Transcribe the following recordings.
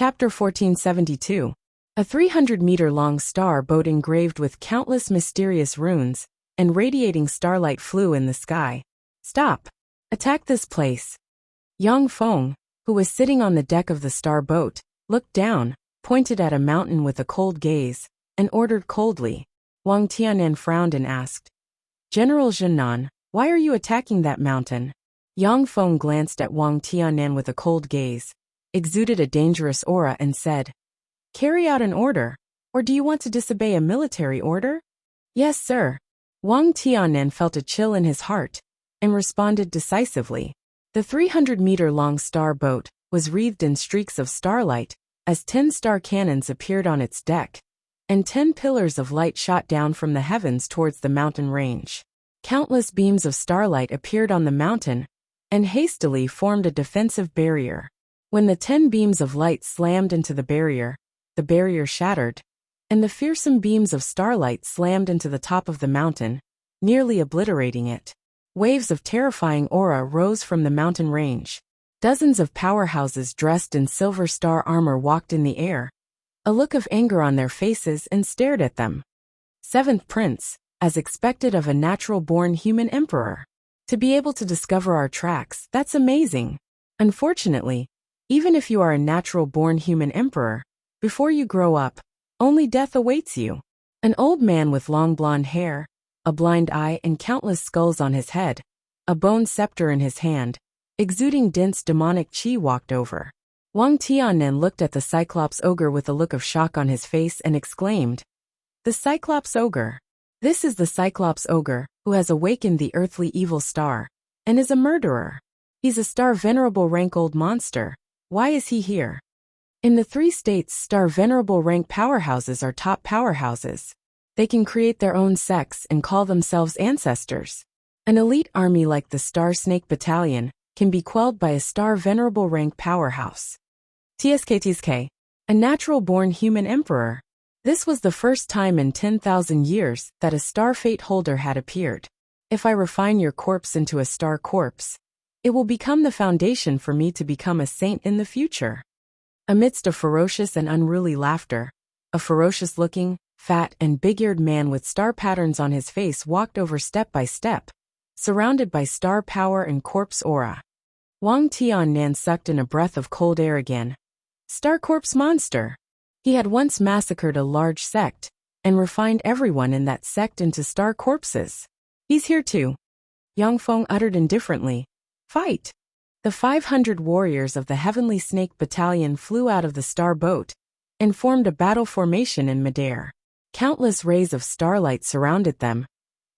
Chapter 1472. A 300-meter-long star boat engraved with countless mysterious runes and radiating starlight flew in the sky. Stop! Attack this place! Yang Feng, who was sitting on the deck of the star boat, looked down, pointed at a mountain with a cold gaze, and ordered coldly. Wang Tianan frowned and asked, General Zhennan, why are you attacking that mountain? Yang Feng glanced at Wang Tianan with a cold gaze, exuded a dangerous aura and said, Carry out an order, or do you want to disobey a military order? Yes, sir. Wang Tianan felt a chill in his heart and responded decisively. The 300-meter-long star boat was wreathed in streaks of starlight as 10 star cannons appeared on its deck, and 10 pillars of light shot down from the heavens towards the mountain range. Countless beams of starlight appeared on the mountain and hastily formed a defensive barrier. When the 10 beams of light slammed into the barrier shattered, and the fearsome beams of starlight slammed into the top of the mountain, nearly obliterating it. Waves of terrifying aura rose from the mountain range. Dozens of powerhouses dressed in silver star armor walked in the air, a look of anger on their faces, and stared at them. Seventh Prince, as expected of a natural-born human emperor. To be able to discover our tracks, that's amazing. Unfortunately, even if you are a natural-born human emperor, before you grow up, only death awaits you. An old man with long blonde hair, a blind eye and countless skulls on his head, a bone scepter in his hand, exuding dense demonic chi walked over. Wang Tianan looked at the Cyclops ogre with a look of shock on his face and exclaimed, The Cyclops ogre. This is the Cyclops ogre, who has awakened the earthly evil star, and is a murderer. He's a star venerable rank old monster. Why is he here? In the 3 states, star venerable rank powerhouses are top powerhouses. They can create their own sects and call themselves ancestors. An elite army like the Star Snake Battalion can be quelled by a star venerable rank powerhouse. TSK, a natural-born human emperor. This was the first time in 10,000 years that a star fate holder had appeared. If I refine your corpse into a star corpse, it will become the foundation for me to become a saint in the future. Amidst a ferocious and unruly laughter, a ferocious-looking, fat and big-eared man with star patterns on his face walked over step by step, surrounded by star power and corpse aura. Wang Tianan sucked in a breath of cold air again. Star corpse monster. He had once massacred a large sect and refined everyone in that sect into star corpses. He's here too. Yang Feng uttered indifferently. Fight! The 500 warriors of the Heavenly Snake Battalion flew out of the star boat and formed a battle formation in midair. Countless rays of starlight surrounded them,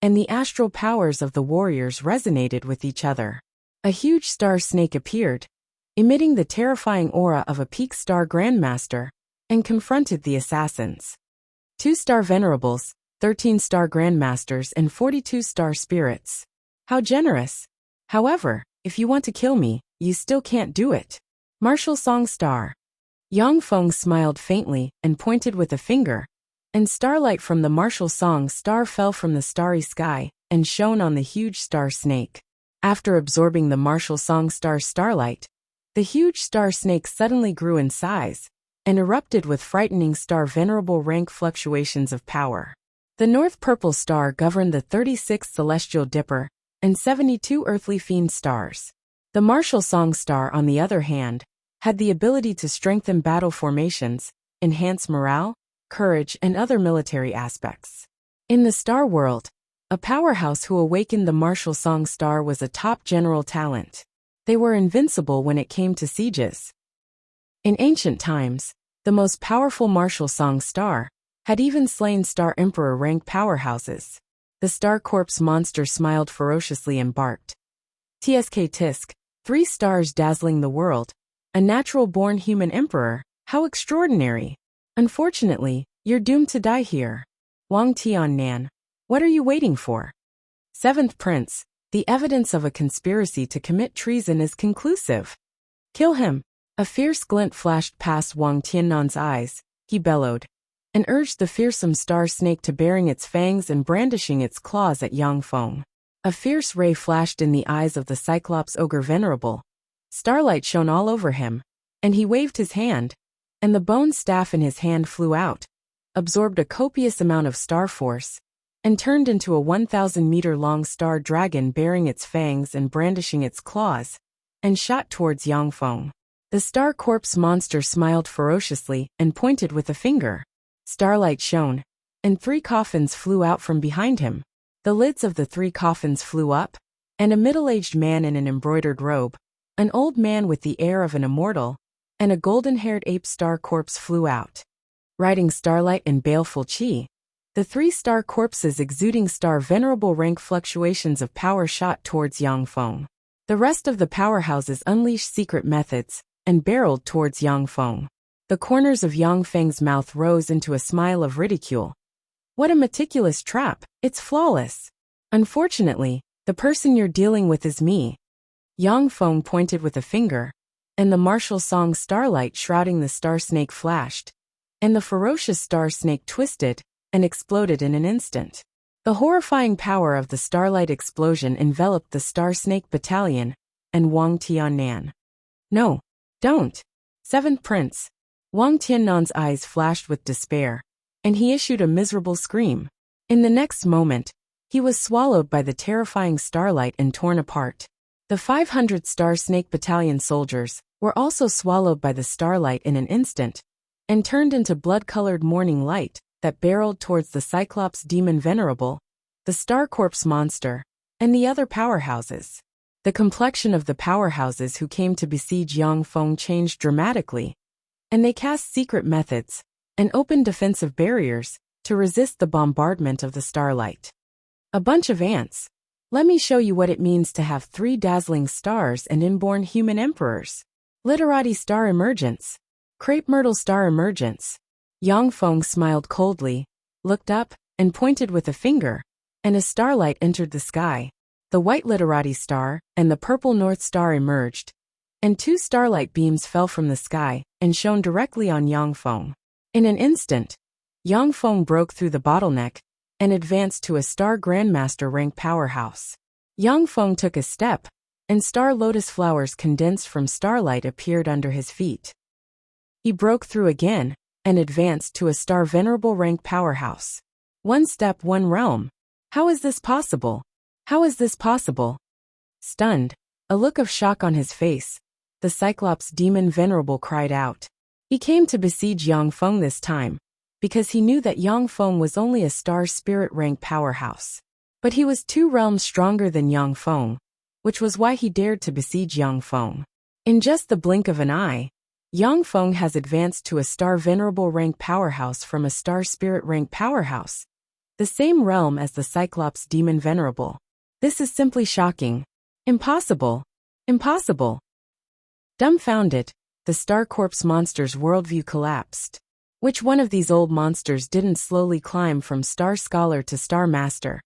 and the astral powers of the warriors resonated with each other. A huge star snake appeared, emitting the terrifying aura of a peak star grandmaster, and confronted the assassins. 2 star venerables, 13 star grandmasters and 42 star spirits. How generous! However, if you want to kill me, you still can't do it. Martial Song Star. Yang Feng smiled faintly and pointed with a finger, and starlight from the martial song star fell from the starry sky and shone on the huge star snake. After absorbing the martial song star's starlight, the huge star snake suddenly grew in size and erupted with frightening star venerable rank fluctuations of power. The North Purple Star governed the 36th celestial dipper and 72 earthly fiend stars. The martial song star, on the other hand, had the ability to strengthen battle formations, enhance morale, courage, and other military aspects. In the star world, a powerhouse who awakened the martial song star was a top general talent. They were invincible when it came to sieges. In ancient times, the most powerful martial song star had even slain star emperor rank powerhouses. The star corpse monster smiled ferociously and barked. Tisk, 3 stars dazzling the world, a natural-born human emperor, how extraordinary! Unfortunately, you're doomed to die here. Wang Tianan, what are you waiting for? 7th Prince, the evidence of a conspiracy to commit treason is conclusive. Kill him. A fierce glint flashed past Wang Tianan's eyes. He bellowed, and urged the fearsome star snake to baring its fangs and brandishing its claws at Yang Feng. A fierce ray flashed in the eyes of the Cyclops ogre venerable. Starlight shone all over him, and he waved his hand, and the bone staff in his hand flew out, absorbed a copious amount of star force, and turned into a 1,000-meter-long star dragon bearing its fangs and brandishing its claws, and shot towards Yang Feng. The star corpse monster smiled ferociously and pointed with a finger. Starlight shone, and 3 coffins flew out from behind him. The lids of the 3 coffins flew up, and a middle-aged man in an embroidered robe, an old man with the air of an immortal, and a golden-haired ape star corpse flew out. Riding Starlight and baleful Qi, the 3 star corpses exuding star venerable rank fluctuations of power shot towards Yang Feng. The rest of the powerhouses unleashed secret methods and barreled towards Yang Feng. The corners of Yang Feng's mouth rose into a smile of ridicule. What a meticulous trap, it's flawless. Unfortunately, the person you're dealing with is me. Yang Feng pointed with a finger, and the martial song Starlight shrouding the star snake flashed, and the ferocious star snake twisted and exploded in an instant. The horrifying power of the starlight explosion enveloped the Star Snake Battalion and Wang Tiannan. No, don't. 7th Prince. Wang Tiannan's eyes flashed with despair, and he issued a miserable scream. In the next moment, he was swallowed by the terrifying starlight and torn apart. The 500 Star Snake Battalion soldiers were also swallowed by the starlight in an instant, and turned into blood-colored morning light that barreled towards the Cyclops Demon Venerable, the Star Corpse Monster, and the other powerhouses. The complexion of the powerhouses who came to besiege Yang Feng changed dramatically, and they cast secret methods and opened defensive barriers to resist the bombardment of the starlight. A bunch of ants. Let me show you what it means to have 3 dazzling stars and inborn human emperors. Literati star emergence. Crepe myrtle star emergence. Yang Feng smiled coldly, looked up, and pointed with a finger, and a starlight entered the sky. The white literati star and the purple North Star emerged, and 2 starlight beams fell from the sky and shone directly on Yang Feng. In an instant, Yang Feng broke through the bottleneck and advanced to a Star Grandmaster rank powerhouse. Yang Feng took a step, and star lotus flowers condensed from starlight appeared under his feet. He broke through again and advanced to a Star Venerable rank powerhouse. 1 step, 1 realm. How is this possible? How is this possible? Stunned, a look of shock on his face, the Cyclops Demon Venerable cried out. He came to besiege Yang Feng this time, because he knew that Yang Feng was only a Star Spirit rank powerhouse. But he was 2 realms stronger than Yang Feng, which was why he dared to besiege Yang Feng. In just the blink of an eye, Yang Feng has advanced to a Star Venerable rank powerhouse from a Star Spirit rank powerhouse, the same realm as the Cyclops Demon Venerable. This is simply shocking. Impossible. Impossible. Dumbfounded, the Star Corpse monster's worldview collapsed. Which one of these old monsters didn't slowly climb from Star Scholar to Star Master,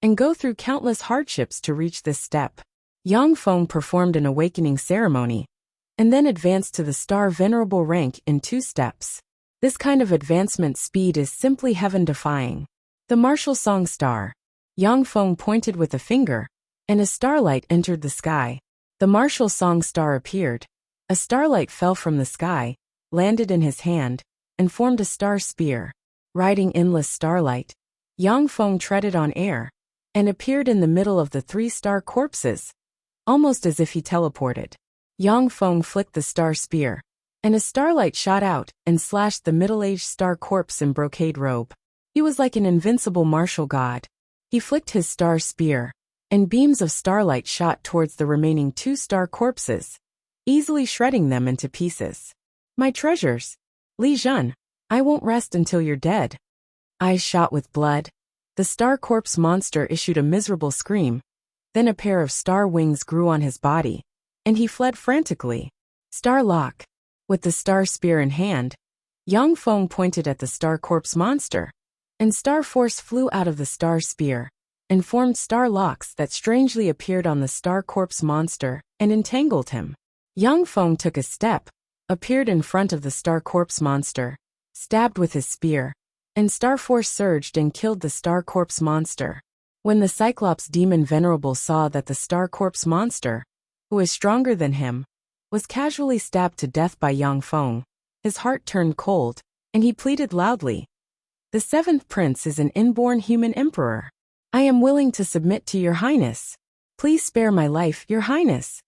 and go through countless hardships to reach this step? Yang Feng performed an awakening ceremony, and then advanced to the Star Venerable rank in 2 steps. This kind of advancement speed is simply heaven-defying. The martial song star. Yang Feng pointed with a finger, and a starlight entered the sky. The martial song star appeared. A starlight fell from the sky, landed in his hand, and formed a star spear. Riding endless starlight, Yang Feng treaded on air, and appeared in the middle of the 3 star corpses, almost as if he teleported. Yang Feng flicked the star spear, and a starlight shot out and slashed the middle-aged star corpse in brocade robe. He was like an invincible martial god. He flicked his star spear, and beams of starlight shot towards the remaining 2 star corpses, easily shredding them into pieces. My treasures. Li Jun, I won't rest until you're dead. Eyes shot with blood, the Star Corpse monster issued a miserable scream. Then a pair of star wings grew on his body, and he fled frantically. Star Lock. With the star spear in hand, Yang Feng pointed at the Star Corpse monster, and star force flew out of the star spear, and formed star locks that strangely appeared on the Star Corpse monster and entangled him. Yang Feng took a step, appeared in front of the Star Corpse monster, stabbed with his spear, and star force surged and killed the Star Corpse monster. When the Cyclops Demon Venerable saw that the Star Corpse monster, who was stronger than him, was casually stabbed to death by Yang Feng, his heart turned cold, and he pleaded loudly. The seventh prince is an inborn human emperor. I am willing to submit to your highness. Please spare my life, your highness.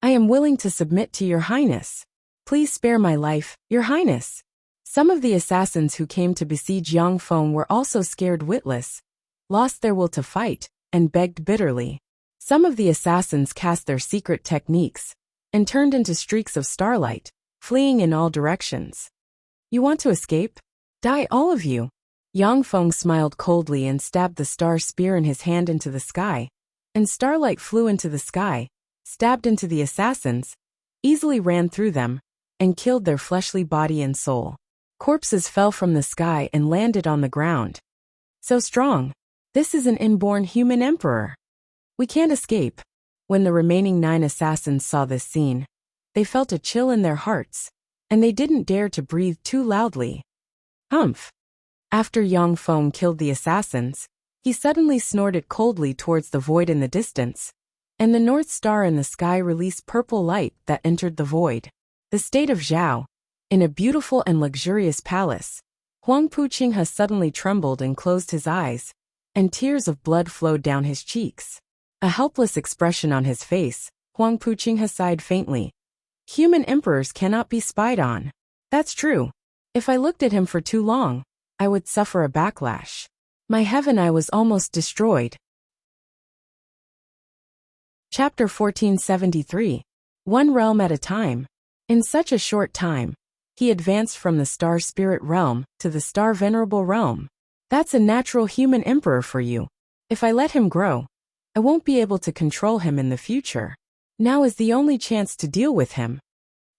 I am willing to submit to your highness. Please spare my life, your highness. Some of the assassins who came to besiege Yang Feng were also scared witless, lost their will to fight, and begged bitterly. Some of the assassins cast their secret techniques and turned into streaks of starlight, fleeing in all directions. You want to escape? Die all of you. Yang Feng smiled coldly and stabbed the star spear in his hand into the sky, and starlight flew into the sky, stabbed into the assassins, easily ran through them, and killed their fleshly body and soul. Corpses fell from the sky and landed on the ground. So strong. This is an inborn human emperor. We can't escape. When the remaining 9 assassins saw this scene, they felt a chill in their hearts, and they didn't dare to breathe too loudly. Humph. After Yang Feng killed the assassins, he suddenly snorted coldly towards the void in the distance, and the North Star in the sky released purple light that entered the void. The state of Zhao. In a beautiful and luxurious palace, Huang Puqinghe suddenly trembled and closed his eyes, and tears of blood flowed down his cheeks. A helpless expression on his face, Huang Puqinghe sighed faintly. Human emperors cannot be spied on. That's true. If I looked at him for too long, I would suffer a backlash. My heaven, I was almost destroyed. Chapter 1473. One realm at a time. In such a short time, he advanced from the Star Spirit realm to the Star Venerable realm. That's a natural human emperor for you. If I let him grow, I won't be able to control him in the future. Now is the only chance to deal with him.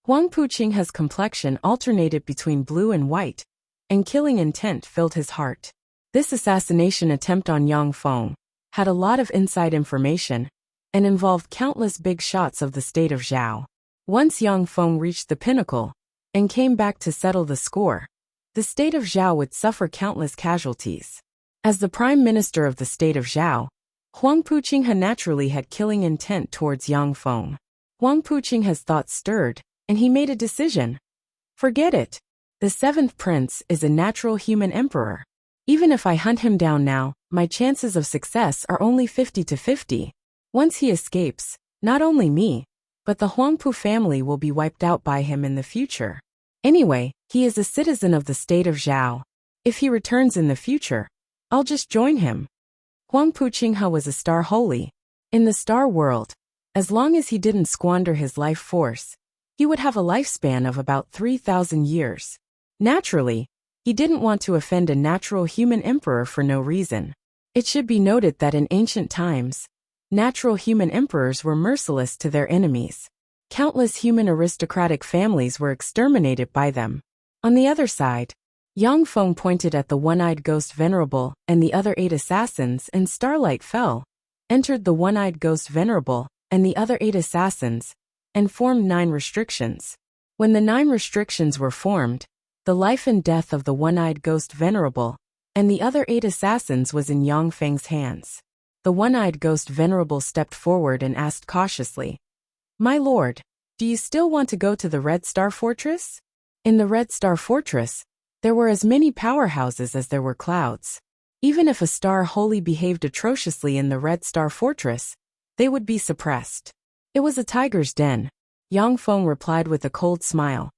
Huang Puqinghe's complexion alternated between blue and white, and killing intent filled his heart. This assassination attempt on Yang Feng had a lot of inside information, and involved countless big shots of the state of Zhao. Once Yang Feng reached the pinnacle, and came back to settle the score, the state of Zhao would suffer countless casualties. As the prime minister of the state of Zhao, Huang Puqinghe naturally had killing intent towards Yang Feng. Huang Puqinghe's thoughts stirred, and he made a decision. Forget it. The seventh prince is a natural human emperor. Even if I hunt him down now, my chances of success are only 50-50. Once he escapes, not only me, but the Huangpu family will be wiped out by him in the future. Anyway, he is a citizen of the state of Zhao. If he returns in the future, I'll just join him. Huang Puqinghe was a star holy. In the star world, as long as he didn't squander his life force, he would have a lifespan of about 3,000 years. Naturally, he didn't want to offend a natural human emperor for no reason. It should be noted that in ancient times, natural human emperors were merciless to their enemies. Countless human aristocratic families were exterminated by them. On the other side, Yang Feng pointed at the one-eyed ghost Venerable and the other 8 assassins, and starlight fell, entered the one-eyed ghost Venerable and the other 8 assassins, and formed 9 restrictions. When the 9 restrictions were formed, the life and death of the one-eyed ghost Venerable and the other 8 assassins was in Yang Feng's hands. The one-eyed ghost Venerable stepped forward and asked cautiously, "My lord, do you still want to go to the Red Star Fortress?" In the Red Star Fortress, there were as many powerhouses as there were clouds. Even if a star wholly behaved atrociously in the Red Star Fortress, they would be suppressed. It was a tiger's den. Yang Feng replied with a cold smile.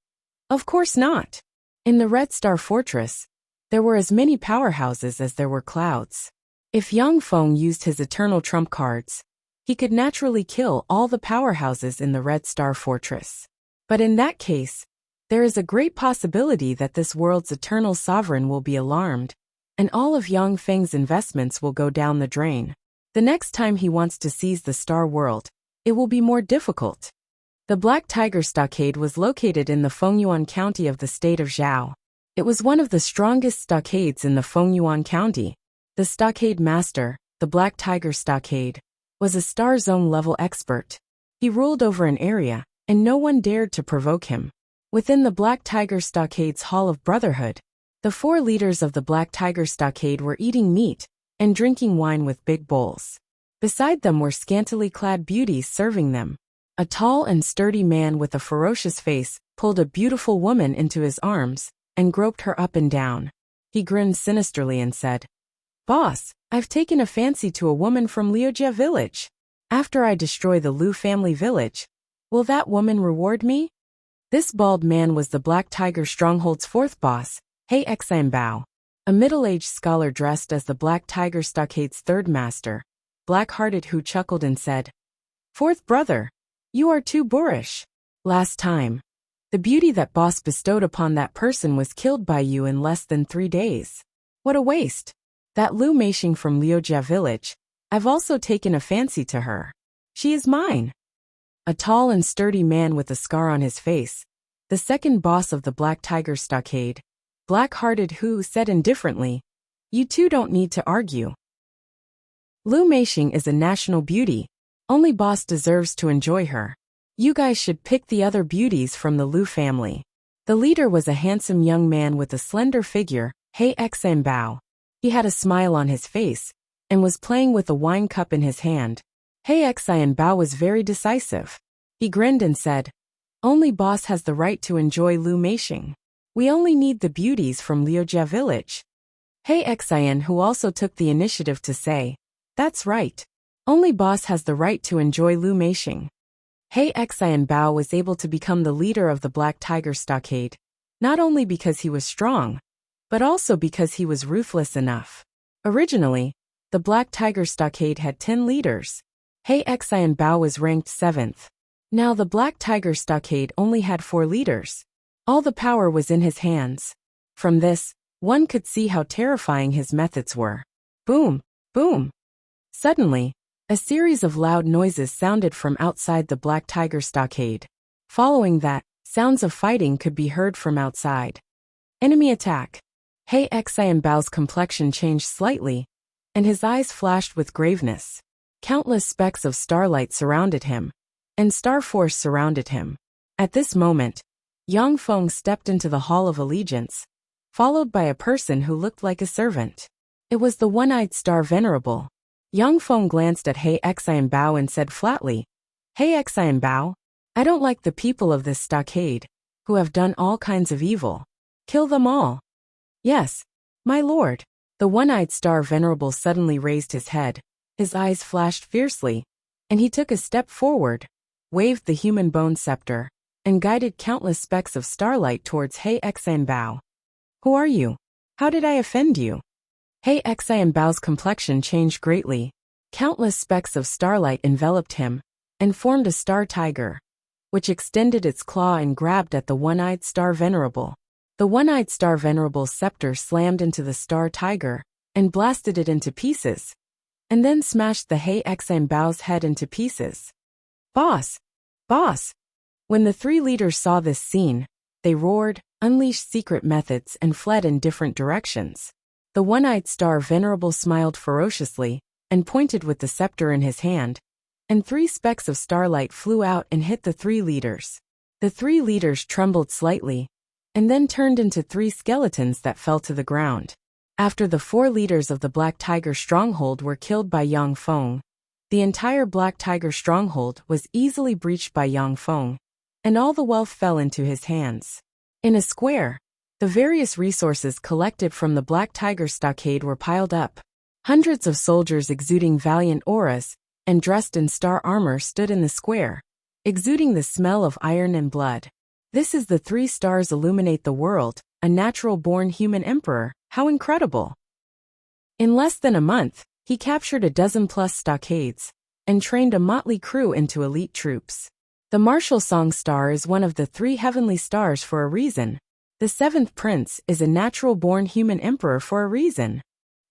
Of course not. In the Red Star Fortress, there were as many powerhouses as there were clouds. If Yang Feng used his eternal trump cards, he could naturally kill all the powerhouses in the Red Star Fortress. But in that case, there is a great possibility that this world's eternal sovereign will be alarmed, and all of Yang Feng's investments will go down the drain. The next time he wants to seize the Star World, it will be more difficult. The Black Tiger Stockade was located in the Fengyuan County of the state of Zhao. It was one of the strongest stockades in the Fengyuan County. The stockade master, the Black Tiger Stockade, was a Star Zone level expert. He ruled over an area, and no one dared to provoke him. Within the Black Tiger Stockade's Hall of Brotherhood, the 4 leaders of the Black Tiger Stockade were eating meat and drinking wine with big bowls. Beside them were scantily clad beauties serving them. A tall and sturdy man with a ferocious face pulled a beautiful woman into his arms and groped her up and down. He grinned sinisterly and said, "Boss, I've taken a fancy to a woman from Wuxia village. After I destroy the Liu family village, will that woman reward me?" This bald man was the Black Tiger Stronghold's fourth boss, He Bao, a middle-aged scholar dressed as the Black Tiger Stockade's third master, Black-Hearted, who chuckled and said, "Fourth brother, you are too boorish. Last time, the beauty that boss bestowed upon that person was killed by you in less than 3 days. What a waste. That Liu Meishing from Liujia village, I've also taken a fancy to her. She is mine." A tall and sturdy man with a scar on his face, the second boss of the Black Tiger Stockade, Black-Hearted, who said indifferently, "You two don't need to argue. Liu Meishing is a national beauty. Only boss deserves to enjoy her. You guys should pick the other beauties from the Liu family." The leader was a handsome young man with a slender figure, He Bao. He had a smile on his face and was playing with a wine cup in his hand. He Bao was very decisive. He grinned and said, "Only boss has the right to enjoy Liu Meishing. We only need the beauties from Liujia village." He who also took the initiative to say, "That's right. Only boss has the right to enjoy Liu Meishing." He Bao was able to become the leader of the Black Tiger Stockade, not only because he was strong, but also because he was ruthless enough. Originally, the Black Tiger Stockade had 10 leaders. He Bao was ranked 7th. Now the Black Tiger Stockade only had 4 leaders. All the power was in his hands. From this, one could see how terrifying his methods were. Boom, boom. Suddenly, a series of loud noises sounded from outside the Black Tiger Stockade. Following that, sounds of fighting could be heard from outside. Enemy attack. He Bao's complexion changed slightly, and his eyes flashed with graveness. Countless specks of starlight surrounded him, and Star Force surrounded him. At this moment, Yang Feng stepped into the Hall of Allegiance, followed by a person who looked like a servant. It was the one-eyed Star Venerable. Yang Feng glanced at He Bao and said flatly, "He Bao, I don't like the people of this stockade, who have done all kinds of evil. Kill them all." "Yes, my lord." The one-eyed Star Venerable suddenly raised his head, his eyes flashed fiercely, and he took a step forward, waved the human bone scepter, and guided countless specks of starlight towards He Bao. "Who are you? How did I offend you?" He Bao's complexion changed greatly. Countless specks of starlight enveloped him, and formed a star tiger, which extended its claw and grabbed at the one-eyed Star Venerable. The one-eyed Star Venerable's scepter slammed into the star tiger, and blasted it into pieces, and then smashed the He Bao's head into pieces. "Boss! Boss!" When the 3 leaders saw this scene, they roared, unleashed secret methods, and fled in different directions. The one-eyed Star Venerable smiled ferociously, and pointed with the scepter in his hand, and 3 specks of starlight flew out and hit the 3 leaders. The 3 leaders trembled slightly, and then turned into 3 skeletons that fell to the ground. After the 4 leaders of the Black Tiger Stronghold were killed by Yang Feng, the entire Black Tiger Stronghold was easily breached by Yang Feng, and all the wealth fell into his hands. In a square, the various resources collected from the Black Tiger Stockade were piled up. Hundreds of soldiers exuding valiant auras and dressed in star armor stood in the square, exuding the smell of iron and blood. "This is the 3 stars illuminate the world, a natural-born human emperor. How incredible!" In less than a month, he captured a dozen-plus stockades, and trained a motley crew into elite troops. The martial song star is one of the 3 heavenly stars for a reason. The 7th prince is a natural-born human emperor for a reason.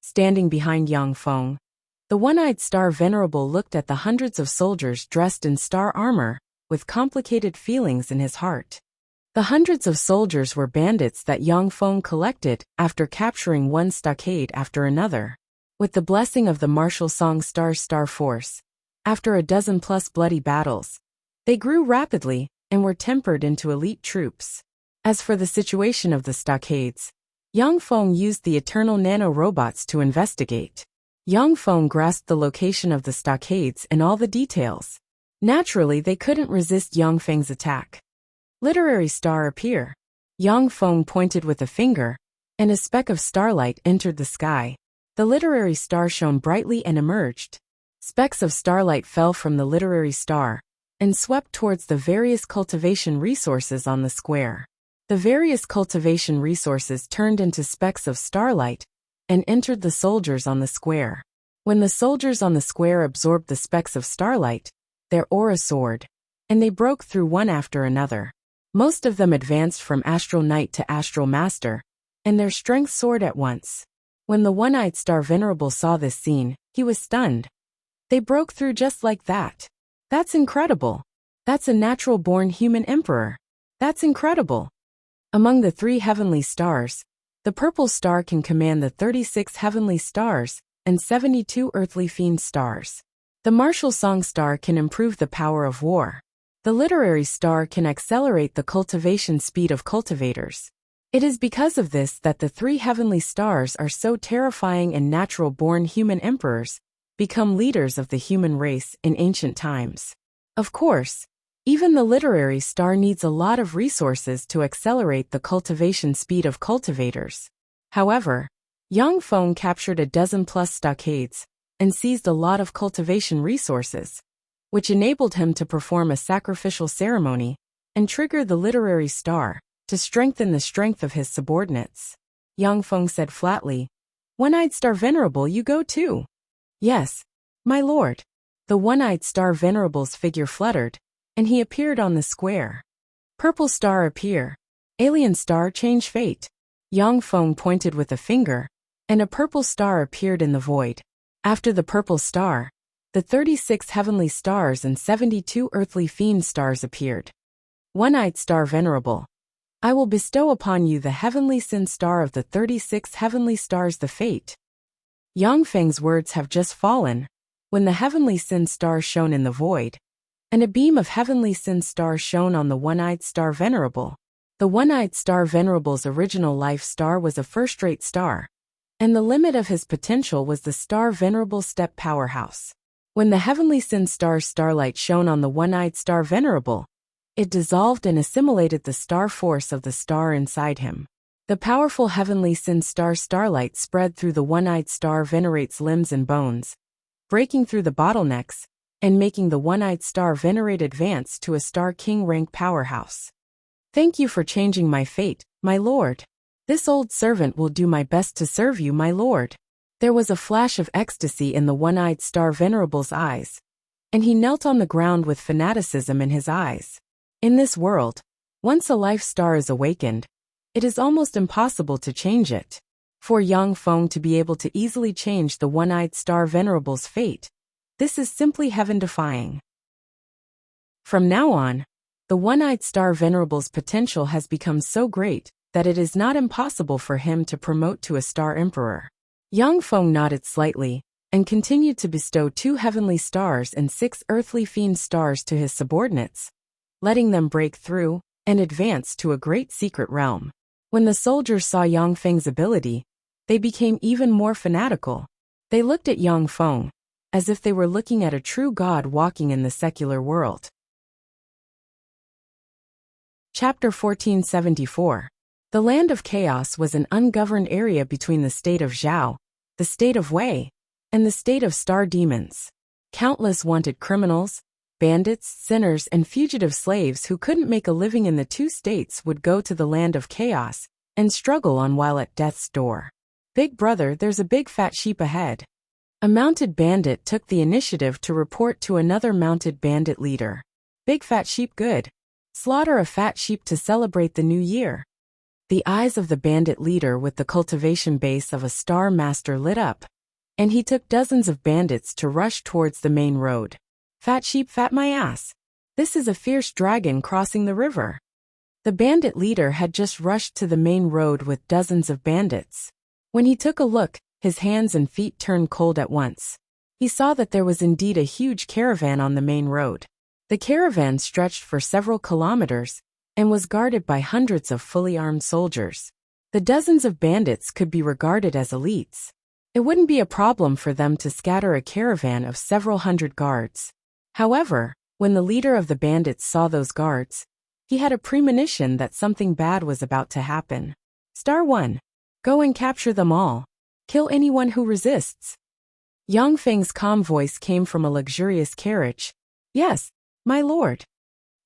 Standing behind Yang Feng, the one-eyed Star Venerable looked at the hundreds of soldiers dressed in star armor, with complicated feelings in his heart. The hundreds of soldiers were bandits that Yang Feng collected after capturing one stockade after another. With the blessing of the martial song Star Force, after a dozen-plus bloody battles, they grew rapidly and were tempered into elite troops. As for the situation of the stockades, Yang Feng used the eternal nano-robots to investigate. Yang Feng grasped the location of the stockades and all the details. Naturally, they couldn't resist Yang Feng's attack. Literary star appear. Yang Feng pointed with a finger, and a speck of starlight entered the sky. The literary star shone brightly and emerged. Specks of starlight fell from the literary star and swept towards the various cultivation resources on the square. The various cultivation resources turned into specks of starlight and entered the soldiers on the square. When the soldiers on the square absorbed the specks of starlight, their aura soared, and they broke through one after another. Most of them advanced from Astral Knight to Astral Master, and their strength soared at once. When the One-Eyed Star Venerable saw this scene, he was stunned. They broke through just like that. That's incredible. That's a natural-born human emperor. That's incredible. Among the 3 heavenly stars, the purple star can command the 36 heavenly stars and 72 earthly fiend stars. The martial song star can improve the power of war. The literary star can accelerate the cultivation speed of cultivators. It is because of this that the 3 heavenly stars are so terrifying, and natural-born human emperors become leaders of the human race in ancient times. Of course, even the literary star needs a lot of resources to accelerate the cultivation speed of cultivators. However, Yang Feng captured a dozen-plus stockades and seized a lot of cultivation resources, which enabled him to perform a sacrificial ceremony and trigger the literary star to strengthen the strength of his subordinates. Yang Feng said flatly, "One-Eyed Star Venerable, you go too." "Yes, my lord." The One-Eyed Star Venerable's figure fluttered, and he appeared on the square. Purple star appear. Alien star change fate. Yang Feng pointed with a finger, and a purple star appeared in the void. After the purple star, the 36 heavenly stars and 72 earthly fiend stars appeared. One-Eyed Star Venerable, I will bestow upon you the heavenly sin star of the 36 heavenly stars, the fate. Yang Feng's words have just fallen, when the heavenly sin star shone in the void, and a beam of heavenly sin star shone on the One-Eyed Star Venerable. The One-Eyed Star Venerable's original life star was a first-rate star, and the limit of his potential was the Star Venerable Step Powerhouse. When the heavenly sin star's starlight shone on the One-Eyed Star Venerable, it dissolved and assimilated the star force of the star inside him. The powerful heavenly sin star starlight spread through the One-Eyed Star Venerate's limbs and bones, breaking through the bottlenecks and making the One-Eyed Star Venerate advance to a Star King rank powerhouse. Thank you for changing my fate, my lord. This old servant will do my best to serve you, my lord. There was a flash of ecstasy in the One-Eyed Star Venerable's eyes, and he knelt on the ground with fanaticism in his eyes. In this world, once a life star is awakened, it is almost impossible to change it. For Yang Feng to be able to easily change the One-Eyed Star Venerable's fate, this is simply heaven-defying. From now on, the One-Eyed Star Venerable's potential has become so great that it is not impossible for him to promote to a Star Emperor. Yang Feng nodded slightly and continued to bestow 2 heavenly stars and 6 earthly fiend stars to his subordinates, letting them break through and advance to a great secret realm. When the soldiers saw Yang Feng's ability, they became even more fanatical. They looked at Yang Feng as if they were looking at a true god walking in the secular world. Chapter 1474. The Land of Chaos was an ungoverned area between the state of Zhao, the state of Wei, and the state of star demons. Countless wanted criminals, bandits, sinners, and fugitive slaves who couldn't make a living in the 2 states would go to the Land of Chaos and struggle on while at death's door. Big brother, there's a big fat sheep ahead. A mounted bandit took the initiative to report to another mounted bandit leader. Big fat sheep, good. Slaughter a fat sheep to celebrate the new year. The eyes of the bandit leader with the cultivation base of a star master lit up, and he took dozens of bandits to rush towards the main road. Fat sheep, fat my ass. This is a fierce dragon crossing the river. The bandit leader had just rushed to the main road with dozens of bandits. When he took a look, his hands and feet turned cold at once. He saw that there was indeed a huge caravan on the main road. The caravan stretched for several kilometers and was guarded by hundreds of fully armed soldiers. The dozens of bandits could be regarded as elites. It wouldn't be a problem for them to scatter a caravan of several hundred guards. However, When the leader of the bandits saw those guards, he had a premonition that something bad was about to happen. Star 1. Go and capture them all. Kill anyone who resists. Yang Feng's calm voice came from a luxurious carriage. Yes, my lord.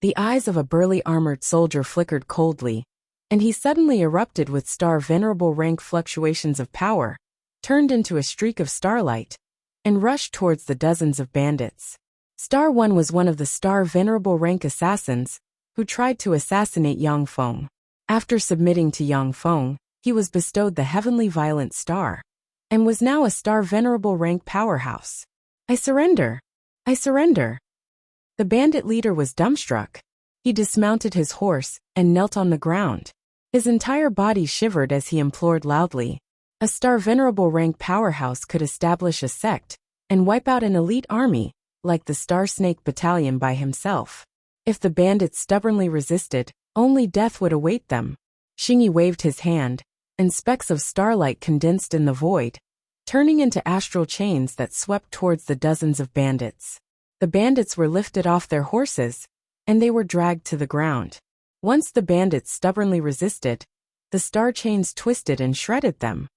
The eyes of a burly armored soldier flickered coldly, and he suddenly erupted with star venerable rank fluctuations of power, turned into a streak of starlight, and rushed towards the dozens of bandits. Star 1 was one of the star venerable rank assassins who tried to assassinate Yang Feng. After submitting to Yang Feng, he was bestowed the heavenly violent star, and was now a star venerable rank powerhouse. I surrender. I surrender. The bandit leader was dumbstruck. He dismounted his horse and knelt on the ground. His entire body shivered as he implored loudly. A star venerable rank powerhouse could establish a sect and wipe out an elite army, like the Star Snake Battalion by himself. If the bandits stubbornly resisted, only death would await them. Xingyi waved his hand, and specks of starlight condensed in the void, turning into astral chains that swept towards the dozens of bandits. The bandits were lifted off their horses, and they were dragged to the ground. Once the bandits stubbornly resisted, the star chains twisted and shredded them.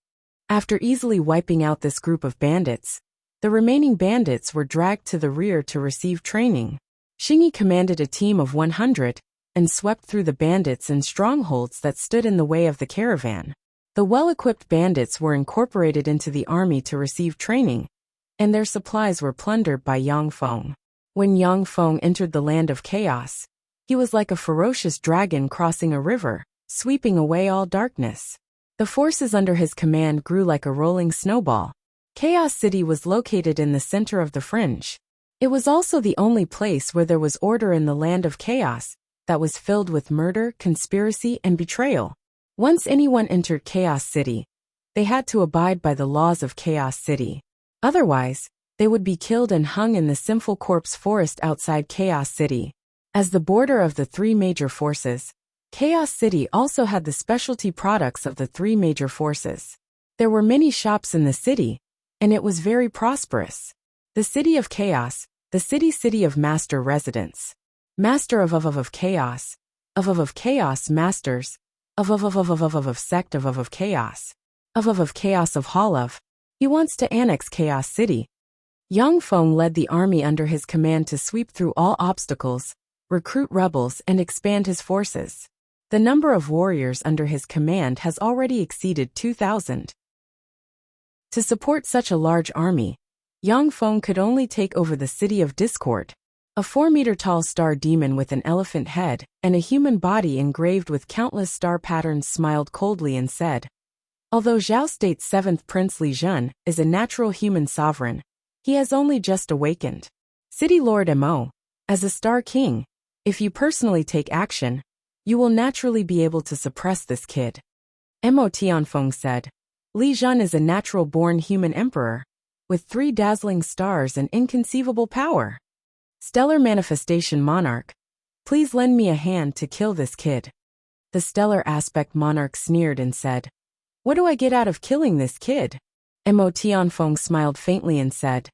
After easily wiping out this group of bandits, the remaining bandits were dragged to the rear to receive training. Xingyi commanded a team of 100 and swept through the bandits and strongholds that stood in the way of the caravan. The well-equipped bandits were incorporated into the army to receive training, and their supplies were plundered by Yang Feng. When Yang Feng entered the land of chaos, he was like a ferocious dragon crossing a river, sweeping away all darkness. The forces under his command grew like a rolling snowball. Chaos City was located in the center of the fringe. It was also the only place where there was order in the land of chaos that was filled with murder, conspiracy, and betrayal. Once anyone entered Chaos City, they had to abide by the laws of Chaos City. Otherwise, they would be killed and hung in the sinful corpse forest outside Chaos City. As the border of the three major forces, Chaos City also had the specialty products of the three major forces. There were many shops in the city, and it was very prosperous. The City of Chaos, the city of Master Residence. Master of Chaos, of Chaos Masters, of Sect of Chaos, of Chaos of Hall of. He wants to annex Chaos City. Yang Feng led the army under his command to sweep through all obstacles, recruit rebels, and expand his forces. The number of warriors under his command has already exceeded 2,000. To support such a large army, Yang Feng could only take over the City of Discord. A 4-meter-tall star demon with an elephant head and a human body engraved with countless star patterns smiled coldly and said, although Zhao State's 7th Prince Li Zhen is a natural human sovereign, he has only just awakened. City Lord Mo, as a star king, if you personally take action, you will naturally be able to suppress this kid. Mo Tianfeng said, Li Zhen is a natural-born human emperor, with 3 dazzling stars and inconceivable power. Stellar Manifestation Monarch, please lend me a hand to kill this kid. The Stellar Aspect Monarch sneered and said, what do I get out of killing this kid? Mo Tianfeng smiled faintly and said,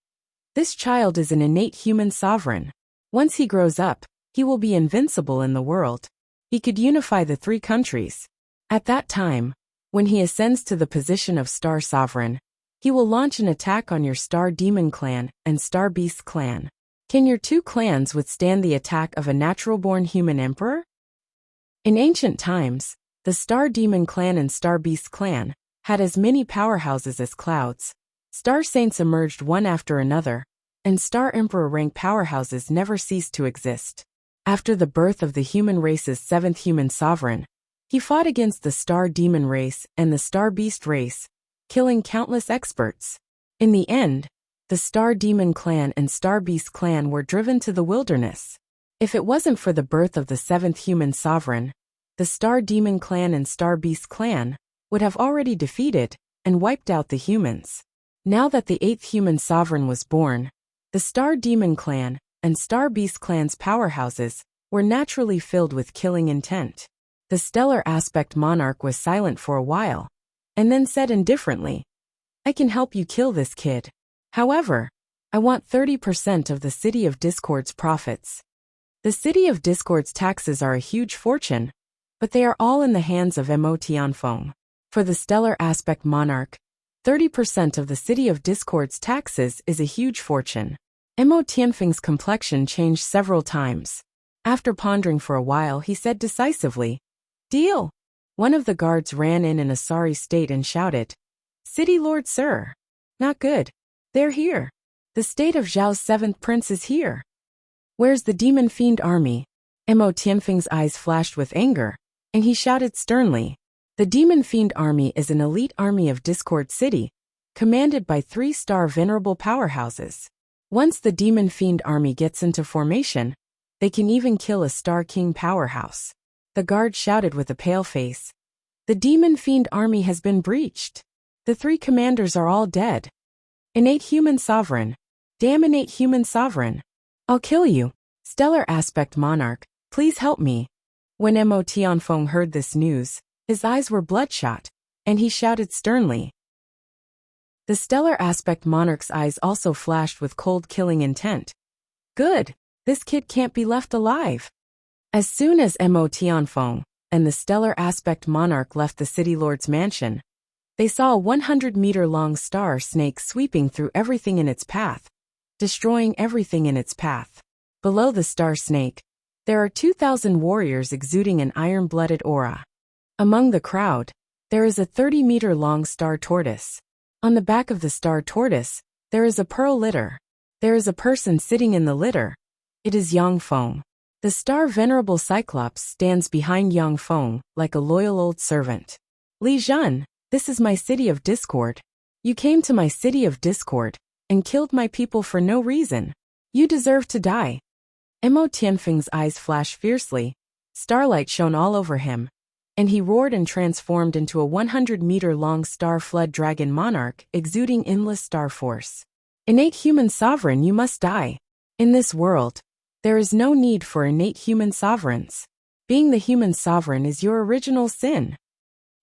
this child is an innate human sovereign. Once he grows up, he will be invincible in the world. He could unify the 3 countries. At that time, when he ascends to the position of Star Sovereign, he will launch an attack on your Star Demon Clan and Star Beast Clan. Can your 2 clans withstand the attack of a natural-born human emperor? In ancient times, the Star Demon Clan and Star Beast Clan had as many powerhouses as clouds. Star Saints emerged one after another, and Star Emperor rank powerhouses never ceased to exist. After the birth of the human race's 7th human sovereign, he fought against the Star Demon race and the Star Beast race, killing countless experts. In the end, the Star Demon Clan and Star Beast Clan were driven to the wilderness. If it wasn't for the birth of the 7th human sovereign, the Star Demon Clan and Star Beast Clan would have already defeated and wiped out the humans. Now that the 8th human sovereign was born, the Star Demon Clan and Star Beast Clan's powerhouses were naturally filled with killing intent. The Stellar Aspect Monarch was silent for a while, and then said indifferently, I can help you kill this kid. However, I want 30% of the City of Discord's profits. The City of Discord's taxes are a huge fortune, but they are all in the hands of Mo Tianfeng. For the stellar aspect monarch, 30% of the City of Discord's taxes is a huge fortune. Mo Tianfeng's complexion changed several times. After pondering for a while, he said decisively, "Deal." One of the guards ran in a sorry state and shouted, "City Lord, sir." "Not good. They're here. The state of Zhao's 7th prince is here." "Where's the demon fiend army?" Mo Tianfeng's eyes flashed with anger, and he shouted sternly, "The demon fiend army is an elite army of Discord City, commanded by 3-star venerable powerhouses. Once the demon fiend army gets into formation, they can even kill a Star King powerhouse." The guard shouted with a pale face, "The demon fiend army has been breached. The 3 commanders are all dead. Innate human sovereign. Damn innate human sovereign. I'll kill you. Stellar aspect monarch, please help me." When Mo Tianfeng heard this news, his eyes were bloodshot, and he shouted sternly. The stellar aspect monarch's eyes also flashed with cold killing intent. "Good. This kid can't be left alive." As soon as Mo Tianfeng and the stellar aspect monarch left the city lord's mansion, they saw a 100-meter-long star snake sweeping through everything in its path, destroying everything in its path. Below the star snake, there are 2,000 warriors exuding an iron-blooded aura. Among the crowd, there is a 30-meter-long star tortoise. On the back of the star tortoise, there is a pearl litter. There is a person sitting in the litter. It is Yang Feng. The star venerable Cyclops stands behind Yang Feng like a loyal old servant. "Li Zhen, this is my city of discord. You came to my city of discord and killed my people for no reason. You deserve to die." Mo Tianfeng's eyes flashed fiercely. Starlight shone all over him, and he roared and transformed into a 100-meter-long star flood dragon monarch exuding endless star force. "Innate human sovereign, you must die. In this world, there is no need for innate human sovereigns. Being the human sovereign is your original sin."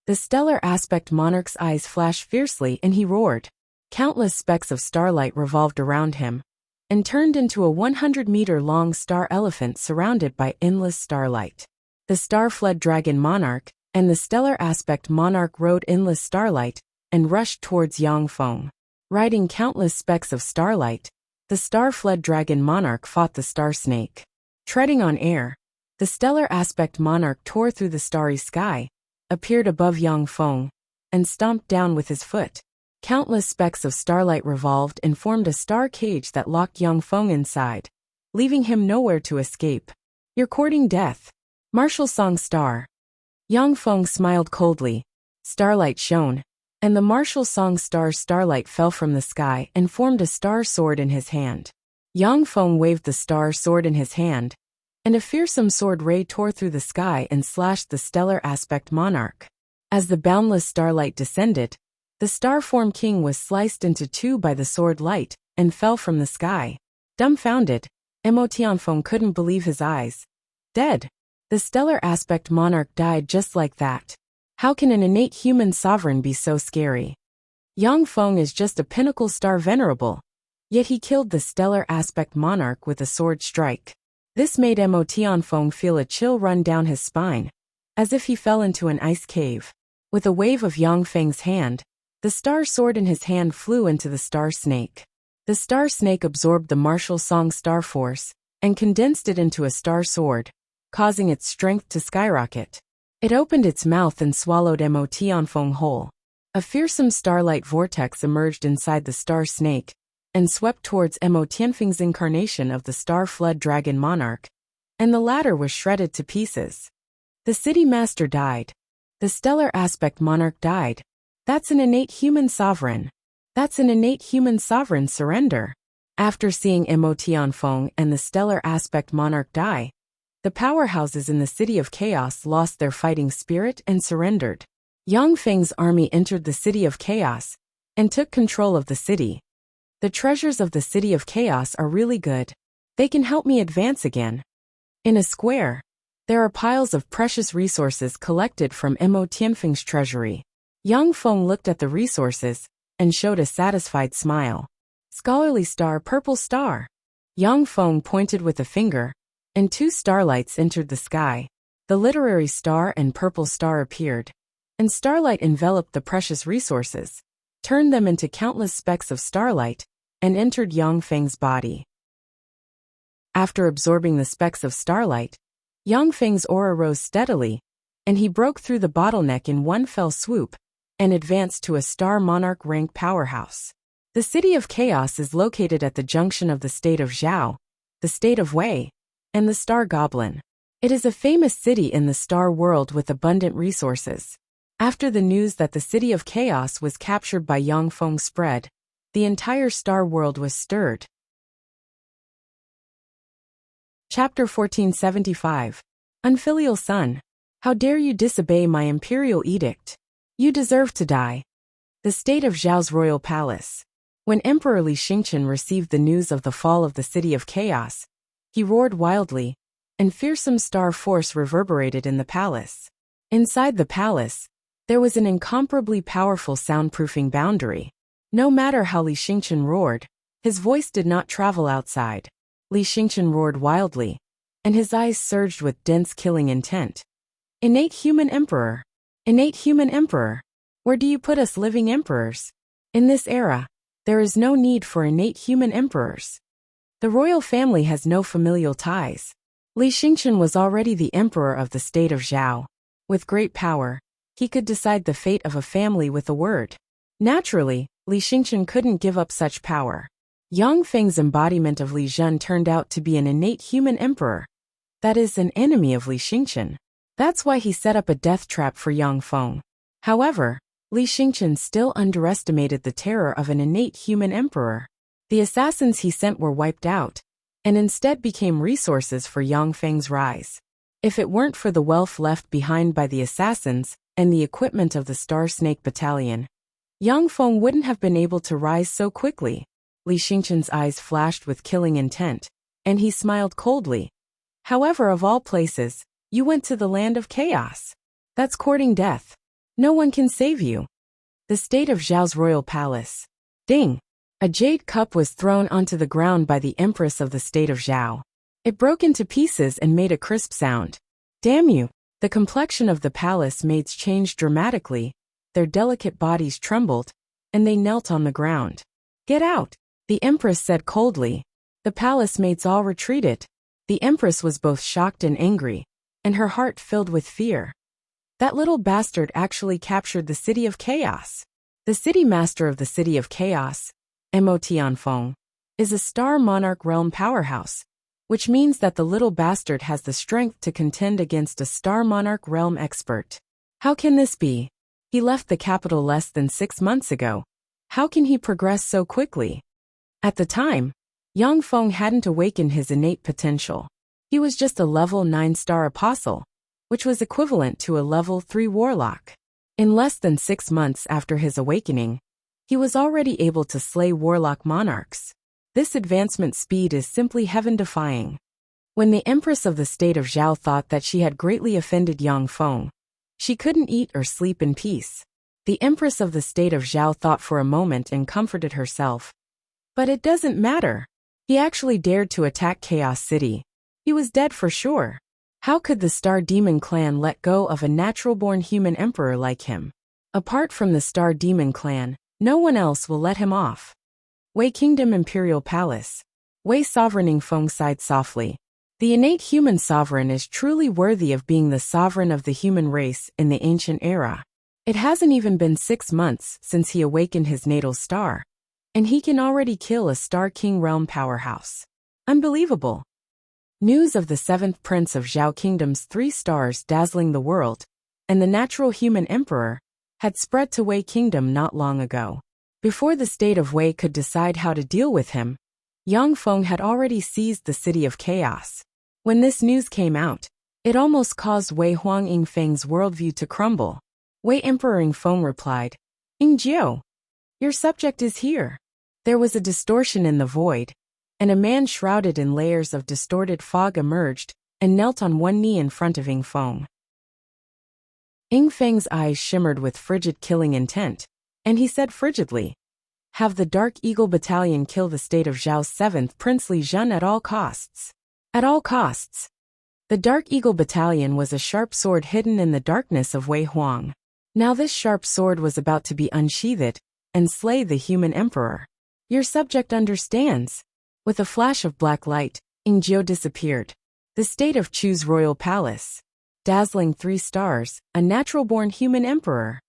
The stellar aspect monarch's eyes flashed fiercely and he roared. Countless specks of starlight revolved around him and turned into a 100-meter-long star elephant surrounded by endless starlight. The star flood dragon monarch and the stellar aspect monarch rode endless starlight and rushed towards Yang Feng. Riding countless specks of starlight, the star flood dragon monarch fought the star snake. Treading on air, the stellar aspect monarch tore through the starry sky, appeared above Yang Feng, and stomped down with his foot. Countless specks of starlight revolved and formed a star cage that locked Yang Feng inside, leaving him nowhere to escape. "You're courting death. Martial Song Star." Yang Feng smiled coldly. Starlight shone, and the martial song star's starlight fell from the sky and formed a star sword in his hand. Yang Feng waved the star sword in his hand, and a fearsome sword ray tore through the sky and slashed the stellar aspect monarch. As the boundless starlight descended, the star-form king was sliced into 2 by the sword light and fell from the sky. Dumbfounded, Mo Tianfeng couldn't believe his eyes. Dead. The stellar aspect monarch died just like that. How can an innate human sovereign be so scary? Yang Feng is just a pinnacle star venerable, yet he killed the stellar aspect monarch with a sword strike. This made Mo Tianfeng feel a chill run down his spine, as if he fell into an ice cave. With a wave of Yang Feng's hand, the star sword in his hand flew into the star snake. The star snake absorbed the martial song star force and condensed it into a star sword, causing its strength to skyrocket. It opened its mouth and swallowed Mo Tianfeng whole. A fearsome starlight vortex emerged inside the star snake and swept towards Mo Tianfeng's incarnation of the star flood dragon monarch, and the latter was shredded to pieces. The city master died. The stellar aspect monarch died. That's an innate human sovereign. That's an innate human sovereign surrender. After seeing Mo Tianfeng and the stellar aspect monarch die, the powerhouses in the City of Chaos lost their fighting spirit and surrendered. Yang Feng's army entered the City of Chaos and took control of the city. The treasures of the City of Chaos are really good. They can help me advance again. In a square, there are piles of precious resources collected from Mo Tianfeng's treasury. Yang Feng looked at the resources and showed a satisfied smile. Scholarly star, purple star. Yang Feng pointed with a finger and two starlights entered the sky. The literary star and purple star appeared, and starlight enveloped the precious resources, turned them into countless specks of starlight, and entered Yang Feng's body. After absorbing the specks of starlight, Yang Feng's aura rose steadily, and he broke through the bottleneck in one fell swoop and advanced to a star monarch rank powerhouse. The city of chaos is located at the junction of the state of Zhao, the state of Wei, and the star goblin. It is a famous city in the star world with abundant resources. After the news that the city of chaos was captured by Yang Feng spread, the entire star world was stirred. Chapter 1475. Unfilial Son. How dare you disobey my imperial edict? You deserve to die. The state of Zhao's royal palace. When Emperor Li Xingchen received the news of the fall of the city of chaos, he roared wildly, and fearsome star force reverberated in the palace. Inside the palace, there was an incomparably powerful soundproofing boundary. No matter how Li Xingchen roared, his voice did not travel outside. Li Xingchen roared wildly, and his eyes surged with dense killing intent. Innate human emperor. Innate human emperor. Where do you put us living emperors? In this era, there is no need for innate human emperors. The royal family has no familial ties. Li Xingchen was already the emperor of the state of Zhao. With great power, he could decide the fate of a family with a word. Naturally, Li Xingchen couldn't give up such power. Yang Feng's embodiment of Li Zhen turned out to be an innate human emperor. That is, an enemy of Li Xingchen. That's why he set up a death trap for Yang Feng. However, Li Xingchen still underestimated the terror of an innate human emperor. The assassins he sent were wiped out, and instead became resources for Yang Feng's rise. If it weren't for the wealth left behind by the assassins and the equipment of the Star Snake Battalion, Yang Feng wouldn't have been able to rise so quickly. Li Xingchen's eyes flashed with killing intent, and he smiled coldly. However, of all places, you went to the land of chaos. That's courting death. No one can save you. The state of Zhao's royal palace. Ding! A jade cup was thrown onto the ground by the empress of the state of Zhao. It broke into pieces and made a crisp sound. Damn you! The complexion of the palace maids changed dramatically, their delicate bodies trembled, and they knelt on the ground. Get out! The empress said coldly. The palace maids all retreated. The empress was both shocked and angry, and her heart filled with fear. That little bastard actually captured the city of chaos. The city master of the city of chaos, Mo Tianfeng, is a star monarch realm powerhouse, which means that the little bastard has the strength to contend against a star monarch realm expert. How can this be? He left the capital less than 6 months ago. How can he progress so quickly? At the time, Yang Feng hadn't awakened his innate potential. He was just a level 9 star apostle, which was equivalent to a level 3 warlock. In less than 6 months after his awakening, he was already able to slay warlock monarchs. This advancement speed is simply heaven-defying. When the empress of the state of Zhao thought that she had greatly offended Yang Feng, she couldn't eat or sleep in peace. The empress of the state of Zhao thought for a moment and comforted herself. But it doesn't matter. He actually dared to attack Chaos City. He was dead for sure. How could the Star Demon clan let go of a natural-born human emperor like him? Apart from the Star Demon clan, no one else will let him off. Wei Kingdom Imperial Palace. Wei Sovereigning Feng sighed softly. The innate human sovereign is truly worthy of being the sovereign of the human race in the ancient era. It hasn't even been 6 months since he awakened his natal star, and he can already kill a Star King realm powerhouse. Unbelievable. News of the 7th Prince of Zhao Kingdom's 3 stars dazzling the world, and the natural human emperor, had spread to Wei Kingdom not long ago. Before the state of Wei could decide how to deal with him, Yang Feng had already seized the city of chaos. When this news came out, it almost caused Wei Huang Yingfeng's worldview to crumble. Wei Emperor Yingfeng replied, "Yingjiu, your subject is here." There was a distortion in the void, and a man shrouded in layers of distorted fog emerged and knelt on one knee in front of Yingfeng. Yingfeng's eyes shimmered with frigid killing intent, and he said frigidly, "Have the Dark Eagle Battalion kill the state of Zhao's 7th Prince Li Zhen at all costs." At all costs. The Dark Eagle Battalion was a sharp sword hidden in the darkness of Wei Huang. Now this sharp sword was about to be unsheathed and slay the human emperor. Your subject understands. With a flash of black light, Ingjiu disappeared. The state of Chu's royal palace. Dazzling 3 stars, a natural-born human emperor.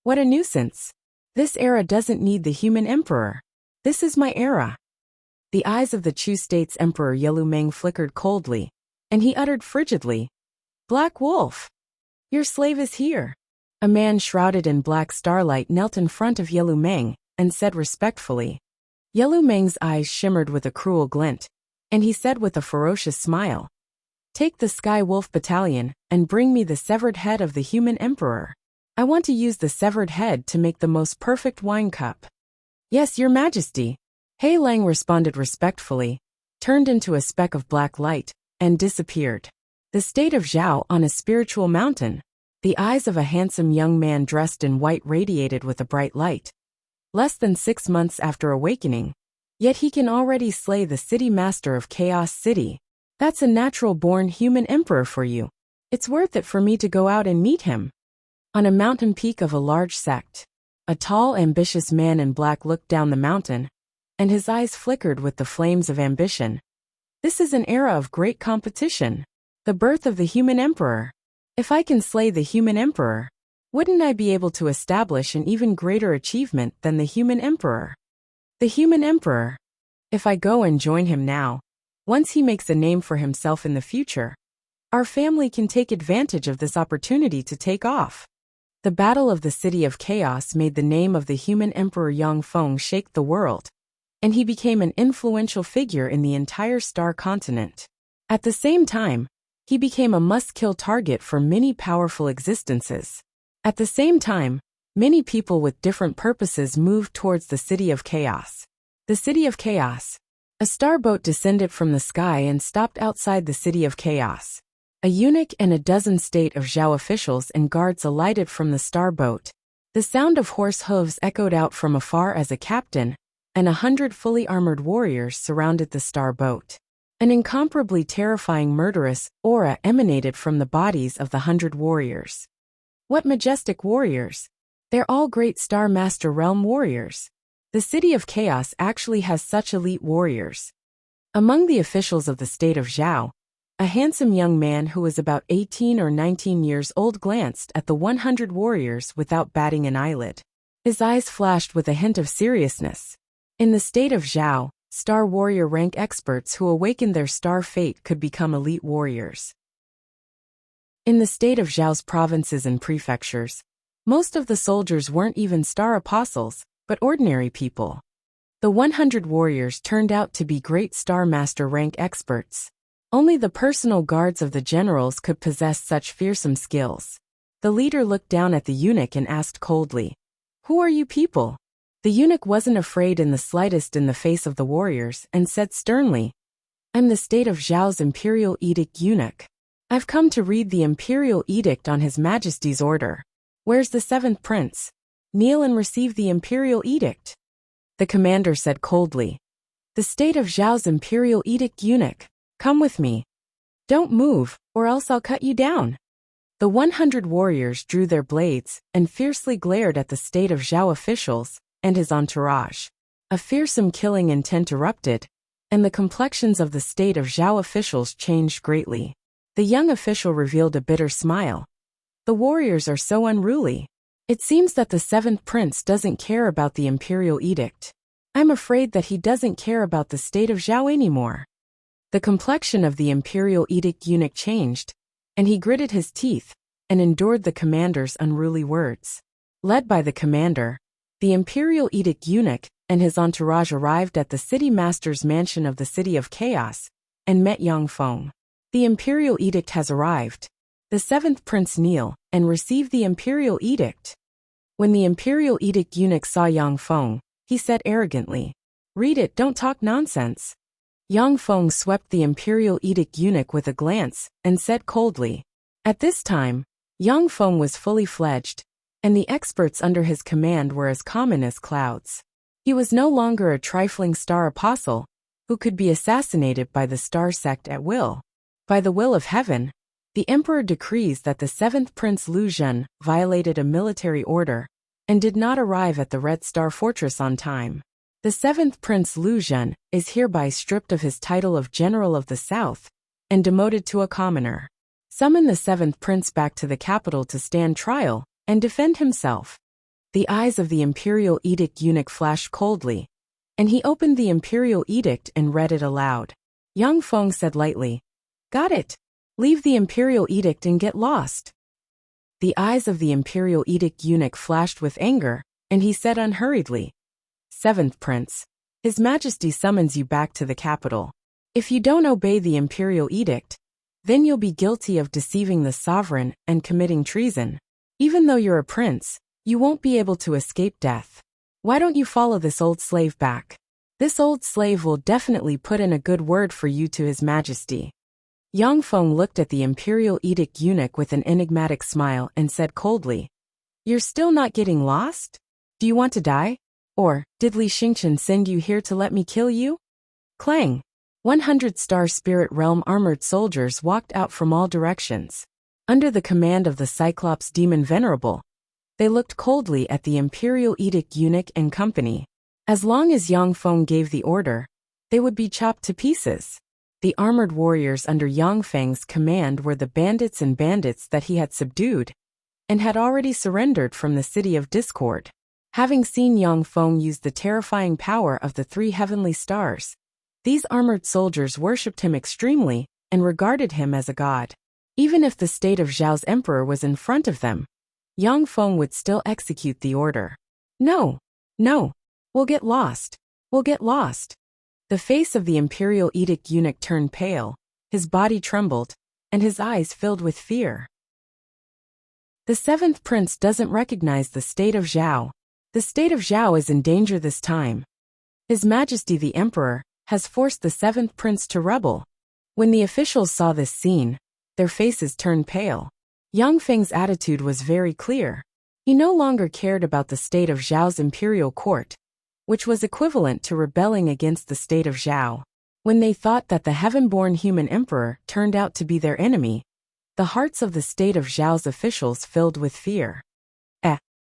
What a nuisance. This era doesn't need the human emperor. This is my era. The eyes of the Chu state's emperor Yelumeng flickered coldly, and he uttered frigidly, "Black Wolf! Your slave is here." A man shrouded in black starlight knelt in front of Yelumeng and said respectfully. Yelumeng's eyes shimmered with a cruel glint, and he said with a ferocious smile, "Take the Sky Wolf Battalion and bring me the severed head of the human emperor. I want to use the severed head to make the most perfect wine cup." "Yes, Your Majesty." He Lang responded respectfully, turned into a speck of black light, and disappeared. The state of Zhao on a spiritual mountain. The eyes of a handsome young man dressed in white radiated with a bright light. Less than 6 months after awakening, yet he can already slay the city master of Chaos City. That's a natural-born human emperor for you. It's worth it for me to go out and meet him. On a mountain peak of a large sect, a tall, ambitious man in black looked down the mountain, and his eyes flickered with the flames of ambition. This is an era of great competition. The birth of the human emperor. If I can slay the human emperor, wouldn't I be able to establish an even greater achievement than the human emperor? The human emperor. If I go and join him now, once he makes a name for himself in the future, our family can take advantage of this opportunity to take off. The Battle of the City of Chaos made the name of the human emperor Yang Feng shake the world, and he became an influential figure in the entire star continent. At the same time, he became a must-kill target for many powerful existences. At the same time, many people with different purposes moved towards the City of Chaos. The City of Chaos. A starboat descended from the sky and stopped outside the City of Chaos. A eunuch and a dozen state of Zhao officials and guards alighted from the starboat. The sound of horse hooves echoed out from afar as a captain and 100 fully armored warriors surrounded the starboat. An incomparably terrifying murderous aura emanated from the bodies of the 100 warriors. What majestic warriors! They're all great Star Master Realm warriors. The City of Chaos actually has such elite warriors. Among the officials of the state of Zhao, a handsome young man who was about 18 or 19 years old glanced at the 100 warriors without batting an eyelid. His eyes flashed with a hint of seriousness. In the state of Zhao, Star Warrior rank experts who awakened their star fate could become elite warriors. In the state of Zhao's provinces and prefectures, most of the soldiers weren't even star apostles, but ordinary people. The 100 warriors turned out to be great Star Master rank experts. Only the personal guards of the generals could possess such fearsome skills. The leader looked down at the eunuch and asked coldly, "Who are you people?" The eunuch wasn't afraid in the slightest in the face of the warriors and said sternly, "I'm the state of Zhao's Imperial Edict eunuch. I've come to read the Imperial Edict on His Majesty's order. Where's the 7th prince? Kneel and receive the Imperial Edict." The commander said coldly, "The state of Zhao's Imperial Edict eunuch, come with me. Don't move, or else I'll cut you down." The 100 warriors drew their blades and fiercely glared at the state of Zhao officials and his entourage. A fearsome killing intent erupted, and the complexions of the state of Zhao officials changed greatly. The young official revealed a bitter smile. "The warriors are so unruly. It seems that the 7th prince doesn't care about the Imperial Edict. I'm afraid that he doesn't care about the state of Zhao anymore." The complexion of the Imperial Edict eunuch changed, and he gritted his teeth and endured the commander's unruly words. Led by the commander, the Imperial Edict eunuch and his entourage arrived at the city master's mansion of the City of Chaos and met Yang Feng. "The Imperial Edict has arrived. The 7th prince kneel and receive the Imperial Edict." When the Imperial Edict eunuch saw Yang Feng, he said arrogantly, "Read it, don't talk nonsense." Yang Feng swept the Imperial Edict eunuch with a glance and said coldly. At this time, Yang Feng was fully fledged, and the experts under his command were as common as clouds. He was no longer a trifling star apostle, who could be assassinated by the star sect at will. By the will of heaven, the emperor decrees that the seventh prince Lu Zhen violated a military order and did not arrive at the Red Star Fortress on time. The seventh prince Lu Zhen is hereby stripped of his title of General of the South and demoted to a commoner. Summon the seventh prince back to the capital to stand trial and defend himself. The eyes of the imperial edict eunuch flashed coldly, and he opened the imperial edict and read it aloud. Yang Feng said lightly, "Got it. Leave the imperial edict and get lost." The eyes of the imperial edict eunuch flashed with anger, and he said unhurriedly, "Seventh prince, His Majesty summons you back to the capital. If you don't obey the imperial edict, then you'll be guilty of deceiving the sovereign and committing treason. Even though you're a prince, you won't be able to escape death. Why don't you follow this old slave back? This old slave will definitely put in a good word for you to His Majesty." Yang Feng looked at the imperial edict eunuch with an enigmatic smile and said coldly, "You're still not getting lost? Do you want to die? Or, did Li Xingchen send you here to let me kill you?" Clang! 100-star Spirit Realm armored soldiers walked out from all directions. Under the command of the Cyclops Demon Venerable, they looked coldly at the imperial edict eunuch and company. As long as Yang Feng gave the order, they would be chopped to pieces. The armored warriors under Yang Feng's command were the bandits that he had subdued and had already surrendered from the City of Discord. Having seen Yang Feng use the terrifying power of the three heavenly stars, these armored soldiers worshipped him extremely and regarded him as a god. Even if the state of Zhao's emperor was in front of them, Yang Feng would still execute the order. "No, no, we'll get lost. We'll get lost." The face of the imperial edict eunuch turned pale, his body trembled, and his eyes filled with fear. The seventh prince doesn't recognize the state of Zhao. The state of Zhao is in danger this time. His Majesty the Emperor has forced the seventh prince to rebel. When the officials saw this scene, their faces turned pale. Yang Feng's attitude was very clear. He no longer cared about the state of Zhao's imperial court, which was equivalent to rebelling against the state of Zhao. When they thought that the heaven-born human emperor turned out to be their enemy, the hearts of the state of Zhao's officials filled with fear.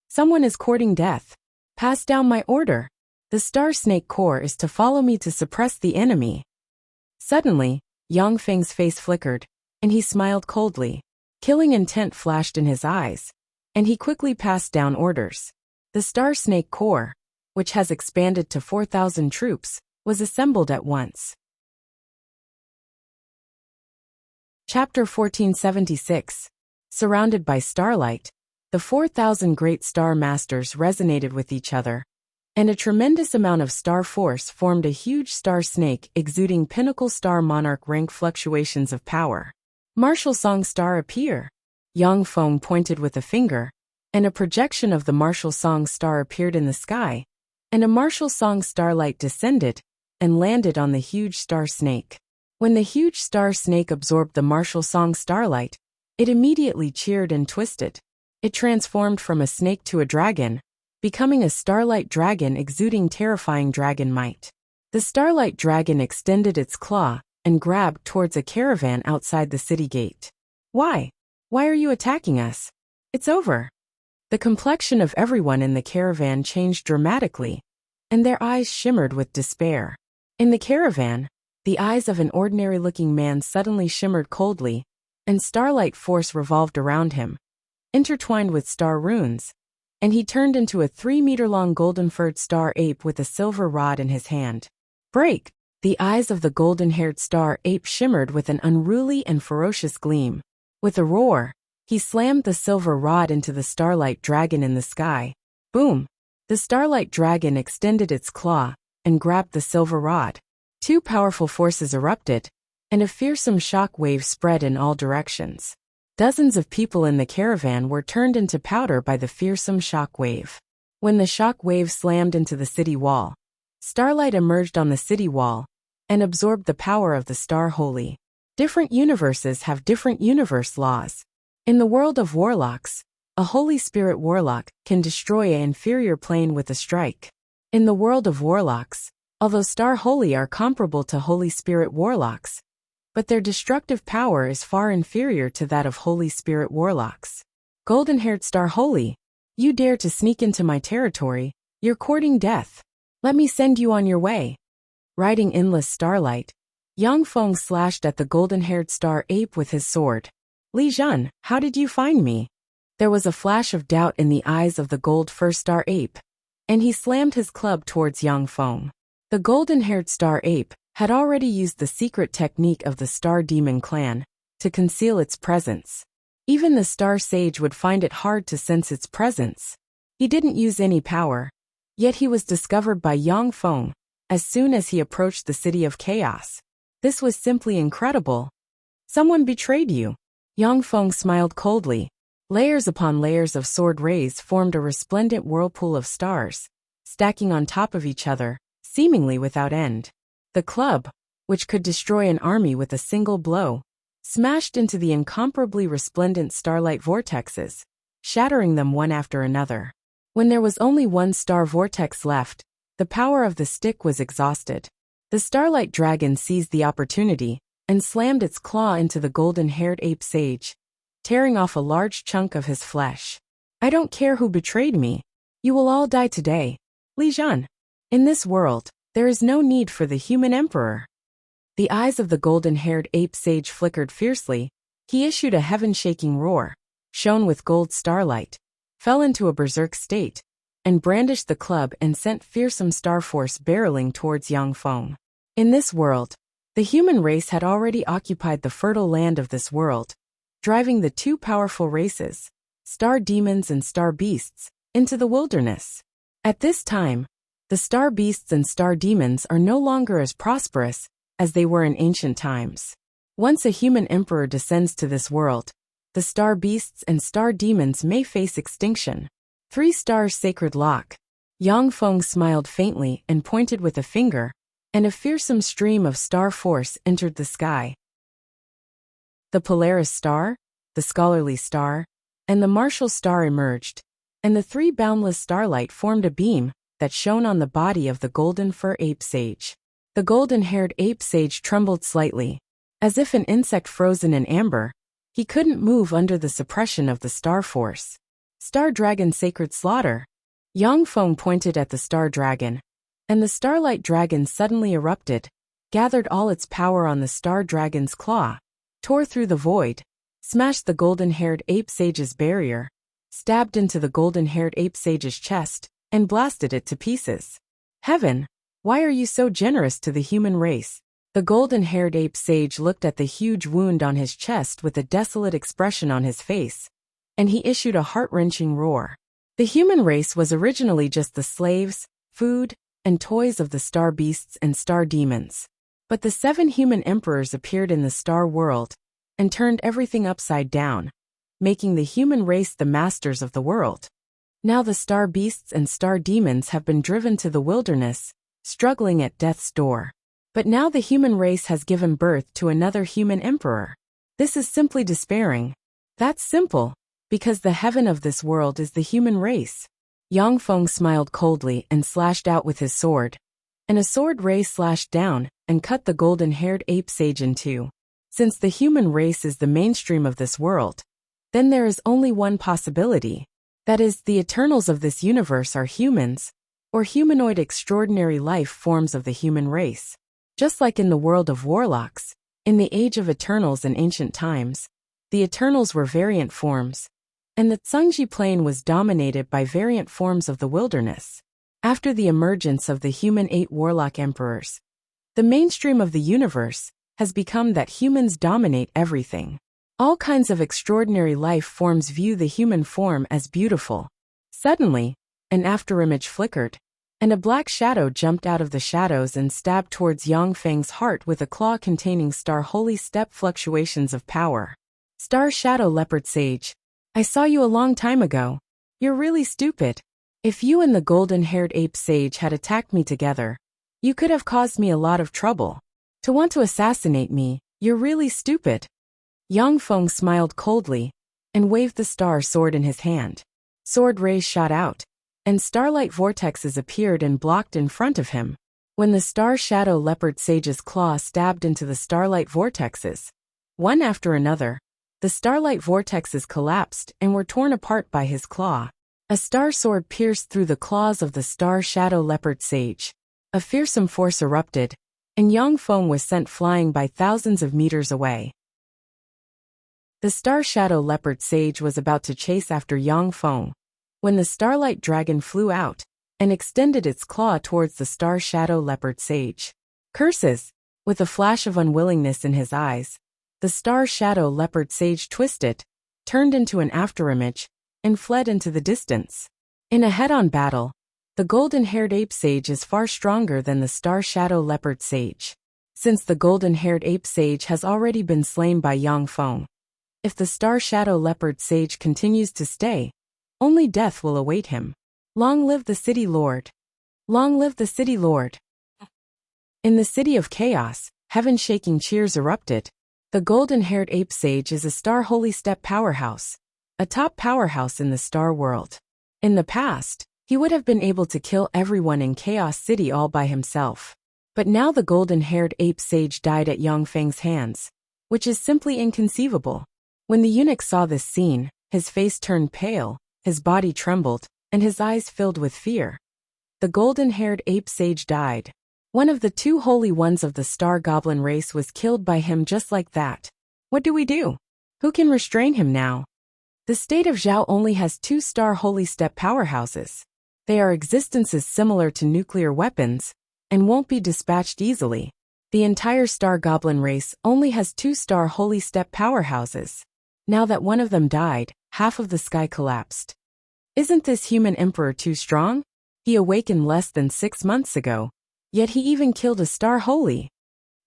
Someone is courting death. Pass down my order. The Star Snake Corps is to follow me to suppress the enemy." Suddenly, Yang Feng's face flickered, and he smiled coldly. Killing intent flashed in his eyes, and he quickly passed down orders. The Star Snake Corps, which has expanded to 4,000 troops, was assembled at once. Chapter 1476. Surrounded by starlight, the 4,000 great star masters resonated with each other, and a tremendous amount of star force formed a huge star snake exuding pinnacle star monarch rank fluctuations of power. "Martial Song Star appear." Yang Feng pointed with a finger, and a projection of the Martial Song Star appeared in the sky, and a Martial Song Starlight descended and landed on the huge star snake. When the huge star snake absorbed the Martial Song Starlight, it immediately cheered and twisted. It transformed from a snake to a dragon, becoming a starlight dragon exuding terrifying dragon might. The starlight dragon extended its claw and grabbed towards a caravan outside the city gate. Why are you attacking us? It's over." The complexion of everyone in the caravan changed dramatically, and their eyes shimmered with despair. In the caravan, the eyes of an ordinary-looking man suddenly shimmered coldly, and starlight force revolved around him, intertwined with star runes, and he turned into a 3-meter-long golden-furred star ape with a silver rod in his hand. "Break!" The eyes of the golden-haired star ape shimmered with an unruly and ferocious gleam. With a roar, he slammed the silver rod into the starlight dragon in the sky. Boom! The starlight dragon extended its claw and grabbed the silver rod. Two powerful forces erupted, and a fearsome shock wave spread in all directions. Dozens of people in the caravan were turned into powder by the fearsome shock wave. When the shock wave slammed into the city wall, starlight emerged on the city wall and absorbed the power of the star holy. Different universes have different universe laws. In the world of warlocks, a holy spirit warlock can destroy an inferior plane with a strike. In the world of warlocks, although Star Holy are comparable to Holy Spirit warlocks, but their destructive power is far inferior to that of Holy Spirit warlocks. Golden-haired Star Holy, you dare to sneak into my territory, you're courting death. Let me send you on your way. Riding endless starlight, Yang Feng slashed at the golden-haired star ape with his sword. Li Jun, how did you find me? There was a flash of doubt in the eyes of the gold-fur star ape, and he slammed his club towards Yang Feng. The golden-haired star ape had already used the secret technique of the Star Demon clan to conceal its presence. Even the Star Sage would find it hard to sense its presence. He didn't use any power, yet he was discovered by Yang Feng as soon as he approached the City of Chaos. This was simply incredible. Someone betrayed you. Yang Feng smiled coldly. Layers upon layers of sword rays formed a resplendent whirlpool of stars, stacking on top of each other, seemingly without end. The club, which could destroy an army with a single blow, smashed into the incomparably resplendent starlight vortexes, shattering them one after another. When there was only one star vortex left, the power of the stick was exhausted. The starlight dragon seized the opportunity and slammed its claw into the golden-haired ape sage, tearing off a large chunk of his flesh. I don't care who betrayed me. You will all die today. Li Jun. In this world, there is no need for the human emperor. The eyes of the golden-haired ape sage flickered fiercely. He issued a heaven-shaking roar, shone with gold starlight, fell into a berserk state, and brandished the club and sent fearsome star force barreling towards Yang Feng. In this world, the human race had already occupied the fertile land of this world, driving the two powerful races, star demons and star beasts, into the wilderness. At this time, the star beasts and star demons are no longer as prosperous as they were in ancient times. Once a human emperor descends to this world, the star beasts and star demons may face extinction. 3 stars sacred lock. Yang Feng smiled faintly and pointed with a finger, and a fearsome stream of star force entered the sky. The Polaris star, the Scholarly star, and the Martial star emerged, and the 3 boundless starlight formed a beam that shone on the body of the golden-fur ape sage. The golden-haired ape sage trembled slightly, as if an insect frozen in amber. He couldn't move under the suppression of the star force. Star Dragon Sacred Slaughter. Yang Feng pointed at the star dragon, and the starlight dragon suddenly erupted, gathered all its power on the star dragon's claw, tore through the void, smashed the golden-haired ape sage's barrier, stabbed into the golden-haired ape sage's chest, and blasted it to pieces. Heaven, why are you so generous to the human race? The golden-haired ape sage looked at the huge wound on his chest with a desolate expression on his face, and he issued a heart-wrenching roar. The human race was originally just the slaves, food, and toys of the star beasts and star demons. But the 7 human emperors appeared in the star world and turned everything upside down, making the human race the masters of the world. Now the star beasts and star demons have been driven to the wilderness, struggling at death's door. But now the human race has given birth to another human emperor. This is simply despairing. That's simple, because the heaven of this world is the human race. Yang Feng smiled coldly and slashed out with his sword, and a sword ray slashed down and cut the golden-haired ape sage in 2. Since the human race is the mainstream of this world, then there is only one possibility. That is, the Eternals of this universe are humans, or humanoid extraordinary life forms of the human race. Just like in the world of warlocks, in the age of Eternals in ancient times, the Eternals were variant forms, and the Zhengji plane was dominated by variant forms of the wilderness. After the emergence of the human 8 warlock emperors, the mainstream of the universe has become that humans dominate everything. All kinds of extraordinary life forms view the human form as beautiful. Suddenly, an afterimage flickered, and a black shadow jumped out of the shadows and stabbed towards Yang Feng's heart with a claw containing star holy step fluctuations of power. Star Shadow Leopard Sage. I saw you a long time ago. You're really stupid. If you and the golden-haired ape sage had attacked me together, you could have caused me a lot of trouble. To want to assassinate me, you're really stupid. Yang Feng smiled coldly and waved the star sword in his hand. Sword rays shot out, and starlight vortexes appeared and blocked in front of him. when the star shadow leopard sage's claw stabbed into the starlight vortexes. One after another, the starlight vortexes collapsed and were torn apart by his claw. A star sword pierced through the claws of the star shadow leopard sage. A fearsome force erupted, and Yang Feng was sent flying by thousands of meters away. The star shadow leopard sage was about to chase after Yang Feng when the starlight dragon flew out and extended its claw towards the star shadow leopard sage. Curses! With a flash of unwillingness in his eyes, the star shadow leopard sage twisted, turned into an afterimage, and fled into the distance. In a head-on battle, the golden-haired ape sage is far stronger than the star shadow leopard sage. Since the golden-haired ape sage has already been slain by Yang Feng, if the star shadow leopard sage continues to stay, only death will await him. Long live the city lord! Long live the city lord! In the city of chaos, heaven-shaking cheers erupted. The golden-haired ape sage is a star holy step powerhouse, a top powerhouse in the star world. In the past, he would have been able to kill everyone in Chaos City all by himself. But now the golden-haired ape sage died at Yang Feng's hands, which is simply inconceivable. When the eunuch saw this scene, his face turned pale, his body trembled, and his eyes filled with fear. The golden-haired ape sage died. One of the two holy ones of the star goblin race was killed by him just like that. What do we do? Who can restrain him now? The state of Zhao only has two star holy step powerhouses. They are existences similar to nuclear weapons, and won't be dispatched easily. The entire star goblin race only has two star holy step powerhouses. Now that one of them died, half of the sky collapsed. Isn't this human emperor too strong? He awakened less than 6 months ago. Yet he even killed a star holy.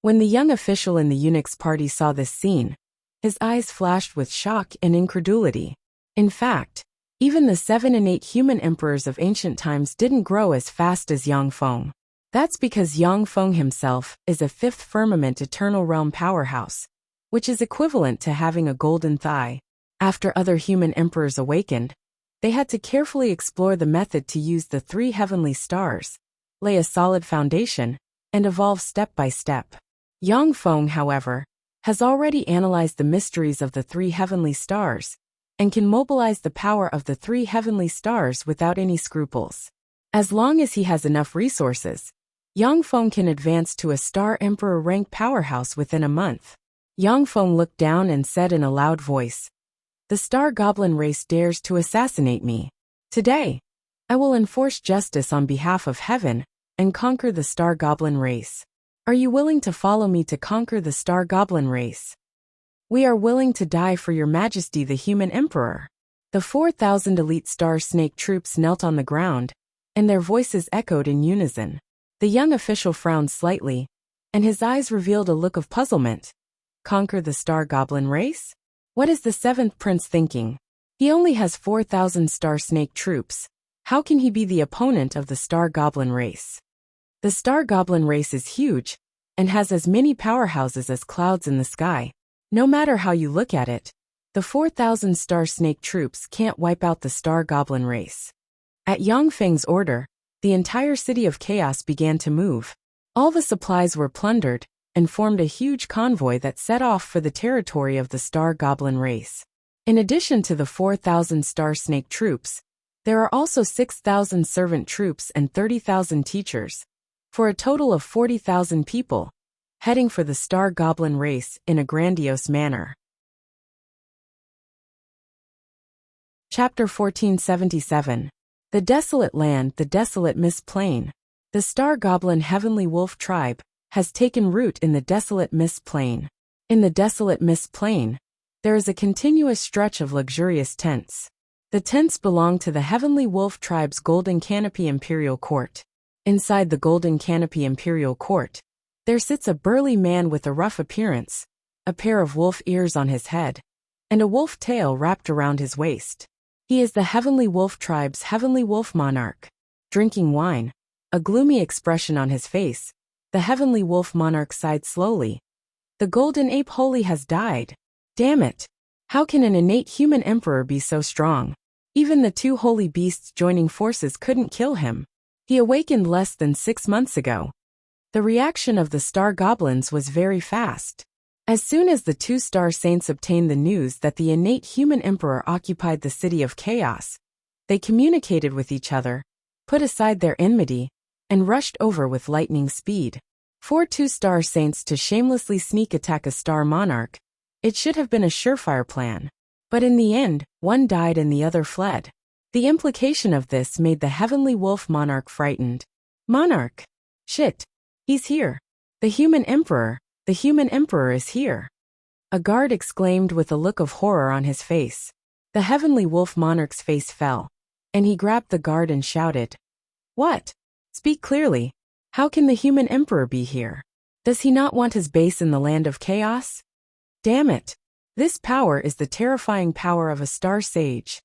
When the young official in the eunuch's party saw this scene, his eyes flashed with shock and incredulity. In fact, even the 7 and 8 human emperors of ancient times didn't grow as fast as Yang Feng. That's because Yang Feng himself is a 5th firmament eternal realm powerhouse, which is equivalent to having a golden thigh. After other human emperors awakened, they had to carefully explore the method to use the 3 heavenly stars, lay a solid foundation, and evolve step by step. Yang Feng, however, has already analyzed the mysteries of the 3 heavenly stars, and can mobilize the power of the 3 heavenly stars without any scruples. As long as he has enough resources, Yang Feng can advance to a star emperor rank powerhouse within a month. Yang Feng looked down and said in a loud voice, "The star goblin race dares to assassinate me. Today, I will enforce justice on behalf of heaven and conquer the star goblin race. Are you willing to follow me to conquer the star goblin race?" "We are willing to die for your majesty the human emperor." The 4,000 elite star snake troops knelt on the ground, and their voices echoed in unison. The young official frowned slightly, and his eyes revealed a look of puzzlement. Conquer the star goblin race? What is the 7th prince thinking? He only has 4,000 star snake troops. How can he be the opponent of the star goblin race? The star goblin race is huge, and has as many powerhouses as clouds in the sky. No matter how you look at it, the 4,000 star snake troops can't wipe out the star goblin race. At Yang Feng's order, the entire city of chaos began to move. All the supplies were plundered, and formed a huge convoy that set off for the territory of the star goblin race. In addition to the 4,000 star snake troops, there are also 6,000 servant troops and 30,000 teachers, for a total of 40,000 people, heading for the star goblin race in a grandiose manner. Chapter 1477. The Desolate Land, the Desolate Mist Plain. The star goblin heavenly wolf tribe has taken root in the Desolate Mist Plain. In the Desolate Mist Plain, there is a continuous stretch of luxurious tents. The tents belong to the Heavenly Wolf Tribe's Golden Canopy Imperial Court. Inside the Golden Canopy Imperial Court, there sits a burly man with a rough appearance, a pair of wolf ears on his head, and a wolf tail wrapped around his waist. He is the Heavenly Wolf Tribe's Heavenly Wolf Monarch. Drinking wine, a gloomy expression on his face, the Heavenly Wolf Monarch sighed slowly. The Golden Ape Holy has died. Damn it! How can an innate human emperor be so strong? Even the 2 holy beasts joining forces couldn't kill him. He awakened less than 6 months ago. The reaction of the star goblins was very fast. As soon as the two star saints obtained the news that the innate human emperor occupied the city of chaos, they communicated with each other, put aside their enmity, and rushed over with lightning speed. 4 two-star saints to shamelessly sneak attack a star monarch. It should have been a surefire plan. But in the end, one died and the other fled. The implication of this made the heavenly wolf monarch frightened. Monarch! Shit! He's here! The human emperor is here! A guard exclaimed with a look of horror on his face. The heavenly wolf monarch's face fell, and he grabbed the guard and shouted, "What? Speak clearly. How can the human emperor be here? Does he not want his base in the land of chaos? Damn it! This power is the terrifying power of a star sage."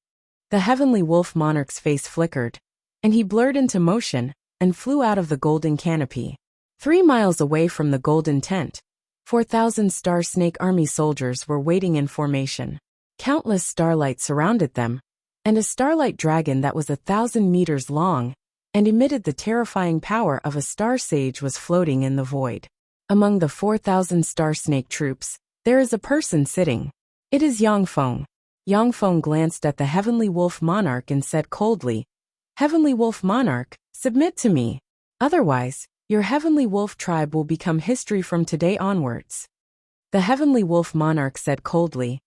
The heavenly wolf monarch's face flickered, and he blurred into motion and flew out of the golden canopy. 3 miles away from the golden tent, 4,000 Star Snake Army soldiers were waiting in formation. Countless starlight surrounded them, and a starlight dragon that was 1,000 meters long and emitted the terrifying power of a star sage was floating in the void. Among the 4,000 star snake troops, there is a person sitting. It is Yang Feng. Yang Feng glanced at the heavenly wolf monarch and said coldly, "Heavenly wolf monarch, submit to me. Otherwise, your heavenly wolf tribe will become history from today onwards." The heavenly wolf monarch said coldly,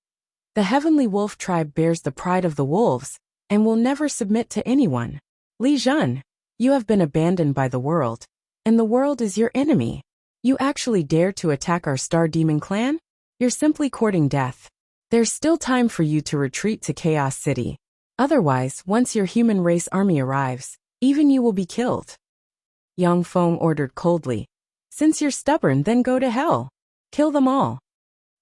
"The heavenly wolf tribe bears the pride of the wolves and will never submit to anyone. Li Zhen, you have been abandoned by the world, and the world is your enemy. You actually dare to attack our star demon clan? You're simply courting death. There's still time for you to retreat to Chaos City. Otherwise, once your human race army arrives, even you will be killed." Yang Feng ordered coldly, "Since you're stubborn, then go to hell. Kill them all."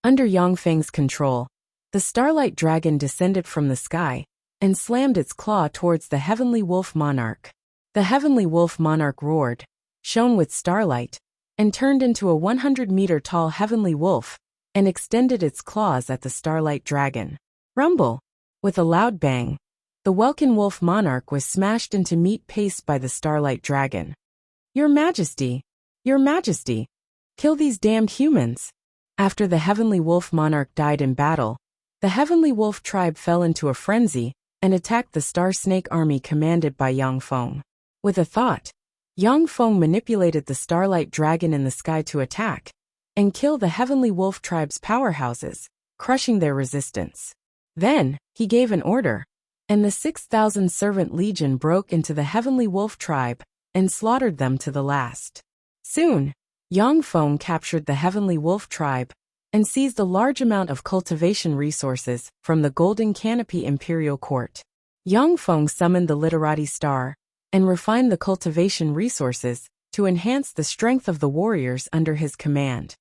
Under Yang Feng's control, the starlight dragon descended from the sky and slammed its claw towards the heavenly wolf monarch. The heavenly wolf monarch roared, shone with starlight, and turned into a 100-meter-tall heavenly wolf and extended its claws at the starlight dragon. Rumble! With a loud bang, the Welkin wolf monarch was smashed into meat paste by the starlight dragon. Your Majesty! Your Majesty! Kill these damned humans!" After the heavenly wolf monarch died in battle, the heavenly wolf tribe fell into a frenzy and attacked the star snake army commanded by Yang Feng. With a thought, Yang Feng manipulated the starlight dragon in the sky to attack and kill the heavenly wolf tribe's powerhouses, crushing their resistance. Then, he gave an order, and the 6,000 servant legion broke into the heavenly wolf tribe and slaughtered them to the last. Soon, Yang Feng captured the heavenly wolf tribe and seized a large amount of cultivation resources from the Golden Canopy Imperial Court. Yang Feng summoned the literati star and refined the cultivation resources to enhance the strength of the warriors under his command.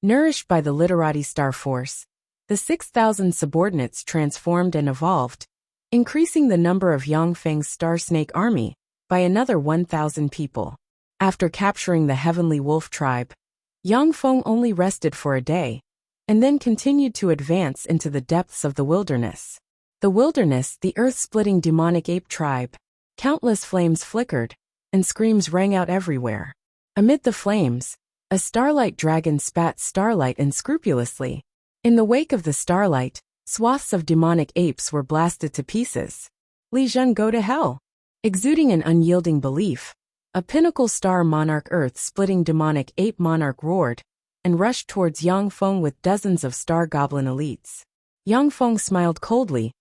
Nourished by the literati star force, the 6,000 subordinates transformed and evolved, increasing the number of Yang Feng's star snake army by another 1,000 people. After capturing the heavenly wolf tribe, Yang Feng only rested for a day, and then continued to advance into the depths of the wilderness. The wilderness, the earth-splitting demonic ape tribe. Countless flames flickered, and screams rang out everywhere. Amid the flames, a starlight dragon spat starlight unscrupulously. In the wake of the starlight, swaths of demonic apes were blasted to pieces. Li Zhen, go to hell! Exuding an unyielding belief, a pinnacle star monarch earth-splitting demonic ape monarch roared and rushed towards Yang Feng with dozens of star goblin elites. Yang Feng smiled coldly.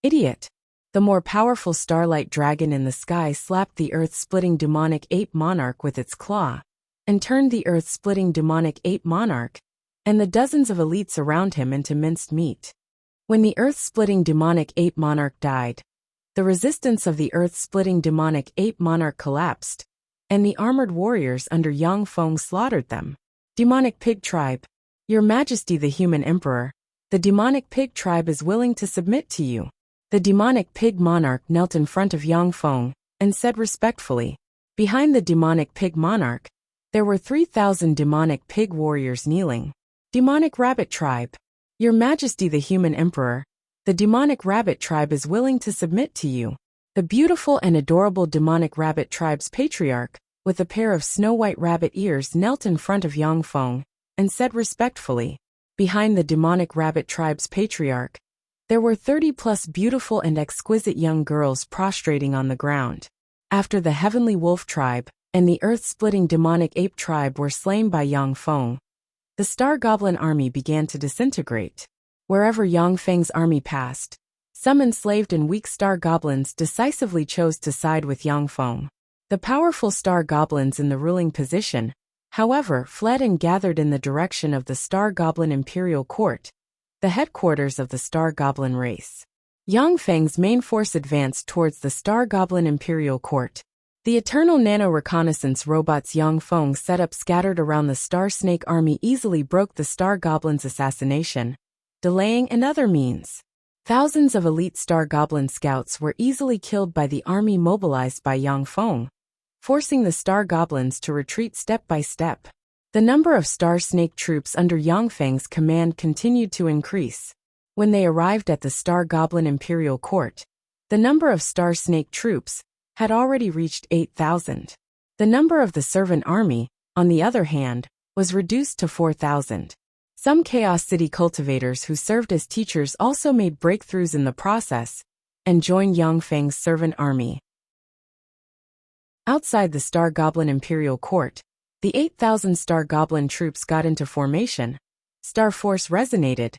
Idiot! The more powerful starlight dragon in the sky slapped the earth-splitting demonic ape monarch with its claw and turned the earth-splitting demonic ape monarch and the dozens of elites around him into minced meat. When the earth-splitting demonic ape monarch died, the resistance of the earth-splitting demonic ape monarch collapsed, and the armored warriors under Yang Feng slaughtered them. Demonic pig tribe. Your Majesty the human emperor, the demonic pig tribe is willing to submit to you. The demonic pig monarch knelt in front of Yang Feng and said respectfully. Behind the demonic pig monarch, there were 3,000 demonic pig warriors kneeling. Demonic rabbit tribe. Your Majesty the human emperor, the demonic rabbit tribe is willing to submit to you. The beautiful and adorable demonic rabbit tribe's patriarch with a pair of snow-white rabbit ears, knelt in front of Yang Feng and said respectfully, behind the demonic rabbit tribe's patriarch, there were 30-plus beautiful and exquisite young girls prostrating on the ground. After the heavenly wolf tribe and the earth-splitting demonic ape tribe were slain by Yang Feng, the Star Goblin army began to disintegrate. Wherever Yang Feng's army passed, some enslaved and weak Star Goblins decisively chose to side with Yang Feng. The powerful Star Goblins in the ruling position, however, fled and gathered in the direction of the Star Goblin Imperial Court, the headquarters of the Star Goblin race. Yang Feng's main force advanced towards the Star Goblin Imperial Court. The Eternal Nano-Reconnaissance robots Yang Feng set up scattered around the Star Snake army easily broke the Star Goblin's assassination, delaying and other means. Thousands of elite Star Goblin scouts were easily killed by the army mobilized by Yang Feng, forcing the Star Goblins to retreat step by step. The number of Star Snake troops under Yang Feng's command continued to increase. When they arrived at the Star Goblin Imperial Court, the number of Star Snake troops had already reached 8,000. The number of the Servant Army, on the other hand, was reduced to 4,000. Some Chaos City cultivators who served as teachers also made breakthroughs in the process and joined Yang Feng's Servant Army. Outside the Star Goblin Imperial Court, the 8,000 Star Goblin troops got into formation, Star Force resonated,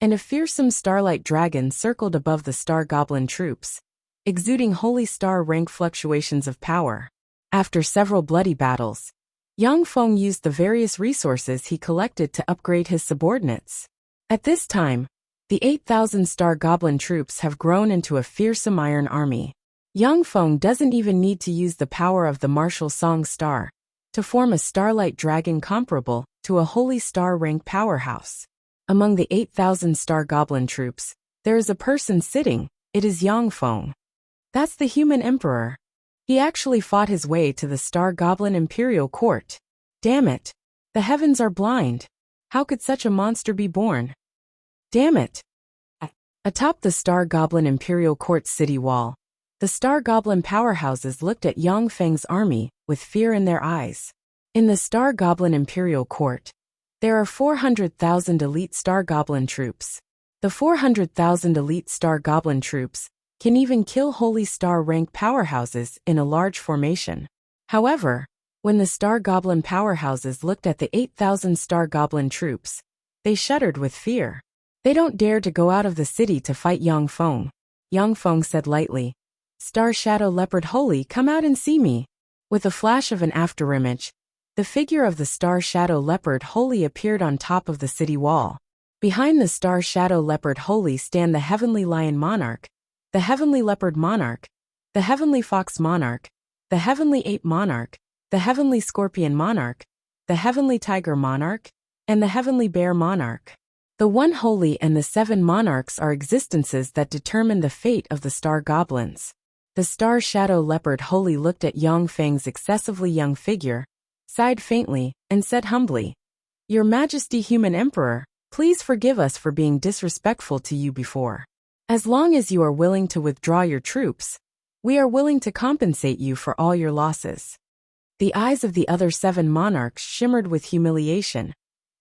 and a fearsome starlight dragon circled above the Star Goblin troops, exuding holy star rank fluctuations of power. After several bloody battles, Yang Feng used the various resources he collected to upgrade his subordinates. At this time, the 8,000 Star Goblin troops have grown into a fearsome iron army. Yang Feng doesn't even need to use the power of the martial song star to form a starlight dragon comparable to a holy star rank powerhouse. Among the 8,000 Star Goblin troops, there is a person sitting. It is Yang Feng. That's the human emperor. He actually fought his way to the Star Goblin Imperial Court. Damn it. The heavens are blind. How could such a monster be born? Damn it. Atop the Star Goblin Imperial Court city wall, the Star Goblin powerhouses looked at Yang Feng's army with fear in their eyes. In the Star Goblin Imperial Court, there are 400,000 elite Star Goblin troops. The 400,000 elite Star Goblin troops can even kill holy star rank powerhouses in a large formation. However, when the Star Goblin powerhouses looked at the 8,000 Star Goblin troops, they shuddered with fear. They don't dare to go out of the city to fight Yang Feng. Yang Feng said lightly, Star Shadow Leopard Holy, come out and see me. With a flash of an afterimage, the figure of the Star Shadow Leopard Holy appeared on top of the city wall. Behind the Star Shadow Leopard Holy stand the Heavenly Lion Monarch, the Heavenly Leopard Monarch, the Heavenly Fox Monarch, the Heavenly Ape Monarch, the Heavenly Scorpion Monarch, the Heavenly Tiger Monarch, and the Heavenly Bear Monarch. The One Holy and the Seven Monarchs are existences that determine the fate of the Star Goblins. The Star Shadow Leopard Holy looked at Yang Feng's excessively young figure, sighed faintly, and said humbly, Your Majesty, Human Emperor, please forgive us for being disrespectful to you before. As long as you are willing to withdraw your troops, we are willing to compensate you for all your losses. The eyes of the other 7 monarchs shimmered with humiliation,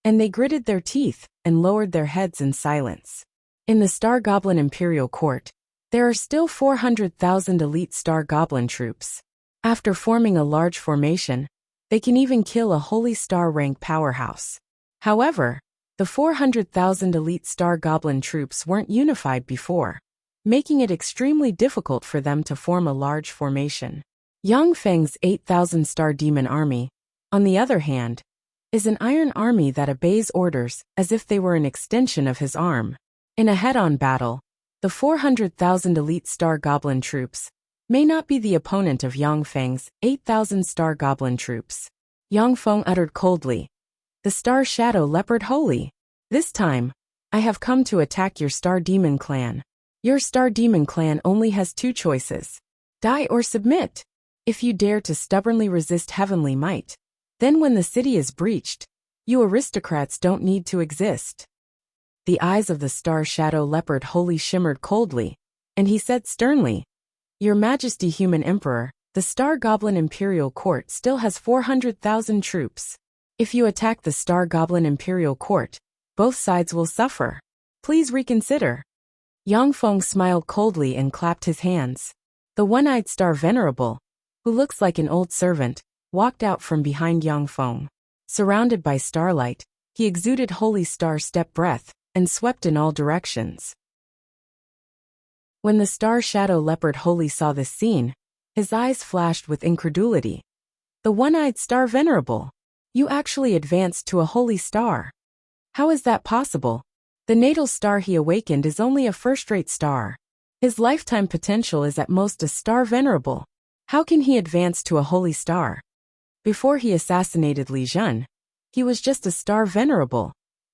and they gritted their teeth and lowered their heads in silence. In the Star Goblin Imperial Court, there are still 400,000 elite Star Goblin troops. After forming a large formation, they can even kill a holy star rank powerhouse. However, the 400,000 elite Star Goblin troops weren't unified before, making it extremely difficult for them to form a large formation. Yang Feng's 8,000 Star Demon Army, on the other hand, is an iron army that obeys orders as if they were an extension of his arm. In a head-on battle, the 400,000 elite Star Goblin troops may not be the opponent of Yang Feng's 8,000 Star Goblin troops. Yang Feng uttered coldly, The Star Shadow Leopard Holy. This time, I have come to attack your Star Demon clan. Your Star Demon clan only has 2 choices. Die or submit. If you dare to stubbornly resist heavenly might, then when the city is breached, you aristocrats don't need to exist. The eyes of the Star Shadow Leopard Holy shimmered coldly, and he said sternly, Your Majesty, Human Emperor, The Star Goblin Imperial Court still has 400,000 troops. If you attack the Star Goblin Imperial Court, both sides will suffer. Please reconsider. Yang Feng smiled coldly and clapped his hands. The one-eyed Star Venerable, who looks like an old servant, walked out from behind Yang Feng. Surrounded by starlight, he exuded holy star step breath and swept in all directions. When the Star Shadow Leopard Holy saw this scene, his eyes flashed with incredulity. The one-eyed Star Venerable, you actually advanced to a holy star. How is that possible? The natal star he awakened is only a first-rate star. His lifetime potential is at most a Star Venerable. How can he advance to a holy star? Before he assassinated Li Jun, he was just a Star Venerable,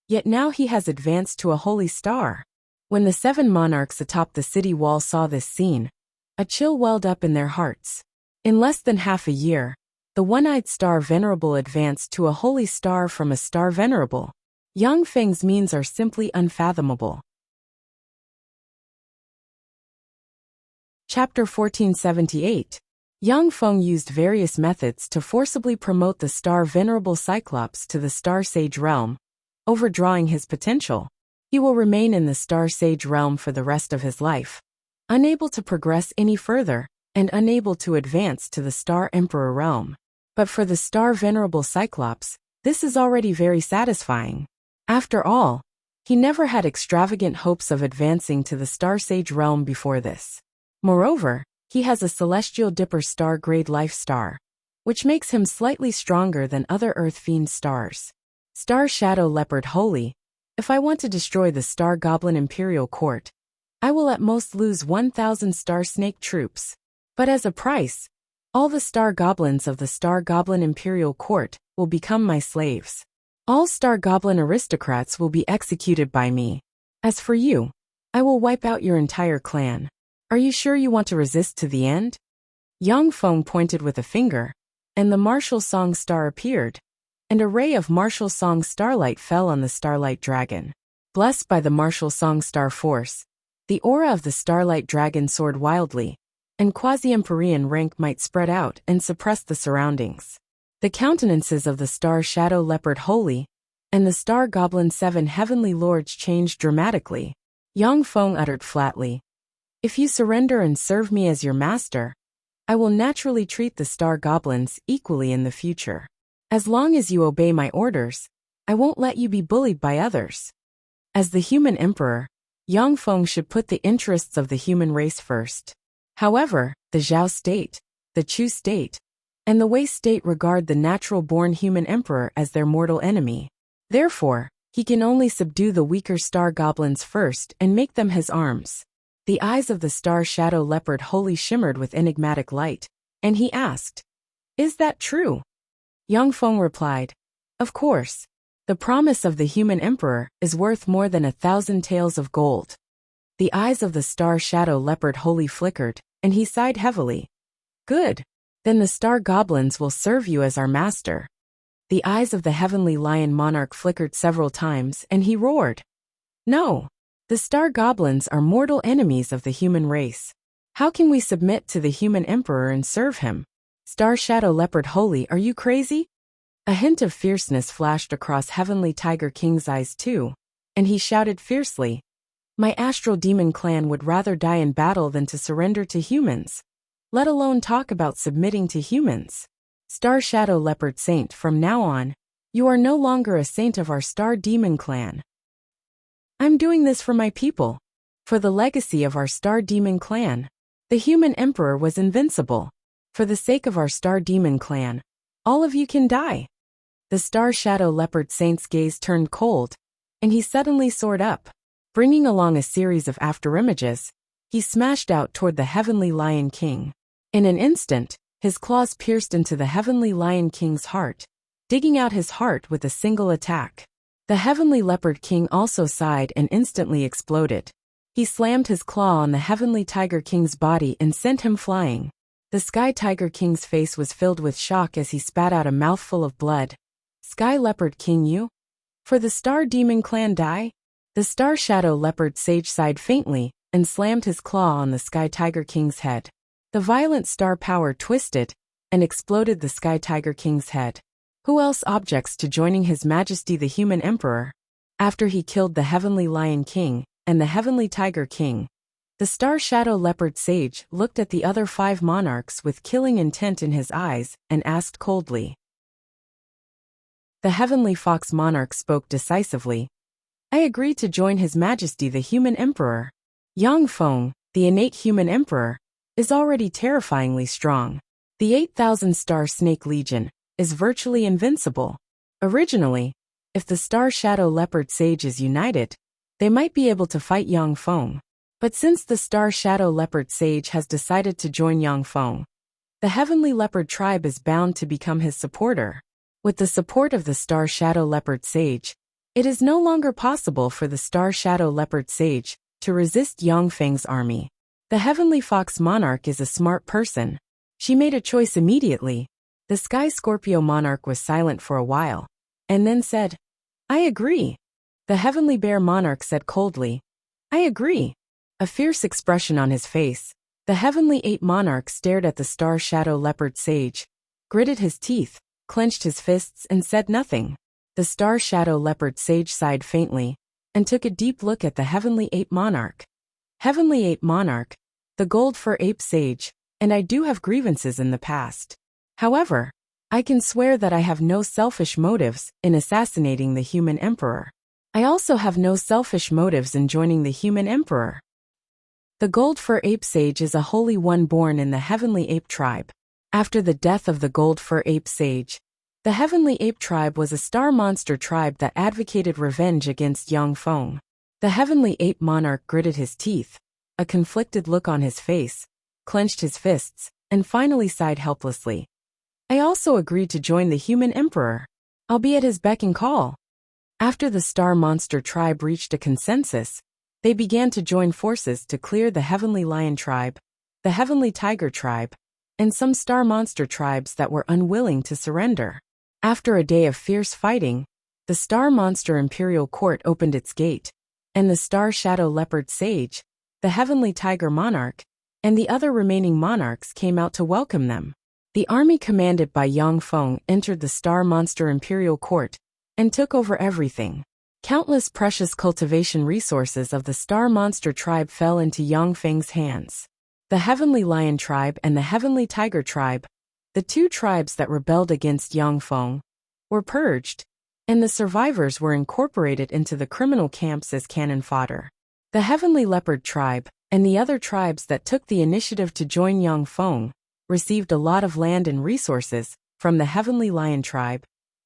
yet now he has advanced to a holy star. When the 7 monarchs atop the city wall saw this scene, a chill welled up in their hearts. In less than half a year, the one-eyed Star Venerable advanced to a holy star from a Star Venerable. Yang Feng's means are simply unfathomable. Chapter 1478. Yang Feng used various methods to forcibly promote the Star Venerable Cyclops to the Star Sage realm, overdrawing his potential. He will remain in the Star Sage realm for the rest of his life, unable to progress any further, and unable to advance to the Star Emperor realm. But for the Star Venerable Cyclops, this is already very satisfying. After all, he never had extravagant hopes of advancing to the Star Sage realm before this. Moreover, he has a Celestial Dipper Star-grade life star, which makes him slightly stronger than other Earth Fiend stars. Star Shadow Leopard Holy, if I want to destroy the Star Goblin Imperial Court, I will at most lose 1,000 Star Snake troops. But as a price, all the Star Goblins of the Star Goblin Imperial Court will become my slaves. All Star Goblin aristocrats will be executed by me. As for you, I will wipe out your entire clan. Are you sure you want to resist to the end? Yang Feng pointed with a finger, and the martial song star appeared. An array of martial song starlight fell on the Starlight Dragon. Blessed by the martial song star force, the aura of the Starlight Dragon soared wildly, and quasi-Empyrean rank might spread out and suppress the surroundings. The countenances of the Star Shadow Leopard Holy and the Star Goblin 7 Heavenly Lords changed dramatically. Yang Feng uttered flatly, "If you surrender and serve me as your master, I will naturally treat the Star Goblins equally in the future. As long as you obey my orders, I won't let you be bullied by others." As the human emperor, Yang Feng should put the interests of the human race first. However, the Zhao state, the Chu state, and the Wei state regard the natural-born human emperor as their mortal enemy. Therefore, he can only subdue the weaker Star Goblins first and make them his arms. The eyes of the Star Shadow Leopard Holy shimmered with enigmatic light, and he asked, "Is that true?" Yang Feng replied, "Of course. The promise of the human emperor is worth more than 1,000 taels of gold." The eyes of the Star Shadow Leopard Holy flickered, and he sighed heavily. "Good. Then the Star Goblins will serve you as our master." The eyes of the Heavenly Lion Monarch flickered several times, and he roared, "No! The Star Goblins are mortal enemies of the human race. How can we submit to the human emperor and serve him? Star Shadow Leopard Holy, are you crazy?" A hint of fierceness flashed across Heavenly Tiger King's eyes too, and he shouted fiercely, "My Astral Demon clan would rather die in battle than to surrender to humans, let alone talk about submitting to humans. Star Shadow Leopard Saint, from now on, you are no longer a saint of our Star Demon clan. I'm doing this for my people, for the legacy of our Star Demon clan. The human emperor was invincible. For the sake of our Star Demon clan, all of you can die." The Star Shadow Leopard Saint's gaze turned cold, and he suddenly soared up. Bringing along a series of afterimages, he smashed out toward the Heavenly Lion King. In an instant, his claws pierced into the Heavenly Lion King's heart, digging out his heart with a single attack. The Heavenly Leopard King also sighed and instantly exploded. He slammed his claw on the Heavenly Tiger King's body and sent him flying. The Sky Tiger King's face was filled with shock as he spat out a mouthful of blood. "Sky Leopard King, you? For the Star Demon clan die?" The Star Shadow Leopard Sage sighed faintly and slammed his claw on the Sky Tiger King's head. The violent star power twisted and exploded the Sky Tiger King's head. Who else objects to joining His Majesty the Human Emperor? After he killed the Heavenly Lion King and the Heavenly Tiger King, the Star Shadow Leopard Sage looked at the other 5 monarchs with killing intent in his eyes and asked coldly. The Heavenly Fox Monarch spoke decisively. I agree to join His Majesty the Human Emperor. Yang Feng, the innate Human Emperor, is already terrifyingly strong. The 8,000 Star Snake Legion is virtually invincible. Originally, if the Star Shadow Leopard Sage is united, they might be able to fight Yang Feng. But since the Star Shadow Leopard Sage has decided to join Yang Feng, the Heavenly Leopard Tribe is bound to become his supporter. With the support of the Star Shadow Leopard Sage, it is no longer possible for the Star Shadow Leopard Sage to resist Yang Feng's army. The Heavenly Fox Monarch is a smart person. She made a choice immediately. The Sky Scorpio Monarch was silent for a while, and then said, I agree. The Heavenly Bear Monarch said coldly, I agree. A fierce expression on his face, the Heavenly Ape Monarch stared at the Star Shadow Leopard Sage, gritted his teeth, clenched his fists and said nothing. The Star Shadow Leopard Sage sighed faintly and took a deep look at the Heavenly Ape Monarch. Heavenly Ape Monarch, the Gold Fur Ape Sage, and I do have grievances in the past. However, I can swear that I have no selfish motives in assassinating the Human Emperor. I also have no selfish motives in joining the Human Emperor. The Gold Fur Ape Sage is a holy one born in the Heavenly Ape Tribe. After the death of the Gold Fur Ape Sage, the Heavenly Ape Tribe was a star monster tribe that advocated revenge against Yang Feng. The Heavenly Ape Monarch gritted his teeth, a conflicted look on his face, clenched his fists, and finally sighed helplessly. I also agreed to join the Human Emperor. I'll be at his beck and call. After the Star Monster Tribe reached a consensus, they began to join forces to clear the Heavenly Lion Tribe, the Heavenly Tiger Tribe, and some Star Monster tribes that were unwilling to surrender. After a day of fierce fighting, the Star Monster Imperial Court opened its gate, and the Star Shadow Leopard Sage, the Heavenly Tiger Monarch, and the other remaining monarchs came out to welcome them. The army commanded by Yang Feng entered the Star Monster Imperial Court and took over everything. Countless precious cultivation resources of the Star Monster Tribe fell into Yang Feng's hands. The Heavenly Lion Tribe and the Heavenly Tiger Tribe, the 2 tribes that rebelled against Yang Feng, were purged, and the survivors were incorporated into the criminal camps as cannon fodder. The Heavenly Leopard Tribe, and the other tribes that took the initiative to join Yang Feng, received a lot of land and resources from the Heavenly Lion Tribe,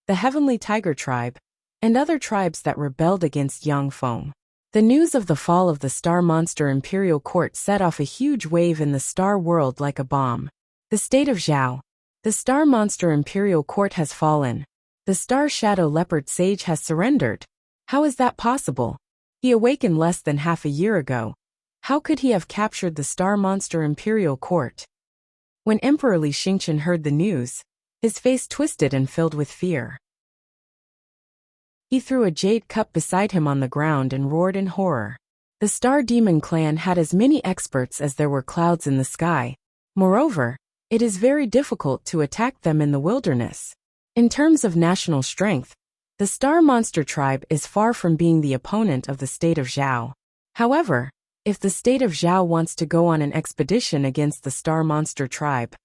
the Heavenly Tiger Tribe, and other tribes that rebelled against Yang Feng. The news of the fall of the Star Monster Imperial Court set off a huge wave in the star world like a bomb. The state of Zhao. The Star Monster Imperial Court has fallen. The Star Shadow Leopard Sage has surrendered. How is that possible? He awakened less than half a year ago. How could he have captured the Star Monster Imperial Court? When Emperor Li Xingchen heard the news, his face twisted and filled with fear. He threw a jade cup beside him on the ground and roared in horror. The Star Demon Clan had as many experts as there were clouds in the sky. Moreover, it is very difficult to attack them in the wilderness. In terms of national strength, the Star Monster Tribe is far from being the opponent of the state of Zhao. However, if the state of Zhao wants to go on an expedition against the Star Monster Tribe,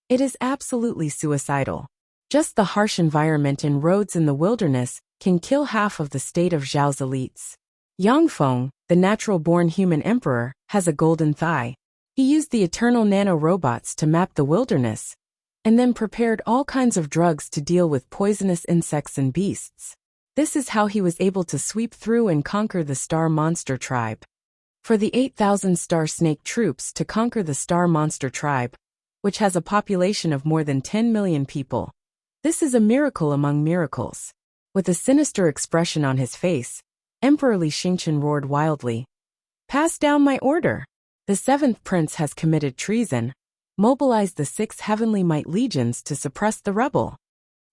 it is absolutely suicidal. Just the harsh environment and roads in the wilderness can kill half of the state of Zhao's elites. Yang Feng, the natural-born human emperor, has a golden thigh. He used the eternal nano-robots to map the wilderness, and then prepared all kinds of drugs to deal with poisonous insects and beasts. This is how he was able to sweep through and conquer the Star Monster Tribe. For the 8,000 Star Snake troops to conquer the Star Monster Tribe, which has a population of more than 10 million people, this is a miracle among miracles. With a sinister expression on his face, Emperor Li Xingchen roared wildly. Pass down my order. The 7th prince has committed treason. Mobilize the 6 heavenly might legions to suppress the rebel.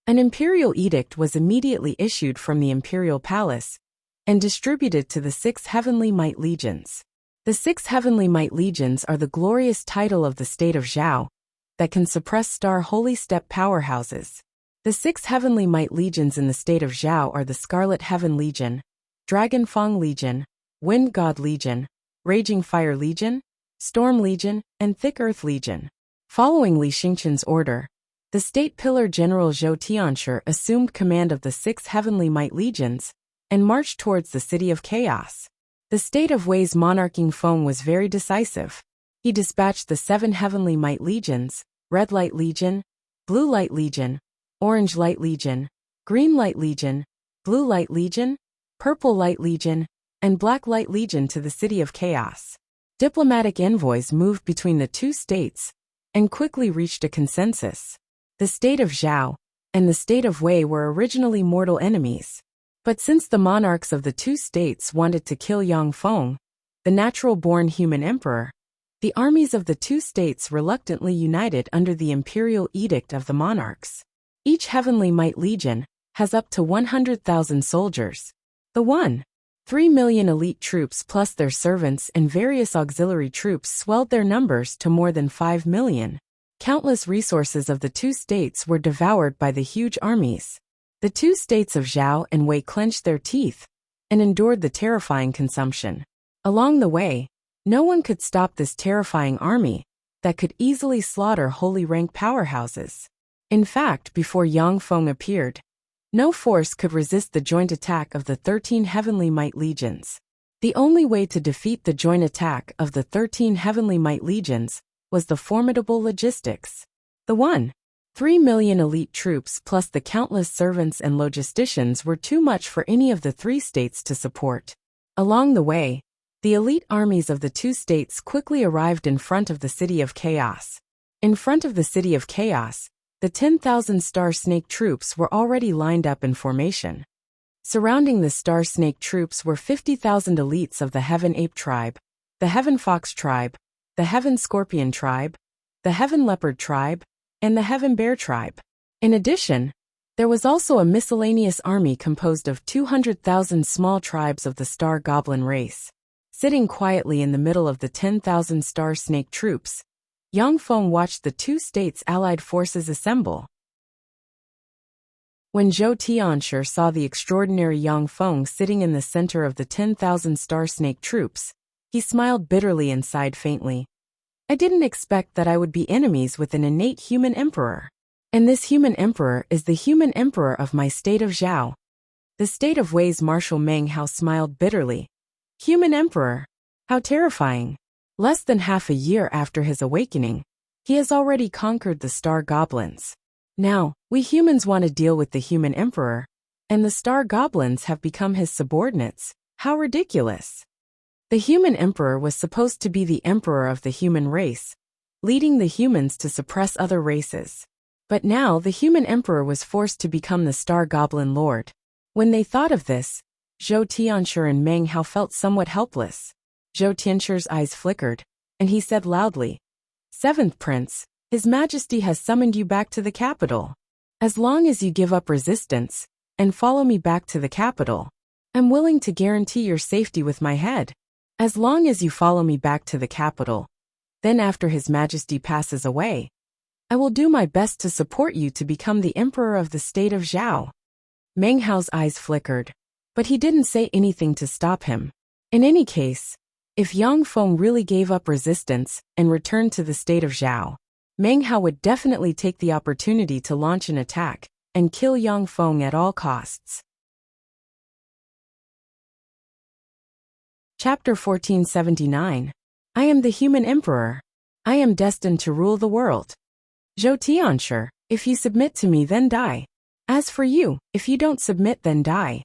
An imperial edict was immediately issued from the imperial palace and distributed to the 6 heavenly might legions. The 6 heavenly might legions are the glorious title of the state of Zhao that can suppress star holy step powerhouses. The 6 heavenly might legions in the state of Zhao are the Scarlet Heaven Legion, Dragon Fang Legion, Wind God Legion, Raging Fire Legion, Storm Legion, and Thick Earth Legion. Following Li Xingqian's order, the State Pillar General Zhou Tianshi assumed command of the 6 heavenly might legions and marched towards the City of Chaos. The state of Wei's monarching Feng was very decisive. He dispatched the 7 heavenly might legions, Red Light Legion, Blue Light Legion, Orange Light Legion, Green Light Legion, Blue Light Legion, Purple Light Legion, and Black Light Legion to the City of Chaos. Diplomatic envoys moved between the 2 states and quickly reached a consensus. The state of Zhao and the state of Wei were originally mortal enemies. But since the monarchs of the 2 states wanted to kill Yang Feng, the natural-born human emperor, the armies of the 2 states reluctantly united under the imperial edict of the monarchs. Each heavenly might legion has up to 100,000 soldiers. The 3 million elite troops plus their servants and various auxiliary troops swelled their numbers to more than 5 million. Countless resources of the 2 states were devoured by the huge armies. The 2 states of Zhao and Wei clenched their teeth and endured the terrifying consumption. Along the way, no one could stop this terrifying army that could easily slaughter holy rank powerhouses. In fact, before Yang Feng appeared, no force could resist the joint attack of the 13 heavenly might legions. The only way to defeat the joint attack of the 13 heavenly might legions was the formidable logistics. The 3 million elite troops plus the countless servants and logisticians were too much for any of the 3 states to support. Along the way, the elite armies of the 2 states quickly arrived in front of the City of Chaos. In front of the City of Chaos, the 10,000 Star Snake troops were already lined up in formation. Surrounding the Star Snake troops were 50,000 elites of the Heaven Ape tribe, the Heaven Fox tribe, the Heaven Scorpion tribe, the Heaven Leopard tribe, and the Heaven Bear tribe. In addition, there was also a miscellaneous army composed of 200,000 small tribes of the Star Goblin race. Sitting quietly in the middle of the 10,000 Star Snake troops, Yang Feng watched the 2 states' allied forces assemble. When Zhou Tianshi saw the extraordinary Yang Feng sitting in the center of the 10,000 Star Snake troops, he smiled bitterly and sighed faintly. I didn't expect that I would be enemies with an innate human emperor. And this human emperor is the human emperor of my state of Zhao. The state of Wei's Marshal Meng Hao smiled bitterly. Human emperor? How terrifying. Less than half a year after his awakening, he has already conquered the Star Goblins. Now, we humans want to deal with the human emperor, and the Star Goblins have become his subordinates. How ridiculous. The human emperor was supposed to be the emperor of the human race, leading the humans to suppress other races. But now the human emperor was forced to become the Star Goblin Lord. When they thought of this, Zhou Tianshi and Meng Hao felt somewhat helpless. Zhou Tianshi's eyes flickered, and he said loudly, 7th Prince, His Majesty has summoned you back to the capital. As long as you give up resistance and follow me back to the capital, I'm willing to guarantee your safety with my head. As long as you follow me back to the capital, then after His Majesty passes away, I will do my best to support you to become the emperor of the state of Zhao. Meng Hao's eyes flickered, but he didn't say anything to stop him. In any case, if Yang Feng really gave up resistance and returned to the state of Zhao, Meng Hao would definitely take the opportunity to launch an attack and kill Yang Feng at all costs. Chapter 1479. I am the human emperor. I am destined to rule the world. Zhou Tianshi, if you submit to me, then die. As for you, if you don't submit, then die.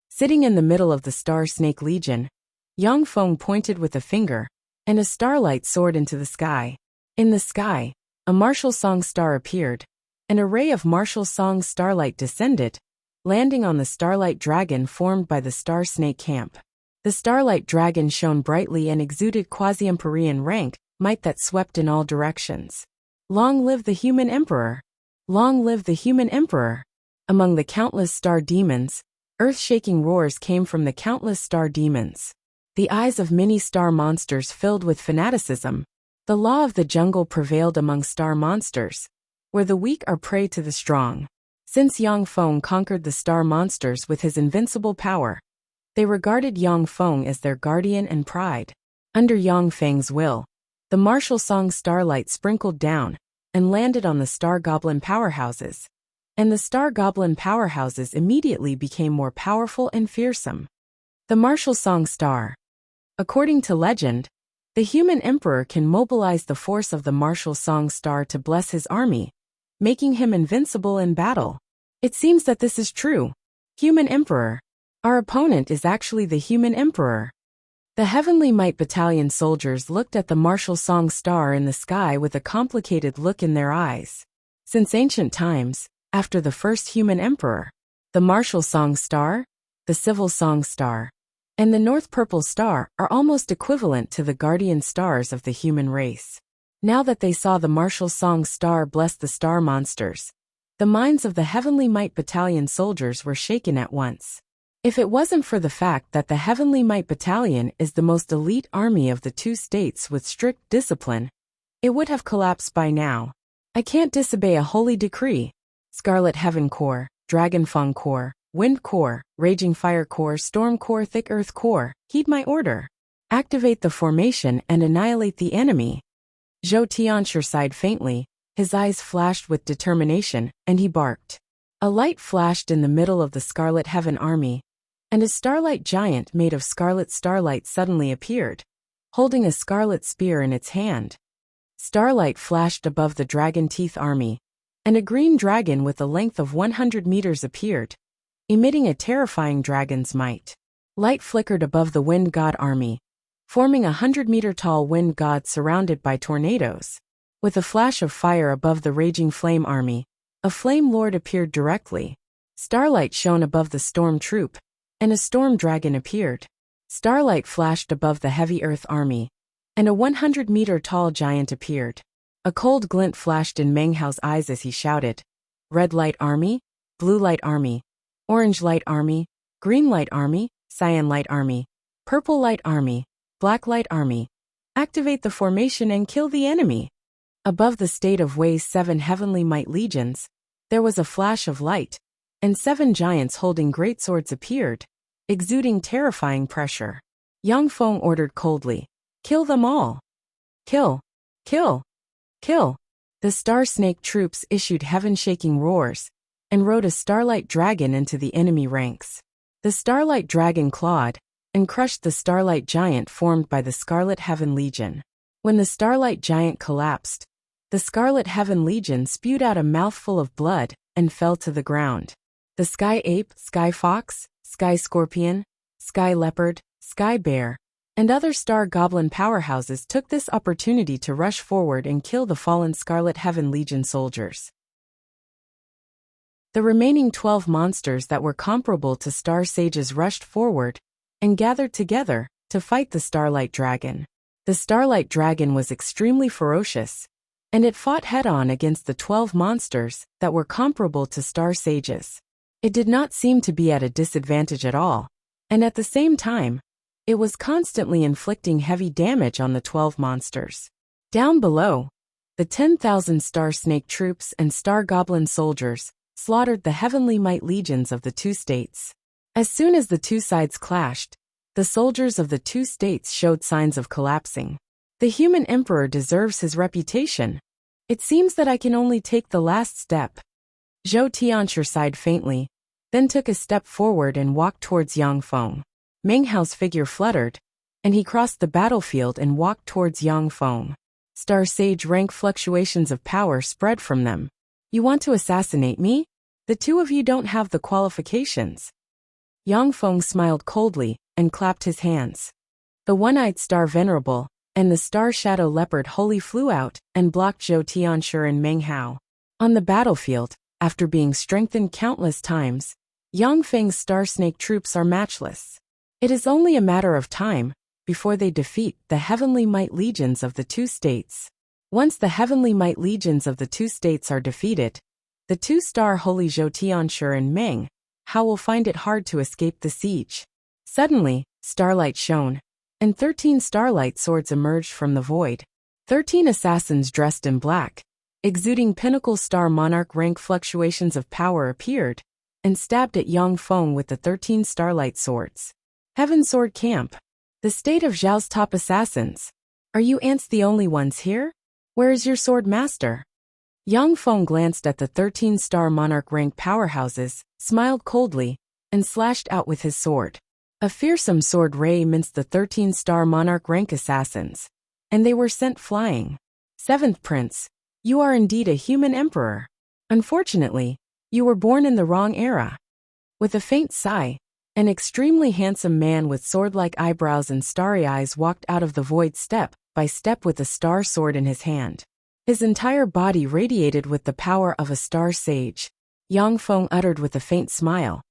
Sitting in the middle of the Star Snake Legion, Yang Feng pointed with a finger, and a starlight soared into the sky. In the sky, a martial song star appeared. An array of martial song starlight descended, landing on the starlight dragon formed by the Star Snake camp. The starlight dragon shone brightly and exuded quasi-emperorian rank, might that swept in all directions. Long live the human emperor! Long live the human emperor! Among the countless star demons, earth-shaking roars came from the countless star demons. the eyes of many star monsters filled with fanaticism. The law of the jungle prevailed among star monsters, where the weak are prey to the strong. Since Yang Feng conquered the star monsters with his invincible power, they regarded Yang Feng as their guardian and pride. Under Yang Feng's will, the martial song Starlight sprinkled down and landed on the star goblin powerhouses, and the star goblin powerhouses immediately became more powerful and fearsome. The martial song star. According to legend, the human emperor can mobilize the force of the martial song star to bless his army, making him invincible in battle. It seems that this is true. Human emperor. Our opponent is actually the human emperor. The Heavenly Might Battalion soldiers looked at the martial song star in the sky with a complicated look in their eyes. Since ancient times, after the first human emperor, the martial song star, the civil song star, and the North Purple Star are almost equivalent to the guardian stars of the human race. Now that they saw the martial song star bless the star monsters, the minds of the Heavenly Might Battalion soldiers were shaken at once. If it wasn't for the fact that the Heavenly Might Battalion is the most elite army of the two states with strict discipline, it would have collapsed by now. I can't disobey a holy decree. Scarlet Heaven Corps, Dragon Fang Corps, Wind Corps, Raging Fire Corps, Storm Corps, Thick Earth Corps, heed my order. Activate the formation and annihilate the enemy. Zhou Tianxia sighed faintly, his eyes flashed with determination, and he barked. A light flashed in the middle of the Scarlet Heaven army, and a starlight giant made of scarlet starlight suddenly appeared, holding a scarlet spear in its hand. Starlight flashed above the Dragon Teeth army, and a green dragon with a length of 100 meters appeared, emitting a terrifying dragon's might. Light flickered above the Wind God army, forming a 100-meter-tall wind god surrounded by tornadoes. With a flash of fire above the Raging Flame army, a flame lord appeared directly. Starlight shone above the storm troop, and a storm dragon appeared. Starlight flashed above the Heavy Earth army, and a 100-meter-tall giant appeared. A cold glint flashed in Meng Hao's eyes as he shouted, "Red Light Army, Blue Light Army, Orange Light Army, Green Light Army, Cyan Light Army, Purple Light Army, Black Light Army. Activate the formation and kill the enemy." Above the state of Wei's 7 Heavenly Might Legions, there was a flash of light, and 7 giants holding great swords appeared, exuding terrifying pressure. Yang Feng ordered coldly, "Kill them all. Kill, kill, kill." The Star Snake troops issued heaven-shaking roars, and rode a starlight dragon into the enemy ranks. The starlight dragon clawed and crushed the starlight giant formed by the Scarlet Heaven Legion. When the starlight giant collapsed, the Scarlet Heaven Legion spewed out a mouthful of blood and fell to the ground. The Sky Ape, Sky Fox, Sky Scorpion, Sky Leopard, Sky Bear, and other Star Goblin powerhouses took this opportunity to rush forward and kill the fallen Scarlet Heaven Legion soldiers. The remaining 12 monsters that were comparable to Star Sages rushed forward and gathered together to fight the Starlight Dragon. The Starlight Dragon was extremely ferocious, and it fought head-on against the 12 monsters that were comparable to Star Sages. It did not seem to be at a disadvantage at all, and at the same time, it was constantly inflicting heavy damage on the 12 monsters. Down below, the 10,000 Star Snake troops and Star Goblin soldiers slaughtered the Heavenly Might Legions of the two states. As soon as the two sides clashed, the soldiers of the two states showed signs of collapsing. The human emperor deserves his reputation. It seems that I can only take the last step. Zhou Tianxia sighed faintly, then took a step forward and walked towards Yang Feng. Meng Hao's figure fluttered, and he crossed the battlefield and walked towards Yang Feng. Star Sage rank fluctuations of power spread from them. "You want to assassinate me? The two of you don't have the qualifications." Yang Feng smiled coldly and clapped his hands. The One-Eyed Star Venerable and the Star Shadow Leopard Holy flew out and blocked Zhou Tianxia and Meng Hao. On the battlefield, after being strengthened countless times, Yang Feng's Star Snake troops are matchless. It is only a matter of time before they defeat the Heavenly Might Legions of the two states. Once the Heavenly Might Legions of the two states are defeated, the two-star Holy Zhou Tianxia and Meng Hao will find it hard to escape the siege. Suddenly, starlight shone, and 13 starlight swords emerged from the void. 13 assassins dressed in black, exuding pinnacle star monarch rank fluctuations of power appeared, and stabbed at Yang Feng with the 13 starlight swords. Heaven Sword Camp. The state of Zhao's top assassins. Are you ants the only ones here? Where is your sword master? Yang Feng glanced at the 13-star monarch rank powerhouses, smiled coldly, and slashed out with his sword. A fearsome sword ray minced the 13-star monarch rank assassins, and they were sent flying. 7th Prince, you are indeed a human emperor. Unfortunately, you were born in the wrong era. With a faint sigh, an extremely handsome man with sword-like eyebrows and starry eyes walked out of the void step by step with a star sword in his hand. His entire body radiated with the power of a star sage. Yang Feng uttered with a faint smile.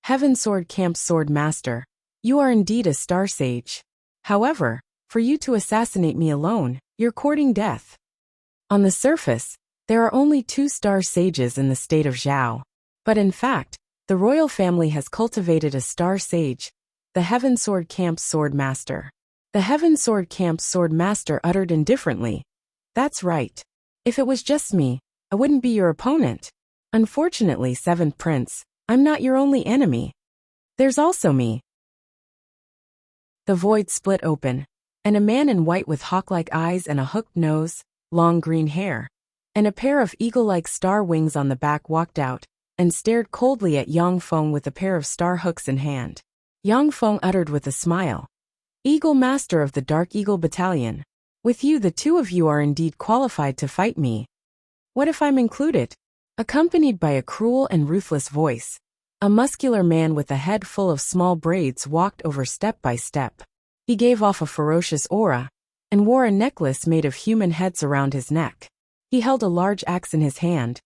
Heaven Sword Camp's sword master, you are indeed a star sage. However, for you to assassinate me alone, you're courting death. On the surface, there are only 2 star sages in the state of Zhao. But in fact, the royal family has cultivated a star sage, the Heaven Sword Camp's sword master. The Heaven Sword Camp's sword master uttered indifferently. That's right. If it was just me, I wouldn't be your opponent. Unfortunately, 7th Prince, I'm not your only enemy. There's also me. The void split open, and a man in white with hawk-like eyes and a hooked nose, long green hair, and a pair of eagle-like star wings on the back walked out, and stared coldly at Yang Feng with a pair of star hooks in hand. Yang Feng uttered with a smile. Eagle Master of the Dark Eagle Battalion. With you the 2 of you are indeed qualified to fight me. What if I'm included? Accompanied by a cruel and ruthless voice, a muscular man with a head full of small braids walked over step by step. He gave off a ferocious aura, and wore a necklace made of human heads around his neck. He held a large axe in his hand.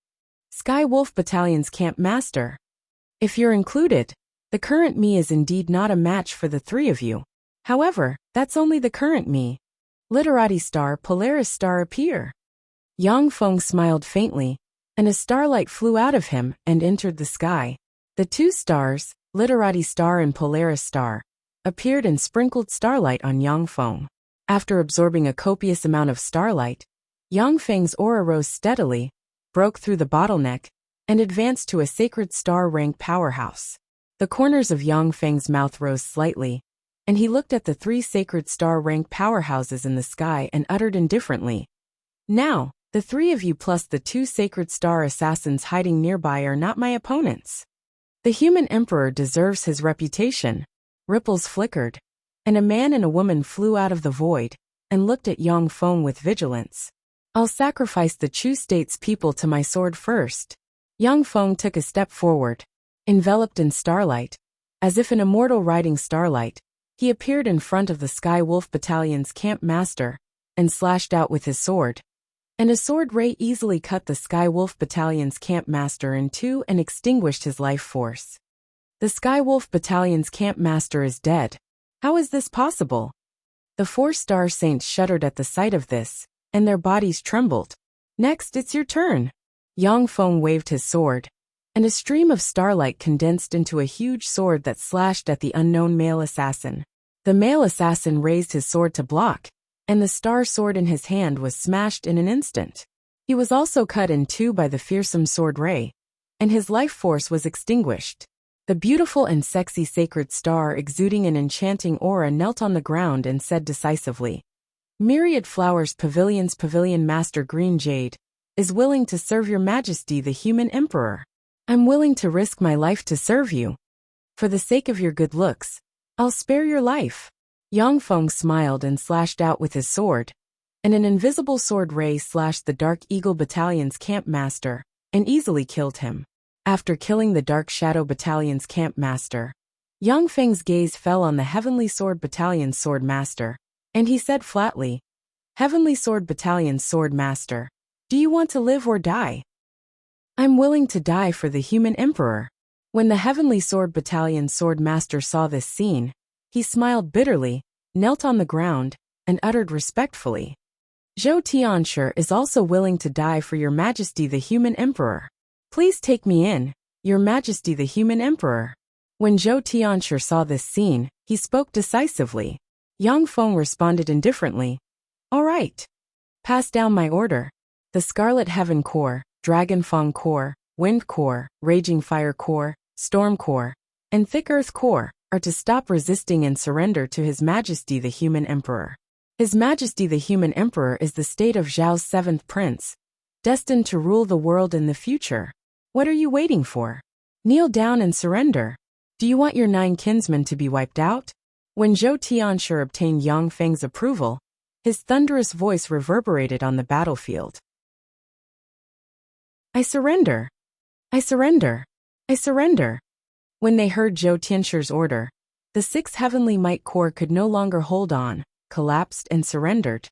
Sky Wolf Battalion's Camp Master. If you're included, the current me is indeed not a match for the 3 of you. However, that's only the current me. Literati Star Polaris Star appear. Yang Feng smiled faintly, and a starlight flew out of him and entered the sky. The 2 stars, Literati Star and Polaris Star, appeared and sprinkled starlight on Yang Feng. After absorbing a copious amount of starlight, Yang Feng's aura rose steadily, broke through the bottleneck, and advanced to a sacred star rank powerhouse. The corners of Yang Feng's mouth rose slightly, and he looked at the 3 sacred star rank powerhouses in the sky and uttered indifferently. Now, the 3 of you plus the 2 sacred star assassins hiding nearby are not my opponents. The human emperor deserves his reputation. Ripples flickered, and a man and a woman flew out of the void, and looked at Yang Feng with vigilance. I'll sacrifice the Chu State's people to my sword first. Yang Feng took a step forward, enveloped in starlight. As if an immortal riding starlight, he appeared in front of the Sky Wolf Battalion's camp master, and slashed out with his sword. And a sword ray easily cut the Sky Wolf Battalion's camp master in 2 and extinguished his life force. The Sky Wolf Battalion's camp master is dead. How is this possible? The 4 star saints shuddered at the sight of this, and their bodies trembled. Next, it's your turn. Yang Feng waved his sword, and a stream of starlight condensed into a huge sword that slashed at the unknown male assassin. The male assassin raised his sword to block, and the star sword in his hand was smashed in an instant. He was also cut in 2 by the fearsome sword ray, and his life force was extinguished. The beautiful and sexy sacred star exuding an enchanting aura knelt on the ground and said decisively, Myriad Flowers Pavilion's Pavilion Master Green Jade is willing to serve your majesty the human emperor. I'm willing to risk my life to serve you. For the sake of your good looks, I'll spare your life. Yang Feng smiled and slashed out with his sword, and an invisible sword ray slashed the Dark Eagle Battalion's camp master, and easily killed him. After killing the Dark Shadow Battalion's camp master, Yang Feng's gaze fell on the Heavenly Sword Battalion's sword master, and he said flatly, Heavenly Sword Battalion's sword master, do you want to live or die? I'm willing to die for the human emperor. When the Heavenly Sword Battalion's sword master saw this scene, he smiled bitterly, knelt on the ground, and uttered respectfully, Zhou Tianshi is also willing to die for your majesty the human emperor. Please take me in, your majesty the human emperor. When Zhou Tianshi saw this scene, he spoke decisively. Yang Feng responded indifferently. All right. Pass down my order. The Scarlet Heaven Core, Dragon Feng Core, Wind Core, Raging Fire Core, Storm Core, and Thick Earth Core are to stop resisting and surrender to His Majesty the Human Emperor. His Majesty the Human Emperor is the state of Zhao's seventh prince, destined to rule the world in the future. What are you waiting for? Kneel down and surrender. Do you want your 9 kinsmen to be wiped out? When Zhou Tianshi obtained Yang Feng's approval, his thunderous voice reverberated on the battlefield. I surrender. I surrender. I surrender. When they heard Zhou Tianshi's order, the 6 heavenly might core could no longer hold on, collapsed and surrendered.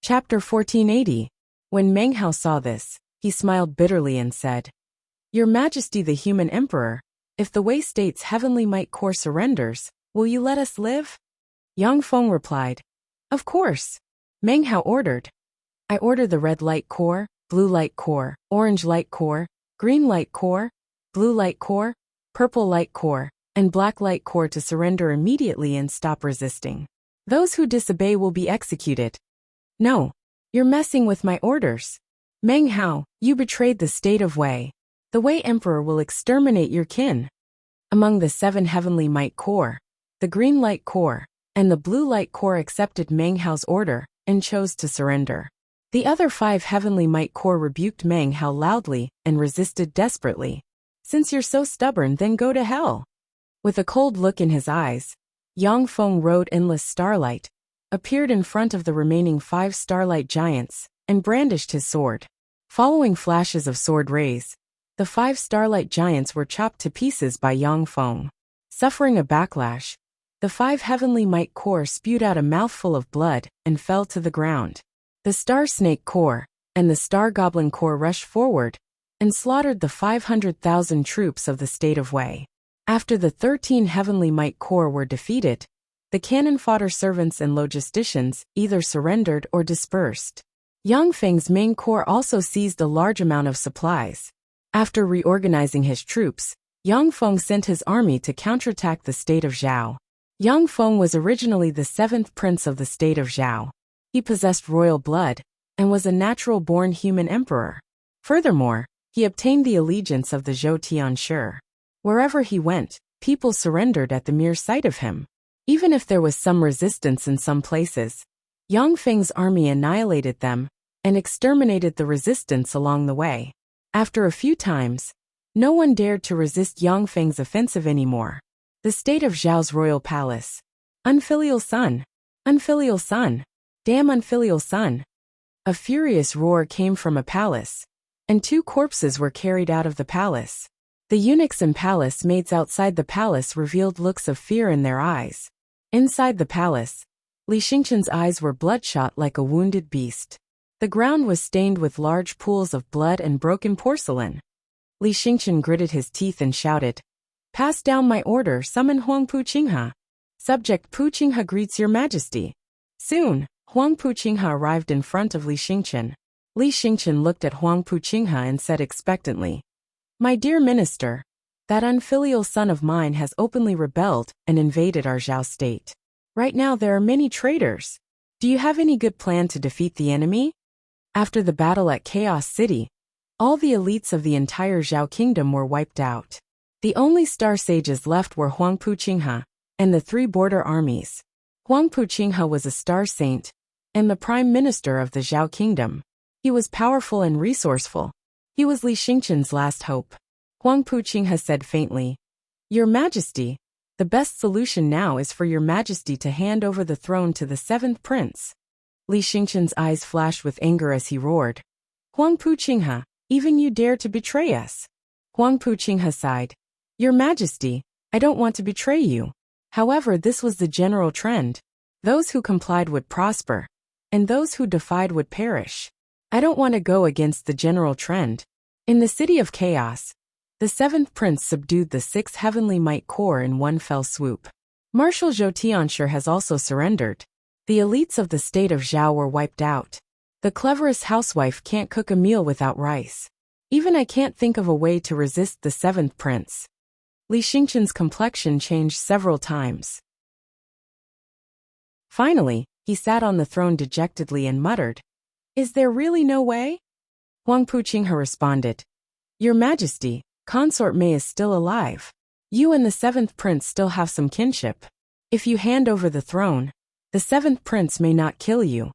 Chapter 1480. When Meng Hao saw this, he smiled bitterly and said, Your Majesty the Human Emperor, if the Wei State's heavenly might core surrenders, will you let us live? Yang Feng replied, Of course. Meng Hao ordered. I order the red light core, blue light core, orange light core, green light core, blue light core, purple light core, and black light core to surrender immediately and stop resisting. Those who disobey will be executed. No. You're messing with my orders. Meng Hao, you betrayed the state of Wei. The Wei Emperor will exterminate your kin. Among the 7 heavenly might core, the green light core, and the blue light core accepted Meng Hao's order and chose to surrender. The other 5 heavenly might core rebuked Meng Hao loudly and resisted desperately. Since you're so stubborn, then go to hell. With a cold look in his eyes, Yang Feng rode endless starlight, appeared in front of the remaining 5 starlight giants, and brandished his sword. Following flashes of sword rays, the 5 starlight giants were chopped to pieces by Yang Feng. Suffering a backlash, the 5 heavenly might core spewed out a mouthful of blood and fell to the ground. The Star Snake Core and the Star Goblin Core rushed forward and slaughtered the 500,000 troops of the state of Wei. After the 13 heavenly might core were defeated, the cannon fodder servants and logisticians either surrendered or dispersed. Yang Feng's main core also seized a large amount of supplies. After reorganizing his troops, Yang Feng sent his army to counterattack the state of Zhao. Yang Feng was originally the 7th prince of the state of Zhao. He possessed royal blood and was a natural-born human emperor. Furthermore, he obtained the allegiance of the Zhou Tianshi. Wherever he went, people surrendered at the mere sight of him. Even if there was some resistance in some places, Yang Feng's army annihilated them and exterminated the resistance along the way. After a few times, no one dared to resist Yang Feng's offensive anymore. The state of Zhao's royal palace. Unfilial son! Unfilial son! Damn unfilial son! A furious roar came from a palace, and 2 corpses were carried out of the palace. The eunuchs and palace maids outside the palace revealed looks of fear in their eyes. Inside the palace, Li Xingqian's eyes were bloodshot like a wounded beast. The ground was stained with large pools of blood and broken porcelain. Li Xingqian gritted his teeth and shouted, Pass down my order, summon Huang Puqinghe. Subject Puqinghe greets your majesty. Soon, Huang Puqinghe arrived in front of Li Xingqian. Li Xingqian looked at Huang Puqinghe and said expectantly, My dear minister, that unfilial son of mine has openly rebelled and invaded our Zhao state. Right now there are many traitors. Do you have any good plan to defeat the enemy? After the battle at Chaos City, all the elites of the entire Zhao kingdom were wiped out. The only star sages left were Huang Puqinghe and the 3 border armies. Huang Puqinghe was a star saint and the prime minister of the Zhao kingdom. He was powerful and resourceful. He was Li Xingqian's last hope. Huang Puqinghe said faintly, Your Majesty, the best solution now is for your Majesty to hand over the throne to the 7th prince. Li Xingqian's eyes flashed with anger as he roared, Huang Puqinghe, even you dare to betray us. Huang Puqinghe sighed, Your Majesty, I don't want to betray you. However, this was the general trend. Those who complied would prosper, and those who defied would perish. I don't want to go against the general trend. In the city of chaos, the 7th prince subdued the 6 heavenly might core in one fell swoop. Marshal Zhou Tianshi has also surrendered. The elites of the state of Zhao were wiped out. The cleverest housewife can't cook a meal without rice. Even I can't think of a way to resist the 7th prince. Li Xingqian's complexion changed several times. Finally, he sat on the throne dejectedly and muttered, "Is there really no way?" Huang Puqinghe responded, "Your Majesty, Consort Mei is still alive. You and the seventh prince still have some kinship. If you hand over the throne, the seventh prince may not kill you."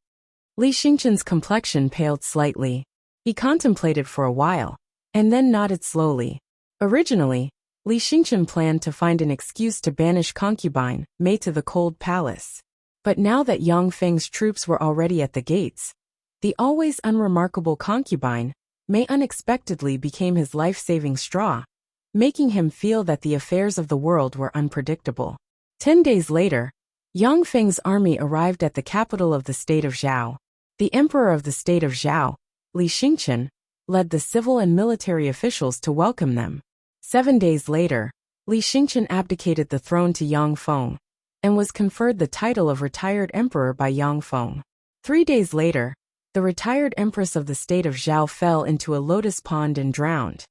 Li Xingqian's complexion paled slightly. He contemplated for a while, and then nodded slowly. Originally, Li Xingqian planned to find an excuse to banish concubine Mei to the cold palace. But now that Yang Feng's troops were already at the gates, the always unremarkable concubine Mei unexpectedly became his life-saving straw, making him feel that the affairs of the world were unpredictable. 10 days later, Yang Feng's army arrived at the capital of the state of Zhao. The emperor of the state of Zhao, Li Xingqian, led the civil and military officials to welcome them. 7 days later, Li Xingqian abdicated the throne to Yang Feng, and was conferred the title of retired emperor by Yang Feng. 3 days later, the retired empress of the state of Zhao fell into a lotus pond and drowned.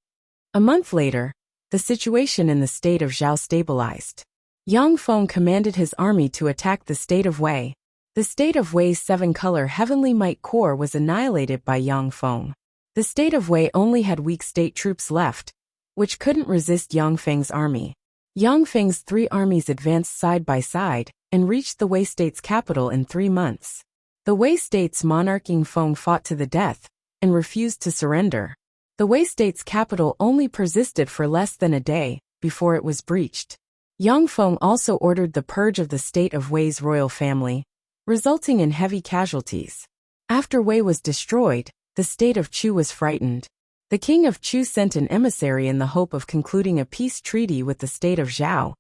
A month later, the situation in the state of Zhao stabilized. Yang Feng commanded his army to attack the state of Wei. The state of Wei's 7-color Heavenly Might Corps was annihilated by Yang Feng. The state of Wei only had weak state troops left, which couldn't resist Yang Feng's army. Yang Feng's 3 armies advanced side by side and reached the Wei state's capital in 3 months. The Wei state's monarch Yang Feng fought to the death and refused to surrender. The Wei state's capital only persisted for less than a day before it was breached. Yang Feng also ordered the purge of the state of Wei's royal family, resulting in heavy casualties. After Wei was destroyed, the state of Chu was frightened. The king of Chu sent an emissary in the hope of concluding a peace treaty with the state of Zhao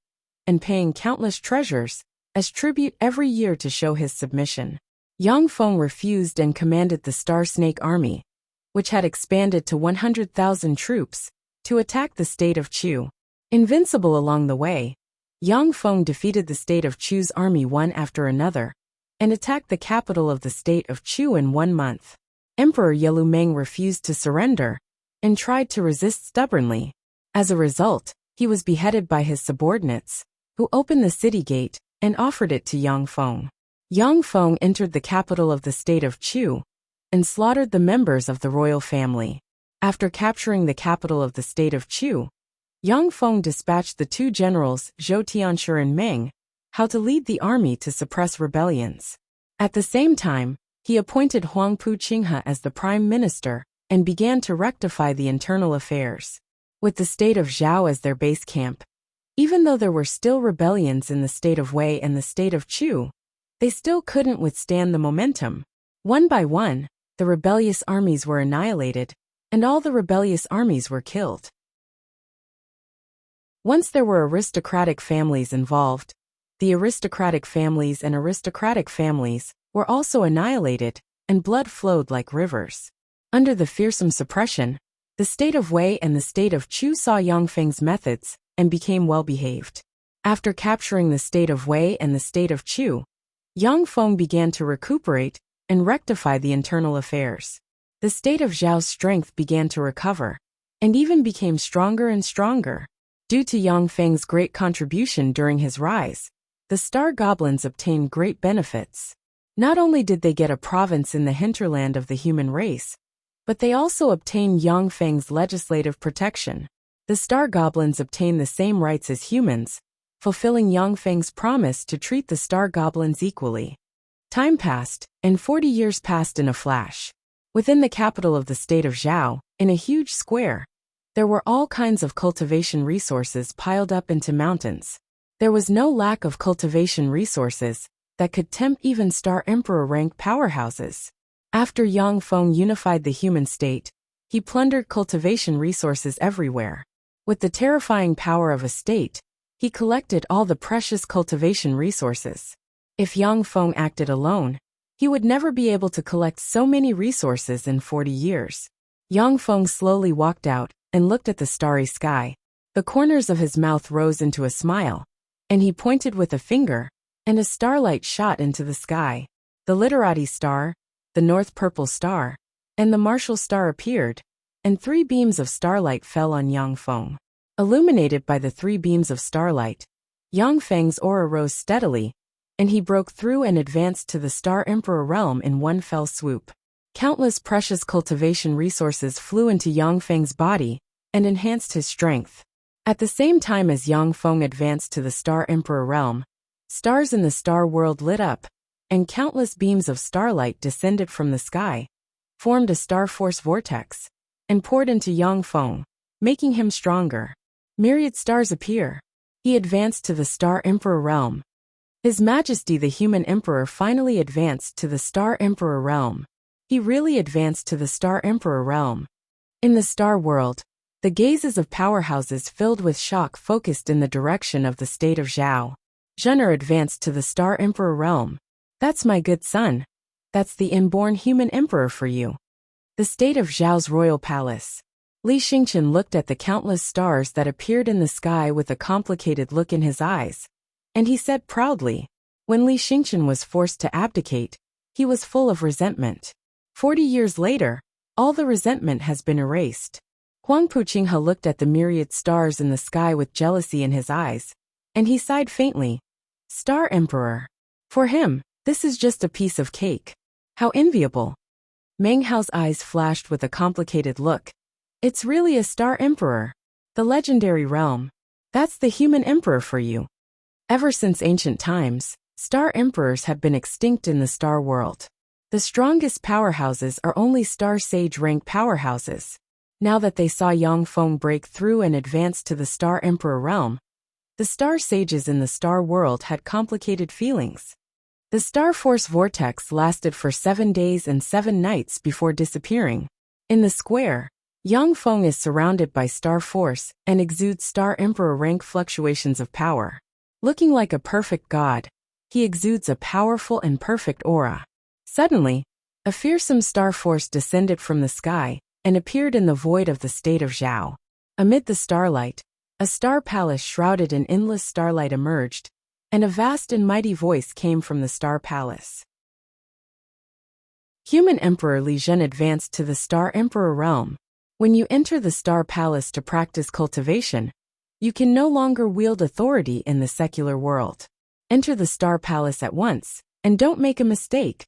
and paying countless treasures as tribute every year to show his submission. Yang Feng refused and commanded the Star Snake Army, which had expanded to 100,000 troops, to attack the state of Chu. Invincible along the way, Yang Feng defeated the state of Chu's army one after another, and attacked the capital of the state of Chu in 1 month. Emperor Yelumeng refused to surrender, and tried to resist stubbornly. As a result, he was beheaded by his subordinates, who opened the city gate and offered it to Yang Feng. Yang Feng entered the capital of the state of Chu and slaughtered the members of the royal family. After capturing the capital of the state of Chu, Yang Feng dispatched the 2 generals Zhou Tianshi and Meng how to lead the army to suppress rebellions. At the same time, he appointed Huang Puqinghe as the prime minister and began to rectify the internal affairs. With the state of Zhao as their base camp, even though there were still rebellions in the state of Wei and the state of Chu, they still couldn't withstand the momentum. One by one, the rebellious armies were annihilated, and all the rebellious armies were killed. Once there were aristocratic families involved, the aristocratic families and aristocratic families were also annihilated, and blood flowed like rivers. Under the fearsome suppression, the state of Wei and the state of Chu saw Yang Feng's methods and became well-behaved. After capturing the state of Wei and the state of Chu, Yang Feng began to recuperate and rectify the internal affairs. The state of Zhao's strength began to recover, and even became stronger and stronger. Due to Yang Feng's great contribution during his rise, the Star Goblins obtained great benefits. Not only did they get a province in the hinterland of the human race, but they also obtained Yang Feng's legislative protection. The Star Goblins obtained the same rights as humans, fulfilling Yang Feng's promise to treat the Star Goblins equally. Time passed, and 40 years passed in a flash. Within the capital of the state of Zhao, in a huge square, there were all kinds of cultivation resources piled up into mountains. There was no lack of cultivation resources that could tempt even Star Emperor rank powerhouses. After Yang Feng unified the human state, he plundered cultivation resources everywhere. With the terrifying power of a state, he collected all the precious cultivation resources. If Yang Feng acted alone, he would never be able to collect so many resources in 40 years. Yang Feng slowly walked out and looked at the starry sky. The corners of his mouth rose into a smile, and he pointed with a finger, and a starlight shot into the sky. The Literati star, the North Purple star, and the Martial star appeared, and 3 beams of starlight fell on Yang Feng. Illuminated by the 3 beams of starlight, Yang Feng's aura rose steadily, and he broke through and advanced to the Star Emperor realm in one fell swoop. Countless precious cultivation resources flew into Yang Feng's body and enhanced his strength. At the same time as Yang Feng advanced to the Star Emperor realm, stars in the star world lit up, and countless beams of starlight descended from the sky, formed a star force vortex, and poured into Yang Feng, making him stronger. Myriad stars appear. He advanced to the Star Emperor realm. His Majesty the Human Emperor finally advanced to the Star Emperor realm. He really advanced to the Star Emperor realm. In the star world, the gazes of powerhouses filled with shock focused in the direction of the state of Zhao. Zhener advanced to the Star Emperor realm. That's my good son. That's the inborn human emperor for you. The state of Zhao's royal palace. Li Xingqian looked at the countless stars that appeared in the sky with a complicated look in his eyes, and he said proudly, when Li Xingqian was forced to abdicate, he was full of resentment. 40 years later, all the resentment has been erased. Huang Puqinghe looked at the myriad stars in the sky with jealousy in his eyes, and he sighed faintly. Star Emperor. For him, this is just a piece of cake. How enviable. Meng Hao's eyes flashed with a complicated look. It's really a Star Emperor. The legendary realm. That's the human emperor for you. Ever since ancient times, Star Emperors have been extinct in the star world. The strongest powerhouses are only Star Sage rank powerhouses. Now that they saw Yang Feng break through and advance to the Star Emperor realm, the Star Sages in the star world had complicated feelings. The Star Force vortex lasted for 7 days and 7 nights before disappearing. In the square, Yang Feng is surrounded by Star Force and exudes Star Emperor rank fluctuations of power. Looking like a perfect god, he exudes a powerful and perfect aura. Suddenly, a fearsome Star Force descended from the sky and appeared in the void of the state of Zhao. Amid the starlight, a star palace shrouded in endless starlight emerged, and a vast and mighty voice came from the star palace. Human Emperor Li Zhen advanced to the Star Emperor realm. When you enter the Star Palace to practice cultivation, you can no longer wield authority in the secular world. Enter the Star Palace at once, and don't make a mistake.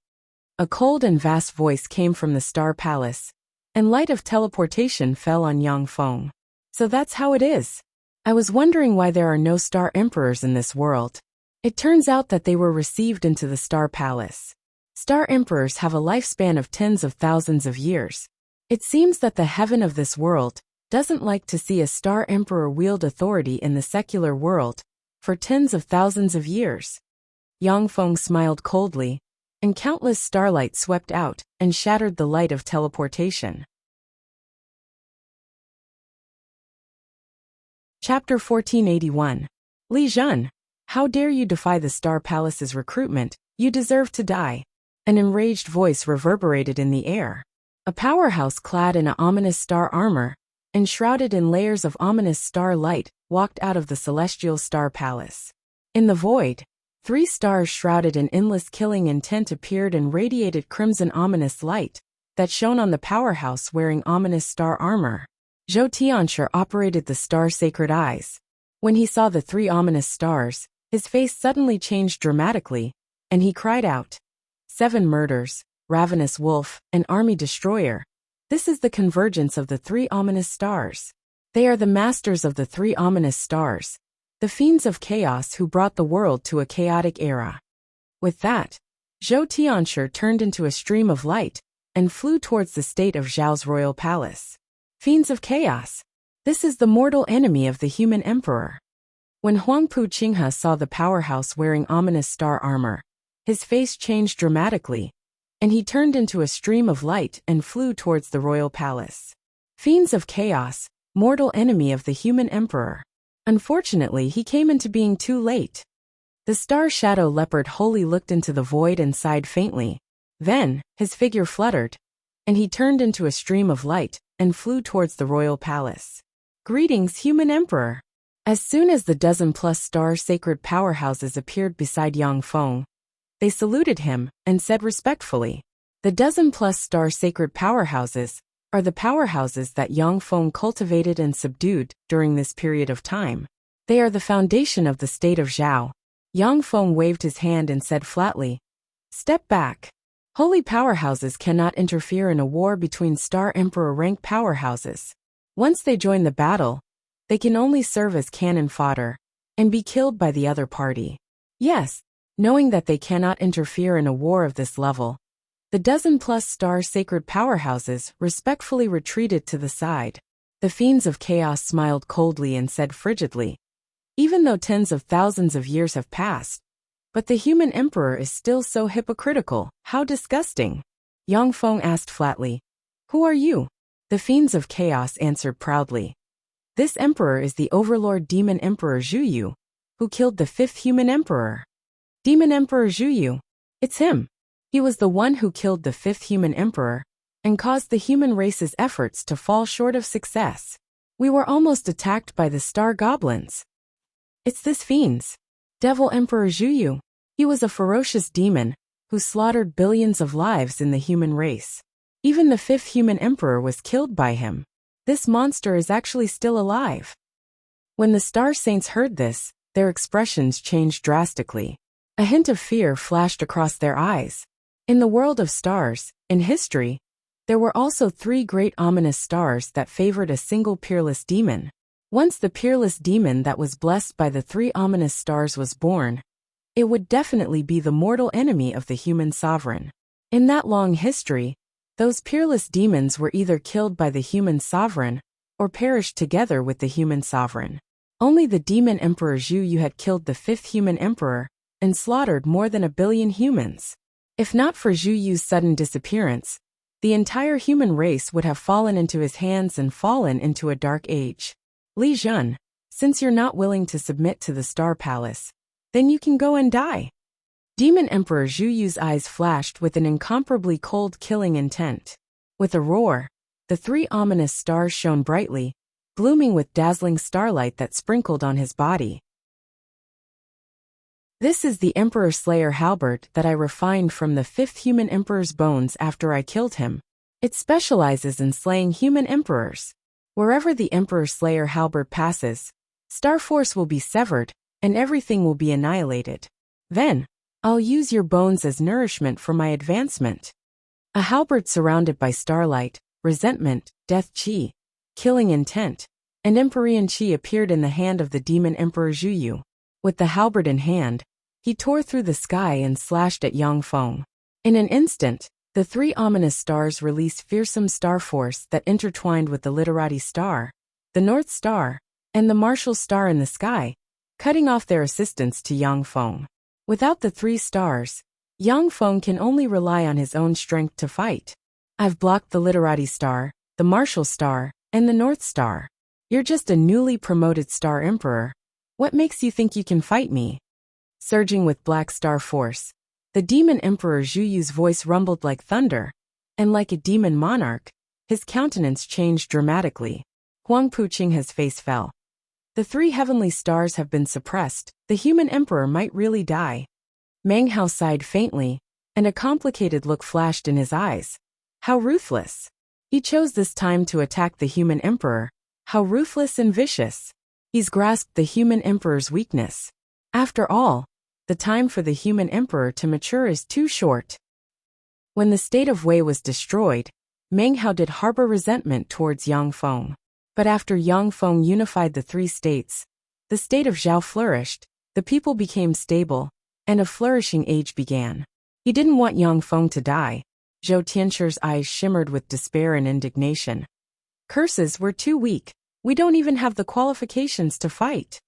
A cold and vast voice came from the Star Palace, and light of teleportation fell on Yang Feng. So that's how it is. I was wondering why there are no Star Emperors in this world. It turns out that they were received into the Star Palace. Star Emperors have a lifespan of tens of thousands of years. It seems that the heaven of this world doesn't like to see a Star Emperor wield authority in the secular world for tens of thousands of years. Yang Feng smiled coldly, and countless starlight swept out and shattered the light of teleportation. Chapter 1481. Li Zhen, how dare you defy the Star Palace's recruitment? You deserve to die. An enraged voice reverberated in the air. A powerhouse clad in an ominous star armor, and shrouded in layers of ominous star light, walked out of the celestial Star Palace. In the void, 3 stars shrouded in endless killing intent appeared and radiated crimson ominous light that shone on the powerhouse wearing ominous star armor. Zhou Tianshi operated the star sacred eyes. When he saw the 3 ominous stars, his face suddenly changed dramatically, and he cried out, 7 murders, ravenous wolf, and army destroyer. This is the convergence of the 3 ominous stars. They are the masters of the 3 ominous stars, the fiends of chaos who brought the world to a chaotic era. With that, Zhou Tianshi turned into a stream of light and flew towards the state of Zhao's royal palace. Fiends of chaos. This is the mortal enemy of the human emperor. When Huang Puqinghe saw the powerhouse wearing ominous star armor, his face changed dramatically, and he turned into a stream of light and flew towards the royal palace. Fiends of chaos, mortal enemy of the human emperor. Unfortunately, he came into being too late. The star shadow leopard wholly looked into the void and sighed faintly. Then, his figure fluttered, and he turned into a stream of light and flew towards the royal palace. Greetings, human emperor. As soon as the dozen-plus star sacred powerhouses appeared beside Yang Feng, they saluted him and said respectfully, the dozen-plus star sacred powerhouses, are the powerhouses that Yang Feng cultivated and subdued during this period of time. They are the foundation of the state of Zhao. Yang Feng waved his hand and said flatly, "Step back. Holy powerhouses cannot interfere in a war between Star Emperor rank powerhouses. Once they join the battle, they can only serve as cannon fodder and be killed by the other party." Yes, knowing that they cannot interfere in a war of this level, the dozen-plus star sacred powerhouses respectfully retreated to the side. The fiends of chaos smiled coldly and said frigidly, "Even though tens of thousands of years have passed, but the human emperor is still so hypocritical, how disgusting." Yang Feng asked flatly, "Who are you?" The fiends of chaos answered proudly, "This emperor is the overlord demon emperor Zhu Yu, who killed the fifth human emperor." Demon Emperor Zhu Yu. It's him. He was the one who killed the fifth human emperor and caused the human race's efforts to fall short of success. We were almost attacked by the star goblins. It's this fiend's Devil Emperor Zhu Yu. He was a ferocious demon who slaughtered billions of lives in the human race. Even the fifth human emperor was killed by him. This monster is actually still alive. When the star saints heard this, their expressions changed drastically. A hint of fear flashed across their eyes. In the world of stars, in history, there were also three great ominous stars that favored a single peerless demon. Once the peerless demon that was blessed by the three ominous stars was born, it would definitely be the mortal enemy of the human sovereign. In that long history, those peerless demons were either killed by the human sovereign or perished together with the human sovereign. Only the demon emperor Zhu Yu had killed the fifth human emperor and slaughtered more than 1 billion humans. If not for Zhu Yu's sudden disappearance, the entire human race would have fallen into his hands and fallen into a dark age. Li Jun, since you're not willing to submit to the Star Palace, then you can go and die. Demon Emperor Zhu Yu's eyes flashed with an incomparably cold killing intent. With a roar, the three ominous stars shone brightly, glooming with dazzling starlight that sprinkled on his body. This is the Emperor Slayer halberd that I refined from the fifth human emperor's bones after I killed him. It specializes in slaying human emperors. Wherever the Emperor Slayer halberd passes, Star Force will be severed, and everything will be annihilated. Then, I'll use your bones as nourishment for my advancement. A halberd surrounded by starlight, resentment, death chi, killing intent, and Empyrean chi appeared in the hand of the demon Emperor Zhu Yu. With the halberd in hand, he tore through the sky and slashed at Yang Feng. In an instant, the three ominous stars released fearsome star force that intertwined with the Literati star, the North Star, and the Martial star in the sky, cutting off their assistance to Yang Feng. Without the three stars, Yang Feng can only rely on his own strength to fight. I've blocked the Literati star, the Martial star, and the North Star. You're just a newly promoted Star Emperor. What makes you think you can fight me? Surging with black star force, the demon Emperor Zhu Yu's voice rumbled like thunder, and like a demon monarch, his countenance changed dramatically. Huang Puqing's face fell. The three heavenly stars have been suppressed, the human emperor might really die. Meng Hao sighed faintly, and a complicated look flashed in his eyes. How ruthless! He chose this time to attack the human emperor. How ruthless and vicious! He's grasped the human emperor's weakness. After all, the time for the human emperor to mature is too short. When the state of Wei was destroyed, Meng Hao did harbor resentment towards Yang Feng. But after Yang Feng unified the three states, the state of Zhao flourished, the people became stable, and a flourishing age began. He didn't want Yang Feng to die. Zhou Tianshir's eyes shimmered with despair and indignation. Curses, we're too weak. We don't even have the qualifications to fight.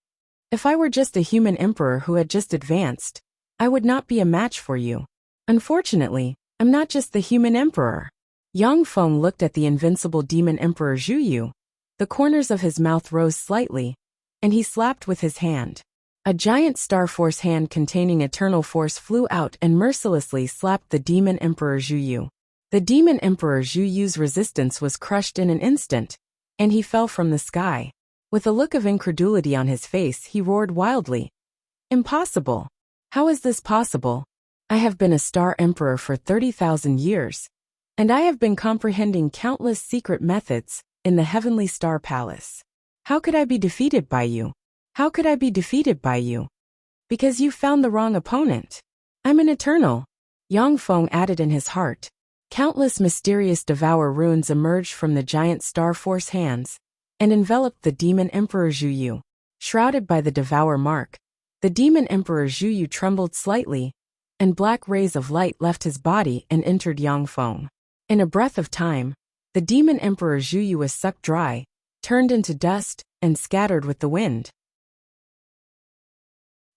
If I were just a human emperor who had just advanced, I would not be a match for you. Unfortunately, I'm not just the human emperor. Yang Feng looked at the invincible demon emperor Zhu Yu. The corners of his mouth rose slightly, and he slapped with his hand. A giant Star Force hand containing eternal force flew out and mercilessly slapped the demon emperor Zhu Yu. The demon emperor Zhu Yu's resistance was crushed in an instant, and he fell from the sky. With a look of incredulity on his face, he roared wildly. Impossible! How is this possible? I have been a Star Emperor for 30,000 years, and I have been comprehending countless secret methods in the heavenly star palace. How could I be defeated by you? How could I be defeated by you? Because you found the wrong opponent. I'm an eternal. Yang Feng added in his heart. Countless mysterious devour runes emerged from the giant star force hands and enveloped the demon emperor Zhu Yu. Shrouded by the devour mark, the demon emperor Zhu Yu trembled slightly, and black rays of light left his body and entered Yang Feng. In a breath of time, the demon emperor Zhu Yu was sucked dry, turned into dust, and scattered with the wind.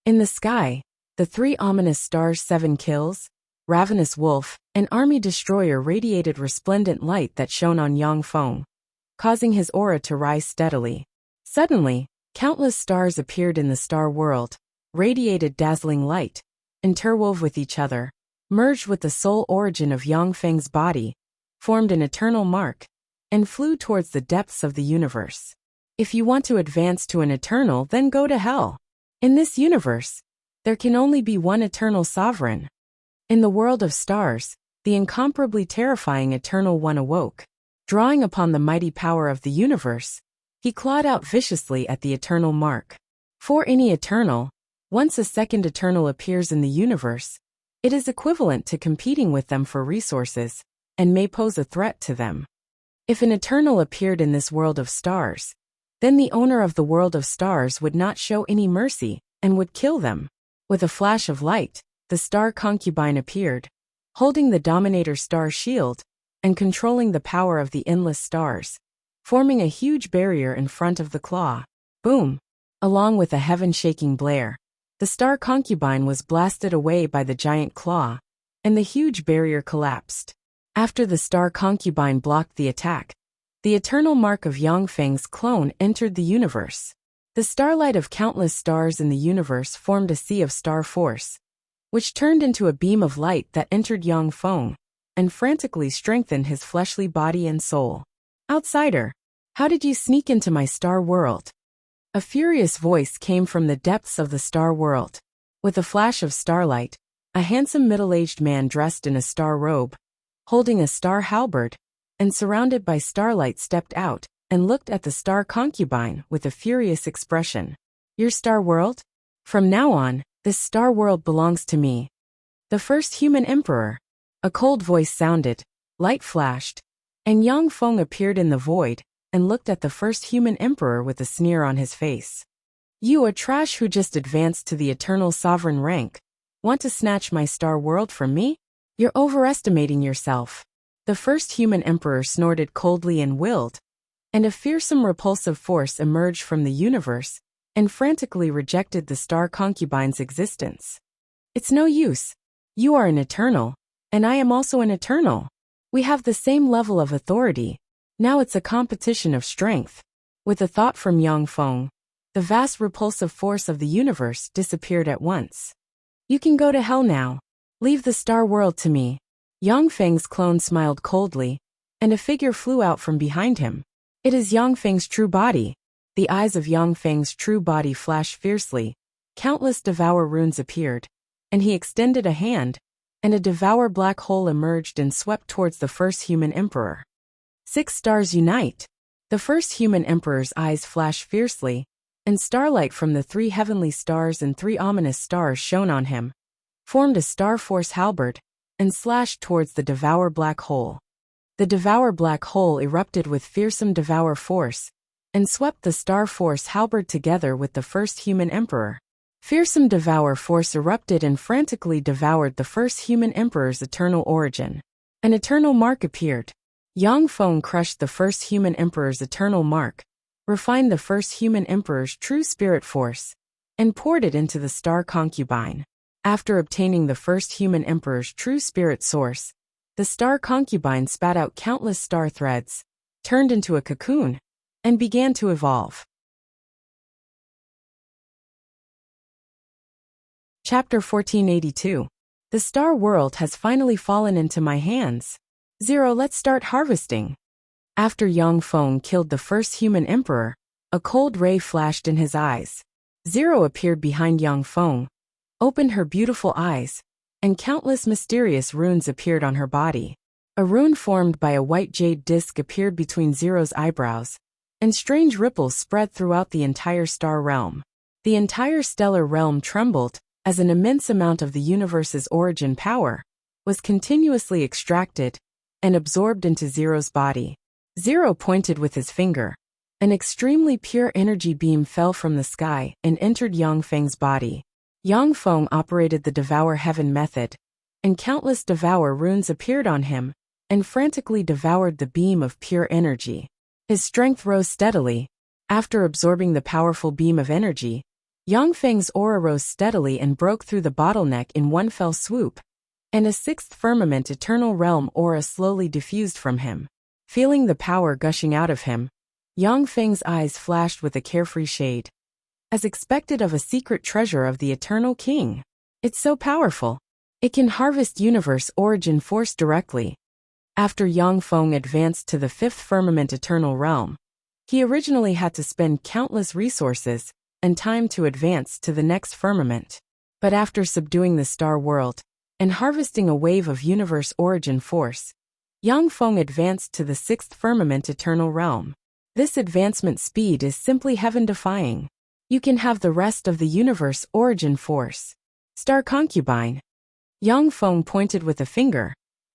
In the sky, the three ominous stars 7 kills, Ravenous Wolf, and Army Destroyer radiated resplendent light that shone on Yang Feng, causing his aura to rise steadily. Suddenly, countless stars appeared in the star world, radiated dazzling light, interwove with each other, merged with the soul origin of Yang Feng's body, formed an eternal mark, and flew towards the depths of the universe. If you want to advance to an eternal, then go to hell. In this universe, there can only be one eternal sovereign. In the world of stars, the incomparably terrifying Eternal One awoke. Drawing upon the mighty power of the universe, he clawed out viciously at the eternal mark. For any eternal, once a second eternal appears in the universe, it is equivalent to competing with them for resources, and may pose a threat to them. If an eternal appeared in this world of stars, then the owner of the world of stars would not show any mercy, and would kill them. With a flash of light, the star concubine appeared, holding the Dominator star shield, and controlling the power of the endless stars, forming a huge barrier in front of the claw. Boom! Along with a heaven-shaking blare, the star concubine was blasted away by the giant claw, and the huge barrier collapsed. After the star concubine blocked the attack, the eternal mark of Yang Feng's clone entered the universe. The starlight of countless stars in the universe formed a sea of star force, which turned into a beam of light that entered Yang Feng, and frantically strengthened his fleshly body and soul. Outsider, how did you sneak into my star world? A furious voice came from the depths of the star world. With a flash of starlight, a handsome middle-aged man dressed in a star robe, holding a star halberd, and surrounded by starlight stepped out and looked at the star concubine with a furious expression. Your star world? From now on, this star world belongs to me. The first human emperor. A cold voice sounded, light flashed, and Yang Feng appeared in the void and looked at the first human emperor with a sneer on his face. You, a trash who just advanced to the eternal sovereign rank, want to snatch my star world from me? You're overestimating yourself. The first human emperor snorted coldly and willed, and a fearsome repulsive force emerged from the universe and frantically rejected the star concubine's existence. It's no use. You are an eternal, and I am also an eternal. We have the same level of authority. Now it's a competition of strength. With a thought from Yang Feng, the vast repulsive force of the universe disappeared at once. You can go to hell now. Leave the star world to me. Yang Feng's clone smiled coldly, and a figure flew out from behind him. It is Yang Feng's true body. The eyes of Yang Feng's true body flashed fiercely. Countless devour runes appeared, and he extended a hand, and a devour black hole emerged and swept towards the first human emperor. 6 stars unite. The first human emperor's eyes flashed fiercely, and starlight from the 3 heavenly stars and 3 ominous stars shone on him, formed a star force halberd, and slashed towards the devour black hole. The devour black hole erupted with fearsome devour force, and swept the star force halberd together with the first human emperor. Fearsome devour force erupted and frantically devoured the first human emperor's eternal origin. An eternal mark appeared. Yang Feng crushed the first human emperor's eternal mark, refined the first human emperor's true spirit force, and poured it into the star concubine. After obtaining the first human emperor's true spirit source, the star concubine spat out countless star threads, turned into a cocoon, and began to evolve. Chapter 1482. The star world has finally fallen into my hands. 0. Let's start harvesting. After Yang Feng killed the first human emperor, a cold ray flashed in his eyes. 0 appeared behind Yang Feng, opened her beautiful eyes, and countless mysterious runes appeared on her body. A rune formed by a white jade disk appeared between Zero's eyebrows, and strange ripples spread throughout the entire star realm. The entire stellar realm trembled, as an immense amount of the universe's origin power was continuously extracted and absorbed into Zero's body. Zero pointed with his finger. An extremely pure energy beam fell from the sky and entered Yang Feng's body. Yang Feng operated the Devour Heaven method, and countless Devour runes appeared on him and frantically devoured the beam of pure energy. His strength rose steadily. After absorbing the powerful beam of energy, Yang Feng's aura rose steadily and broke through the bottleneck in one fell swoop, and a sixth firmament eternal realm aura slowly diffused from him. Feeling the power gushing out of him, Yang Feng's eyes flashed with a carefree shade. As expected of a secret treasure of the Eternal King. It's so powerful. It can harvest universe origin force directly. After Yang Feng advanced to the fifth firmament eternal realm, he originally had to spend countless resources and time to advance to the next firmament. But after subduing the star world and harvesting a wave of universe origin force, Yang Feng advanced to the sixth firmament eternal realm. This advancement speed is simply heaven-defying. You can have the rest of the universe origin force. Star Concubine. Yang Feng pointed with a finger,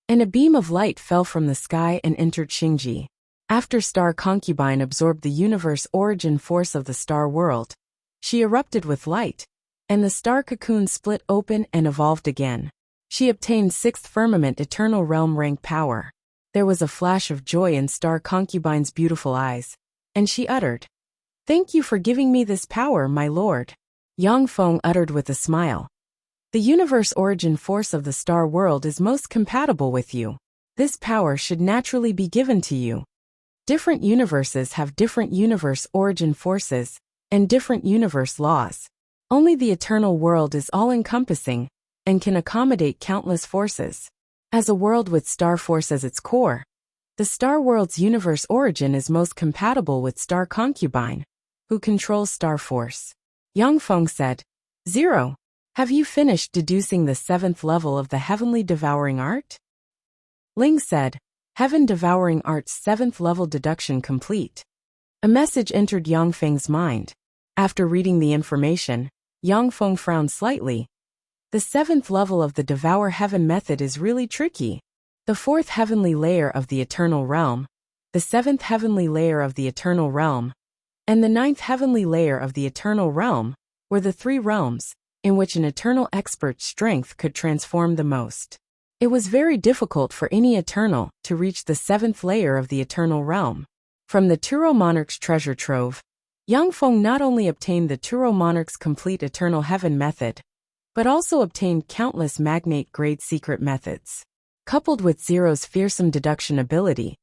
and a beam of light fell from the sky and entered Xingji. After Star Concubine absorbed the universe origin force of the star world, she erupted with light, and the star cocoon split open and evolved again. She obtained sixth firmament eternal realm rank power. There was a flash of joy in Star Concubine's beautiful eyes, and she uttered, "Thank you for giving me this power, my lord." Yang Feng uttered with a smile, "The universe origin force of the star world is most compatible with you. This power should naturally be given to you. Different universes have different universe origin forces and different universe laws. Only the eternal world is all-encompassing and can accommodate countless forces. As a world with star force as its core, the star world's universe origin is most compatible with Star Concubine, who controls star force." Yang Feng said, "Zero, have you finished deducing the seventh level of the heavenly devouring art?" Ling said, "Heaven devouring art's seventh level deduction complete." A message entered Yang Feng's mind. After reading the information, Yang Feng frowned slightly. The seventh level of the Devour Heaven method is really tricky. The fourth heavenly layer of the eternal realm, the seventh heavenly layer of the eternal realm, and the ninth heavenly layer of the eternal realm were the three realms in which an eternal expert's strength could transform the most. It was very difficult for any eternal to reach the seventh layer of the eternal realm. From the Turo Monarch's treasure trove, Yang Feng not only obtained the Turo Monarch's complete eternal heaven method, but also obtained countless magnate-grade secret methods. Coupled with Zero's fearsome deduction ability,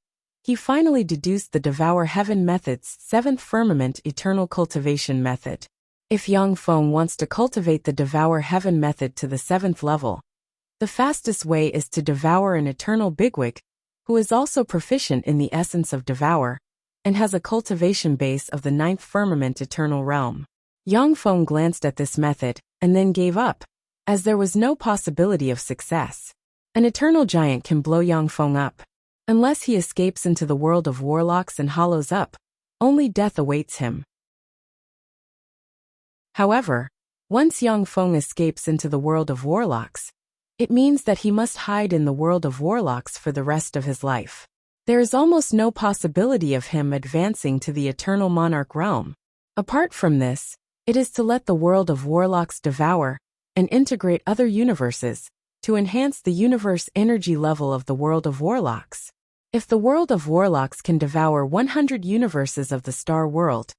he finally deduced the Devour Heaven method's seventh firmament eternal cultivation method. If Yang Feng wants to cultivate the Devour Heaven method to the seventh level, the fastest way is to devour an eternal bigwig, who is also proficient in the essence of devour, and has a cultivation base of the ninth firmament eternal realm. Yang Feng glanced at this method, and then gave up, as there was no possibility of success. An eternal giant can blow Yang Feng up. Unless he escapes into the world of warlocks and hollows up, only death awaits him. However, once Yang Feng escapes into the world of warlocks, it means that he must hide in the world of warlocks for the rest of his life. There is almost no possibility of him advancing to the eternal monarch realm. Apart from this, it is to let the world of warlocks devour and integrate other universes to enhance the universe energy level of the world of warlocks. If the world of warlocks can devour 100 universes of the star world,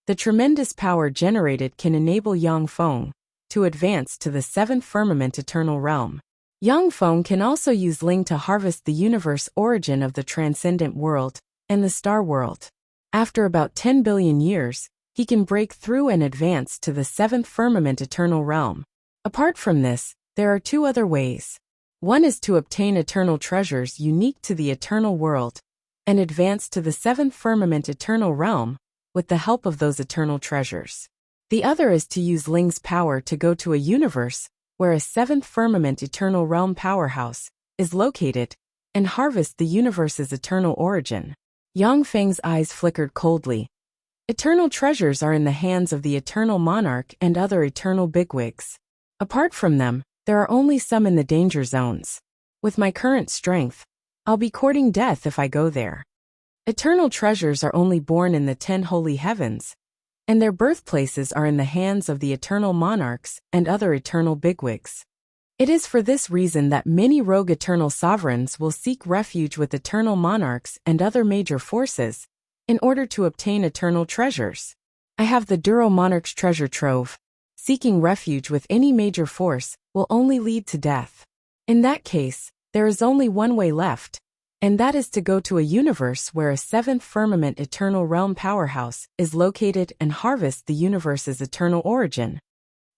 the tremendous power generated can enable Yang Feng to advance to the seventh firmament eternal realm. Yang Feng can also use Ling to harvest the universe origin of the transcendent world and the star world. After about 10 billion years, he can break through and advance to the seventh firmament eternal realm. Apart from this, there are two other ways. One is to obtain eternal treasures unique to the eternal world and advance to the seventh firmament eternal realm with the help of those eternal treasures. The other is to use Ling's power to go to a universe where a seventh firmament eternal realm powerhouse is located and harvest the universe's eternal origin. Yang Feng's eyes flickered coldly. Eternal treasures are in the hands of the eternal monarch and other eternal bigwigs. Apart from them, there are only some in the danger zones. With my current strength, I'll be courting death if I go there. Eternal treasures are only born in the 10 holy heavens, and their birthplaces are in the hands of the eternal monarchs and other eternal bigwigs. It is for this reason that many rogue eternal sovereigns will seek refuge with eternal monarchs and other major forces in order to obtain eternal treasures. I have the Duro Monarch's treasure trove. Seeking refuge with any major force will only lead to death. In that case, there is only one way left, and that is to go to a universe where a 7th firmament eternal realm powerhouse is located and harvest the universe's eternal origin.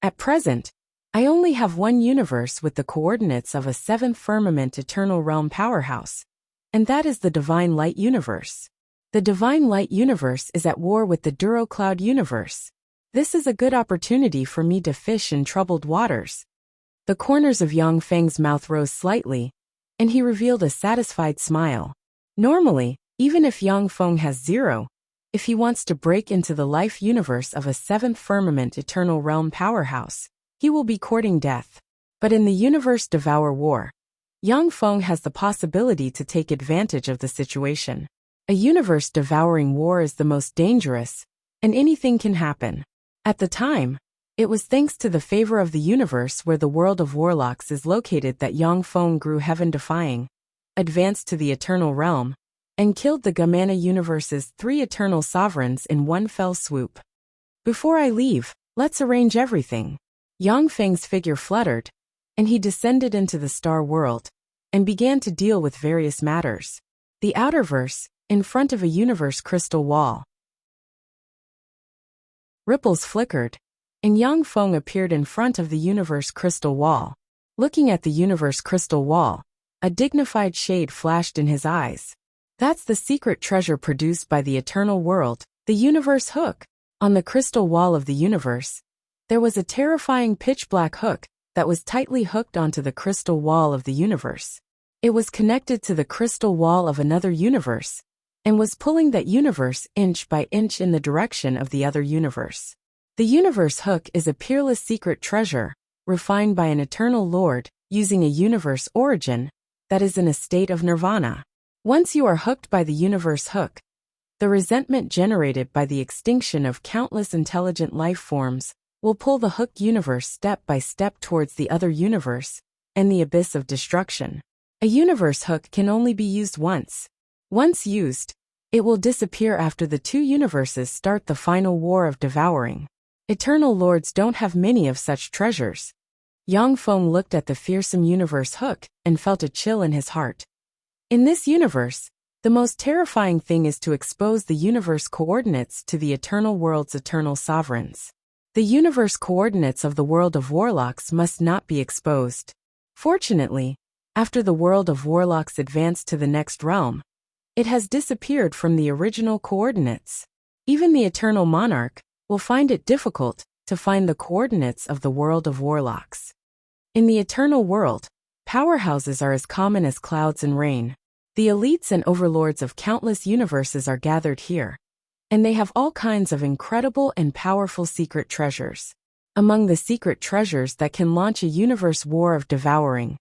At present, I only have one universe with the coordinates of a 7th firmament eternal realm powerhouse, and that is the Divine Light universe. The Divine Light universe is at war with the Duro Cloud universe. This is a good opportunity for me to fish in troubled waters. The corners of Yang Feng's mouth rose slightly, and he revealed a satisfied smile. Normally, even if Yang Feng has 0, if he wants to break into the life universe of a 7th firmament eternal realm powerhouse, he will be courting death. But in the universe Devour War, Yang Feng has the possibility to take advantage of the situation. A universe devouring war is the most dangerous, and anything can happen. At the time, it was thanks to the favor of the universe where the world of warlocks is located that Yang Feng grew heaven-defying, advanced to the eternal realm, and killed the Gamana universe's 3 eternal sovereigns in one fell swoop. Before I leave, let's arrange everything. Yang Feng's figure fluttered, and he descended into the star world, and began to deal with various matters. The outerverse, in front of a universe crystal wall. Ripples flickered, and Yang Feng appeared in front of the universe crystal wall. Looking at the universe crystal wall, a dignified shade flashed in his eyes. That's the secret treasure produced by the eternal world, the universe hook. On the crystal wall of the universe, there was a terrifying pitch-black hook that was tightly hooked onto the crystal wall of the universe. It was connected to the crystal wall of another universe, and was pulling that universe inch by inch in the direction of the other universe. The universe hook is a peerless secret treasure, refined by an eternal lord, using a universe origin that is in a state of nirvana. Once you are hooked by the universe hook, the resentment generated by the extinction of countless intelligent life forms will pull the hooked universe step by step towards the other universe and the abyss of destruction. A universe hook can only be used once. Once used, it will disappear after the 2 universes start the final war of devouring. Eternal lords don't have many of such treasures. Yang Feng looked at the fearsome universe hook and felt a chill in his heart. In this universe, the most terrifying thing is to expose the universe coordinates to the eternal world's eternal sovereigns. The universe coordinates of the world of warlocks must not be exposed. Fortunately, after the world of warlocks advanced to the next realm, it has disappeared from the original coordinates. Even the eternal monarch will find it difficult to find the coordinates of the world of warlocks. In the eternal world, powerhouses are as common as clouds and rain. The elites and overlords of countless universes are gathered here, and they have all kinds of incredible and powerful secret treasures. Among the secret treasures that can launch a universe war of devouring,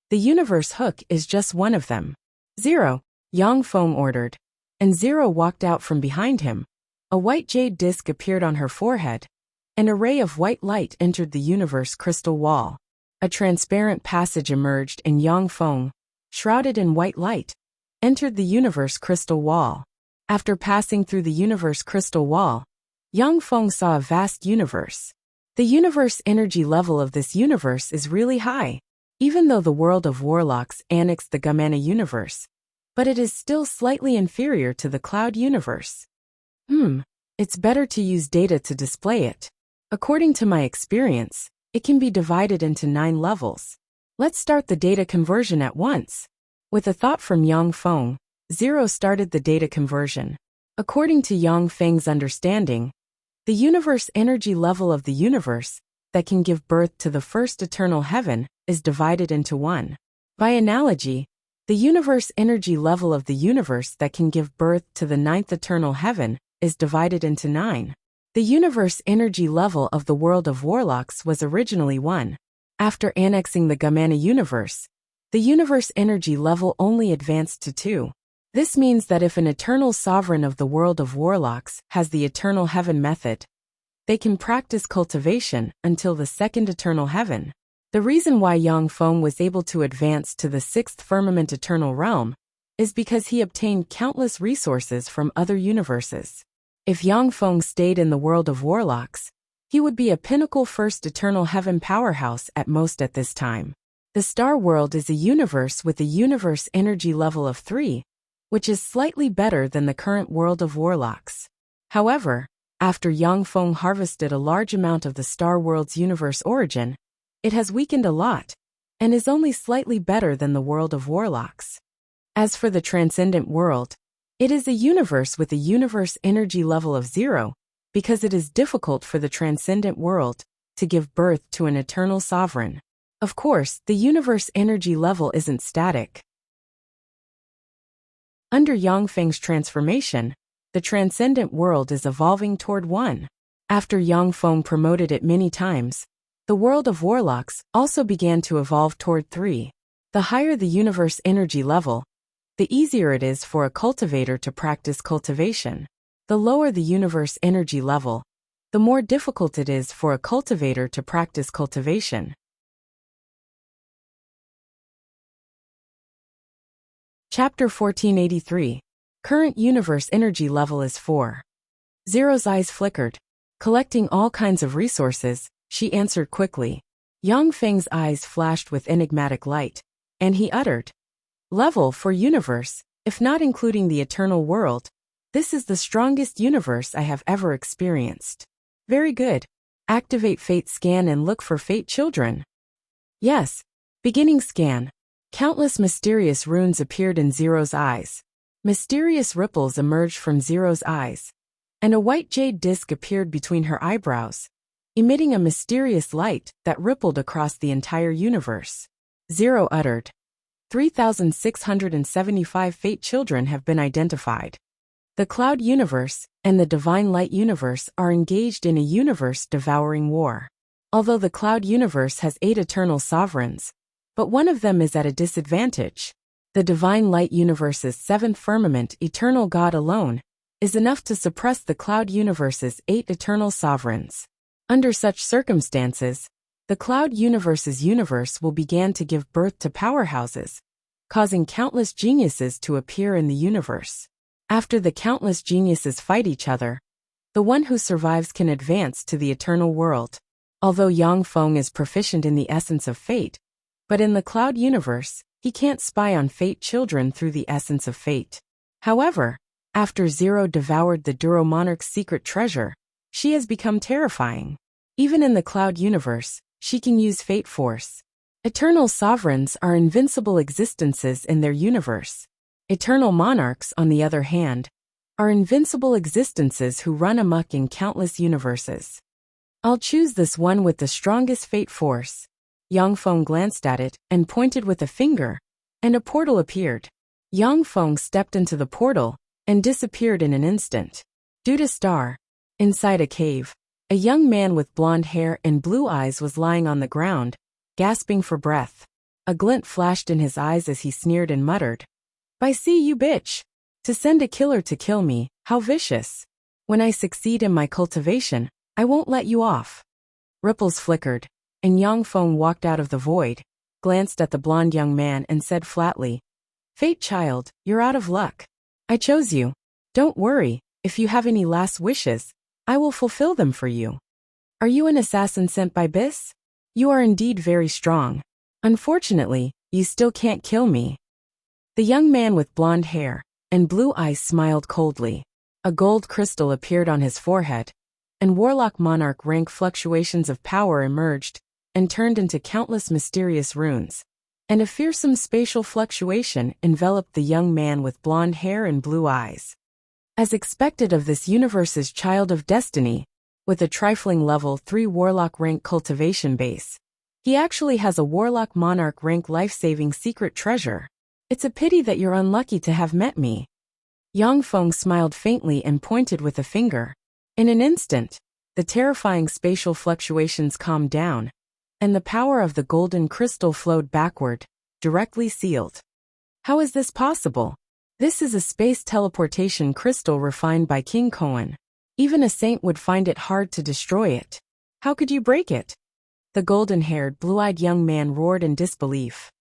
the universe hook is just one of them. 0. Yang Feng ordered, and 0 walked out from behind him. A white jade disc appeared on her forehead. An array of white light entered the universe crystal wall. A transparent passage emerged, and Yang Feng, shrouded in white light, entered the universe crystal wall. After passing through the universe crystal wall, Yang Feng saw a vast universe. The universe energy level of this universe is really high, even though the world of warlocks annexed the Gamana universe, but it is still slightly inferior to the cloud universe. It's better to use data to display it. According to my experience, it can be divided into 9 levels. Let's start the data conversion at once. With a thought from Yang Feng, 0 started the data conversion. According to Yang Feng's understanding, the universe energy level of the universe that can give birth to the first eternal heaven is divided into 1. By analogy, The universe energy level of the universe that can give birth to the ninth eternal heaven is divided into 9. The universe energy level of the world of warlocks was originally 1. After annexing the Gamana universe, the universe energy level only advanced to 2. This means that if an eternal sovereign of the world of warlocks has the eternal heaven method, they can practice cultivation until the second eternal heaven. The reason why Yang Feng was able to advance to the 6th firmament eternal realm is because he obtained countless resources from other universes. If Yang Feng stayed in the world of warlocks, he would be a pinnacle first eternal heaven powerhouse at most at this time. The Star World is a universe with a universe energy level of 3, which is slightly better than the current world of warlocks. However, after Yang Feng harvested a large amount of the Star World's universe origin, it has weakened a lot, and is only slightly better than the world of warlocks. As for the transcendent world, it is a universe with a universe energy level of 0, because it is difficult for the transcendent world to give birth to an eternal sovereign. Of course, the universe energy level isn't static. Under Yang Feng's transformation, the transcendent world is evolving toward 1. After Yang Feng promoted it many times, the world of warlocks also began to evolve toward 3. The higher the universe energy level, the easier it is for a cultivator to practice cultivation. The lower the universe energy level, the more difficult it is for a cultivator to practice cultivation. Chapter 1483. Current universe energy level is 4. Zero's eyes flickered. Collecting all kinds of resources, she answered quickly. Yang Feng's eyes flashed with enigmatic light, and he uttered, "Level 4 universe, if not including the eternal world, this is the strongest universe I have ever experienced." "Very good. Activate Fate Scan and look for Fate Children." "Yes." Beginning scan. Countless mysterious runes appeared in Zero's eyes. Mysterious ripples emerged from Zero's eyes, and a white jade disc appeared between her eyebrows, emitting a mysterious light that rippled across the entire universe. Zero uttered, 3,675 Fate Children have been identified. The Cloud Universe and the Divine Light Universe are engaged in a universe-devouring war. Although the Cloud Universe has 8 eternal sovereigns, but one of them is at a disadvantage. The Divine Light Universe's 7th firmament, Eternal God alone, is enough to suppress the Cloud Universe's 8 eternal sovereigns. Under such circumstances, the Cloud Universe's universe will begin to give birth to powerhouses, causing countless geniuses to appear in the universe. After the countless geniuses fight each other, the one who survives can advance to the eternal world. Although Yang Feng is proficient in the essence of fate, but in the Cloud Universe, he can't spy on Fate Children through the essence of fate. However, after Zero devoured the Duro Monarch's secret treasure, she has become terrifying. Even in the Cloud Universe, she can use Fate Force. Eternal sovereigns are invincible existences in their universe. Eternal monarchs, on the other hand, are invincible existences who run amok in countless universes. I'll choose this one with the strongest Fate Force. Yang Feng glanced at it and pointed with a finger, and a portal appeared. Yang Feng stepped into the portal and disappeared in an instant. Due to star, inside a cave, a young man with blonde hair and blue eyes was lying on the ground, gasping for breath. A glint flashed in his eyes as he sneered and muttered, "By see you bitch! To send a killer to kill me, how vicious! When I succeed in my cultivation, I won't let you off." Ripples flickered, and Yang Feng walked out of the void, glanced at the blonde young man and said flatly, "Fate child, you're out of luck. I chose you. Don't worry, if you have any last wishes, I will fulfill them for you. Are you an assassin sent by Bis? You are indeed very strong. Unfortunately, you still can't kill me." The young man with blonde hair and blue eyes smiled coldly. A gold crystal appeared on his forehead, and Warlock Monarch rank fluctuations of power emerged and turned into countless mysterious runes, and a fearsome spatial fluctuation enveloped the young man with blonde hair and blue eyes. As expected of this universe's child of destiny, with a trifling level 3 Warlock rank cultivation base, he actually has a Warlock Monarch rank life-saving secret treasure. It's a pity that you're unlucky to have met me. Yang Feng smiled faintly and pointed with a finger. In an instant, the terrifying spatial fluctuations calmed down, and the power of the golden crystal flowed backward, directly sealed. How is this possible? This is a space teleportation crystal refined by King Koan. Even a saint would find it hard to destroy it. How could you break it? The golden-haired, blue-eyed young man roared in disbelief.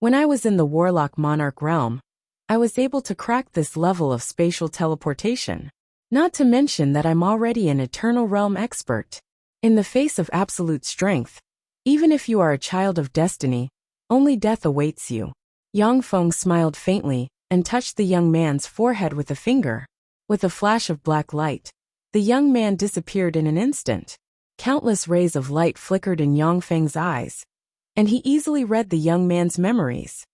When I was in the Warlock Monarch realm, I was able to crack this level of spatial teleportation. Not to mention that I'm already an Eternal Realm expert. In the face of absolute strength, even if you are a child of destiny, only death awaits you. Yang Feng smiled faintly and touched the young man's forehead with a finger. With a flash of black light, the young man disappeared in an instant. Countless rays of light flickered in Yang Feng's eyes, and he easily read the young man's memories.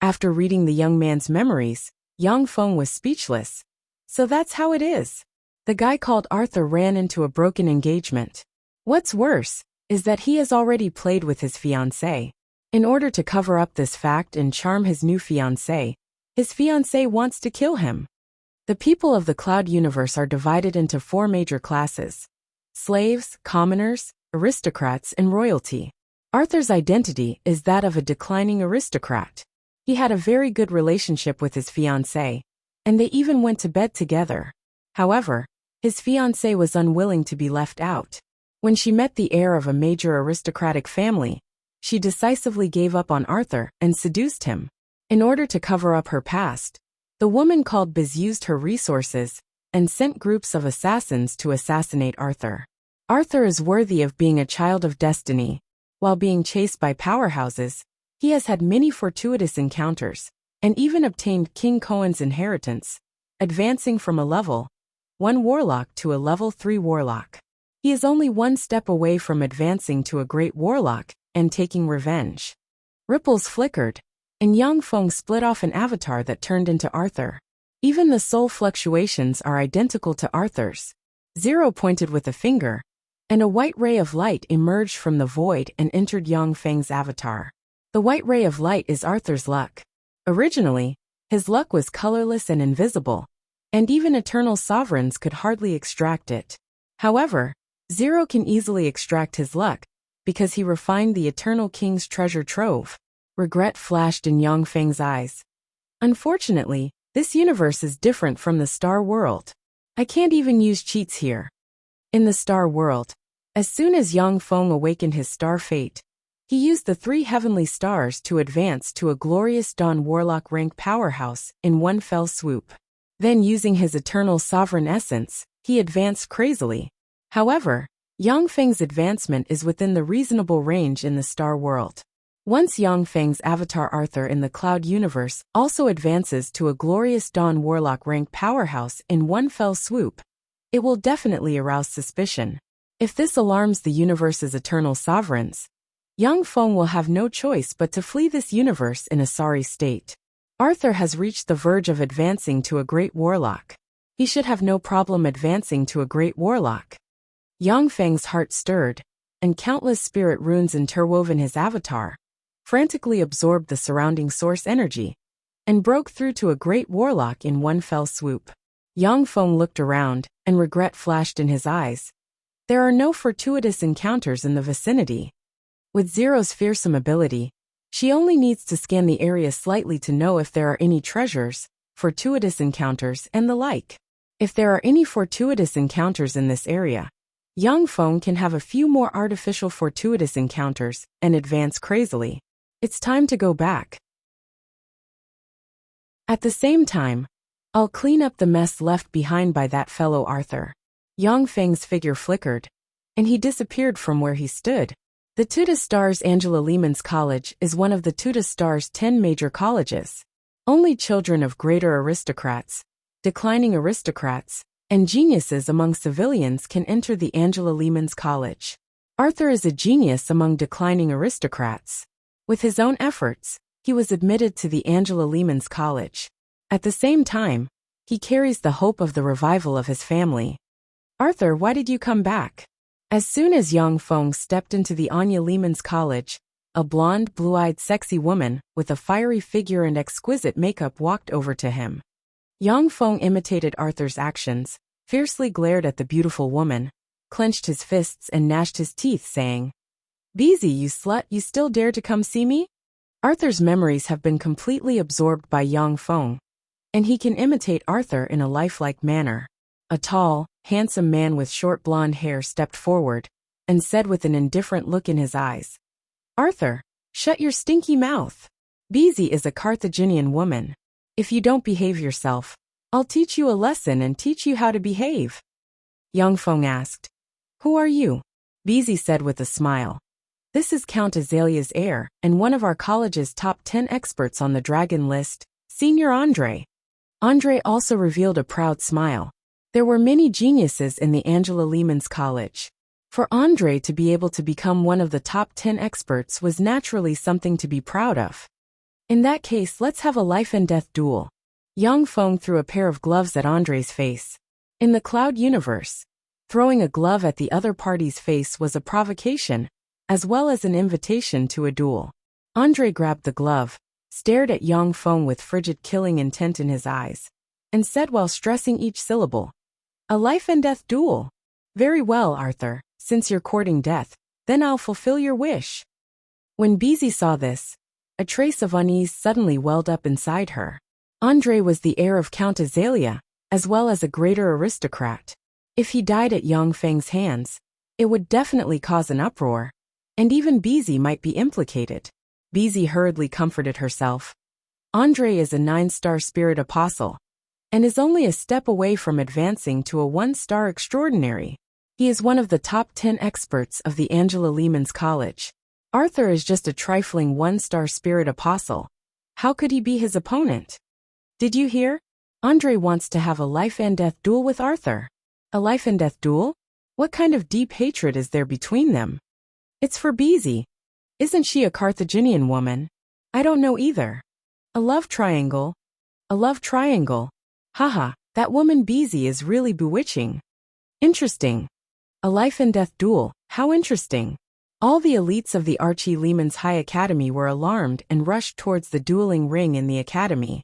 After reading the young man's memories, Yang Feng was speechless. So that's how it is. The guy called Arthur ran into a broken engagement. What's worse is that he has already played with his fiancée. In order to cover up this fact and charm his new fiancée, his fiancée wants to kill him. The people of the Cloud Universe are divided into 4 major classes: slaves, commoners, aristocrats, and royalty. Arthur's identity is that of a declining aristocrat. He had a very good relationship with his fiancée, and they even went to bed together. However, his fiancée was unwilling to be left out. When she met the heir of a major aristocratic family, she decisively gave up on Arthur and seduced him. In order to cover up her past, the woman called Biz used her resources and sent groups of assassins to assassinate Arthur. Arthur is worthy of being a child of destiny. While being chased by powerhouses, he has had many fortuitous encounters, and even obtained King Koan's inheritance, advancing from a level 1 warlock to a level 3 warlock. He is only one step away from advancing to a great warlock and taking revenge. Ripples flickered, and Yang Feng split off an avatar that turned into Arthur. Even the soul fluctuations are identical to Arthur's. Zero pointed with a finger, and a white ray of light emerged from the void and entered Yang Feng's avatar. The white ray of light is Arthur's luck. Originally, his luck was colorless and invisible, and even eternal sovereigns could hardly extract it. However, Zero can easily extract his luck, because he refined the Eternal King's treasure trove. Regret flashed in Yang Feng's eyes. Unfortunately, this universe is different from the Star World. I can't even use cheats here. In the Star World, as soon as Yang Feng awakened his star fate, he used the 3 heavenly stars to advance to a glorious Dawn Warlock rank powerhouse in one fell swoop. Then using his eternal sovereign essence, he advanced crazily. However, Yang Feng's advancement is within the reasonable range in the Star World. Once Yang Feng's avatar Arthur in the Cloud Universe also advances to a glorious Dawn Warlock rank powerhouse in one fell swoop, it will definitely arouse suspicion. If this alarms the universe's eternal sovereigns, Yang Feng will have no choice but to flee this universe in a sorry state. Arthur has reached the verge of advancing to a great warlock. He should have no problem advancing to a great warlock. Yang Feng's heart stirred, and countless spirit runes interwoven his avatar, frantically absorbed the surrounding source energy, and broke through to a great warlock in one fell swoop. Yang Feng looked around, and regret flashed in his eyes. There are no fortuitous encounters in the vicinity. With Zero's fearsome ability, she only needs to scan the area slightly to know if there are any treasures, fortuitous encounters, and the like. If there are any fortuitous encounters in this area, Yang Feng can have a few more artificial fortuitous encounters and advance crazily. It's time to go back. At the same time, I'll clean up the mess left behind by that fellow Arthur. Yang Feng's figure flickered, and he disappeared from where he stood. The Tuta Stars Angela Lehman's College is one of the Tuta Stars' 10 major colleges. Only children of greater aristocrats, declining aristocrats, and geniuses among civilians can enter the Angela Lehman's College. Arthur is a genius among declining aristocrats. With his own efforts, he was admitted to the Angela Lehman's College. At the same time, he carries the hope of the revival of his family. Arthur, why did you come back? As soon as Yang Feng stepped into the Anya Lehman's College, A blonde, blue-eyed sexy woman, with a fiery figure and exquisite makeup walked over to him. Yang Feng imitated Arthur's actions, fiercely glared at the beautiful woman, clenched his fists and gnashed his teeth, saying, "Beezy, you slut, you still dare to come see me?" Arthur's memories have been completely absorbed by Yang Feng, and he can imitate Arthur in a lifelike manner. A tall, handsome man with short blonde hair stepped forward and said with an indifferent look in his eyes, "Arthur, shut your stinky mouth. Beezy is a Carthaginian woman. If you don't behave yourself, I'll teach you a lesson and teach you how to behave." Yang Feng asked, "Who are you?" Beezy said with a smile, "This is Count Azalea's heir and one of our college's top 10 experts on the dragon list, Senior Andre." Andre also revealed a proud smile. There were many geniuses in the Angela Lehman's college. For Andre to be able to become one of the top 10 experts was naturally something to be proud of. "In that case, let's have a life and death duel." Yang Feng threw a pair of gloves at Andre's face. In the cloud universe, throwing a glove at the other party's face was a provocation, as well as an invitation to a duel. Andre grabbed the glove, stared at Yang Feng with frigid killing intent in his eyes, and said while stressing each syllable, "A life and death duel. Very well, Arthur, since you're courting death, then I'll fulfill your wish." When Beezy saw this, a trace of unease suddenly welled up inside her. Andre was the heir of Count Azalea, as well as a greater aristocrat. If he died at Yang Feng's hands, it would definitely cause an uproar, and even Beezy might be implicated. Beezy hurriedly comforted herself. Andre is a 9-star spirit apostle, and is only a step away from advancing to a 1-star extraordinary. He is one of the top 10 experts of the Angela Lehman's college. Arthur is just a trifling 1-star spirit apostle. How could he be his opponent? Did you hear? Andre wants to have a life and death duel with Arthur. A life and death duel? What kind of deep hatred is there between them? It's for Beezy. Isn't she a Carthaginian woman? I don't know either. A love triangle? A love triangle. Haha, that woman Beezy is really bewitching. Interesting. A life and death duel, how interesting. All the elites of the Archie Lehman's High Academy were alarmed and rushed towards the dueling ring in the academy.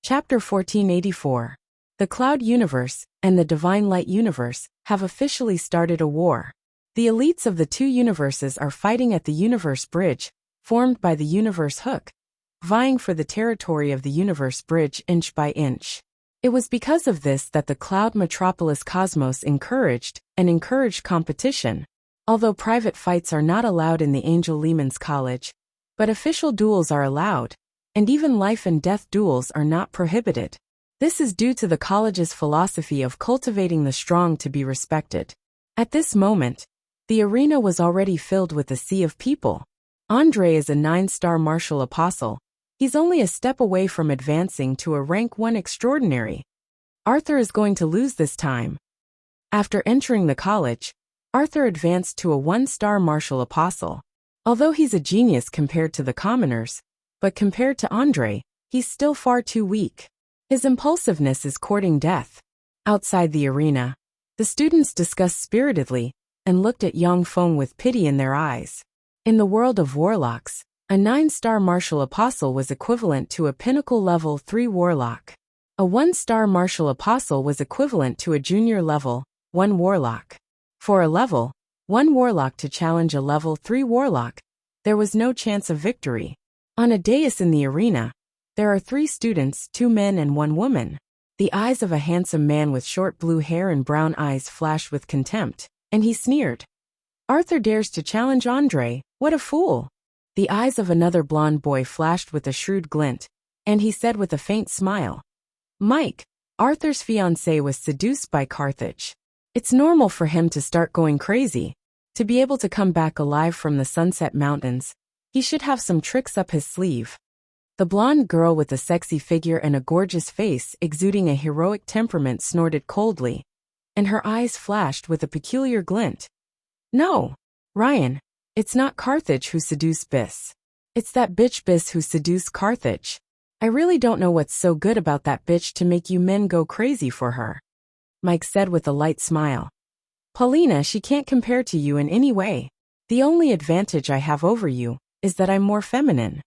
Chapter 1484. The Cloud Universe and the Divine Light Universe have officially started a war. The elites of the two universes are fighting at the Universe Bridge, formed by the Universe Hook, vying for the territory of the Universe Bridge inch by inch. It was because of this that the Cloud Metropolis Cosmos encouraged competition. Although private fights are not allowed in the Angel Lehman's College, but official duels are allowed, and even life and death duels are not prohibited. This is due to the college's philosophy of cultivating the strong to be respected. At this moment, the arena was already filled with a sea of people. Andre is a 9-star martial apostle. He's only a step away from advancing to a rank 1 extraordinary. Arthur is going to lose this time. After entering the college, Arthur advanced to a 1-star martial apostle. Although he's a genius compared to the commoners, but compared to Andre, he's still far too weak. His impulsiveness is courting death. Outside the arena, the students discussed spiritedly and looked at Yang Feng with pity in their eyes. In the world of warlocks, a 9-star martial apostle was equivalent to a pinnacle level 3 warlock. A 1-star martial apostle was equivalent to a junior level 1 warlock. For a level 1 warlock to challenge a level 3 warlock, there was no chance of victory. On a dais in the arena, there are 3 students, 2 men and 1 woman. The eyes of a handsome man with short blue hair and brown eyes flashed with contempt, and he sneered. Arthur dares to challenge Andre, what a fool! The eyes of another blonde boy flashed with a shrewd glint, and he said with a faint smile, Mike, Arthur's fiancée was seduced by Carthage. It's normal for him to start going crazy. To be able to come back alive from the Sunset Mountains, he should have some tricks up his sleeve. The blonde girl with a sexy figure and a gorgeous face exuding a heroic temperament snorted coldly, and her eyes flashed with a peculiar glint. No, Ryan, it's not Carthage who seduced Biss. It's that bitch Biss who seduced Carthage. I really don't know what's so good about that bitch to make you men go crazy for her. Mike said with a light smile. Paulina, she can't compare to you in any way. The only advantage I have over you is that I'm more feminine.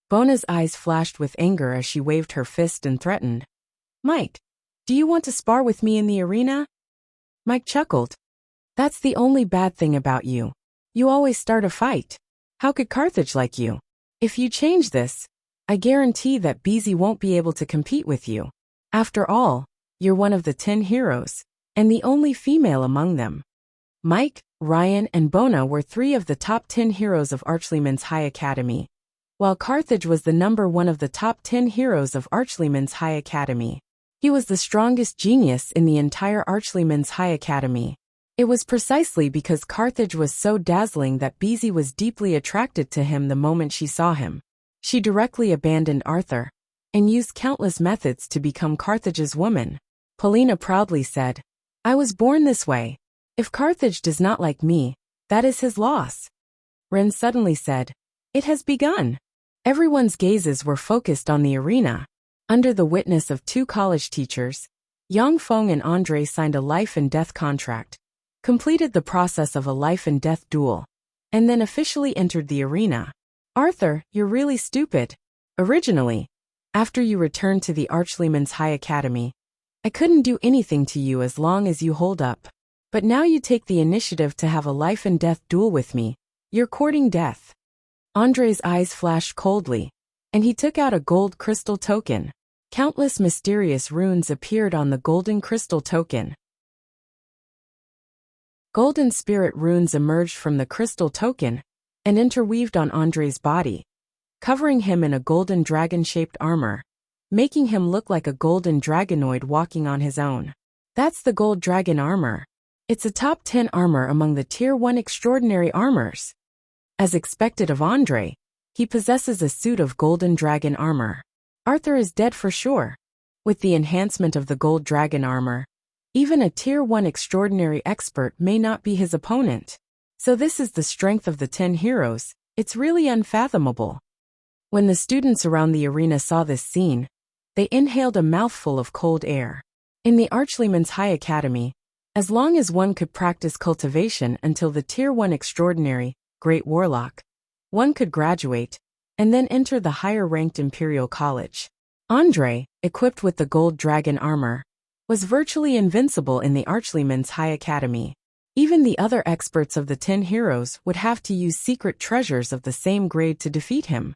Bona's eyes flashed with anger as she waved her fist and threatened. Mike, do you want to spar with me in the arena? Mike chuckled. That's the only bad thing about you. You always start a fight. How could Carthage like you? If you change this, I guarantee that BZ won't be able to compete with you. After all, you're one of the 10 heroes, and the only female among them. Mike, Ryan, and Bona were 3 of the top 10 heroes of Archleman's High Academy, while Carthage was the number 1 of the top 10 heroes of Archleman's High Academy. He was the strongest genius in the entire Archleman's High Academy. It was precisely because Carthage was so dazzling that BZ was deeply attracted to him the moment she saw him. She directly abandoned Arthur and used countless methods to become Carthage's woman. Paulina proudly said, I was born this way. If Carthage does not like me, that is his loss. Ren suddenly said, It has begun. Everyone's gazes were focused on the arena. Under the witness of 2 college teachers, Yang Feng and Andre signed a life and death contract, completed the process of a life and death duel, and then officially entered the arena. Arthur, you're really stupid. Originally, after you returned to the Archleman's High Academy, I couldn't do anything to you as long as you hold up. But now you take the initiative to have a life and death duel with me. You're courting death. Andre's eyes flashed coldly, and he took out a gold crystal token. Countless mysterious runes appeared on the golden crystal token. Golden spirit runes emerged from the crystal token and interweaved on Andre's body, covering him in a golden dragon-shaped armor, making him look like a golden dragonoid walking on his own. That's the gold dragon armor. It's a top 10 armor among the Tier 1 extraordinary armors. As expected of Andre, he possesses a suit of golden dragon armor. Arthur is dead for sure. With the enhancement of the gold dragon armor, even a Tier 1 extraordinary expert may not be his opponent. So this is the strength of the 10 heroes. It's really unfathomable. When the students around the arena saw this scene, they inhaled a mouthful of cold air. In the Archleman's High Academy, as long as one could practice cultivation until the Tier 1 Extraordinary, Great Warlock, one could graduate, and then enter the higher-ranked Imperial College. Andre, equipped with the gold dragon armor, was virtually invincible in the Archleman's High Academy. Even the other experts of the 10 heroes would have to use secret treasures of the same grade to defeat him.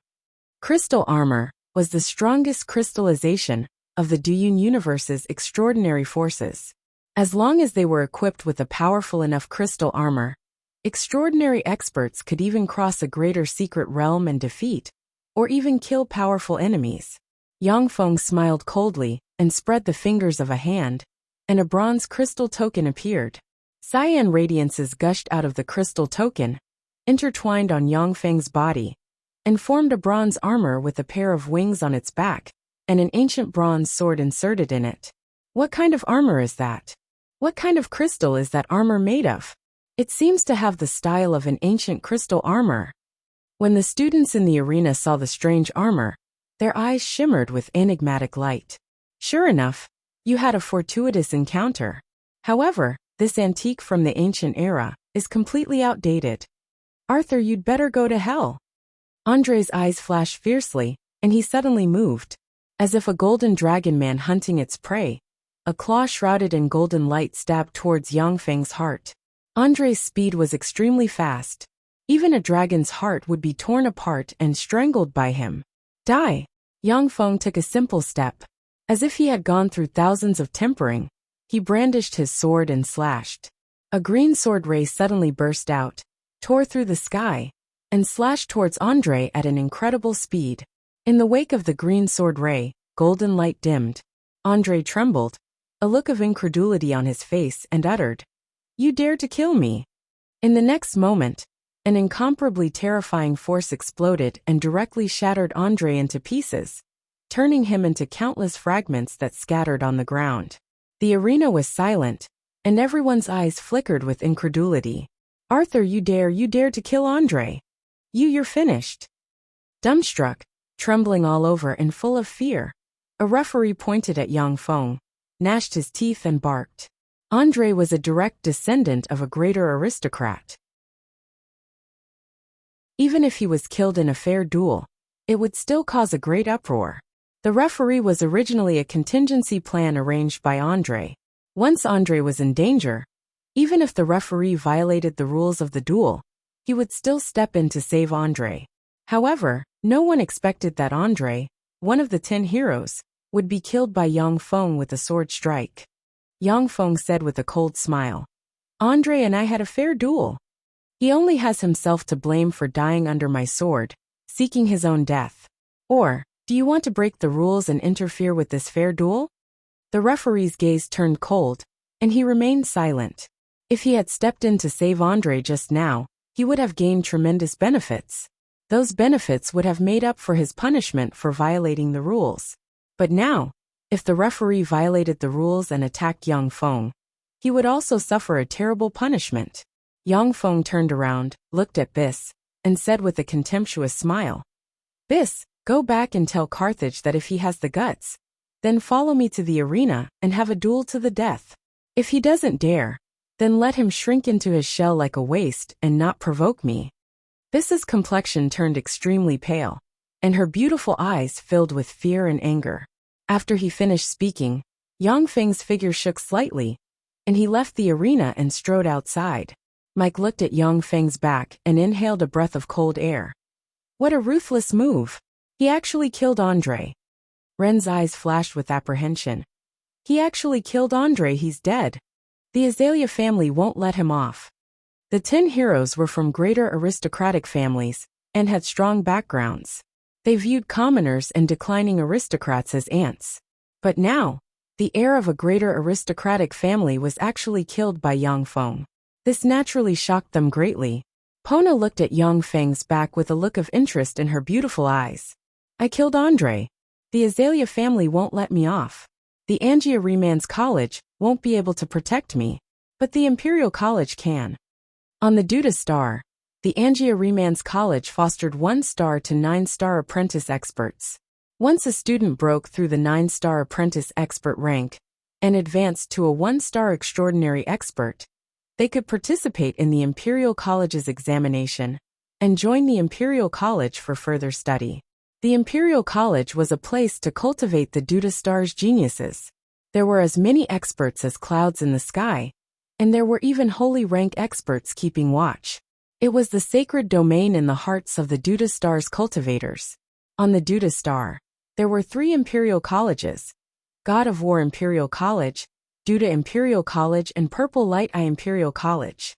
Crystal armor was the strongest crystallization of the Duyun universe's extraordinary forces. As long as they were equipped with a powerful enough crystal armor, extraordinary experts could even cross a greater secret realm and defeat, or even kill powerful enemies. Yang Feng smiled coldly and spread the fingers of a hand, and a bronze crystal token appeared. Cyan radiances gushed out of the crystal token, intertwined on Yang Feng's body, and formed a bronze armor with a pair of wings on its back, and an ancient bronze sword inserted in it. What kind of armor is that? What kind of crystal is that armor made of? It seems to have the style of an ancient crystal armor. When the students in the arena saw the strange armor, their eyes shimmered with enigmatic light. Sure enough, you had a fortuitous encounter. However, this antique from the ancient era is completely outdated. Arthur, you'd better go to hell. Andre's eyes flashed fiercely, and he suddenly moved. As if a golden dragon man hunting its prey, a claw shrouded in golden light stabbed towards Yang Feng's heart. Andre's speed was extremely fast. Even a dragon's heart would be torn apart and strangled by him. Die! Yang Feng took a simple step. As if he had gone through thousands of tempering, he brandished his sword and slashed. A green sword ray suddenly burst out, tore through the sky, and slashed towards Andre at an incredible speed. In the wake of the green sword ray, golden light dimmed. Andre trembled, a look of incredulity on his face, and uttered, "You dare to kill me?" In the next moment, an incomparably terrifying force exploded and directly shattered Andre into pieces, turning him into countless fragments that scattered on the ground. The arena was silent, and everyone's eyes flickered with incredulity. "Arthur, you dare to kill Andre? You're finished." Dumbstruck, trembling all over and full of fear, a referee pointed at Yang Feng, gnashed his teeth and barked, Andre was a direct descendant of a greater aristocrat. Even if he was killed in a fair duel, it would still cause a great uproar. The referee was originally a contingency plan arranged by Andre. Once Andre was in danger, even if the referee violated the rules of the duel, he would still step in to save Andre. However, no one expected that Andre, one of the 10 heroes, would be killed by Yang Feng with a sword strike. Yang Feng said with a cold smile, "Andre and I had a fair duel. He only has himself to blame for dying under my sword, seeking his own death. Or, do you want to break the rules and interfere with this fair duel?" The referee's gaze turned cold, and he remained silent. If he had stepped in to save Andre just now, he would have gained tremendous benefits. Those benefits would have made up for his punishment for violating the rules. But now, if the referee violated the rules and attacked Yang Feng, he would also suffer a terrible punishment. Yang Feng turned around, looked at Bis, and said with a contemptuous smile, "Bis, go back and tell Carthage that if he has the guts, then follow me to the arena and have a duel to the death. If he doesn't dare, then let him shrink into his shell like a waste and not provoke me." Bis's complexion turned extremely pale, and her beautiful eyes filled with fear and anger. After he finished speaking, Yang Feng's figure shook slightly, and he left the arena and strode outside. Mike looked at Yang Feng's back and inhaled a breath of cold air. What a ruthless move! He actually killed Andre. Ren's eyes flashed with apprehension. He actually killed Andre, he's dead. The Azalea family won't let him off. The 10 heroes were from greater aristocratic families, and had strong backgrounds. They viewed commoners and declining aristocrats as ants. But now, the heir of a greater aristocratic family was actually killed by Yang Feng. This naturally shocked them greatly. Pona looked at Yang Feng's back with a look of interest in her beautiful eyes. I killed Andre. The Azalea family won't let me off. The Angia Reman's College won't be able to protect me, but the Imperial College can. On the Duda Star, the Angia Reman's College fostered 1-star to 9-star apprentice experts. Once a student broke through the 9-star apprentice expert rank and advanced to a 1-star extraordinary expert, they could participate in the Imperial College's examination and join the Imperial College for further study. The Imperial College was a place to cultivate the Duda Star's geniuses. There were as many experts as clouds in the sky, and there were even holy rank experts keeping watch. It was the sacred domain in the hearts of the Duda Star's cultivators. On the Duda Star, there were 3 Imperial Colleges: God of War Imperial College, Duda Imperial College, and Purple Light Eye Imperial College.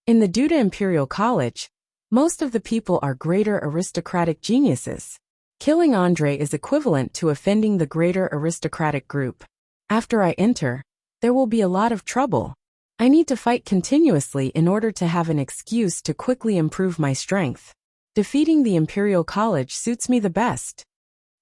In the Duda Imperial College, most of the people are greater aristocratic geniuses. Killing Andre is equivalent to offending the greater aristocratic group. After I enter, there will be a lot of trouble. I need to fight continuously in order to have an excuse to quickly improve my strength. Defeating the Imperial College suits me the best.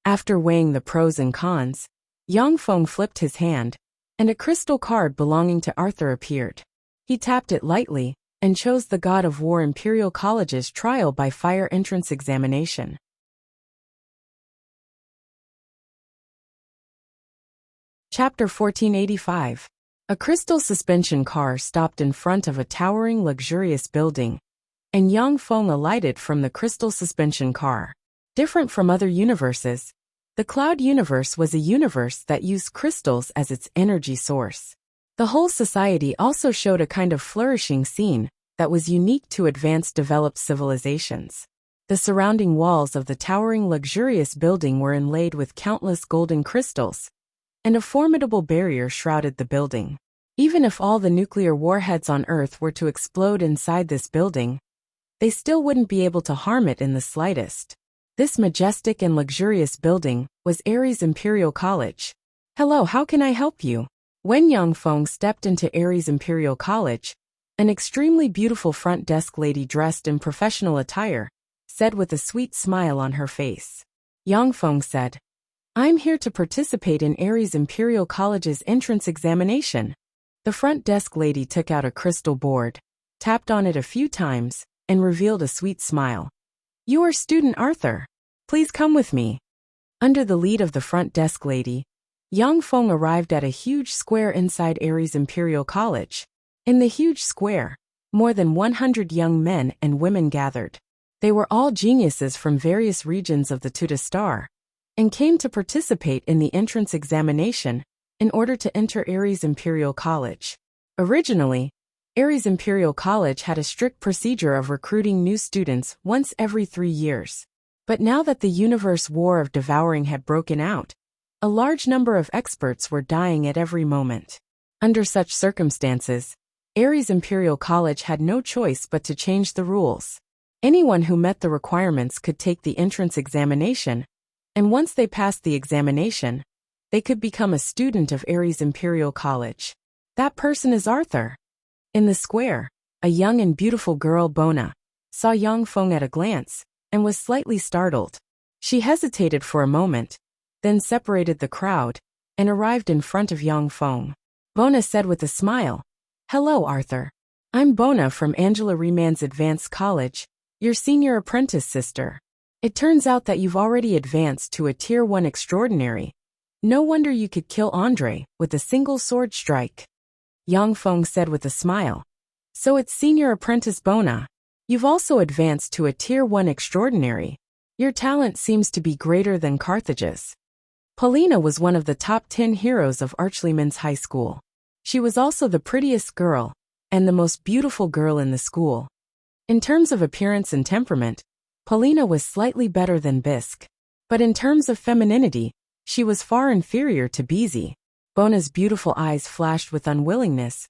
After weighing the pros and cons, Yang Feng flipped his hand, and a crystal card belonging to Arthur appeared. He tapped it lightly, and chose the God of War Imperial College's trial by fire entrance examination. Chapter 1485. A crystal suspension car stopped in front of a towering luxurious building, and Yang Feng alighted from the crystal suspension car. Different from other universes, the Cloud Universe was a universe that used crystals as its energy source. The whole society also showed a kind of flourishing scene that was unique to advanced developed civilizations. The surrounding walls of the towering luxurious building were inlaid with countless golden crystals, and a formidable barrier shrouded the building. Even if all the nuclear warheads on Earth were to explode inside this building, they still wouldn't be able to harm it in the slightest. This majestic and luxurious building was Ares Imperial College. Hello, how can I help you? When Yang Feng stepped into Ares Imperial College, an extremely beautiful front desk lady dressed in professional attire said with a sweet smile on her face. Yang Feng said, I'm here to participate in Ares Imperial College's entrance examination. The front desk lady took out a crystal board, tapped on it a few times, and revealed a sweet smile. You are student Arthur. Please come with me. Under the lead of the front desk lady, Yang Feng arrived at a huge square inside Ares Imperial College. In the huge square, more than 100 young men and women gathered. They were all geniuses from various regions of the Tuta Star, and came to participate in the entrance examination in order to enter Ares Imperial College. Originally, Ares Imperial College had a strict procedure of recruiting new students once every 3 years. But now that the universe war of devouring had broken out, a large number of experts were dying at every moment. Under such circumstances, Ares Imperial College had no choice but to change the rules. Anyone who met the requirements could take the entrance examination, and once they passed the examination, they could become a student of Ares Imperial College. That person is Arthur. In the square, a young and beautiful girl, Bona, saw Yang Feng at a glance, and was slightly startled. She hesitated for a moment, then separated the crowd, and arrived in front of Yang Feng. Bona said with a smile, "Hello, Arthur. I'm Bona from Angela Rieman's Advanced College, your senior apprentice sister. It turns out that you've already advanced to a Tier 1 extraordinary. No wonder you could kill Andre with a single sword strike." Yang Feng said with a smile. "So it's senior apprentice Bona. You've also advanced to a Tier 1 extraordinary. Your talent seems to be greater than Carthage's." Paulina was one of the top 10 heroes of Archleyman's high school. She was also the prettiest girl, and the most beautiful girl in the school. In terms of appearance and temperament, Paulina was slightly better than Bisque. But in terms of femininity, she was far inferior to Beezy. Bona's beautiful eyes flashed with unwillingness.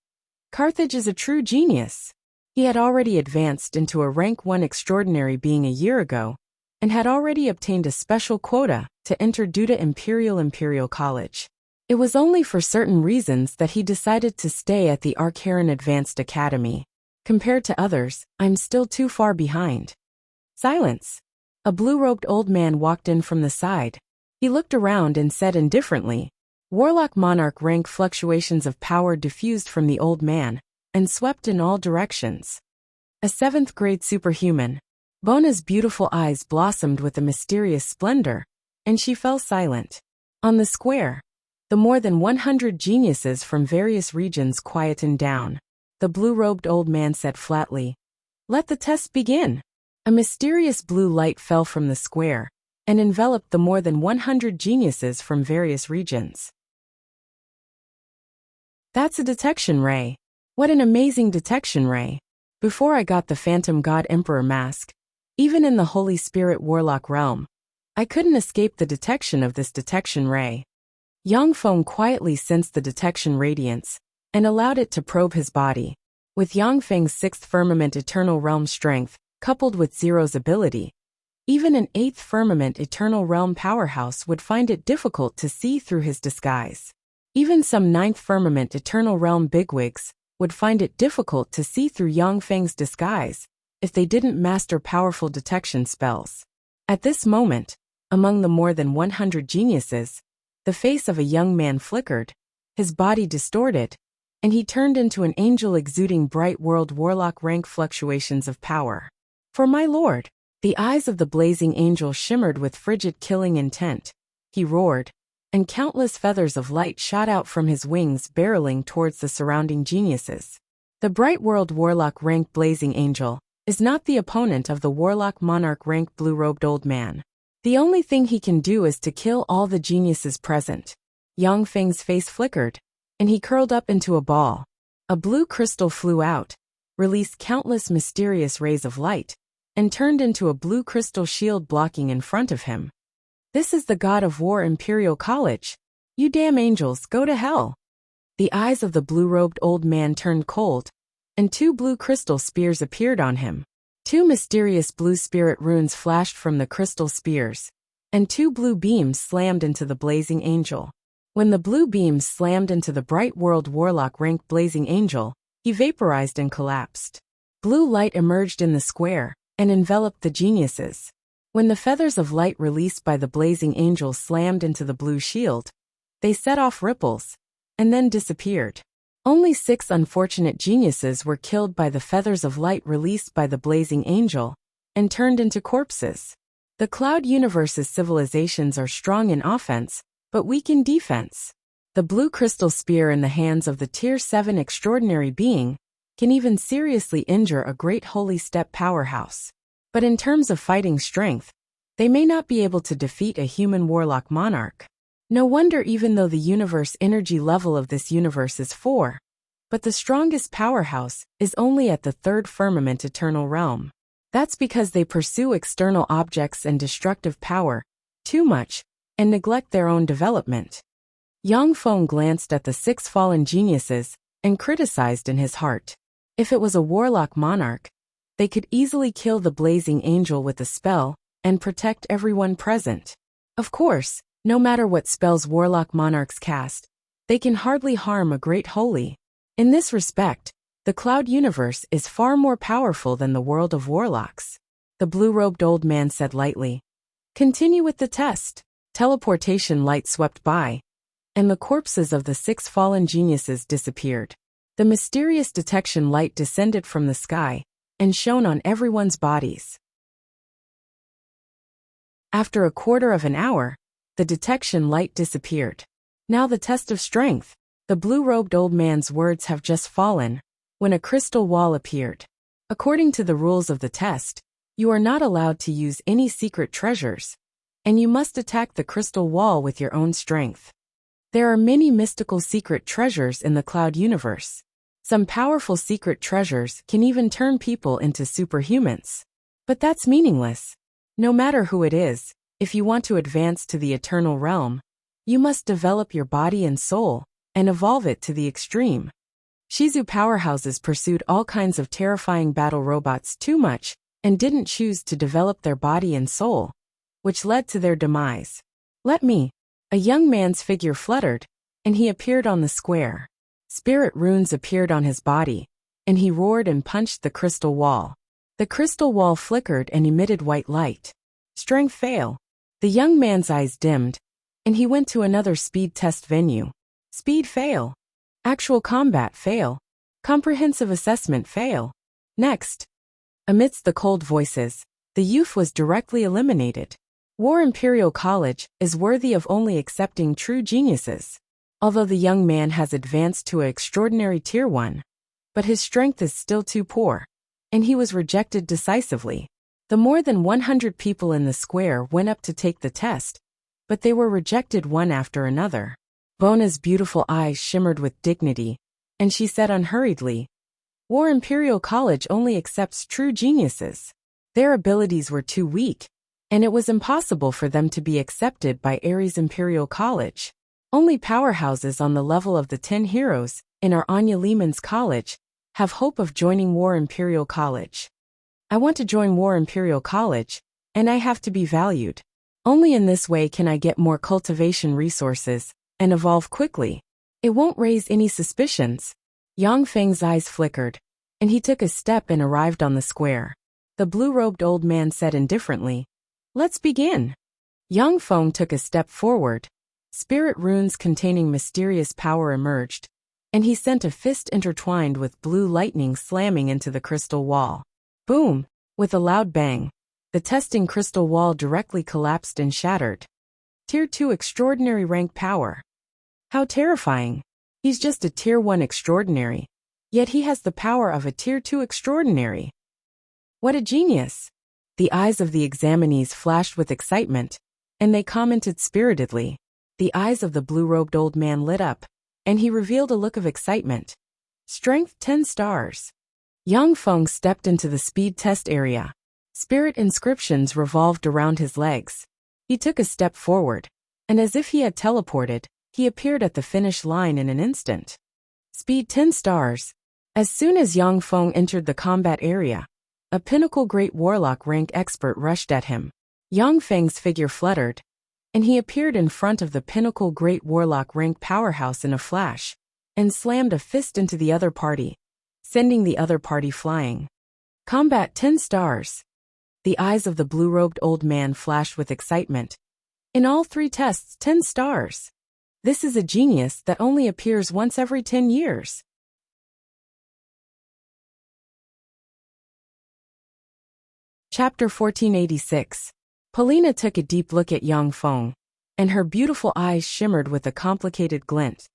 Carthage is a true genius. He had already advanced into a rank 1 extraordinary being a year ago, and had already obtained a special quota to enter Duda Imperial College. It was only for certain reasons that he decided to stay at the Archaron Advanced Academy. Compared to others, I'm still too far behind. Silence. A blue-robed old man walked in from the side. He looked around and said indifferently, "Warlock Monarch rank fluctuations of power diffused from the old man, and swept in all directions. A 7th-grade superhuman." Bona's beautiful eyes blossomed with a mysterious splendor, and she fell silent. On the square, the more than 100 geniuses from various regions quietened down. The blue-robed old man said flatly, "Let the test begin." A mysterious blue light fell from the square, and enveloped the more than 100 geniuses from various regions. "That's a detection ray. What an amazing detection ray. Before I got the Phantom God Emperor mask, even in the Holy Spirit Warlock realm, I couldn't escape the detection of this detection ray." Yang Feng quietly sensed the detection radiance, and allowed it to probe his body. With Yang Feng's 6th Firmament Eternal Realm strength, coupled with Zero's ability, even an 8th Firmament Eternal Realm powerhouse would find it difficult to see through his disguise. Even some 9th Firmament Eternal Realm bigwigs would find it difficult to see through Yang Feng's disguise if they didn't master powerful detection spells. At this moment, among the more than 100 geniuses, the face of a young man flickered, his body distorted, and he turned into an angel exuding bright world warlock rank fluctuations of power. "For my lord!" The eyes of the blazing angel shimmered with frigid killing intent. He roared, and countless feathers of light shot out from his wings barreling towards the surrounding geniuses. The bright world warlock rank blazing angel is not the opponent of the warlock monarch rank blue-robed old man. The only thing he can do is to kill all the geniuses present. Yang Feng's face flickered, and he curled up into a ball. A blue crystal flew out, released countless mysterious rays of light, and turned into a blue crystal shield blocking in front of him. "This is the God of War Imperial College. You damn angels, go to hell." The eyes of the blue-robed old man turned cold, and 2 blue crystal spears appeared on him. 2 mysterious blue spirit runes flashed from the crystal spears, and 2 blue beams slammed into the blazing angel. When the blue beams slammed into the bright world warlock rank blazing angel, he vaporized and collapsed. Blue light emerged in the square, and enveloped the geniuses. When the feathers of light released by the blazing angel slammed into the blue shield, they set off ripples, and then disappeared. Only 6 unfortunate geniuses were killed by the feathers of light released by the blazing angel, and turned into corpses. The Cloud Universe's civilizations are strong in offense, but weak in defense. The blue crystal spear in the hands of the Tier 7 extraordinary being can even seriously injure a great holy step powerhouse. But in terms of fighting strength, they may not be able to defeat a human warlock monarch. No wonder, even though the universe energy level of this universe is 4, but the strongest powerhouse is only at the 3rd firmament eternal realm. That's because they pursue external objects and destructive power too much and neglect their own development. Yang Feng glanced at the 6 fallen geniuses and criticized in his heart. If it was a warlock monarch, they could easily kill the blazing angel with a spell and protect everyone present. Of course, no matter what spells warlock monarchs cast, they can hardly harm a great holy. In this respect, the cloud universe is far more powerful than the world of warlocks. The blue-robed old man said lightly. Continue with the test. Teleportation light swept by, and the corpses of the 6 fallen geniuses disappeared. The mysterious detection light descended from the sky and shone on everyone's bodies. After a quarter of an hour, the detection light disappeared. Now the test of strength. The blue-robed old man's words have just fallen when a crystal wall appeared. According to the rules of the test, you are not allowed to use any secret treasures, and you must attack the crystal wall with your own strength. There are many mystical secret treasures in the cloud universe. Some powerful secret treasures can even turn people into superhumans. But that's meaningless. No matter who it is, if you want to advance to the eternal realm, you must develop your body and soul and evolve it to the extreme. Shizu powerhouses pursued all kinds of terrifying battle robots too much and didn't choose to develop their body and soul, which led to their demise. Let me. A young man's figure fluttered, and he appeared on the square. Spirit runes appeared on his body, and he roared and punched the crystal wall. The crystal wall flickered and emitted white light. Strength fail. The young man's eyes dimmed, and he went to another speed test venue. Speed fail. Actual combat fail. Comprehensive assessment fail. Next. Amidst the cold voices, the youth was directly eliminated. War Imperial College is worthy of only accepting true geniuses. Although the young man has advanced to an extraordinary Tier 1, but his strength is still too poor, and he was rejected decisively. The more than 100 people in the square went up to take the test, but they were rejected one after another. Bona's beautiful eyes shimmered with dignity, and she said unhurriedly, War Imperial College only accepts true geniuses. Their abilities were too weak, and it was impossible for them to be accepted by Ares Imperial College. Only powerhouses on the level of the 10 heroes in our Anya Lehman's college have hope of joining War Imperial College. I want to join War Imperial College, and I have to be valued. Only in this way can I get more cultivation resources and evolve quickly. It won't raise any suspicions. Yang Feng's eyes flickered, and he took a step and arrived on the square. The blue-robed old man said indifferently, Let's begin. Yang Feng took a step forward. Spirit runes containing mysterious power emerged, and he sent a fist intertwined with blue lightning slamming into the crystal wall. Boom! With a loud bang, the testing crystal wall directly collapsed and shattered. Tier 2 extraordinary rank power. How terrifying! He's just a Tier 1 extraordinary, yet he has the power of a Tier 2 extraordinary. What a genius! The eyes of the examinees flashed with excitement, and they commented spiritedly. The eyes of the blue-robed old man lit up, and he revealed a look of excitement. Strength 10 stars. Yang Feng stepped into the speed test area. Spirit inscriptions revolved around his legs. He took a step forward, and as if he had teleported, he appeared at the finish line in an instant. Speed 10 stars. As soon as Yang Feng entered the combat area, a pinnacle great warlock rank expert rushed at him. Yang Feng's figure fluttered, and he appeared in front of the pinnacle great warlock rank powerhouse in a flash, and slammed a fist into the other party, sending the other party flying. Combat 10 stars. The eyes of the blue-robed old man flashed with excitement. In all 3 tests, 10 stars. This is a genius that only appears once every 10 years. Chapter 1486. Polina took a deep look at Yang Feng, and her beautiful eyes shimmered with a complicated glint.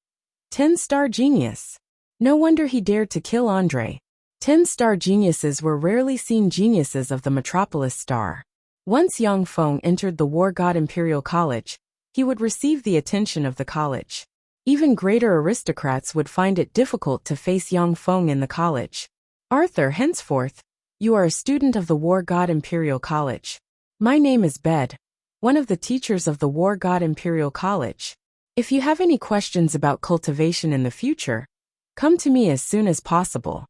10-star genius. No wonder he dared to kill Andre. 10-star geniuses were rarely seen geniuses of the Metropolis Star. Once Yang Feng entered the War God Imperial College, he would receive the attention of the college. Even greater aristocrats would find it difficult to face Yang Feng in the college. Arthur, henceforth, you are a student of the War God Imperial College. My name is Bed, one of the teachers of the War God Imperial College. If you have any questions about cultivation in the future, come to me as soon as possible.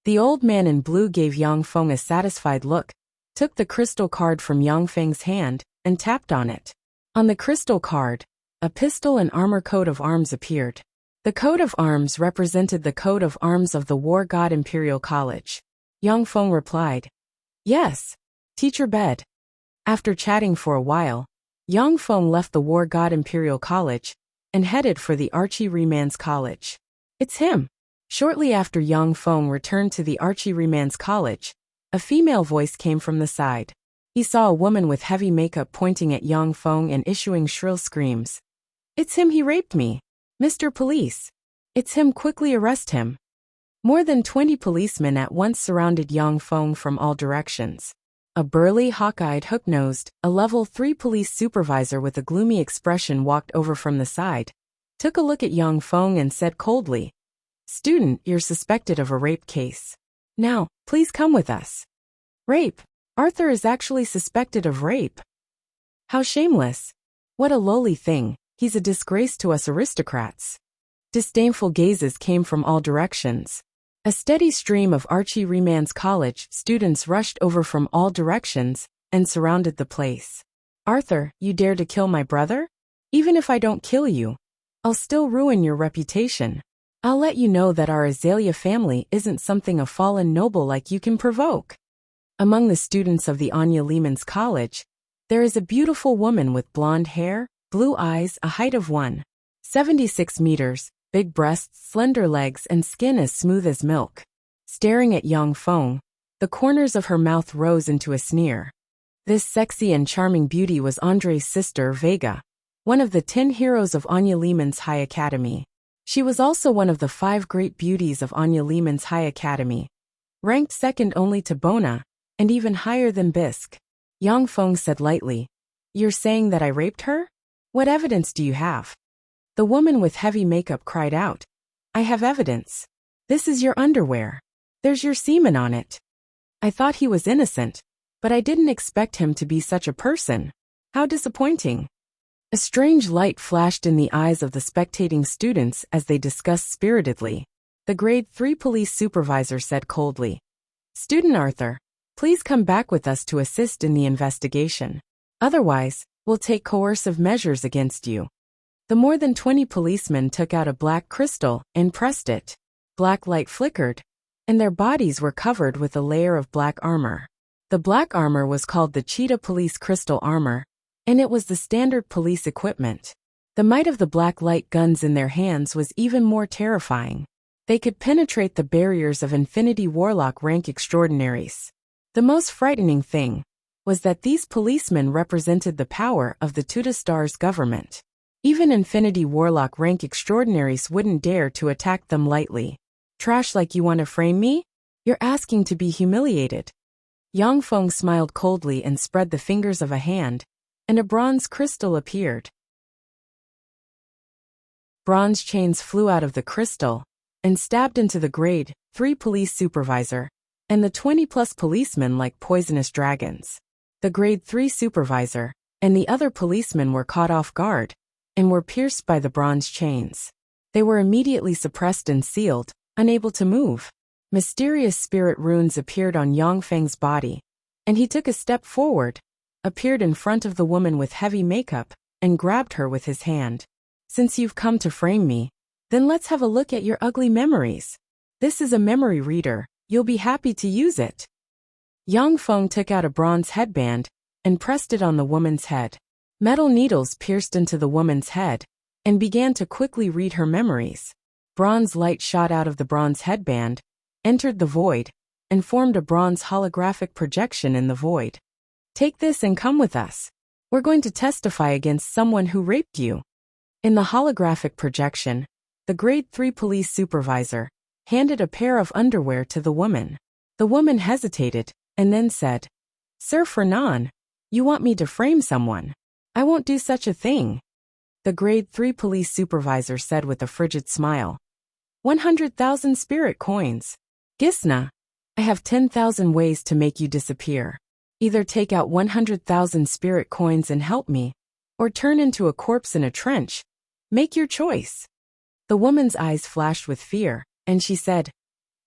The old man in blue gave Yang Feng a satisfied look, took the crystal card from Yang Feng's hand, and tapped on it. On the crystal card, a pistol and armor coat of arms appeared. The coat of arms represented the coat of arms of the War God Imperial College. Yang Feng replied, "Yes, Teacher Bed." After chatting for a while, Yang Feng left the War God Imperial College and headed for the Archeryman's College. It's him. Shortly after Yang Feng returned to the Archeryman's College, a female voice came from the side. He saw a woman with heavy makeup pointing at Yang Feng and issuing shrill screams. "It's him, he raped me. Mr. Police. It's him, quickly arrest him." More than 20 policemen at once surrounded Yang Feng from all directions. A burly, hawk-eyed, hook-nosed, a level 3 police supervisor with a gloomy expression walked over from the side, took a look at Yang Feng and said coldly, "Student, you're suspected of a rape case. Now, please come with us." Rape? Arthur is actually suspected of rape. How shameless. What a lowly thing. He's a disgrace to us aristocrats. Disdainful gazes came from all directions. A steady stream of Archeryman's College students rushed over from all directions and surrounded the place. "Arthur, you dare to kill my brother? Even if I don't kill you, I'll still ruin your reputation. I'll let you know that our Azalea family isn't something a fallen noble like you can provoke." Among the students of the Anya Lehman's College, there is a beautiful woman with blonde hair, blue eyes, a height of 1.76 meters, big breasts, slender legs, and skin as smooth as milk. Staring at Yang Feng, the corners of her mouth rose into a sneer. This sexy and charming beauty was Andre's sister, Vega, one of the 10 heroes of Anya Lehman's High Academy. She was also one of the 5 great beauties of Anya Lehman's High Academy, ranked second only to Bona, and even higher than Bisque. Yang Feng said lightly, "You're saying that I raped her? What evidence do you have?" The woman with heavy makeup cried out, "I have evidence. This is your underwear. There's your semen on it. I thought he was innocent, but I didn't expect him to be such a person. How disappointing." A strange light flashed in the eyes of the spectating students as they discussed spiritedly. The grade 3 police supervisor said coldly, "Student Arthur, please come back with us to assist in the investigation. Otherwise, we'll take coercive measures against you." The more than 20 policemen took out a black crystal and pressed it. Black light flickered, and their bodies were covered with a layer of black armor. The black armor was called the Cheetah Police Crystal Armor, and it was the standard police equipment. The might of the black light guns in their hands was even more terrifying. They could penetrate the barriers of Infinity Warlock rank extraordinaries. The most frightening thing was that these policemen represented the power of the Tuta Star's government. Even Infinity Warlock rank extraordinaries wouldn't dare to attack them lightly. "Trash like you want to frame me? You're asking to be humiliated." Yang Feng smiled coldly and spread the fingers of a hand, and a bronze crystal appeared. Bronze chains flew out of the crystal and stabbed into the grade 3 police supervisor and the 20-plus policemen like poisonous dragons. The grade 3 supervisor and the other policemen were caught off guard and were pierced by the bronze chains. They were immediately suppressed and sealed, unable to move. Mysterious spirit runes appeared on Yang Feng's body, and he took a step forward, appeared in front of the woman with heavy makeup, and grabbed her with his hand. "Since you've come to frame me, then let's have a look at your ugly memories. This is a memory reader, you'll be happy to use it." Yang Feng took out a bronze headband and pressed it on the woman's head. Metal needles pierced into the woman's head and began to quickly read her memories. Bronze light shot out of the bronze headband, entered the void, and formed a bronze holographic projection in the void. "Take this and come with us. We're going to testify against someone who raped you. In the holographic projection, the Grade 3 police supervisor handed a pair of underwear to the woman. The woman hesitated and then said, "Sir Fernand, you want me to frame someone? I won't do such a thing." The Grade 3 police supervisor said with a frigid smile, 100,000 spirit coins. Gisna, I have 10,000 ways to make you disappear. Either take out 100,000 spirit coins and help me, or turn into a corpse in a trench. Make your choice. The woman's eyes flashed with fear, and she said,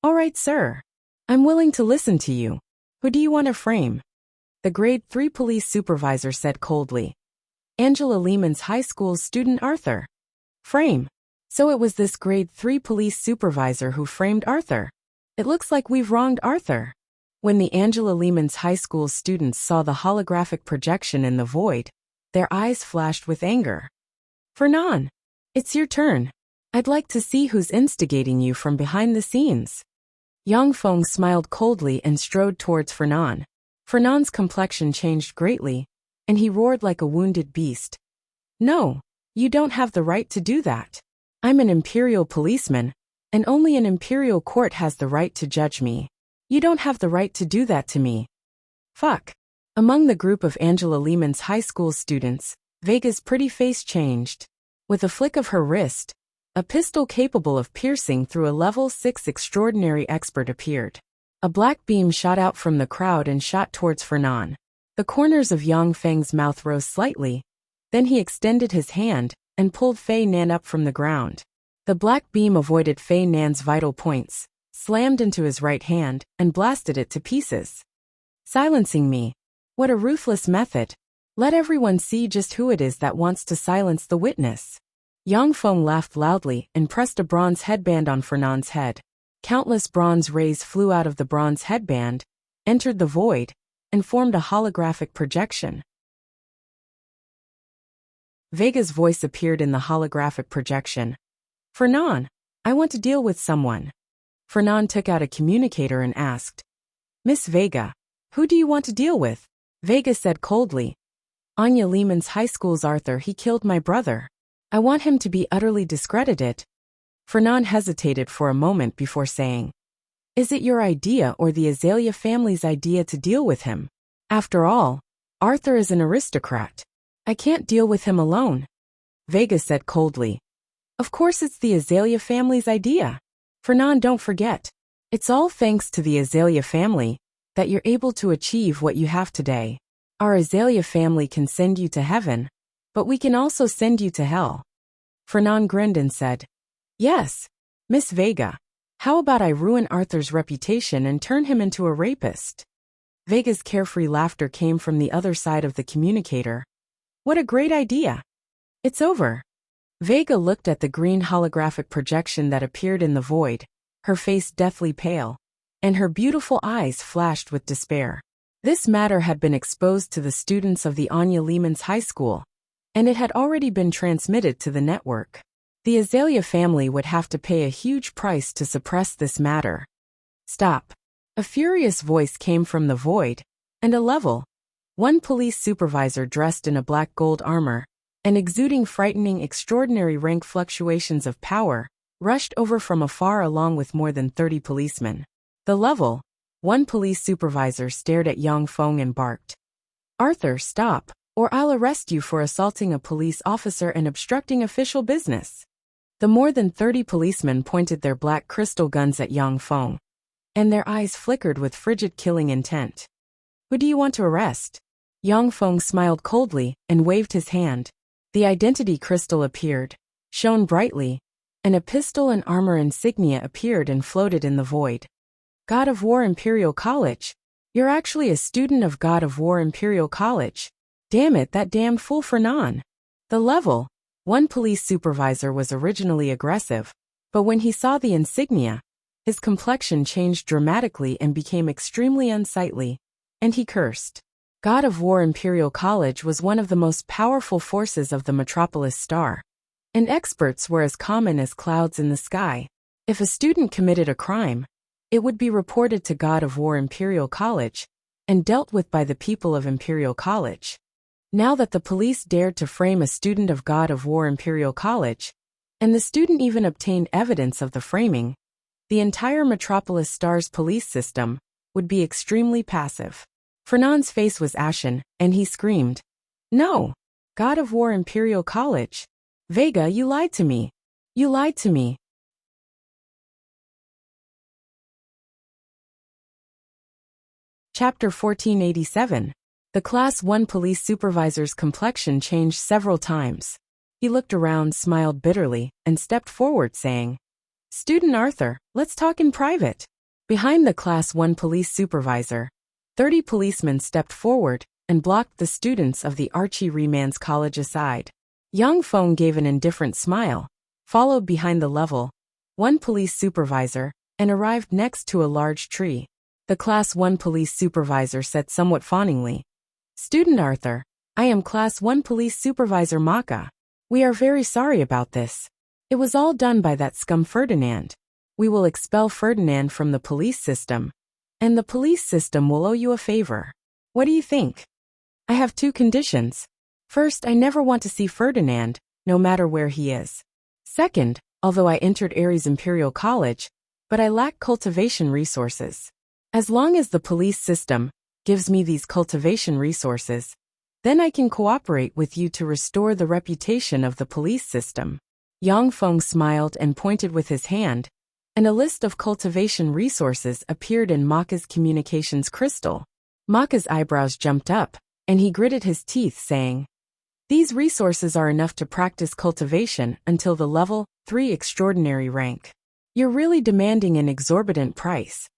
"All right, sir. I'm willing to listen to you. Who do you want to frame?" The Grade 3 police supervisor said coldly, "Angela Lehman's high school student Arthur." Frame. So it was this Grade 3 police supervisor who framed Arthur. It looks like we've wronged Arthur. When the Angela Lehman's high school students saw the holographic projection in the void, their eyes flashed with anger. "Fernand, it's your turn. I'd like to see who's instigating you from behind the scenes." Yang Feng smiled coldly and strode towards Fernand. Fernand's complexion changed greatly, and he roared like a wounded beast. "No, you don't have the right to do that. I'm an imperial policeman, and only an imperial court has the right to judge me. You don't have the right to do that to me." Fuck. Among the group of Angela Lehman's high school students, Vega's pretty face changed. With a flick of her wrist, a pistol capable of piercing through a level 6 extraordinary expert appeared. A black beam shot out from the crowd and shot towards Fernand. The corners of Yang Feng's mouth rose slightly, then he extended his hand and pulled Fei Nan up from the ground. The black beam avoided Fei Nan's vital points, slammed into his right hand, and blasted it to pieces. "Silencing me. What a ruthless method. Let everyone see just who it is that wants to silence the witness." Yang Feng laughed loudly and pressed a bronze headband on Fernand's head. Countless bronze rays flew out of the bronze headband, entered the void, and formed a holographic projection. Vega's voice appeared in the holographic projection. "Fernand, I want to deal with someone." Fernand took out a communicator and asked, "Miss Vega, who do you want to deal with?" Vega said coldly, "Anya Lehman's high school's Arthur. He killed my brother. I want him to be utterly discredited." Fernand hesitated for a moment before saying, "Is it your idea or the Azalea family's idea to deal with him? After all, Arthur is an aristocrat. I can't deal with him alone." Vega said coldly, "Of course it's the Azalea family's idea. Fernand, don't forget, it's all thanks to the Azalea family that you're able to achieve what you have today. Our Azalea family can send you to heaven, but we can also send you to hell." Fernand grinned and said, "Yes, Miss Vega, how about I ruin Arthur's reputation and turn him into a rapist?" Vega's carefree laughter came from the other side of the communicator. "What a great idea. It's over." Vega looked at the green holographic projection that appeared in the void, her face deathly pale, and her beautiful eyes flashed with despair. This matter had been exposed to the students of the Anya Lehman's high school, and it had already been transmitted to the network. The Azalea family would have to pay a huge price to suppress this matter. "Stop." A furious voice came from the void, and a level 1 police supervisor dressed in a black gold armor and exuding frightening extraordinary rank fluctuations of power rushed over from afar along with more than 30 policemen. The level 1 police supervisor stared at Yang Feng and barked, "Arthur, stop, or I'll arrest you for assaulting a police officer and obstructing official business." The more than 30 policemen pointed their black crystal guns at Yang Feng, and their eyes flickered with frigid killing intent. "Who do you want to arrest?" Yang Feng smiled coldly and waved his hand. The identity crystal appeared, shone brightly, and a pistol and armor insignia appeared and floated in the void. "God of War Imperial College. You're actually a student of God of War Imperial College. Damn it, that damn fool Fernand." The level 1 police supervisor was originally aggressive, but when he saw the insignia, his complexion changed dramatically and became extremely unsightly, and he cursed. God of War Imperial College was one of the most powerful forces of the Metropolis Star, and experts were as common as clouds in the sky. If a student committed a crime, it would be reported to God of War Imperial College and dealt with by the people of Imperial College. Now that the police dared to frame a student of God of War Imperial College, and the student even obtained evidence of the framing, the entire Metropolis Star's police system would be extremely passive. Fernand's face was ashen, and he screamed, "No! God of War Imperial College! Vega, you lied to me! You lied to me!" Chapter 1487. The Class 1 police supervisor's complexion changed several times. He looked around, smiled bitterly, and stepped forward saying, "Student Arthur, let's talk in private." Behind the Class 1 police supervisor, 30 policemen stepped forward and blocked the students of the Archie Remans College aside. Yang Feng gave an indifferent smile, followed behind the level 1 police supervisor, and arrived next to a large tree. The Class 1 police supervisor said somewhat fawningly, "Student Arthur, I am Class 1 police supervisor Maka. We are very sorry about this. It was all done by that scum Ferdinand. We will expel Ferdinand from the police system, and the police system will owe you a favor. What do you think? I have 2 conditions. First, I never want to see Ferdinand, no matter where he is. Second, although I entered Ares Imperial College, but I lack cultivation resources. As long as the police system gives me these cultivation resources, then I can cooperate with you to restore the reputation of the police system." Yang Feng smiled and pointed with his hand, and a list of cultivation resources appeared in Maka's communications crystal. Maka's eyebrows jumped up, and he gritted his teeth, saying, "These resources are enough to practice cultivation until the level 3 extraordinary rank. You're really demanding an exorbitant price,"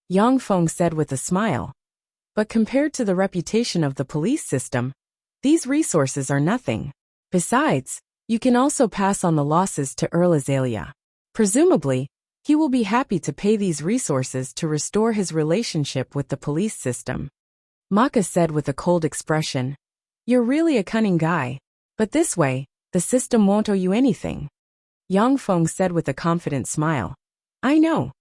Yang Feng said with a smile. "But compared to the reputation of the police system, these resources are nothing. Besides, you can also pass on the losses to Earl Azalea. Presumably, he will be happy to pay these resources to restore his relationship with the police system." Maka said with a cold expression, "You're really a cunning guy. But this way, the system won't owe you anything." Yang Feng said with a confident smile, "I know."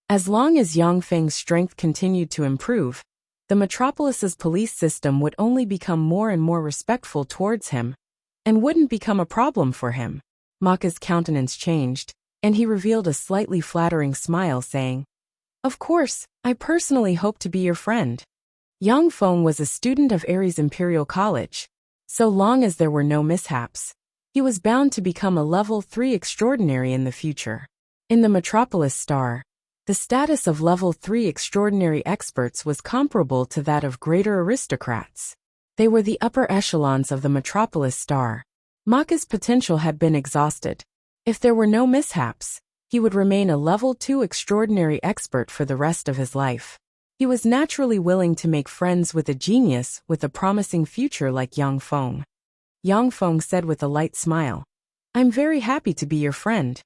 As long as Yang Feng's strength continued to improve, the Metropolis's police system would only become more and more respectful towards him, and wouldn't become a problem for him. Maka's countenance changed, and he revealed a slightly flattering smile, saying, "Of course, I personally hope to be your friend." Yang Feng was a student of Ares Imperial College. So long as there were no mishaps, he was bound to become a level 3 extraordinary in the future. In the Metropolis Star, the status of level 3 extraordinary experts was comparable to that of greater aristocrats. They were the upper echelons of the Metropolis Star. Maka's potential had been exhausted. If there were no mishaps, he would remain a level 2 extraordinary expert for the rest of his life. He was naturally willing to make friends with a genius with a promising future like Yang Feng. Yang Feng said with a light smile, "I'm very happy to be your friend."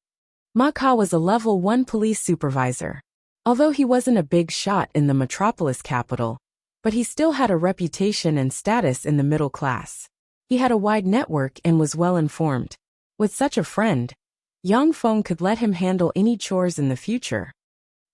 Maka was a level 1 police supervisor. Although he wasn't a big shot in the Metropolis capital, but he still had a reputation and status in the middle class. He had a wide network and was well informed. With such a friend, Yang Feng could let him handle any chores in the future.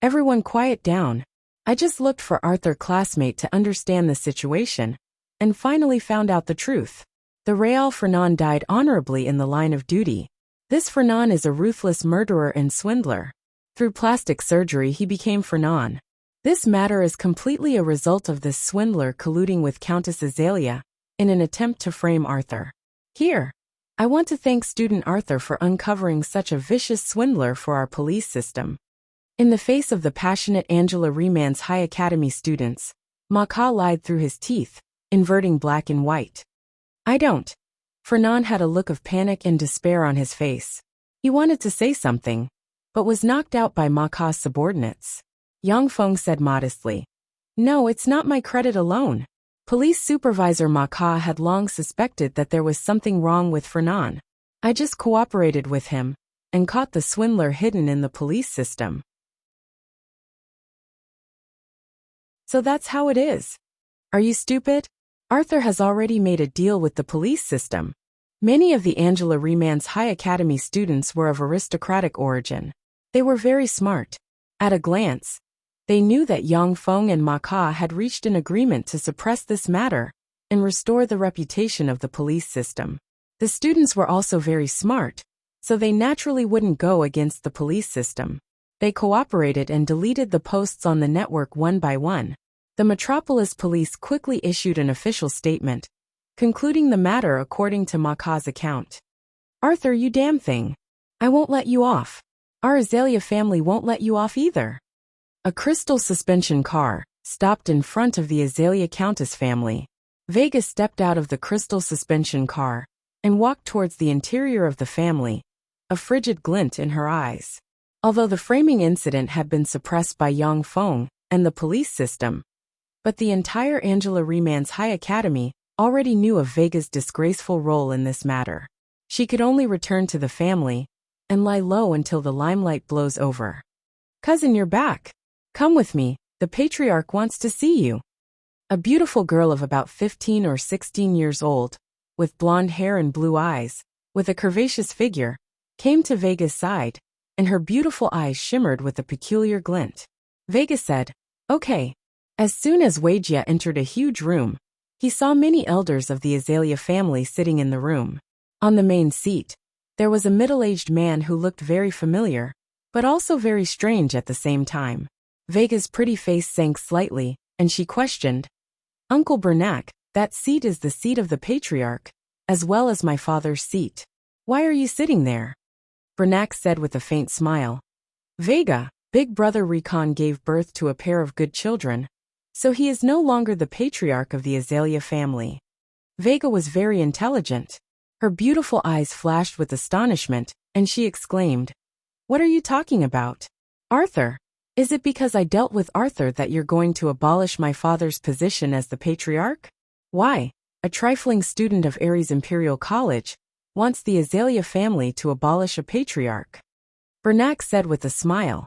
"Everyone quiet down. I just looked for Arthur's classmate to understand the situation, and finally found out the truth. The Real Fernand died honorably in the line of duty. This Fernand is a ruthless murderer and swindler. Through plastic surgery he became Fernand. This matter is completely a result of this swindler colluding with Countess Azalea in an attempt to frame Arthur. Here, I want to thank student Arthur for uncovering such a vicious swindler for our police system." In the face of the passionate Angela Reman's High Academy students, Maka lied through his teeth, inverting black and white. "I don't." Fernand had a look of panic and despair on his face. He wanted to say something, but was knocked out by Maka's subordinates. Yang Feng said modestly, "No, it's not my credit alone. Police supervisor Maka had long suspected that there was something wrong with Fernand. I just cooperated with him, and caught the swindler hidden in the police system." "So that's how it is. Are you stupid? Arthur has already made a deal with the police system." Many of the Angela Reman's High Academy students were of aristocratic origin. They were very smart. At a glance, they knew that Yang Feng and Maka had reached an agreement to suppress this matter, and restore the reputation of the police system. The students were also very smart, so they naturally wouldn't go against the police system. They cooperated and deleted the posts on the network one by one. The Metropolis Police quickly issued an official statement, concluding the matter according to Maka's account. Arthur, you damn thing. I won't let you off. Our Azalea family won't let you off either. A crystal suspension car stopped in front of the Azalea Countess family. Vega stepped out of the crystal suspension car and walked towards the interior of the family, a frigid glint in her eyes. Although the framing incident had been suppressed by Yang Feng and the police system, but the entire Angela Reman's High Academy already knew of Vega's disgraceful role in this matter. She could only return to the family and lie low until the limelight blows over. Cousin, you're back. Come with me, the patriarch wants to see you. A beautiful girl of about 15 or 16 years old, with blonde hair and blue eyes, with a curvaceous figure, came to Vega's side, and her beautiful eyes shimmered with a peculiar glint. Vega said, "Okay." As soon as Wuxia entered a huge room, he saw many elders of the Azalea family sitting in the room. On the main seat, there was a middle-aged man who looked very familiar, but also very strange at the same time. Vega's pretty face sank slightly, and she questioned, "Uncle Bernac, that seat is the seat of the patriarch, as well as my father's seat. Why are you sitting there?" Bernac said with a faint smile. "Vega, big brother Recon gave birth to a pair of good children, so he is no longer the patriarch of the Azalea family." Vega was very intelligent. Her beautiful eyes flashed with astonishment, and she exclaimed, "What are you talking about? Arthur, is it because I dealt with Arthur that you're going to abolish my father's position as the patriarch? Why, a trifling student of Ares Imperial College wants the Azalea family to abolish a patriarch." Bernac said with a smile.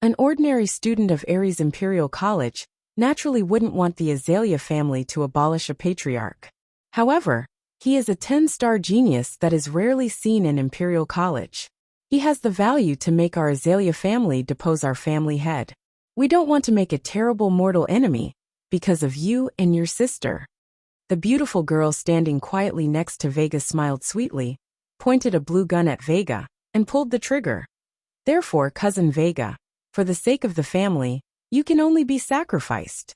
An ordinary student of Ares Imperial College naturally wouldn't want the Azalea family to abolish a patriarch. However, he is a 10-star genius that is rarely seen in Imperial College. He has the value to make our Azalea family depose our family head. We don't want to make a terrible mortal enemy because of you and your sister. The beautiful girl standing quietly next to Vega smiled sweetly, pointed a blue gun at Vega, and pulled the trigger. Therefore, cousin Vega, for the sake of the family, you can only be sacrificed.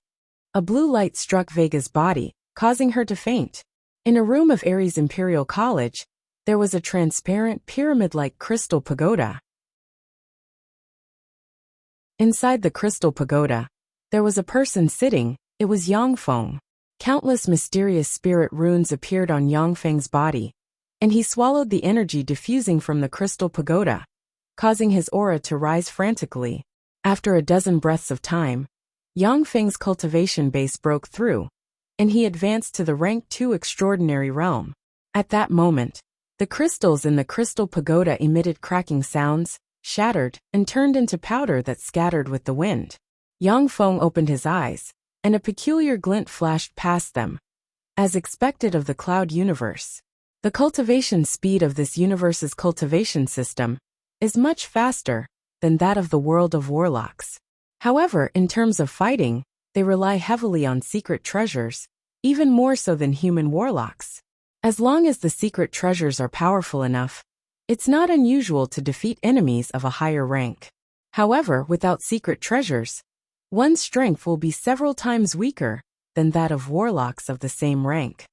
A blue light struck Vega's body, causing her to faint. In a room of Ares Imperial College, there was a transparent pyramid-like crystal pagoda. Inside the crystal pagoda, there was a person sitting. It was Yang Feng. Countless mysterious spirit runes appeared on Yang Feng's body, and he swallowed the energy diffusing from the crystal pagoda, causing his aura to rise frantically. After a dozen breaths of time, Yang Feng's cultivation base broke through, and he advanced to the rank 2 extraordinary realm. At that moment, the crystals in the crystal pagoda emitted cracking sounds, shattered, and turned into powder that scattered with the wind. Yang Feng opened his eyes, and a peculiar glint flashed past them, as expected of the cloud universe. The cultivation speed of this universe's cultivation system is much faster than that of the world of warlocks. However, in terms of fighting, they rely heavily on secret treasures, even more so than human warlocks. As long as the secret treasures are powerful enough, it's not unusual to defeat enemies of a higher rank. However, without secret treasures, one's strength will be several times weaker than that of warlocks of the same rank.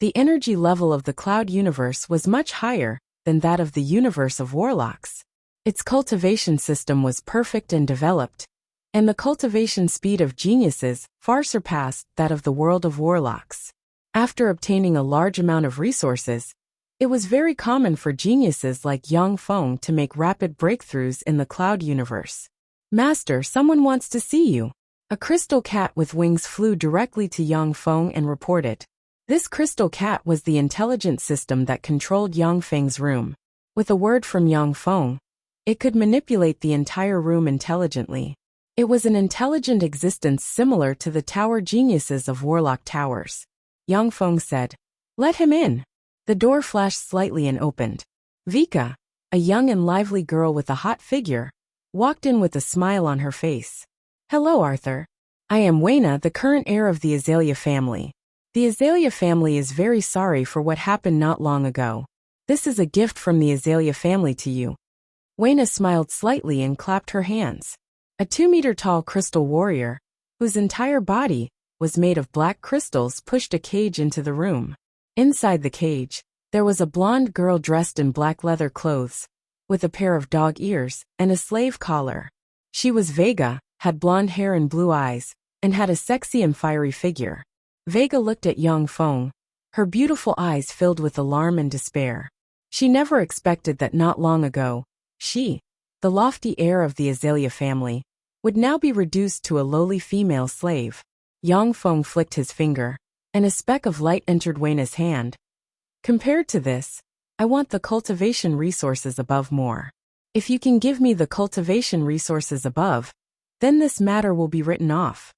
The energy level of the cloud universe was much higher than that of the universe of warlocks. Its cultivation system was perfect and developed, and the cultivation speed of geniuses far surpassed that of the world of warlocks. After obtaining a large amount of resources, it was very common for geniuses like Yang Feng to make rapid breakthroughs in the cloud universe. "Master, someone wants to see you." A crystal cat with wings flew directly to Yang Feng and reported. This crystal cat was the intelligent system that controlled Yang Feng's room. With a word from Yang Feng, it could manipulate the entire room intelligently. It was an intelligent existence similar to the tower geniuses of warlock towers. Yang Feng said, "Let him in." The door flashed slightly and opened. Vika, a young and lively girl with a hot figure, walked in with a smile on her face. "Hello, Arthur. I am Wayna, the current heir of the Azalea family. The Azalea family is very sorry for what happened not long ago. This is a gift from the Azalea family to you. Wayna smiled slightly and clapped her hands. A 2-meter-tall crystal warrior, whose entire body was made of black crystals, pushed a cage into the room. Inside the cage, there was a blonde girl dressed in black leather clothes, with a pair of dog ears and a slave collar. She was Vega, had blonde hair and blue eyes, and had a sexy and fiery figure. Vega looked at Yang Feng, her beautiful eyes filled with alarm and despair. She never expected that not long ago, she, the lofty heir of the Azalea family, would now be reduced to a lowly female slave. Yang Feng flicked his finger, and a speck of light entered Wayna's hand. Compared to this, I want the cultivation resources above more. If you can give me the cultivation resources above, then this matter will be written off.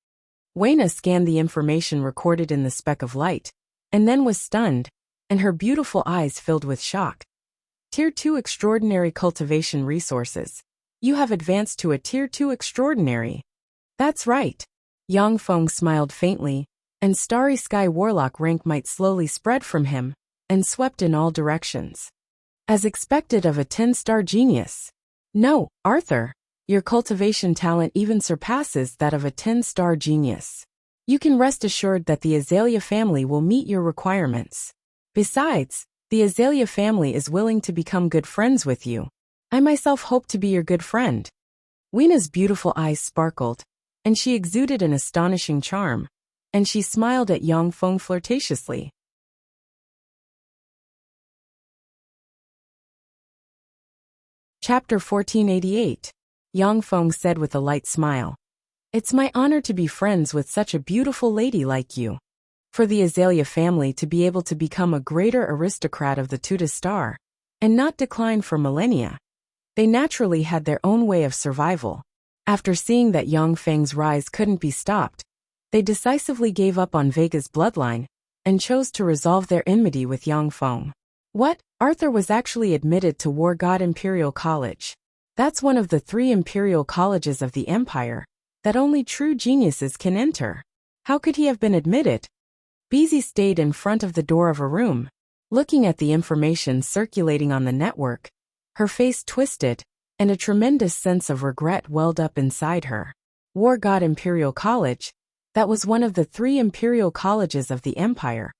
Wayna scanned the information recorded in the speck of light, and then was stunned, and her beautiful eyes filled with shock. Tier 2 Extraordinary Cultivation Resources. You have advanced to a Tier 2 Extraordinary. That's right. Yang Feng smiled faintly, and Starry Sky Warlock rank might slowly spread from him, and swept in all directions. As expected of a 10-star genius. No, Arthur, your cultivation talent even surpasses that of a 10-star genius. You can rest assured that the Azalea family will meet your requirements. Besides, the Azalea family is willing to become good friends with you. I myself hope to be your good friend. Weena's beautiful eyes sparkled, and she exuded an astonishing charm, and she smiled at Yang Feng flirtatiously. Chapter 1488. Yang Feng said with a light smile. It's my honor to be friends with such a beautiful lady like you. For the Azalea family to be able to become a greater aristocrat of the Tuta star, and not decline for millennia, they naturally had their own way of survival. After seeing that Yang Feng's rise couldn't be stopped, they decisively gave up on Vega's bloodline, and chose to resolve their enmity with Yang Feng. What? Arthur was actually admitted to War God Imperial College. That's one of the 3 imperial colleges of the Empire, that only true geniuses can enter. How could he have been admitted? Beezy stayed in front of the door of a room, looking at the information circulating on the network. Her face twisted, and a tremendous sense of regret welled up inside her. War God Imperial College, that was one of the 3 imperial colleges of the Empire.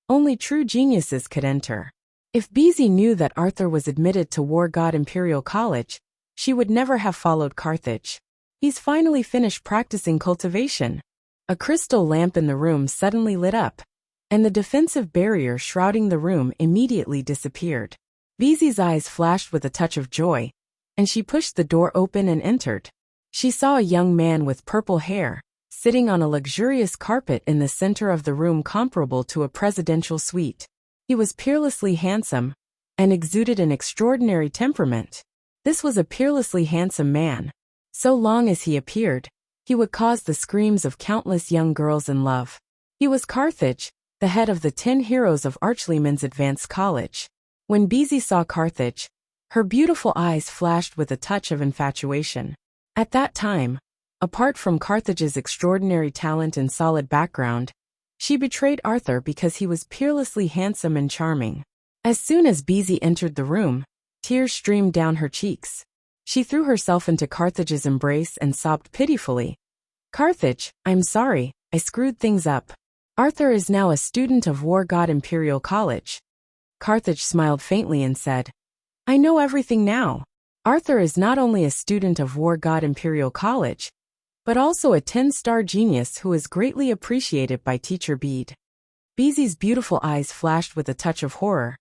Only true geniuses could enter. If Beezy knew that Arthur was admitted to War God Imperial College, she would never have followed Carthage. He's finally finished practicing cultivation. A crystal lamp in the room suddenly lit up, and the defensive barrier shrouding the room immediately disappeared. Beezy's eyes flashed with a touch of joy, and she pushed the door open and entered. She saw a young man with purple hair, sitting on a luxurious carpet in the center of the room comparable to a presidential suite. He was peerlessly handsome, and exuded an extraordinary temperament. This was a peerlessly handsome man. So long as he appeared, he would cause the screams of countless young girls in love. He was Carthage, the head of the 10 heroes of Archleyman's Advanced College. When Beezy saw Carthage, her beautiful eyes flashed with a touch of infatuation. At that time, apart from Carthage's extraordinary talent and solid background, she betrayed Arthur because he was peerlessly handsome and charming. As soon as Beezy entered the room, tears streamed down her cheeks. She threw herself into Carthage's embrace and sobbed pitifully. Carthage, I'm sorry, I screwed things up. Arthur is now a student of War God Imperial College. Carthage smiled faintly and said, I know everything now. Arthur is not only a student of War God Imperial College, but also a 10-star genius who is greatly appreciated by Teacher Bede. Beezy's beautiful eyes flashed with a touch of horror.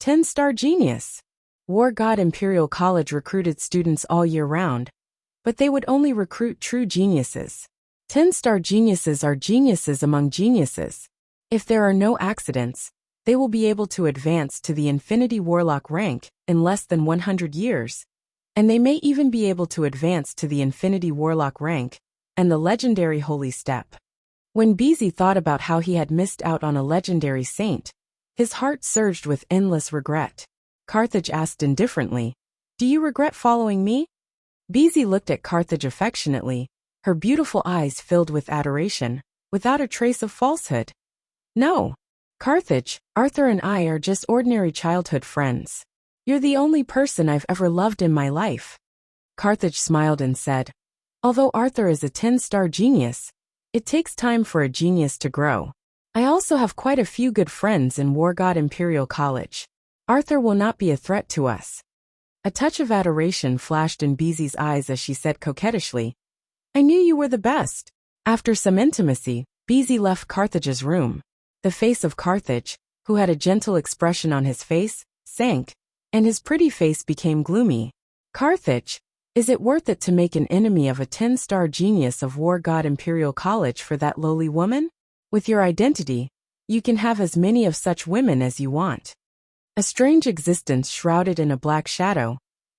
10-star genius? War God Imperial College recruited students all year round, but they would only recruit true geniuses. 10-star geniuses are geniuses among geniuses. If there are no accidents, they will be able to advance to the Infinity Warlock rank in less than 100 years. And they may even be able to advance to the Infinity Warlock rank and the legendary Holy Step. When Beezy thought about how he had missed out on a legendary saint, his heart surged with endless regret. Carthage asked indifferently, Do you regret following me? Beezy looked at Carthage affectionately, her beautiful eyes filled with adoration, without a trace of falsehood. No. Carthage, Arthur and I are just ordinary childhood friends. You're the only person I've ever loved in my life. Carthage smiled and said, although Arthur is a 10-star genius, it takes time for a genius to grow. I also have quite a few good friends in War God Imperial College. Arthur will not be a threat to us. A touch of adoration flashed in Beezy's eyes as she said coquettishly, I knew you were the best. After some intimacy, Beezy left Carthage's room. The face of Carthage, who had a gentle expression on his face, sank, and his pretty face became gloomy. Carthage, is it worth it to make an enemy of a 10-star genius of War God Imperial College for that lowly woman? With your identity, you can have as many of such women as you want. A strange existence shrouded in a black shadow,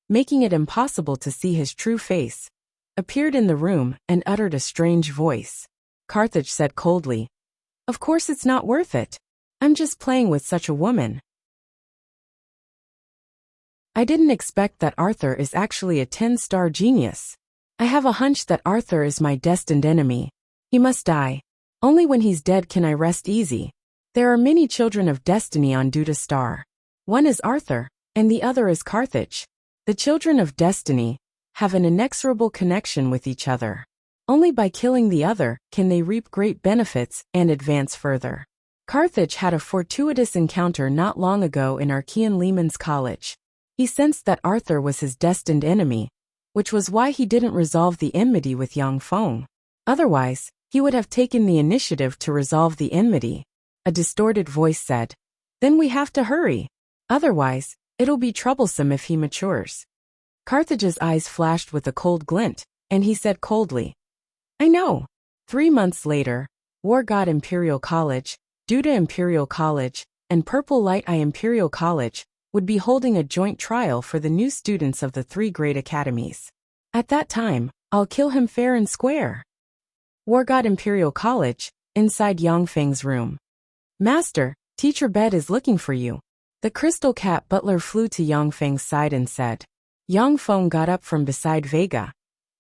making it impossible to see his true face, appeared in the room and uttered a strange voice. Carthage said coldly, of course it's not worth it. I'm just playing with such a woman. I didn't expect that Arthur is actually a 10-star genius. I have a hunch that Arthur is my destined enemy. He must die. Only when he's dead can I rest easy. There are many children of destiny on Duda Star. One is Arthur, and the other is Carthage. The children of destiny have an inexorable connection with each other. Only by killing the other can they reap great benefits and advance further. Carthage had a fortuitous encounter not long ago in Archean Lehman's college. He sensed that Arthur was his destined enemy, which was why he didn't resolve the enmity with Yang Feng. Otherwise, he would have taken the initiative to resolve the enmity. A distorted voice said, then we have to hurry. Otherwise, it'll be troublesome if he matures. Carthage's eyes flashed with a cold glint, and he said coldly, I know. 3 months later, War God Imperial College, Duda Imperial College, and Purple Light Eye Imperial College would be holding a joint trial for the new students of the 3 great academies. At that time, I'll kill him fair and square. War God Imperial College, inside Yang Feng's room. Master, Teacher Bed is looking for you. The crystal cat butler flew to Yang Feng's side and said. Yang Feng got up from beside Vega,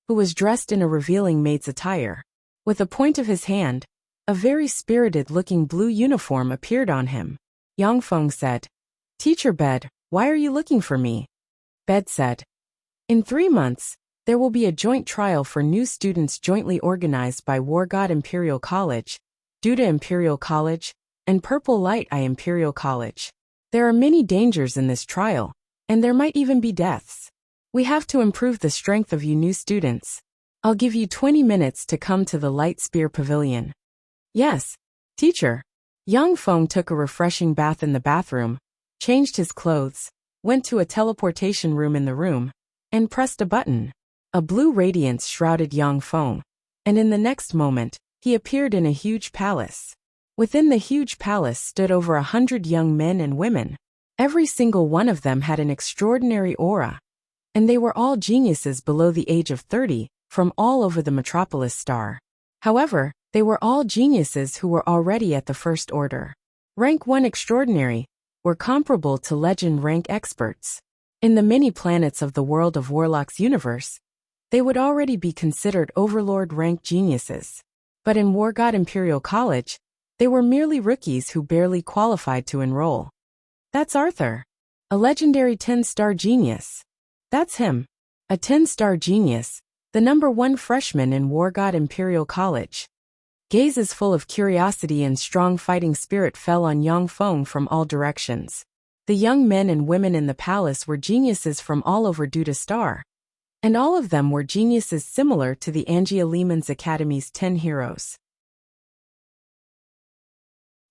who was dressed in a revealing maid's attire. With a point of his hand, a very spirited-looking blue uniform appeared on him. Yang Feng said, Teacher Bed, why are you looking for me? Bed said, in 3 months, there will be a joint trial for new students jointly organized by War God Imperial College, Duda Imperial College, and Purple Light Eye Imperial College. There are many dangers in this trial, and there might even be deaths. We have to improve the strength of you new students. I'll give you 20 minutes to come to the Light Spear Pavilion. Yes, teacher. Yang Feng took a refreshing bath in the bathroom, changed his clothes, went to a teleportation room in the room, and pressed a button. A blue radiance shrouded Yang Feng, and in the next moment, he appeared in a huge palace. Within the huge palace stood over 100 young men and women. Every single one of them had an extraordinary aura, and they were all geniuses below the age of 30, from all over the metropolis star. However, they were all geniuses who were already at the first order. Rank 1 extraordinary, were comparable to legend rank experts. In the many planets of the world of Warlock's universe, they would already be considered overlord rank geniuses. But in War God Imperial College, they were merely rookies who barely qualified to enroll. That's Arthur. A legendary 10-star genius. That's him. A 10-star genius, the #1 freshman in War God Imperial College. Gazes full of curiosity and strong fighting spirit fell on Yang Feng from all directions. The young men and women in the palace were geniuses from all over Duda Star, and all of them were geniuses similar to the Angia Lehman's Academy's 10 heroes.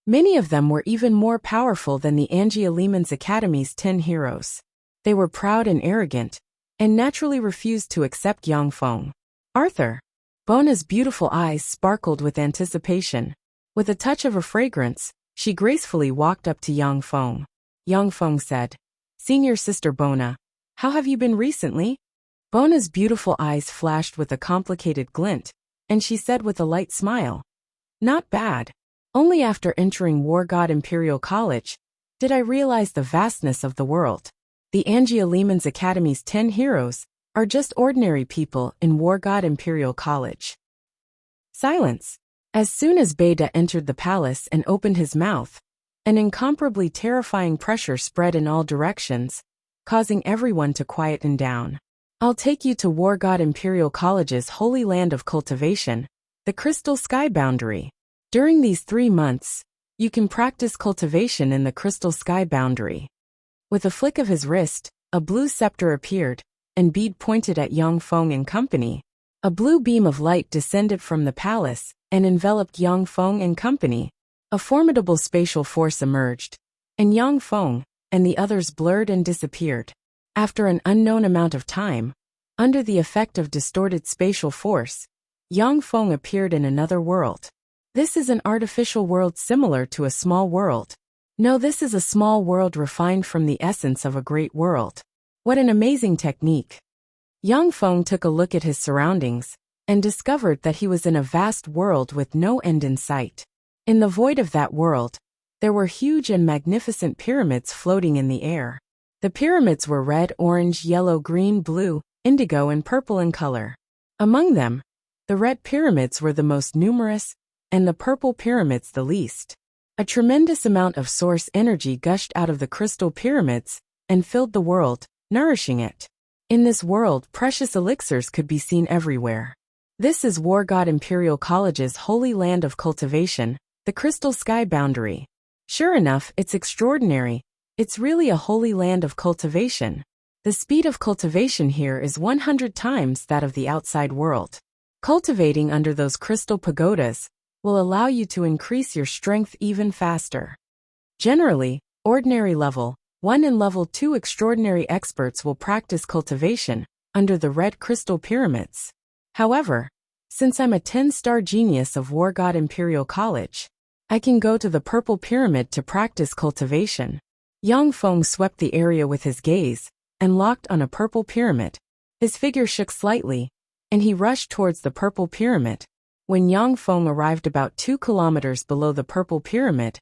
Many of them were even more powerful than the Angia Lehman's Academy's 10 heroes. They were proud and arrogant, and naturally refused to accept Yang Feng. Arthur. Bona's beautiful eyes sparkled with anticipation. With a touch of a fragrance, she gracefully walked up to Yang Feng. Yang Feng said, Senior Sister Bona, how have you been recently? Bona's beautiful eyes flashed with a complicated glint, and she said with a light smile, Not bad. Only after entering War God Imperial College did I realize the vastness of the world. The Angia Lehman's Academy's 10 heroes are just ordinary people in War God Imperial College. Silence. As soon as Beta entered the palace and opened his mouth, an incomparably terrifying pressure spread in all directions, causing everyone to quieten down. I'll take you to War God Imperial College's holy land of cultivation, the Crystal Sky Boundary. During these 3 months, you can practice cultivation in the Crystal Sky Boundary. With a flick of his wrist, a blue scepter appeared, and bead pointed at Yang Feng and company. A blue beam of light descended from the palace and enveloped Yang Feng and company. A formidable spatial force emerged, and Yang Feng and the others blurred and disappeared. After an unknown amount of time, under the effect of distorted spatial force, Yang Feng appeared in another world. This is an artificial world similar to a small world. No, this is a small world refined from the essence of a great world. What an amazing technique. Yang Feng took a look at his surroundings and discovered that he was in a vast world with no end in sight. In the void of that world, there were huge and magnificent pyramids floating in the air. The pyramids were red, orange, yellow, green, blue, indigo, and purple in color. Among them, the red pyramids were the most numerous, and the purple pyramids the least. A tremendous amount of source energy gushed out of the crystal pyramids and filled the world, nourishing it. In this world, precious elixirs could be seen everywhere. This is War God Imperial College's holy land of cultivation, the Crystal Sky Boundary. Sure enough, it's extraordinary. It's really a holy land of cultivation. The speed of cultivation here is 100 times that of the outside world. Cultivating under those crystal pagodas will allow you to increase your strength even faster. Generally, ordinary level 1 and level 2 extraordinary experts will practice cultivation under the red crystal pyramids. However, since I'm a 10-star genius of War God Imperial College, I can go to the purple pyramid to practice cultivation. Yang Feng swept the area with his gaze and locked on a purple pyramid. His figure shook slightly, and he rushed towards the purple pyramid. When Yang Feng arrived about 2 kilometers below the purple pyramid,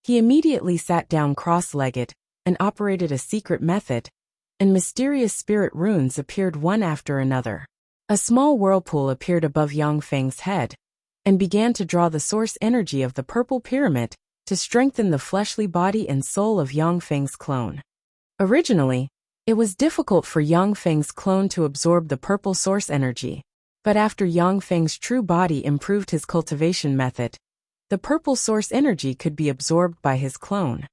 he immediately sat down cross-legged and operated a secret method, and mysterious spirit runes appeared one after another. A small whirlpool appeared above Yang Feng's head and began to draw the source energy of the purple pyramid to strengthen the fleshly body and soul of Yang Feng's clone. Originally, it was difficult for Yang Feng's clone to absorb the purple source energy, but after Yang Feng's true body improved his cultivation method, the purple source energy could be absorbed by his clone.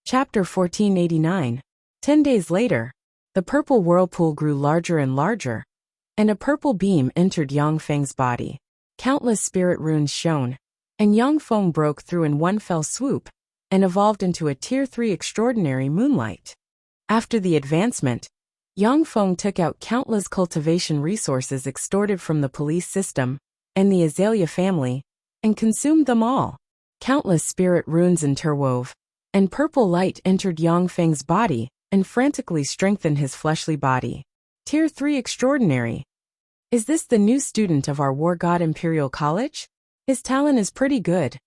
Chapter 1489. 10 days later, the purple whirlpool grew larger and larger, and a purple beam entered Yang Feng's body. Countless spirit runes shone, and Yang Feng broke through in one fell swoop and evolved into a Tier 3 extraordinary moonlight. After the advancement, Yang Feng took out countless cultivation resources extorted from the police system and the Azalea family, and consumed them all. Countless spirit runes interwove, and purple light entered Yang Feng's body and frantically strengthened his fleshly body. Tier 3 extraordinary. Is this the new student of our War God Imperial College? His talent is pretty good.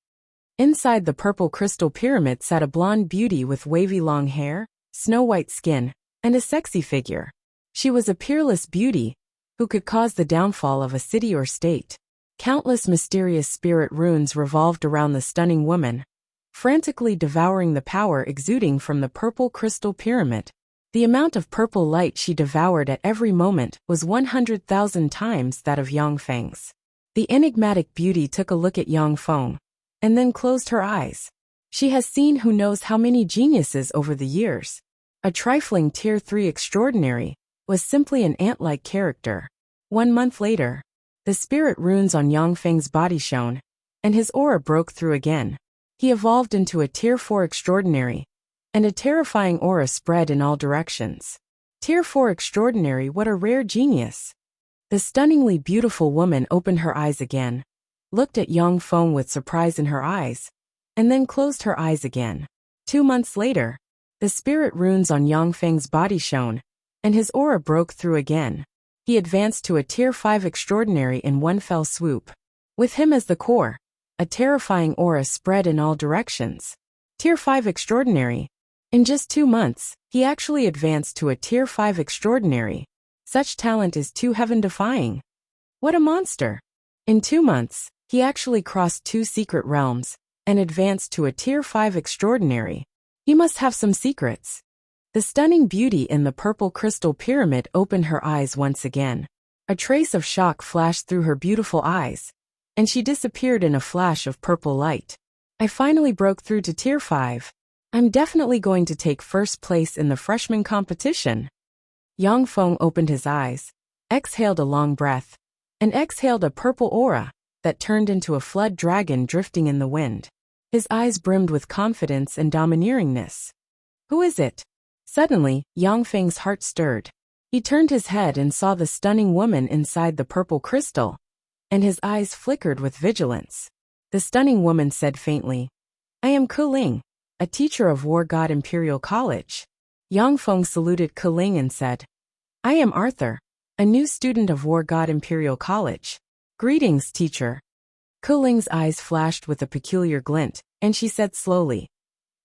Inside the purple crystal pyramid sat a blonde beauty with wavy long hair, snow-white skin, and a sexy figure. She was a peerless beauty who could cause the downfall of a city or state. Countless mysterious spirit runes revolved around the stunning woman, frantically devouring the power exuding from the purple crystal pyramid. The amount of purple light she devoured at every moment was 100,000 times that of Yang Feng's. The enigmatic beauty took a look at Yang Feng, and then closed her eyes. She has seen who knows how many geniuses over the years. A trifling Tier 3 extraordinary was simply an ant-like character. 1 month later, the spirit runes on Yang Feng's body shone, and his aura broke through again. He evolved into a Tier 4 extraordinary, and a terrifying aura spread in all directions. Tier 4 extraordinary, what a rare genius. The stunningly beautiful woman opened her eyes again, looked at Yang Feng with surprise in her eyes, and then closed her eyes again. 2 months later, the spirit runes on Yang Feng's body shone, and his aura broke through again. He advanced to a Tier 5 extraordinary in one fell swoop. With him as the core, a terrifying aura spread in all directions. Tier 5 extraordinary. In just 2 months, he actually advanced to a Tier 5 extraordinary. Such talent is too heaven-defying. What a monster! In 2 months, he actually crossed 2 secret realms and advanced to a Tier 5 extraordinary. He must have some secrets. The stunning beauty in the purple crystal pyramid opened her eyes once again. A trace of shock flashed through her beautiful eyes, and she disappeared in a flash of purple light. I finally broke through to Tier 5. I'm definitely going to take first place in the freshman competition. Yang Feng opened his eyes, exhaled a long breath, and exhaled a purple aura that turned into a flood dragon drifting in the wind. His eyes brimmed with confidence and domineeringness. Who is it? Suddenly, Yang Feng's heart stirred. He turned his head and saw the stunning woman inside the purple crystal, and his eyes flickered with vigilance. The stunning woman said faintly, I am Ke Ling, a teacher of War God Imperial College. Yang Feng saluted Ke Ling and said, I am Arthur, a new student of War God Imperial College. Greetings, teacher. Ke Ling's eyes flashed with a peculiar glint, and she said slowly,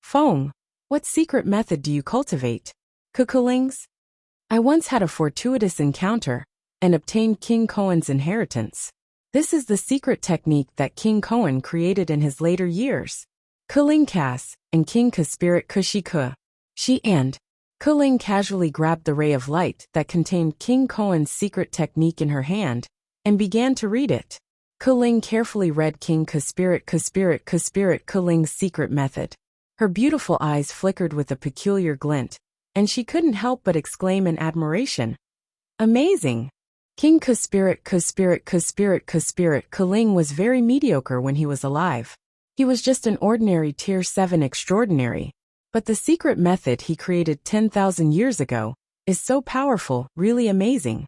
Feng, what secret method do you cultivate? Ke Ling's? I once had a fortuitous encounter and obtained King Koan's inheritance. This is the secret technique that King Koan created in his later years. Ke Ling Kas and King Ke Spirit Kushi Ke. She and Ke Ling casually grabbed the ray of light that contained King Koan's secret technique in her hand and began to read it. Ke Ling carefully read King Ke Spirit Ke Ling's secret method. Her beautiful eyes flickered with a peculiar glint, and she couldn't help but exclaim in admiration. Amazing! King Ke Spirit Ke Ling was very mediocre when he was alive. He was just an ordinary Tier 7 extraordinary. But the secret method he created 10,000 years ago is so powerful, really amazing.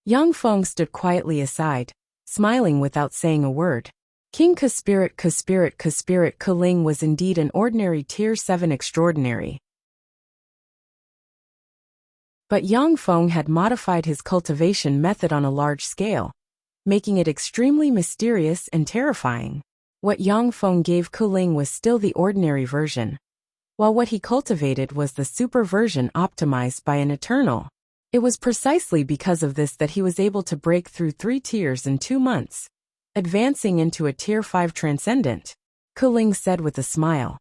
Yang Feng stood quietly aside, smiling without saying a word. King Ke Spirit Ke Ling was indeed an ordinary Tier 7 extraordinary. But Yang Feng had modified his cultivation method on a large scale, making it extremely mysterious and terrifying. What Yang Feng gave Ke Ling was still the ordinary version, while what he cultivated was the super version optimized by an eternal. It was precisely because of this that he was able to break through 3 tiers in 2 months, advancing into a Tier 5 transcendent. Ke Ling said with a smile,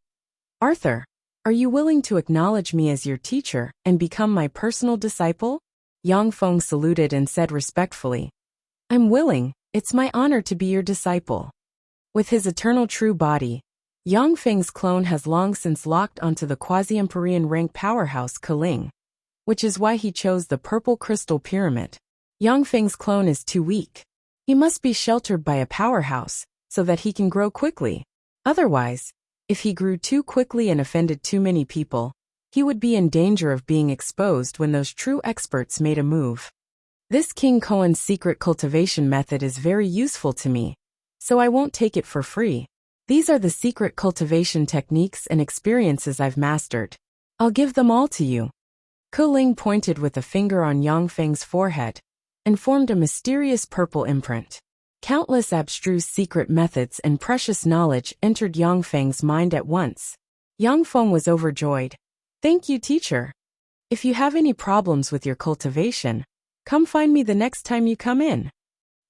Arthur, are you willing to acknowledge me as your teacher and become my personal disciple? Yang Feng saluted and said respectfully, I'm willing, it's my honor to be your disciple. With his eternal true body, Yang Feng's clone has long since locked onto the quasi-Empyrean rank powerhouse Ke Ling, which is why he chose the purple crystal pyramid. Yang Feng's clone is too weak. He must be sheltered by a powerhouse, so that he can grow quickly. Otherwise, if he grew too quickly and offended too many people, he would be in danger of being exposed when those true experts made a move. This King Koan's secret cultivation method is very useful to me, so I won't take it for free. These are the secret cultivation techniques and experiences I've mastered. I'll give them all to you. Ke Ling pointed with a finger on Yang Feng's forehead and formed a mysterious purple imprint. Countless abstruse secret methods and precious knowledge entered Yang Feng's mind at once. Yang Feng was overjoyed. Thank you, teacher. If you have any problems with your cultivation, come find me the next time you come in.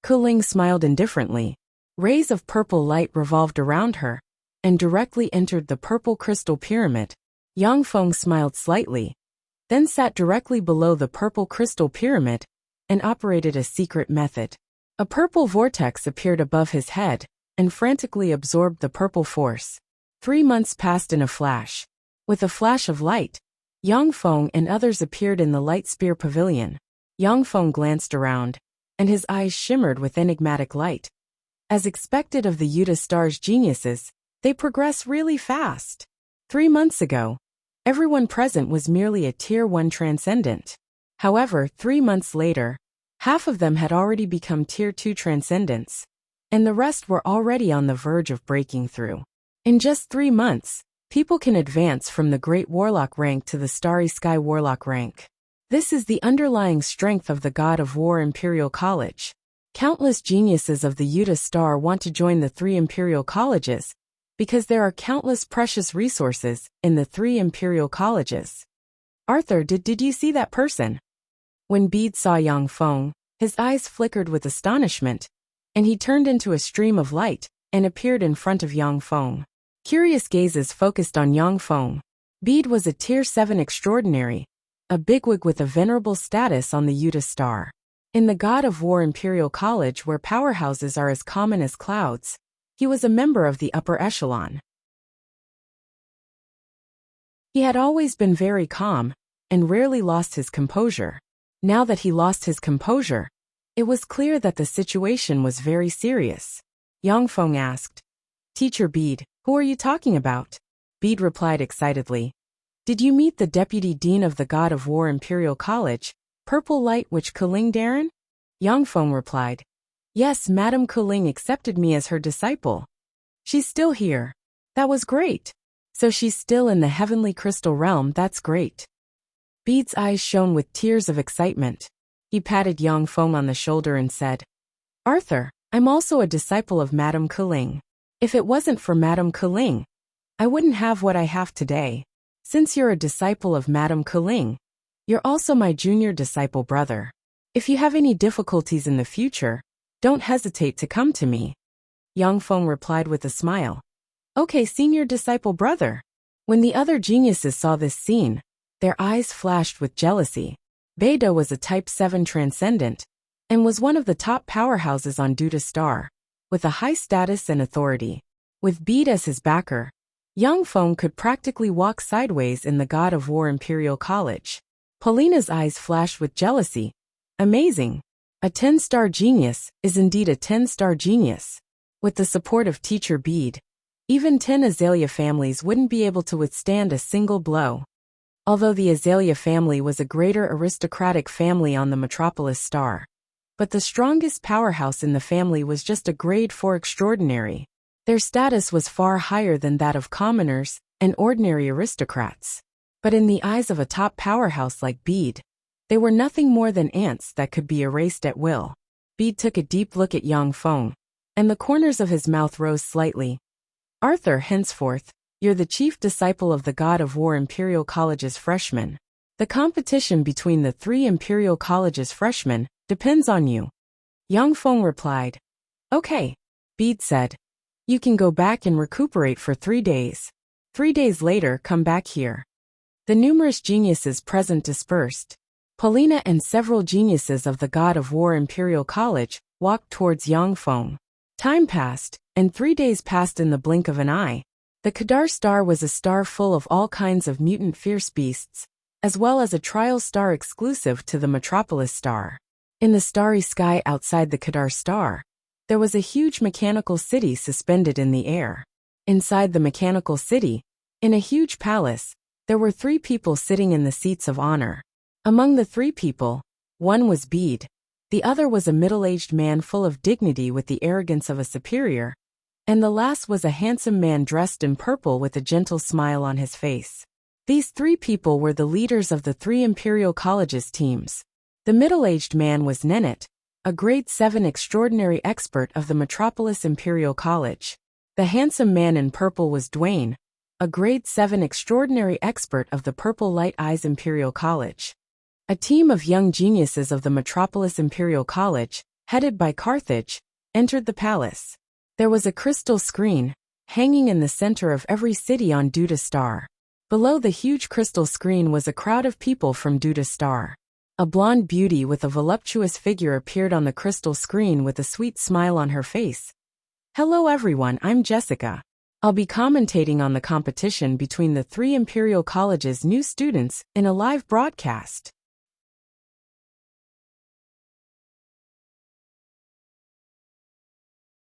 Ke Ling smiled indifferently. Rays of purple light revolved around her and directly entered the purple crystal pyramid. Yang Feng smiled slightly, then sat directly below the purple crystal pyramid and operated a secret method. A purple vortex appeared above his head and frantically absorbed the purple force. 3 months passed in a flash. With a flash of light, Yang Feng and others appeared in the light spear pavilion. Yang Feng glanced around, and his eyes shimmered with enigmatic light. As expected of the Yuta Star's geniuses, they progress really fast. 3 months ago, everyone present was merely a Tier 1 transcendent. However, 3 months later, half of them had already become Tier 2 transcendents, and the rest were already on the verge of breaking through. In just 3 months, people can advance from the Great Warlock rank to the Starry Sky Warlock rank. This is the underlying strength of the God of War Imperial College. Countless geniuses of the Yuta Star want to join the 3 Imperial Colleges, because there are countless precious resources in the 3 Imperial Colleges. Arthur, did you see that person? When Bede saw Yang Feng, his eyes flickered with astonishment, and he turned into a stream of light and appeared in front of Yang Feng. Curious gazes focused on Yang Feng. Bede was a Tier 7 extraordinary, a bigwig with a venerable status on the Yuta star. In the God of War Imperial College, where powerhouses are as common as clouds, he was a member of the upper echelon. He had always been very calm and rarely lost his composure. Now that he lost his composure, it was clear that the situation was very serious. Yang Feng asked, "Teacher Bede, who are you talking about?" Bede replied excitedly, "Did you meet the Deputy Dean of the God of War Imperial College, Purple Light Witch Kuling Darren?" Yang Feng replied, "Yes, Madame Kuling accepted me as her disciple. She's still here." "That was great. So she's still in the heavenly crystal realm, that's great." Bede's eyes shone with tears of excitement. He patted Yang Feng on the shoulder and said, "Arthur, I'm also a disciple of Madame Kuling. If it wasn't for Madame Kuling, I wouldn't have what I have today. Since you're a disciple of Madame Kuling, you're also my junior disciple brother. If you have any difficulties in the future, don't hesitate to come to me." Yang Feng replied with a smile. "Okay, senior disciple brother." When the other geniuses saw this scene, their eyes flashed with jealousy. Beidou was a Type 7 transcendent, and was one of the top powerhouses on Duda Star, with a high status and authority. With Bede as his backer, Yang Feng could practically walk sideways in the God of War Imperial College. Paulina's eyes flashed with jealousy. Amazing! A 10-star genius is indeed a 10-star genius. With the support of Teacher Bede, even 10 Azalea families wouldn't be able to withstand a single blow. Although the Azalea family was a greater aristocratic family on the Metropolis Star, but the strongest powerhouse in the family was just a grade 4 extraordinary. Their status was far higher than that of commoners and ordinary aristocrats. But in the eyes of a top powerhouse like Bede, they were nothing more than ants that could be erased at will. Bede took a deep look at Yang Feng, and the corners of his mouth rose slightly. "Arthur, henceforth, you're the chief disciple of the God of War Imperial College's freshmen. The competition between the 3 Imperial College's freshmen depends on you." Yang Feng replied. "Okay," Bede said. "You can go back and recuperate for 3 days. 3 days later, come back here." The numerous geniuses present dispersed. Paulina and several geniuses of the God of War Imperial College walked towards Yang Feng. Time passed, and 3 days passed in the blink of an eye. The Kadar star was a star full of all kinds of mutant fierce beasts, as well as a trial star exclusive to the Metropolis Star. In the starry sky outside the Kadar star, there was a huge mechanical city suspended in the air. Inside the mechanical city, in a huge palace, there were 3 people sitting in the seats of honor. Among the 3 people, one was Bede, the other was a middle-aged man full of dignity with the arrogance of a superior, and the last was a handsome man dressed in purple with a gentle smile on his face. These 3 people were the leaders of the 3 Imperial Colleges teams. The middle-aged man was Nenet, a grade 7 extraordinary expert of the Metropolis Imperial College. The handsome man in purple was Dwayne, a grade 7 extraordinary expert of the Purple Light Eyes Imperial College. A team of young geniuses of the Metropolis Imperial College, headed by Carthage, entered the palace. There was a crystal screen, hanging in the center of every city on Duda Star. Below the huge crystal screen was a crowd of people from Duda Star. A blonde beauty with a voluptuous figure appeared on the crystal screen with a sweet smile on her face. "Hello everyone, I'm Jessica. I'll be commentating on the competition between the 3 Imperial College's new students in a live broadcast."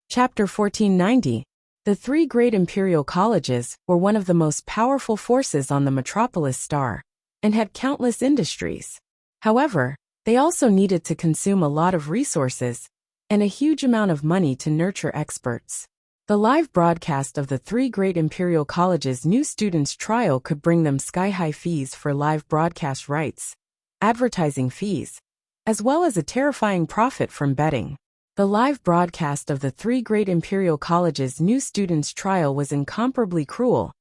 Chapter 1490. The 3 great Imperial Colleges were one of the most powerful forces on the Metropolis Star, and had countless industries. However, they also needed to consume a lot of resources and a huge amount of money to nurture experts. The live broadcast of the 3 great Imperial Colleges' new students' trial could bring them sky-high fees for live broadcast rights, advertising fees, as well as a terrifying profit from betting. The live broadcast of the 3 great Imperial Colleges' new students' trial was incomparably cruel,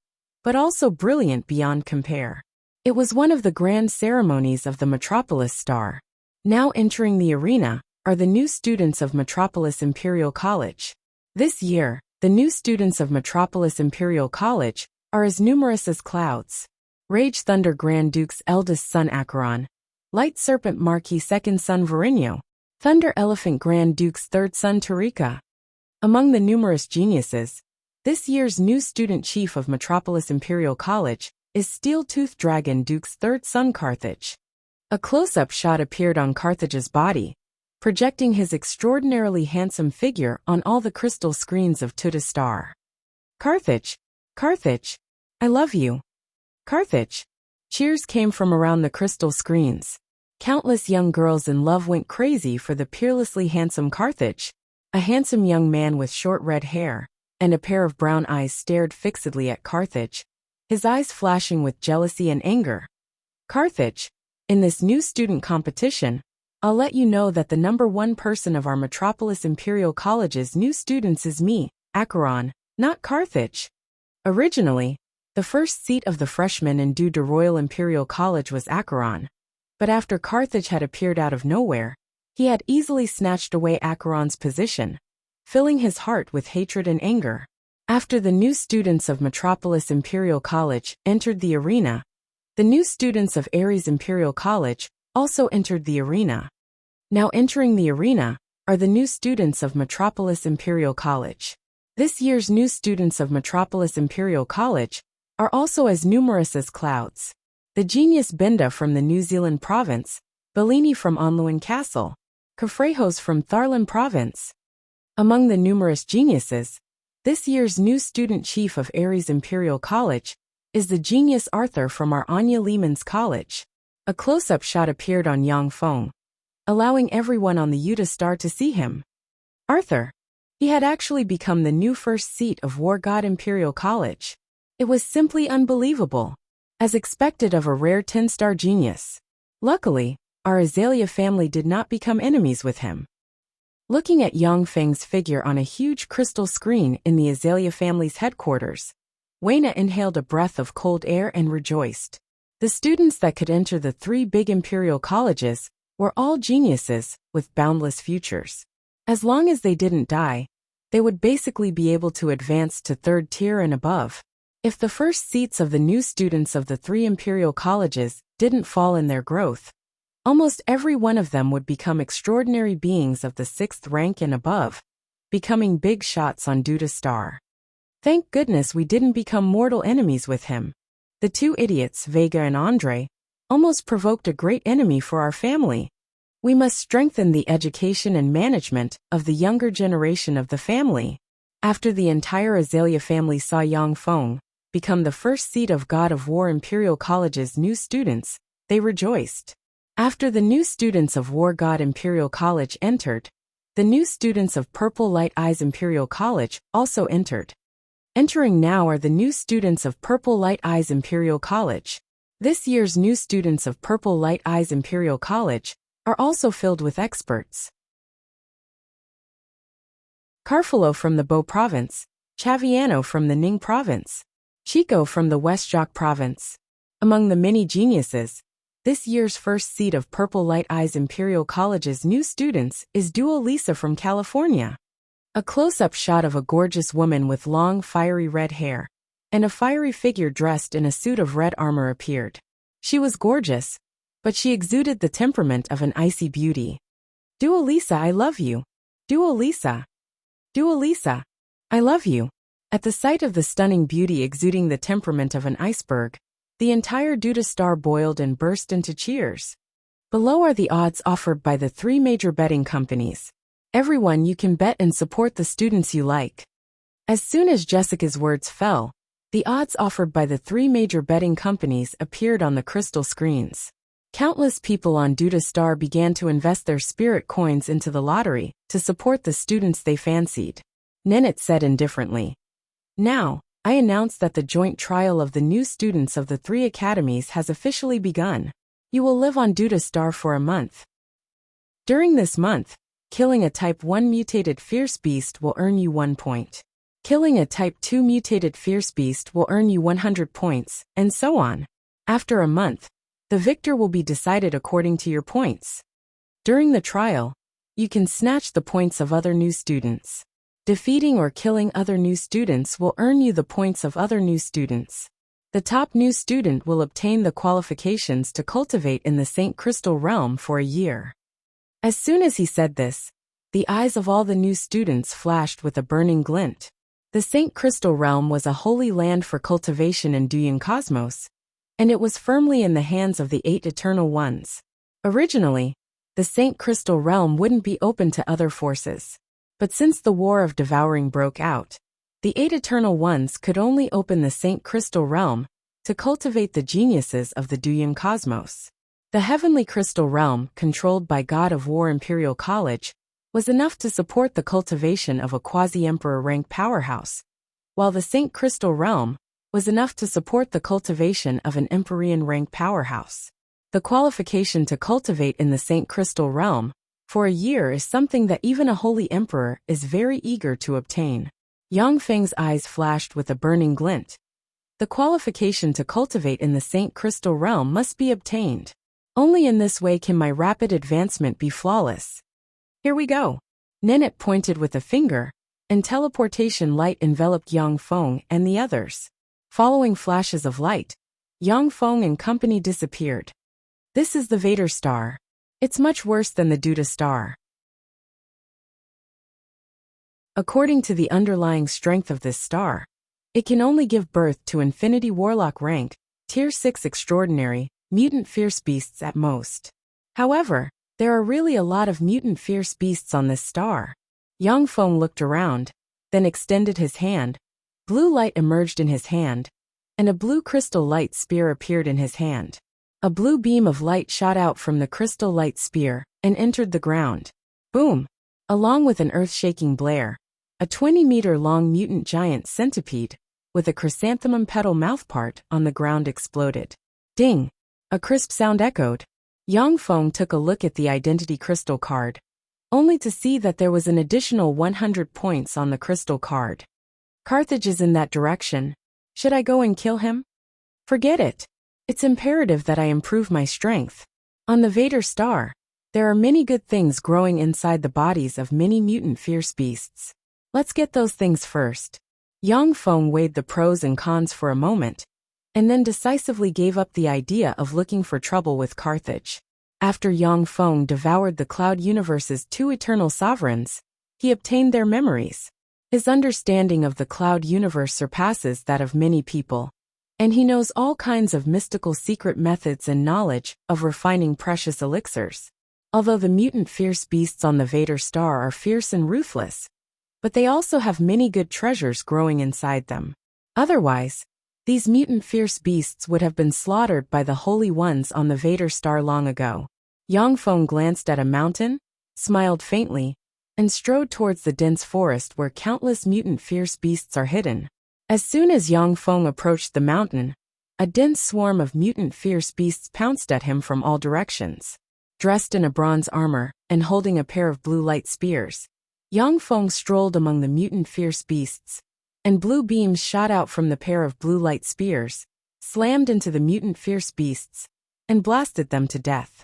but also brilliant beyond compare. It was one of the grand ceremonies of the Metropolis Star. Now entering the arena are the new students of Metropolis Imperial College. This year, the new students of Metropolis Imperial College are as numerous as clouds. Rage Thunder Grand Duke's eldest son Acheron, Light Serpent Marquis' second son Varinho, Thunder Elephant Grand Duke's third son Tarika. Among the numerous geniuses, this year's new student chief of Metropolis Imperial College is Steel-Toothed Dragon Duke's third son Carthage. A close-up shot appeared on Carthage's body, projecting his extraordinarily handsome figure on all the crystal screens of Tuta Star. Carthage, Carthage, I love you. Carthage. Cheers came from around the crystal screens. Countless young girls in love went crazy for the peerlessly handsome Carthage. A handsome young man with short red hair and a pair of brown eyes stared fixedly at Carthage, his eyes flashing with jealousy and anger. Carthage, in this new student competition, I'll let you know that the #1 person of our Metropolis Imperial College's new students is me, Acheron, not Carthage. Originally, the first seat of the freshmen in Due de Royal Imperial College was Acheron, but after Carthage had appeared out of nowhere, he had easily snatched away Acheron's position, filling his heart with hatred and anger. After the new students of Metropolis Imperial College entered the arena, the new students of Ares Imperial College also entered the arena. Now entering the arena are the new students of Metropolis Imperial College. This year's new students of Metropolis Imperial College are also as numerous as clouds. The genius Binda from the New Zealand province, Bellini from Onluin Castle, Kafrejos from Tharlan province. Among the numerous geniuses, this year's new student chief of Ares Imperial College is the genius Arthur from our Anya Lehman's College. A close-up shot appeared on Yang Feng, allowing everyone on the Yuta Star to see him. Arthur. He had actually become the new first seat of War God Imperial College. It was simply unbelievable, as expected of a rare 10-star genius. Luckily, our Azalea family did not become enemies with him. Looking at Yang Feng's figure on a huge crystal screen in the Azalea family's headquarters, Wayna inhaled a breath of cold air and rejoiced. The students that could enter the 3 big imperial colleges were all geniuses with boundless futures. As long as they didn't die, they would basically be able to advance to 3rd tier and above. If the first seats of the new students of the 3 imperial colleges didn't fall in their growth, almost every one of them would become extraordinary beings of the 6th rank and above, becoming big shots on Duda Star. Thank goodness we didn't become mortal enemies with him. The 2 idiots, Vega and Andre, almost provoked a great enemy for our family. We must strengthen the education and management of the younger generation of the family. After the entire Azalea family saw Yang Feng become the first seat of God of War Imperial College's new students, they rejoiced. After the new students of War God Imperial College entered, the new students of Purple Light Eyes Imperial College also entered. Entering now are the new students of Purple Light Eyes Imperial College. This year's new students of Purple Light Eyes Imperial College are also filled with experts. Carfalo from the Bo Province, Chaviano from the Ning Province, Chico from the West Jock Province. Among the many geniuses, this year's first seat of Purple Light Eyes Imperial College's new students is Duo Lisa from California. A close-up shot of a gorgeous woman with long, fiery red hair and a fiery figure dressed in a suit of red armor appeared. She was gorgeous, but she exuded the temperament of an icy beauty. Duo Lisa, I love you. Duo Lisa. Duo Lisa, I love you. At the sight of the stunning beauty exuding the temperament of an iceberg, the entire Duda Star boiled and burst into cheers. Below are the odds offered by the 3 major betting companies. Everyone, you can bet and support the students you like. As soon as Jessica's words fell, the odds offered by the 3 major betting companies appeared on the crystal screens. Countless people on Duda Star began to invest their spirit coins into the lottery to support the students they fancied. Nennet said indifferently. Now, I announce that the joint trial of the new students of the 3 academies has officially begun. You will live on Duda Star for a month. During this month, killing a Type 1 mutated fierce beast will earn you 1 point. Killing a Type 2 mutated fierce beast will earn you 100 points, and so on. After a month, the victor will be decided according to your points. During the trial, you can snatch the points of other new students. Defeating or killing other new students will earn you the points of other new students. The top new student will obtain the qualifications to cultivate in the Saint Crystal Realm for a year. As soon as he said this, the eyes of all the new students flashed with a burning glint. The Saint Crystal Realm was a holy land for cultivation in Duyan Cosmos, and it was firmly in the hands of the 8 Eternal Ones. Originally, the Saint Crystal Realm wouldn't be open to other forces. But since the War of Devouring broke out, the 8 Eternal Ones could only open the Saint Crystal Realm to cultivate the geniuses of the Duyan Cosmos. The Heavenly Crystal Realm, controlled by God of War Imperial College, was enough to support the cultivation of a quasi-emperor rank powerhouse, while the Saint Crystal Realm was enough to support the cultivation of an Empyrean rank powerhouse. The qualification to cultivate in the Saint Crystal Realm for a year is something that even a holy emperor is very eager to obtain. Yang Feng's eyes flashed with a burning glint. The qualification to cultivate in the Saint Crystal Realm must be obtained. Only in this way can my rapid advancement be flawless. Here we go. Nennet pointed with a finger, and teleportation light enveloped Yang Feng and the others. Following flashes of light, Yang Feng and company disappeared. This is the Vader star. It's much worse than the Duda star. According to the underlying strength of this star, it can only give birth to Infinity Warlock rank, Tier 6 Extraordinary, mutant fierce beasts at most. However, there are really a lot of mutant fierce beasts on this star. Yang Feng looked around, then extended his hand. Blue light emerged in his hand, and a blue crystal light spear appeared in his hand. A blue beam of light shot out from the crystal light spear and entered the ground. Boom! Along with an earth-shaking blare, a 20-meter-long mutant giant centipede, with a chrysanthemum petal mouthpart on the ground exploded. Ding! A crisp sound echoed. Yang Feng took a look at the identity crystal card, only to see that there was an additional 100 points on the crystal card. Carthage is in that direction. Should I go and kill him? Forget it. It's imperative that I improve my strength. On the Vader star, there are many good things growing inside the bodies of many mutant fierce beasts. Let's get those things first. Yang Feng weighed the pros and cons for a moment, and then decisively gave up the idea of looking for trouble with Carthage. After Yang Feng devoured the Cloud Universe's 2 eternal sovereigns, he obtained their memories. His understanding of the Cloud Universe surpasses that of many people, and he knows all kinds of mystical secret methods and knowledge of refining precious elixirs. Although the mutant fierce beasts on the Vader star are fierce and ruthless, but they also have many good treasures growing inside them. Otherwise, these mutant fierce beasts would have been slaughtered by the holy ones on the Vader star long ago. Yang Feng glanced at a mountain, smiled faintly, and strode towards the dense forest where countless mutant fierce beasts are hidden. As soon as Yang Feng approached the mountain, a dense swarm of mutant fierce beasts pounced at him from all directions. Dressed in a bronze armor and holding a pair of blue light spears, Yang Feng strolled among the mutant fierce beasts, and blue beams shot out from the pair of blue light spears, slammed into the mutant fierce beasts, and blasted them to death.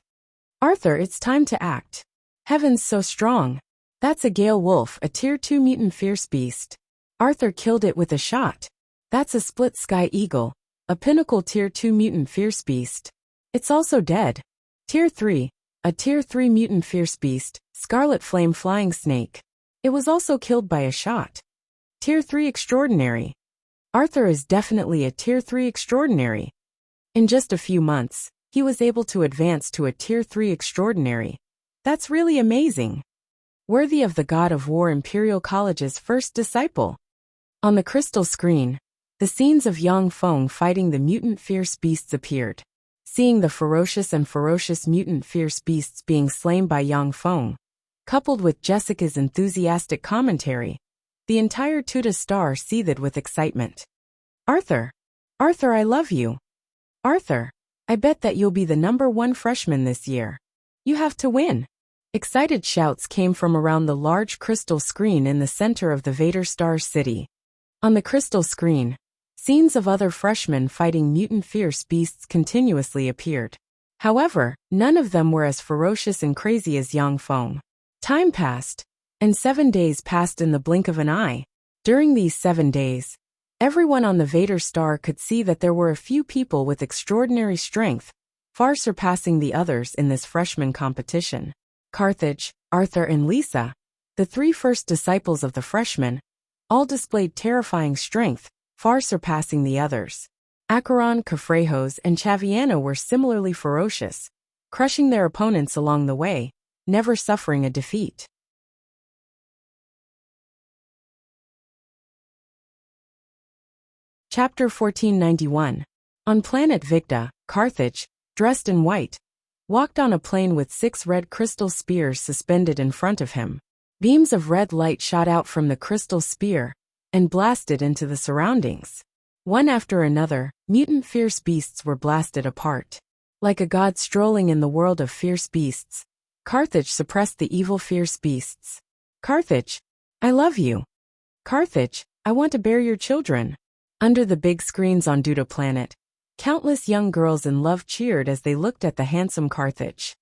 Arthur, it's time to act. Heaven's so strong. That's a Gale Wolf, a Tier 2 mutant fierce beast. Arthur killed it with a shot. That's a Split Sky Eagle, a pinnacle Tier 2 mutant fierce beast. It's also dead. Tier 3, a Tier 3 mutant fierce beast, Scarlet Flame Flying Snake. It was also killed by a shot. Tier 3 Extraordinary. Arthur is definitely a Tier 3 Extraordinary. In just a few months, he was able to advance to a Tier 3 Extraordinary. That's really amazing. Worthy of the God of War Imperial College's first disciple. On the crystal screen, the scenes of Yang Feng fighting the mutant fierce beasts appeared. Seeing the ferocious mutant fierce beasts being slain by Yang Feng, coupled with Jessica's enthusiastic commentary, the entire Tuda star seethed with excitement. Arthur! Arthur, I love you! Arthur, I bet that you'll be the #1 freshman this year. You have to win! Excited shouts came from around the large crystal screen in the center of the Vader Star City. On the crystal screen, scenes of other freshmen fighting mutant fierce beasts continuously appeared. However, none of them were as ferocious and crazy as Yang Feng. Time passed, and 7 days passed in the blink of an eye. During these 7 days, everyone on the Vader star could see that there were a few people with extraordinary strength, far surpassing the others in this freshman competition. Carthage, Arthur and Lisa, the 3 first disciples of the freshmen, all displayed terrifying strength, far surpassing the others. Acheron, Cafrejos, and Chaviana were similarly ferocious, crushing their opponents along the way, never suffering a defeat. Chapter 1491. On planet Vigda, Carthage, dressed in white, walked on a plain with 6 red crystal spears suspended in front of him. Beams of red light shot out from the crystal spear and blasted into the surroundings. One after another, mutant fierce beasts were blasted apart. Like a god strolling in the world of fierce beasts, Carthage suppressed the evil fierce beasts. Carthage, I love you. Carthage, I want to bear your children. Under the big screens on Duda Planet, countless young girls in love cheered as they looked at the handsome Carthage.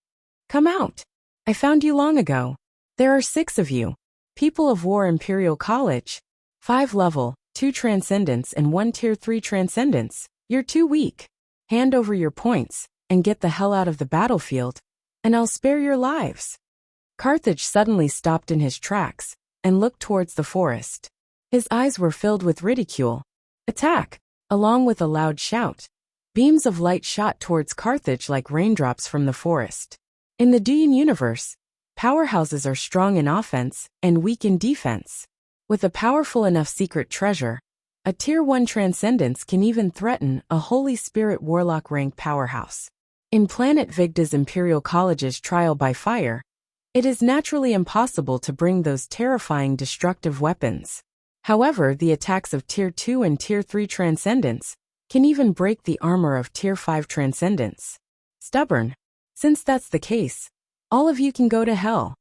Come out. I found you long ago. There are 6 of you. People of War Imperial College. 5 level, 2 transcendence and 1 tier 3 transcendence. You're too weak. Hand over your points and get the hell out of the battlefield, and I'll spare your lives. Carthage suddenly stopped in his tracks and looked towards the forest. His eyes were filled with ridicule. Attack! Along with a loud shout, beams of light shot towards Carthage like raindrops from the forest. In the Duyan universe, powerhouses are strong in offense and weak in defense. With a powerful enough secret treasure, a Tier 1 transcendence can even threaten a Holy Spirit Warlock rank powerhouse. In Planet Vigda's Imperial College's trial by fire, it is naturally impossible to bring those terrifying destructive weapons. However, the attacks of Tier 2 and Tier 3 transcendence can even break the armor of Tier 5 transcendence. Stubborn. Since that's the case, all of you can go to hell.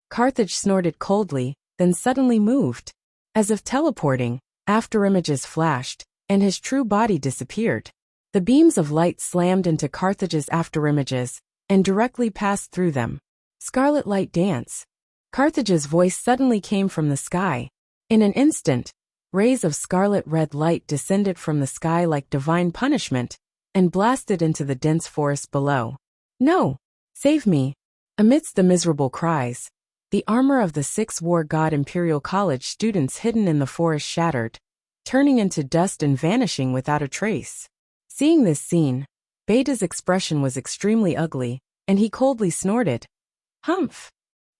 Carthage snorted coldly, then suddenly moved. As if teleporting, afterimages flashed, and his true body disappeared. The beams of light slammed into Carthage's afterimages and directly passed through them. Scarlet light dance. Carthage's voice suddenly came from the sky. In an instant, rays of scarlet red light descended from the sky like divine punishment and blasted into the dense forest below. No! Save me! Amidst the miserable cries, the armor of the 6 War God Imperial College students hidden in the forest shattered, turning into dust and vanishing without a trace. Seeing this scene, Beta's expression was extremely ugly, and he coldly snorted. Humph!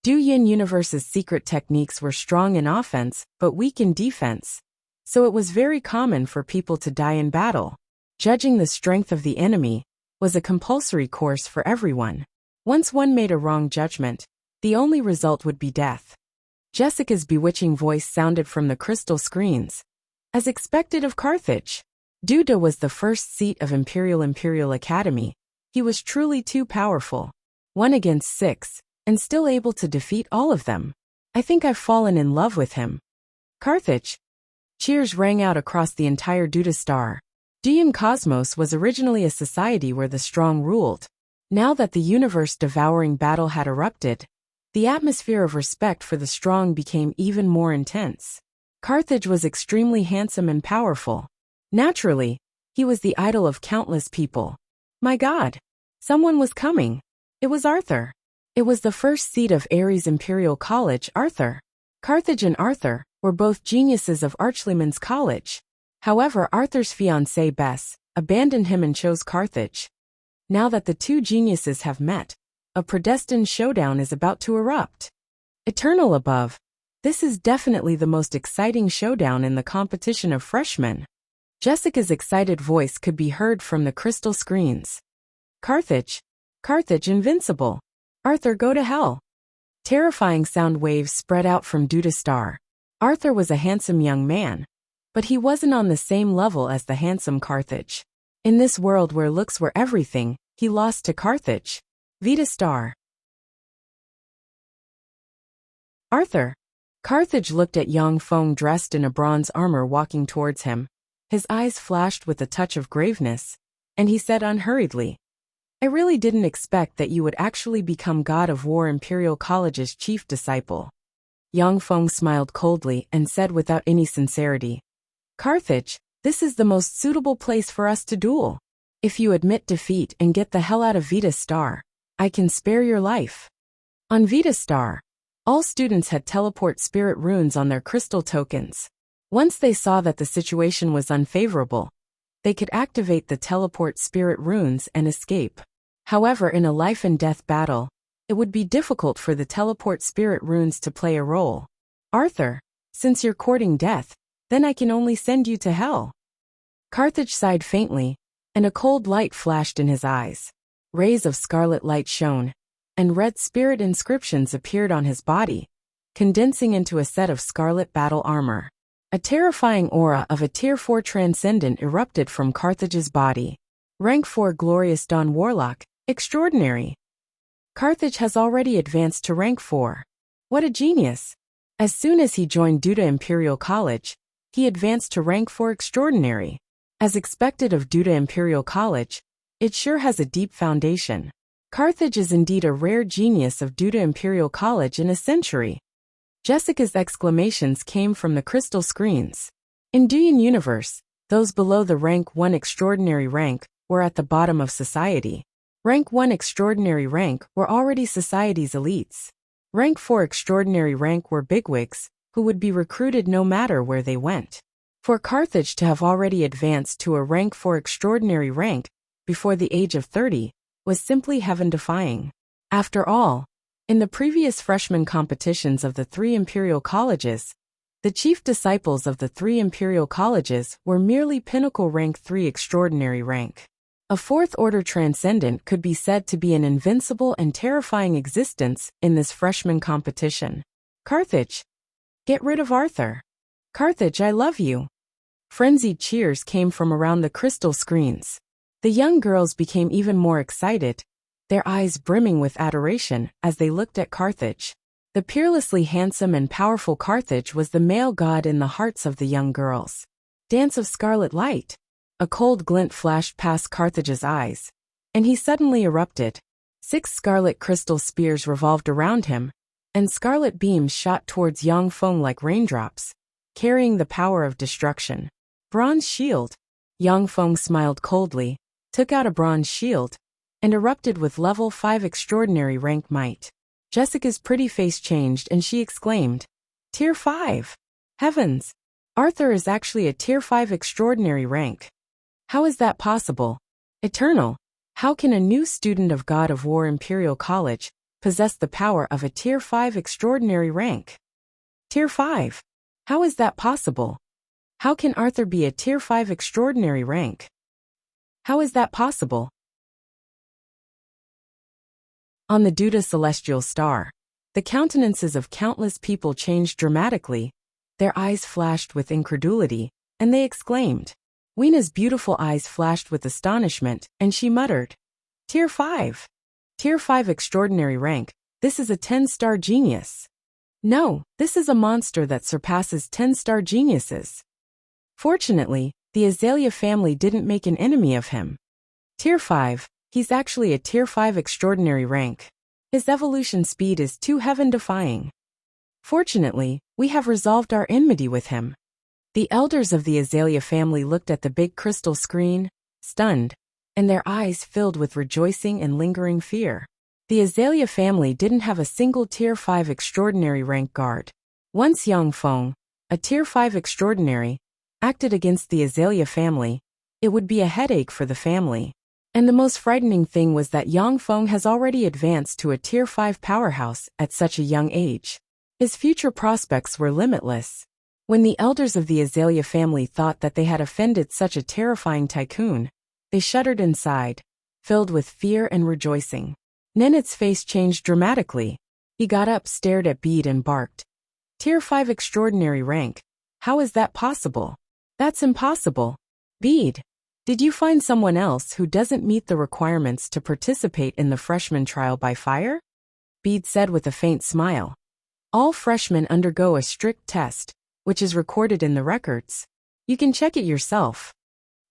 Duyan Universe's secret techniques were strong in offense, but weak in defense, so it was very common for people to die in battle. Judging the strength of the enemy was a compulsory course for everyone. Once one made a wrong judgment, the only result would be death. Jessica's bewitching voice sounded from the crystal screens. As expected of Carthage, Duda was the first seat of Imperial Academy. He was truly too powerful. 1 against 6. And still able to defeat all of them. I think I've fallen in love with him. Carthage. Cheers rang out across the entire Duda star. Duyan Cosmos was originally a society where the strong ruled. Now that the universe-devouring battle had erupted, the atmosphere of respect for the strong became even more intense. Carthage was extremely handsome and powerful. Naturally, he was the idol of countless people. My God! Someone was coming. It was Arthur. It was the first seat of Ares Imperial College, Arthur. Carthage and Arthur were both geniuses of Archleman's College. However, Arthur's fiancée Bess abandoned him and chose Carthage. Now that the 2 geniuses have met, a predestined showdown is about to erupt. Eternal above, this is definitely the most exciting showdown in the competition of freshmen. Jessica's excited voice could be heard from the crystal screens. Carthage. Carthage invincible. Arthur, go to hell. Terrifying sound waves spread out from Duda Star. Arthur was a handsome young man, but he wasn't on the same level as the handsome Carthage. In this world where looks were everything, he lost to Carthage. Vita Star. Arthur. Carthage looked at Yang Feng dressed in a bronze armor walking towards him. His eyes flashed with a touch of graveness, and he said unhurriedly, I really didn't expect that you would actually become God of War Imperial College's chief disciple. Yang Feng smiled coldly and said without any sincerity, Carthage, this is the most suitable place for us to duel. If you admit defeat and get the hell out of Vita Star, I can spare your life. On Vita Star, all students had teleport spirit runes on their crystal tokens. Once they saw that the situation was unfavorable, they could activate the teleport spirit runes and escape. However, in a life and death battle, it would be difficult for the teleport spirit runes to play a role. Arthur, since you're courting death, then I can only send you to hell. Carthage sighed faintly, and a cold light flashed in his eyes. Rays of scarlet light shone, and red spirit inscriptions appeared on his body, condensing into a set of scarlet battle armor. A terrifying aura of a Tier 4 Transcendent erupted from Carthage's body. Rank 4 Glorious Dawn Warlock, extraordinary. Carthage has already advanced to rank 4. What a genius! As soon as he joined Duda Imperial College, he advanced to rank 4 extraordinary. As expected of Duda Imperial College, it sure has a deep foundation. Carthage is indeed a rare genius of Duda Imperial College in a century. Jessica's exclamations came from the crystal screens. In Duyan Universe, those below the rank 1 extraordinary rank were at the bottom of society. Rank 1 extraordinary rank were already society's elites. Rank 4 extraordinary rank were bigwigs, who would be recruited no matter where they went. For Carthage to have already advanced to a rank 4 extraordinary rank before the age of 30 was simply heaven-defying. After all, in the previous freshman competitions of the 3 imperial colleges, the chief disciples of the 3 imperial colleges were merely pinnacle rank 3 extraordinary rank. A 4th order transcendent could be said to be an invincible and terrifying existence in this freshman competition. Carthage, get rid of Arthur. Carthage, I love you. Frenzied cheers came from around the crystal screens. The young girls became even more excited, their eyes brimming with adoration as they looked at Carthage. The peerlessly handsome and powerful Carthage was the male god in the hearts of the young girls. Dance of scarlet light. A cold glint flashed past Carthage's eyes, and he suddenly erupted. 6 scarlet crystal spears revolved around him, and scarlet beams shot towards Yang Feng like raindrops, carrying the power of destruction. Bronze shield. Yang Feng smiled coldly, took out a bronze shield, and erupted with level 5 extraordinary rank might. Jessica's pretty face changed and she exclaimed, Tier 5! Heavens! Arthur is actually a Tier 5 extraordinary rank. How is that possible? Eternal, how can a new student of God of War Imperial College possess the power of a Tier 5 extraordinary rank? Tier 5? How is that possible? How can Arthur be a Tier 5 extraordinary rank? How is that possible? On the Duda celestial star, the countenances of countless people changed dramatically, their eyes flashed with incredulity, and they exclaimed. Weena's beautiful eyes flashed with astonishment, and she muttered, Tier 5. Tier 5 extraordinary rank, this is a 10-star genius. No, this is a monster that surpasses 10-star geniuses. Fortunately, the Azalea family didn't make an enemy of him. Tier 5, he's actually a Tier 5 extraordinary rank. His evolution speed is too heaven-defying. Fortunately, we have resolved our enmity with him. The elders of the Azalea family looked at the big crystal screen, stunned, and their eyes filled with rejoicing and lingering fear. The Azalea family didn't have a single Tier 5 extraordinary rank guard. Once Yang Feng, a Tier 5 extraordinary, acted against the Azalea family, it would be a headache for the family. And the most frightening thing was that Yang Feng has already advanced to a Tier 5 powerhouse at such a young age. His future prospects were limitless. When the elders of the Azalea family thought that they had offended such a terrifying tycoon, they shuddered inside, filled with fear and rejoicing. Nenet's face changed dramatically. He got up, stared at Bede and barked. Tier 5 extraordinary rank. How is that possible? That's impossible. Bede, did you find someone else who doesn't meet the requirements to participate in the freshman trial by fire? Bede said with a faint smile. All freshmen undergo a strict test, which is recorded in the records. You can check it yourself.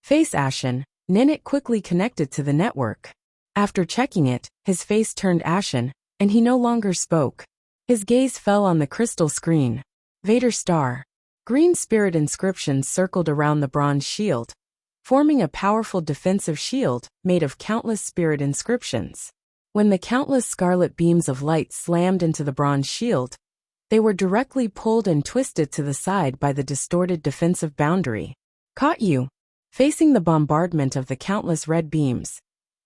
Face ashen, Nenet quickly connected to the network. After checking it, his face turned ashen, and he no longer spoke. His gaze fell on the crystal screen. Vader Star. Green spirit inscriptions circled around the bronze shield, forming a powerful defensive shield made of countless spirit inscriptions. When the countless scarlet beams of light slammed into the bronze shield, they were directly pulled and twisted to the side by the distorted defensive boundary. Caught you. Facing the bombardment of the countless red beams,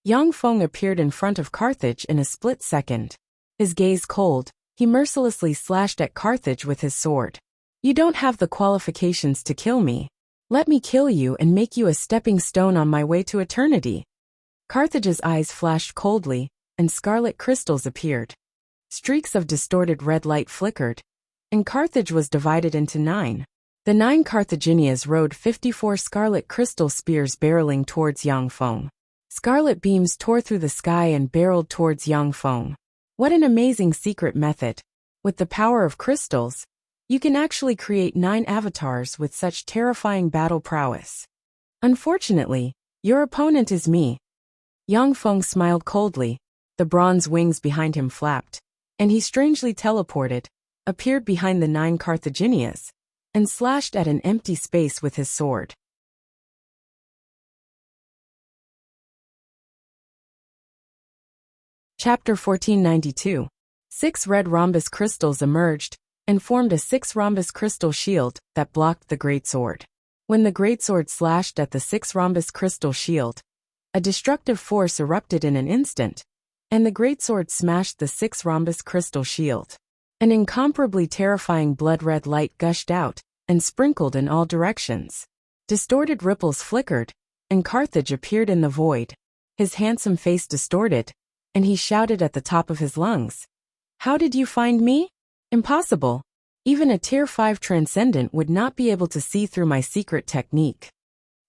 Yang Feng appeared in front of Carthage in a split second. His gaze cold, he mercilessly slashed at Carthage with his sword. You don't have the qualifications to kill me. Let me kill you and make you a stepping stone on my way to eternity. Carthage's eyes flashed coldly, and scarlet crystals appeared. Streaks of distorted red light flickered, and Carthage was divided into 9. The 9 Carthaginians rode 54 scarlet crystal spears barreling towards Yang Feng. Scarlet beams tore through the sky and barreled towards Yang Feng. What an amazing secret method. With the power of crystals, you can actually create 9 avatars with such terrifying battle prowess. Unfortunately, your opponent is me. Yang Feng smiled coldly. The bronze wings behind him flapped, and he strangely teleported, appeared behind the 9 Carthaginians, and slashed at an empty space with his sword. Chapter 1492. 6 red rhombus crystals emerged and formed a 6 rhombus crystal shield that blocked the greatsword. When the greatsword slashed at the 6 rhombus crystal shield, a destructive force erupted in an instant, and the greatsword smashed the 6 rhombus crystal shield. An incomparably terrifying blood-red light gushed out and sprinkled in all directions. Distorted ripples flickered, and Carthage appeared in the void. His handsome face distorted, and he shouted at the top of his lungs. How did you find me? Impossible. Even a Tier 5 Transcendent would not be able to see through my secret technique.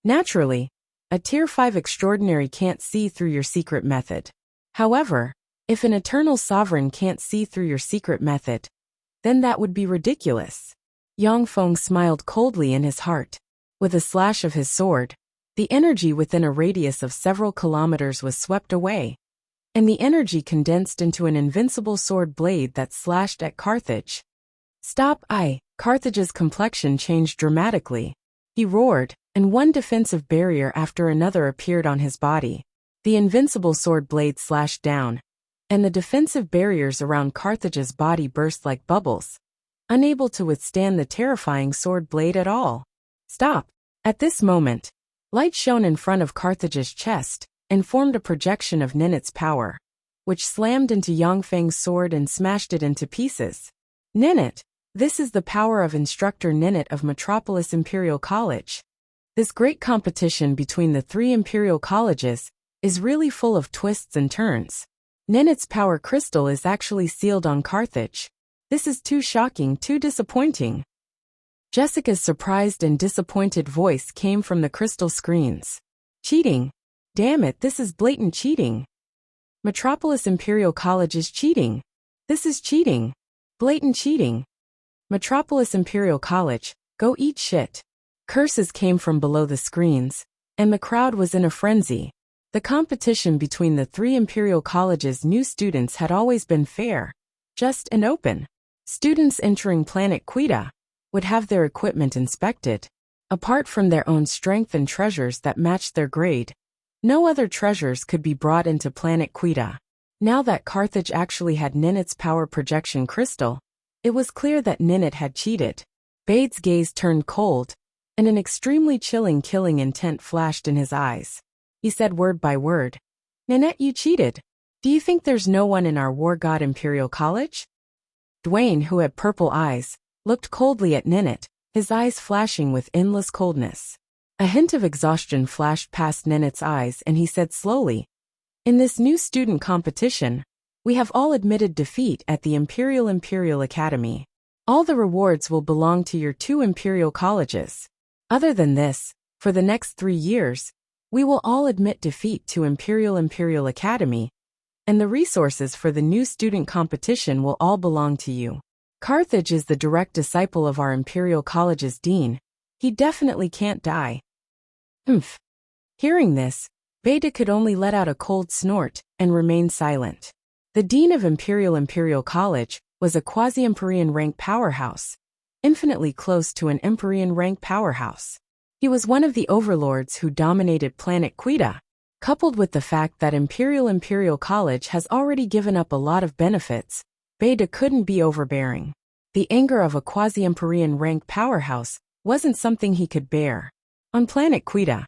Naturally, a Tier 5 Extraordinary can't see through your secret method. However, if an Eternal Sovereign can't see through your secret method, then that would be ridiculous. Yang Feng smiled coldly in his heart. With a slash of his sword, the energy within a radius of several kilometers was swept away, and the energy condensed into an invincible sword blade that slashed at Carthage. Stop! Carthage's complexion changed dramatically. He roared, and one defensive barrier after another appeared on his body. The invincible sword blade slashed down, and the defensive barriers around Carthage's body burst like bubbles, unable to withstand the terrifying sword blade at all. Stop! At this moment, light shone in front of Carthage's chest and formed a projection of Ninet's power, which slammed into Yang Feng's sword and smashed it into pieces. Ninet! This is the power of Instructor Ninet of Metropolis Imperial College. This great competition between the 3 Imperial Colleges is really full of twists and turns. Ninet's power crystal is actually sealed on Carthage. This is too shocking, too disappointing. Jessica's surprised and disappointed voice came from the crystal screens. Cheating! Damn it, this is blatant cheating. Metropolis Imperial College is cheating. This is cheating. Blatant cheating. Metropolis Imperial College, go eat shit. Curses came from below the screens, and the crowd was in a frenzy. The competition between the 3 Imperial College's new students had always been fair, just and open. Students entering Planet Quita would have their equipment inspected. Apart from their own strength and treasures that matched their grade, no other treasures could be brought into Planet Quita. Now that Carthage actually had Ninet's power projection crystal, it was clear that Ninet had cheated. Bade's gaze turned cold, and an extremely chilling killing intent flashed in his eyes. He said word by word, Ninet, you cheated. Do you think there's no one in our War God Imperial College? Dwayne, who had purple eyes, looked coldly at Ninet, his eyes flashing with endless coldness. A hint of exhaustion flashed past Ninet's eyes and he said slowly, in this new student competition, we have all admitted defeat at the Imperial Academy. All the rewards will belong to your 2 Imperial Colleges. Other than this, for the next 3 years, we will all admit defeat to Imperial Academy, and the resources for the new student competition will all belong to you. Carthage is the direct disciple of our Imperial College's dean. He definitely can't die. Hearing this, Beta could only let out a cold snort and remain silent. The dean of Imperial College was a quasi-Empyrean rank powerhouse, infinitely close to an Empyrean rank powerhouse. He was one of the overlords who dominated planet Quita. Coupled with the fact that Imperial College has already given up a lot of benefits, Beta couldn't be overbearing. The anger of a quasi-Empyrean rank powerhouse wasn't something he could bear. On planet Quita,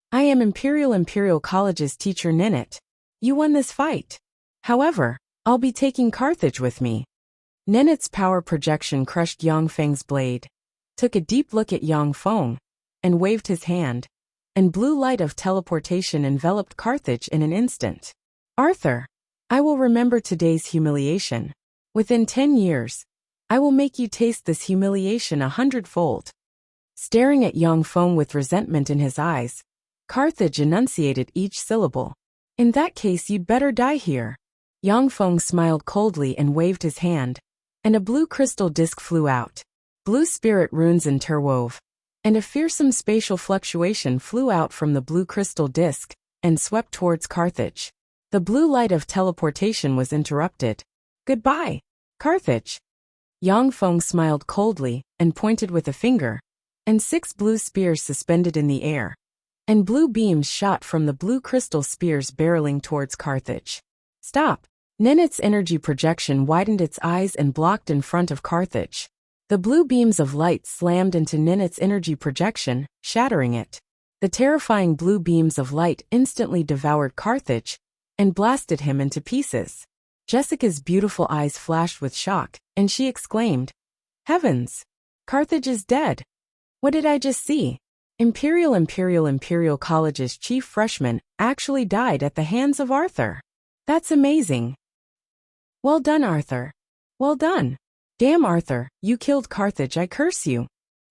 I am Imperial College's teacher Ninit. You won this fight. However, I'll be taking Carthage with me. Ninit's power projection crushed Yang Feng's blade, took a deep look at Yang Feng, and waved his hand, and blue light of teleportation enveloped Carthage in an instant. Arthur, I will remember today's humiliation. Within 10 years, I will make you taste this humiliation 100-fold. Staring at Yang Feng with resentment in his eyes, Carthage enunciated each syllable. In that case you'd better die here. Yang Feng smiled coldly and waved his hand, and a blue crystal disc flew out. Blue spirit runes interwove, and a fearsome spatial fluctuation flew out from the blue crystal disc and swept towards Carthage. The blue light of teleportation was interrupted. Goodbye, Carthage. Yang Feng smiled coldly and pointed with a finger, and 6 blue spears suspended in the air, and blue beams shot from the blue crystal spears barreling towards Carthage. Stop! Ninit's energy projection widened its eyes and blocked in front of Carthage. The blue beams of light slammed into Ninit's energy projection, shattering it. The terrifying blue beams of light instantly devoured Carthage and blasted him into pieces. Jessica's beautiful eyes flashed with shock, and she exclaimed, Heavens! Carthage is dead! What did I just see? Imperial College's chief freshman actually died at the hands of Arthur. That's amazing. Well done, Arthur. Well done. Damn, Arthur, you killed Carthage, I curse you.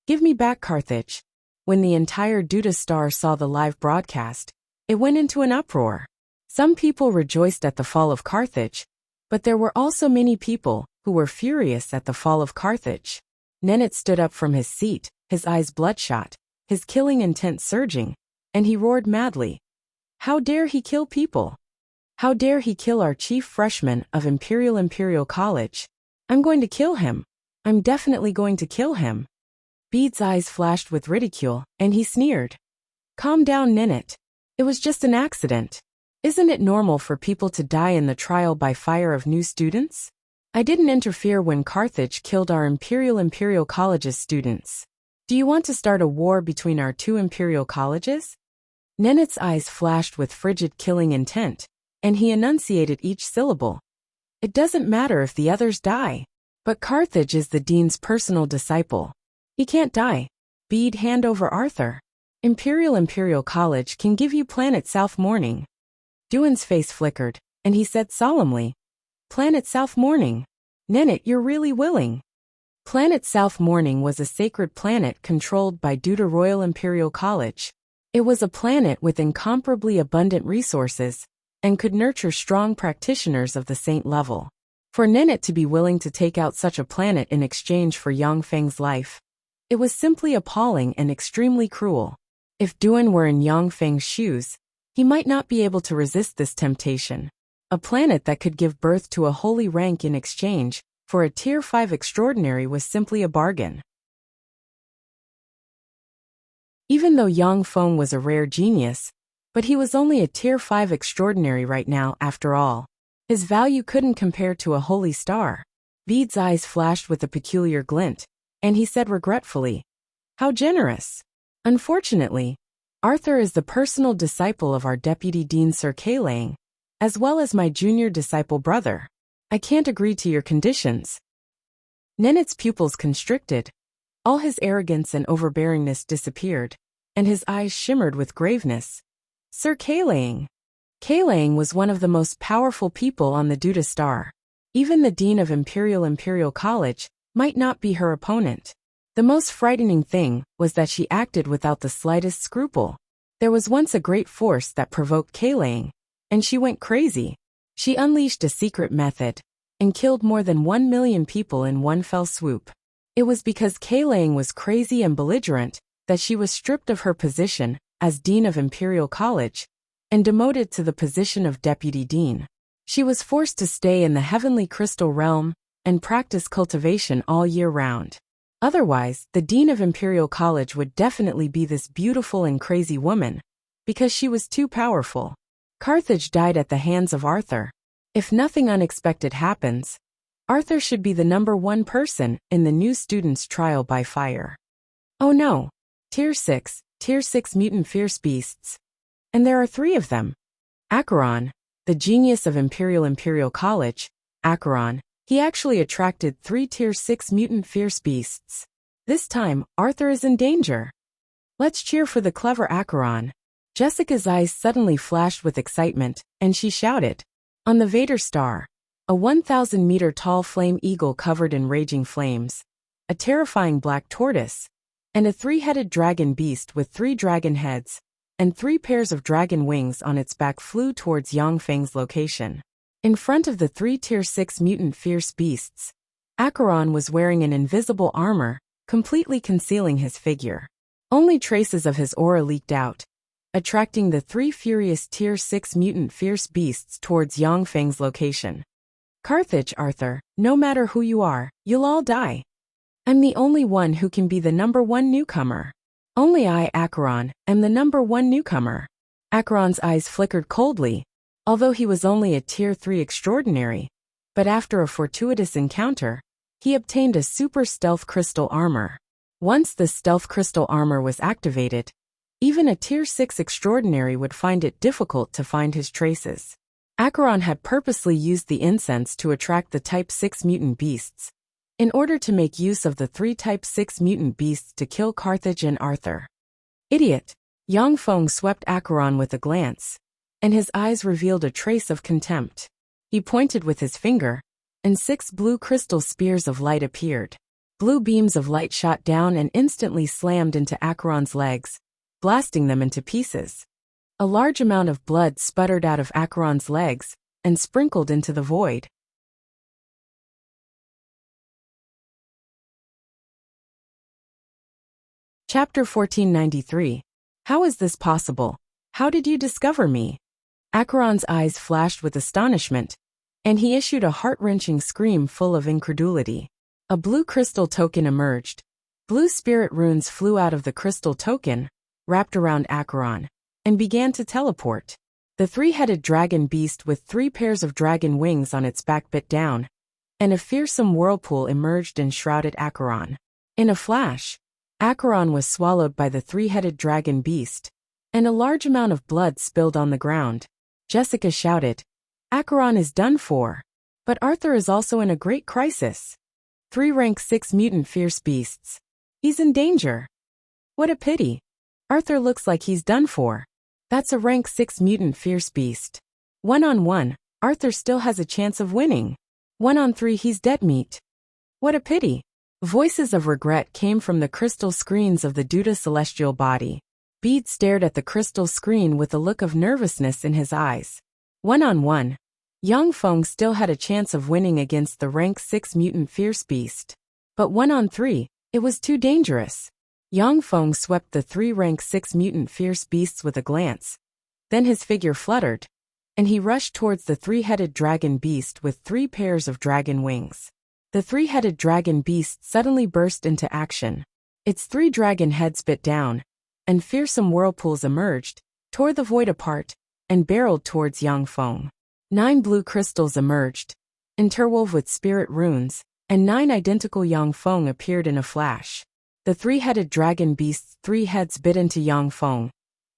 Give me back Carthage. When the entire Duda Star saw the live broadcast, it went into an uproar. Some people rejoiced at the fall of Carthage, but there were also many people who were furious at the fall of Carthage. Ninit stood up from his seat, his eyes bloodshot, his killing intent surging, and he roared madly. How dare he kill people? How dare he kill our chief freshman of Imperial College? I'm going to kill him. I'm definitely going to kill him. Bede's eyes flashed with ridicule, and he sneered. Calm down, Ninit. It was just an accident. Isn't it normal for people to die in the trial by fire of new students? I didn't interfere when Carthage killed our Imperial College's students. Do you want to start a war between our 2 imperial colleges? Ninit's eyes flashed with frigid killing intent, and he enunciated each syllable. It doesn't matter if the others die. But Carthage is the dean's personal disciple. He can't die. Bede, hand over Arthur. Imperial College can give you Planet South Morning. Duan's face flickered, and he said solemnly, Planet South Morning. Ninit, you're really willing. Planet South Morning was a sacred planet controlled by Duda Royal Imperial College. It was a planet with incomparably abundant resources, and could nurture strong practitioners of the saint level. For Ninit to be willing to take out such a planet in exchange for Yang Feng's life, it was simply appalling and extremely cruel. If Duan were in Yang Feng's shoes, he might not be able to resist this temptation. A planet that could give birth to a holy rank in exchange for a Tier 5 extraordinary was simply a bargain. Even though Yang Feng was a rare genius, but he was only a Tier 5 extraordinary right now after all. His value couldn't compare to a holy star. Bede's eyes flashed with a peculiar glint, and he said regretfully, How generous! Unfortunately, Arthur is the personal disciple of our Deputy Dean Sir Kailang, as well as my junior disciple brother. I can't agree to your conditions. Ninit's pupils constricted. All his arrogance and overbearingness disappeared, and his eyes shimmered with graveness. Sir Kailang. Kailang was one of the most powerful people on the Duda Star. Even the Dean of Imperial College might not be her opponent. The most frightening thing was that she acted without the slightest scruple. There was once a great force that provoked Kailang, and she went crazy. She unleashed a secret method and killed more than 1 million people in one fell swoop. It was because Kailang was crazy and belligerent that she was stripped of her position as Dean of Imperial College and demoted to the position of Deputy Dean. She was forced to stay in the Heavenly Crystal Realm and practice cultivation all year round. Otherwise, the Dean of Imperial College would definitely be this beautiful and crazy woman, because she was too powerful. Carthage died at the hands of Arthur. If nothing unexpected happens, Arthur should be the #1 person in the new student's trial by fire. Oh no! Tier 6 mutant fierce beasts. And there are 3 of them. Acheron, the genius of Imperial College, Acheron, he actually attracted 3 Tier 6 mutant fierce beasts. This time, Arthur is in danger. Let's cheer for the clever Acheron. Jessica's eyes suddenly flashed with excitement, and she shouted. On the Vader Star, a 1,000-meter tall flame eagle covered in raging flames, a terrifying black tortoise, and a 3-headed dragon beast with 3 dragon heads and 3 pairs of dragon wings on its back flew towards Yangfeng's location. In front of the 3 Tier 6 mutant fierce beasts, Acheron was wearing an invisible armor, completely concealing his figure. Only traces of his aura leaked out, attracting the 3 furious Tier 6 mutant fierce beasts towards Yangfeng's location. Carthage, Arthur, no matter who you are, you'll all die. I'm the only one who can be the #1 newcomer. Only I, Acheron, am the #1 newcomer. Acheron's eyes flickered coldly, although he was only a Tier 3 extraordinary, but after a fortuitous encounter, he obtained a super stealth crystal armor. Once the stealth crystal armor was activated, even a Tier 6 extraordinary would find it difficult to find his traces. Acheron had purposely used the incense to attract the Type 6 mutant beasts, in order to make use of the 3 Type 6 mutant beasts to kill Carthage and Arthur. Idiot! Yangfeng swept Acheron with a glance, and his eyes revealed a trace of contempt. He pointed with his finger, and 6 blue crystal spears of light appeared. Blue beams of light shot down and instantly slammed into Acheron's legs, blasting them into pieces. A large amount of blood sputtered out of Acheron's legs and sprinkled into the void. Chapter 1493. How is this possible? How did you discover me? Acheron's eyes flashed with astonishment, and he issued a heart-wrenching scream full of incredulity. A blue crystal token emerged. Blue spirit runes flew out of the crystal token, wrapped around Acheron, and began to teleport. The 3-headed dragon beast with 3 pairs of dragon wings on its back bit down, and a fearsome whirlpool emerged and shrouded Acheron. In a flash, Acheron was swallowed by the 3-headed dragon beast, and a large amount of blood spilled on the ground. Jessica shouted, Acheron is done for. But Arthur is also in a great crisis. 3 rank 6 mutant fierce beasts. He's in danger. What a pity. Arthur looks like he's done for. That's a rank 6 mutant fierce beast. 1-on-1, Arthur still has a chance of winning. 1-on-3, he's dead meat. What a pity. Voices of regret came from the crystal screens of the Duda celestial body. Bede stared at the crystal screen with a look of nervousness in his eyes. 1-on-1, Yangfeng still had a chance of winning against the rank 6 mutant fierce beast. But 1-on-3, it was too dangerous. Yangfeng swept the 3 rank 6 mutant fierce beasts with a glance. Then his figure fluttered, and he rushed towards the 3-headed dragon beast with 3 pairs of dragon wings. The 3-headed dragon beast suddenly burst into action. Its 3 dragon heads bit down, and fearsome whirlpools emerged, tore the void apart, and barreled towards Yangfeng. 9 blue crystals emerged, interwove with spirit runes, and 9 identical Yangfeng appeared in a flash. The 3-headed dragon beast's 3 heads bit into Yangfeng,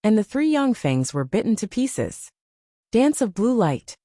and the 3 Yangfengs were bitten to pieces. Dance of blue light.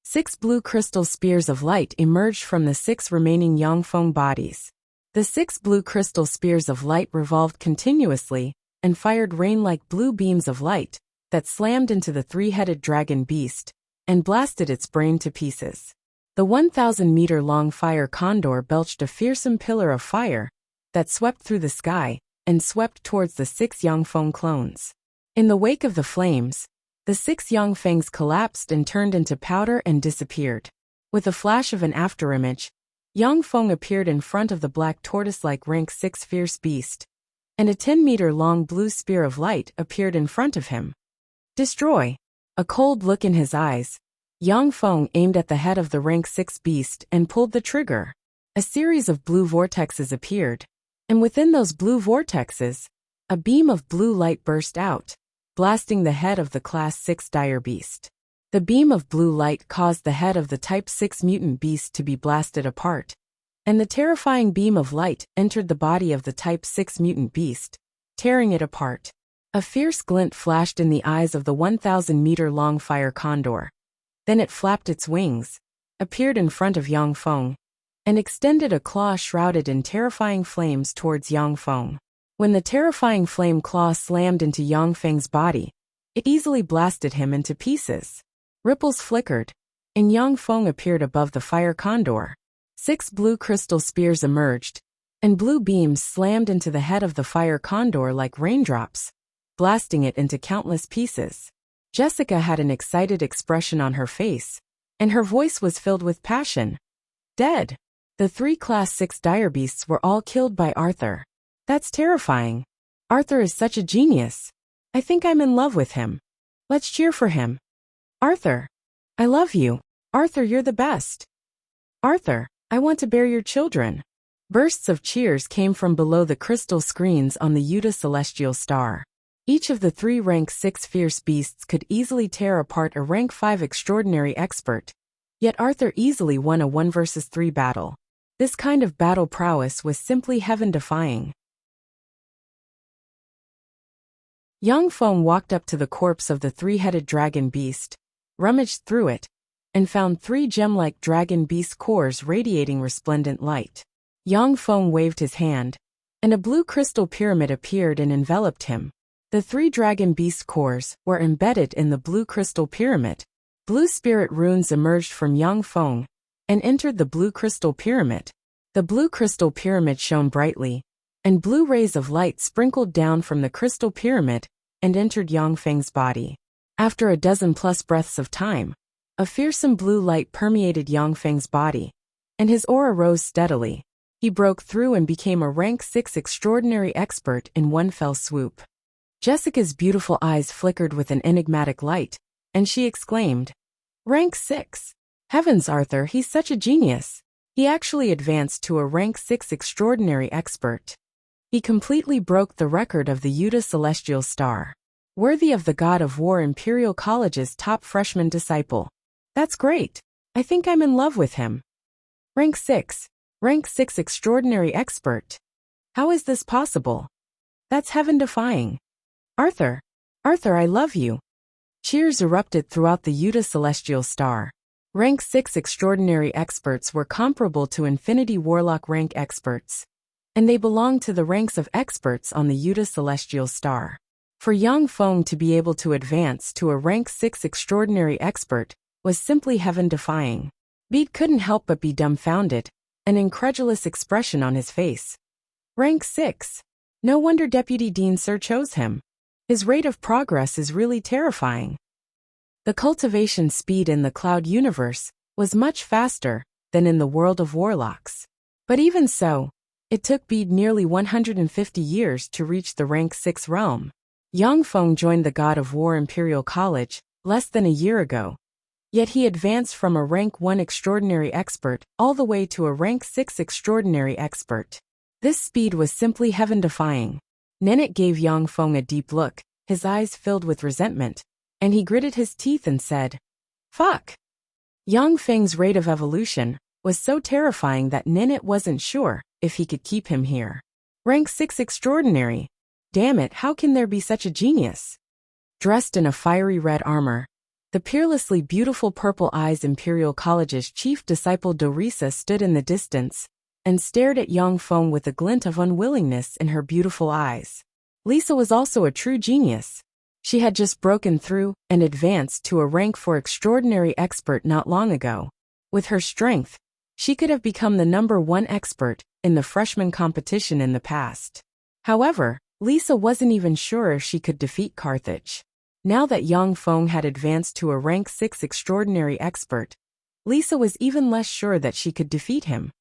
6 blue crystal spears of light emerged from the 6 remaining Yangfeng bodies. The 6 blue crystal spears of light revolved continuously and fired rain-like blue beams of light that slammed into the 3-headed dragon beast and blasted its brain to pieces. The 1,000-meter-long fire condor belched a fearsome pillar of fire that swept through the sky and swept towards the 6 Yangfeng clones. In the wake of the flames, the 6 Yangfengs collapsed and turned into powder and disappeared. With a flash of an afterimage, Yangfeng appeared in front of the black tortoise-like rank 6 fierce beast, and a 10-meter-long blue spear of light appeared in front of him. Destroy! A cold look in his eyes, Yang Feng aimed at the head of the rank 6 beast and pulled the trigger. A series of blue vortexes appeared, and within those blue vortexes, a beam of blue light burst out, blasting the head of the Class 6 dire beast. The beam of blue light caused the head of the Type 6 mutant beast to be blasted apart, and the terrifying beam of light entered the body of the Type 6 mutant beast, tearing it apart. A fierce glint flashed in the eyes of the 1,000-meter-long fire condor. Then it flapped its wings, appeared in front of Yang Feng, and extended a claw shrouded in terrifying flames towards Yang Feng. When the terrifying flame claw slammed into Yang Feng's body, it easily blasted him into pieces. Ripples flickered, and Yang Feng appeared above the fire condor. 6 blue crystal spears emerged, and blue beams slammed into the head of the fire condor like raindrops, blasting it into countless pieces. Jessica had an excited expression on her face, and her voice was filled with passion. Dead. The 3 Class 6 dire beasts were all killed by Arthur. That's terrifying. Arthur is such a genius. I think I'm in love with him. Let's cheer for him. Arthur. I love you. Arthur, you're the best. Arthur, I want to bear your children. Bursts of cheers came from below the crystal screens on the Utah celestial star. Each of the 3 rank 6 fierce beasts could easily tear apart a rank 5 extraordinary expert. Yet Arthur easily won a 1 versus 3 battle. This kind of battle prowess was simply heaven-defying. Yang Feng walked up to the corpse of the 3-headed dragon beast, rummaged through it, and found 3 gem-like dragon beast cores radiating resplendent light. Yang Feng waved his hand, and a blue crystal pyramid appeared and enveloped him. The 3 dragon beast cores were embedded in the blue crystal pyramid. Blue spirit runes emerged from Yang Feng and entered the blue crystal pyramid. The blue crystal pyramid shone brightly, and blue rays of light sprinkled down from the crystal pyramid and entered Yang Feng's body. After a dozen-plus breaths of time, a fearsome blue light permeated Yang Feng's body, and his aura rose steadily. He broke through and became a rank 6 extraordinary expert in one fell swoop. Jessica's beautiful eyes flickered with an enigmatic light, and she exclaimed, "Rank 6! Heavens, Arthur, he's such a genius! He actually advanced to a rank 6 extraordinary expert. He completely broke the record of the Utah celestial star. Worthy of the God of War Imperial College's top freshman disciple. That's great. I think I'm in love with him. Rank 6. Rank 6 extraordinary expert. How is this possible? That's heaven-defying. Arthur! Arthur, I love you!" Cheers erupted throughout the Utah celestial star. Rank 6 extraordinary experts were comparable to Infinity Warlock rank experts, and they belonged to the ranks of experts on the Utah celestial star. For Yang Feng to be able to advance to a rank 6 extraordinary expert was simply heaven-defying. Bede couldn't help but be dumbfounded, an incredulous expression on his face. Rank 6. No wonder Deputy Dean Sir chose him. His rate of progress is really terrifying. The cultivation speed in the Cloud universe was much faster than in the world of warlocks. But even so, it took Bede nearly 150 years to reach the rank 6 realm. Yang Feng joined the God of War Imperial College less than a year ago, yet he advanced from a rank 1 extraordinary expert all the way to a rank 6 extraordinary expert. This speed was simply heaven-defying. Nennet gave Yang Feng a deep look, his eyes filled with resentment, and he gritted his teeth and said, "Fuck." Yang Feng's rate of evolution was so terrifying that Nennet wasn't sure if he could keep him here. Rank 6 extraordinary. Damn it, how can there be such a genius? Dressed in a fiery red armor, the peerlessly beautiful Purple Eyes Imperial College's chief disciple Dorisa stood in the distance and stared at Yang Feng with a glint of unwillingness in her beautiful eyes. Lisa was also a true genius. She had just broken through and advanced to a rank 4 extraordinary expert not long ago. With her strength, she could have become the number 1 expert in the freshman competition in the past. However, Lisa wasn't even sure if she could defeat Carthage. Now that Yang Feng had advanced to a rank 6 extraordinary expert, Lisa was even less sure that she could defeat him.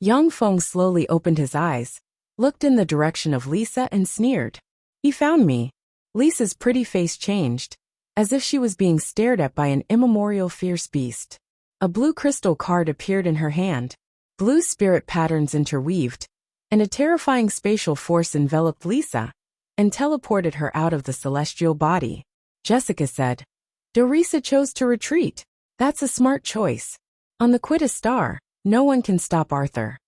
Yang Feng slowly opened his eyes, looked in the direction of Lisa and sneered. He found me. Lisa's pretty face changed, as if she was being stared at by an immemorial fierce beast. A blue crystal card appeared in her hand. Blue spirit patterns interweaved, and a terrifying spatial force enveloped Lisa and teleported her out of the celestial body. Jessica said. Dorisa chose to retreat. That's a smart choice. On the Quidditch star, no one can stop Arthur.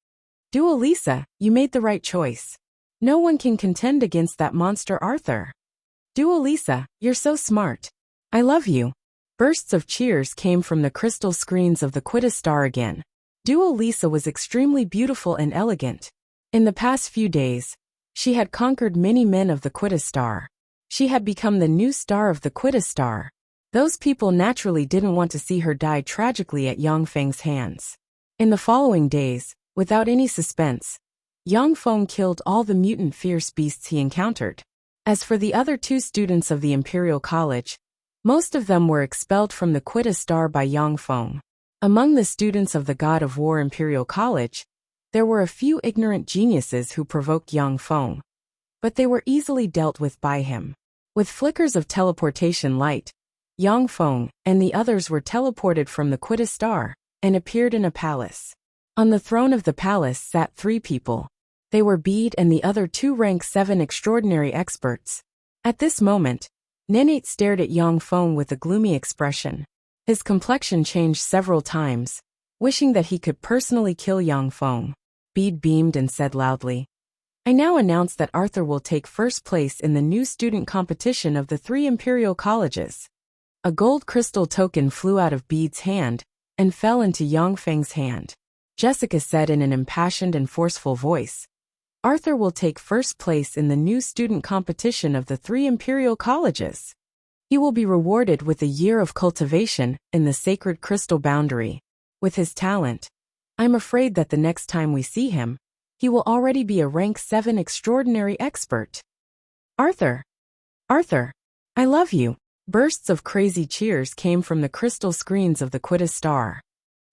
Dual Lisa, you made the right choice. No one can contend against that monster Arthur. Dual Lisa, you're so smart. I love you. Bursts of cheers came from the crystal screens of the Quidditch star again. Dual Lisa was extremely beautiful and elegant. In the past few days, she had conquered many men of the Quidditch star. She had become the new star of the Quidditch star. Those people naturally didn't want to see her die tragically at Yang Feng's hands. In the following days, without any suspense, Yang Feng killed all the mutant fierce beasts he encountered. As for the other 2 students of the Imperial College, most of them were expelled from the Quidditch star by Yang Feng. Among the students of the God of War Imperial College, there were a few ignorant geniuses who provoked Yang Feng, but they were easily dealt with by him. With flickers of teleportation light, Yang Feng and the others were teleported from the Quidditch star and appeared in a palace. On the throne of the palace sat 3 people. They were Bede and the other 2 rank 7 extraordinary experts. At this moment, Nenate stared at Yang Feng with a gloomy expression. His complexion changed several times, wishing that he could personally kill Yang Feng. Bede beamed and said loudly, I now announce that Arthur will take first place in the new student competition of the 3 Imperial Colleges. A gold crystal token flew out of Bede's hand and fell into Yang Feng's hand. Jessica said in an impassioned and forceful voice, Arthur will take first place in the new student competition of the 3 Imperial Colleges. He will be rewarded with a year of cultivation in the sacred crystal boundary. With his talent, I'm afraid that the next time we see him, he will already be a rank 7 extraordinary expert. Arthur! Arthur! I love you! Bursts of crazy cheers came from the crystal screens of the Quidditch star.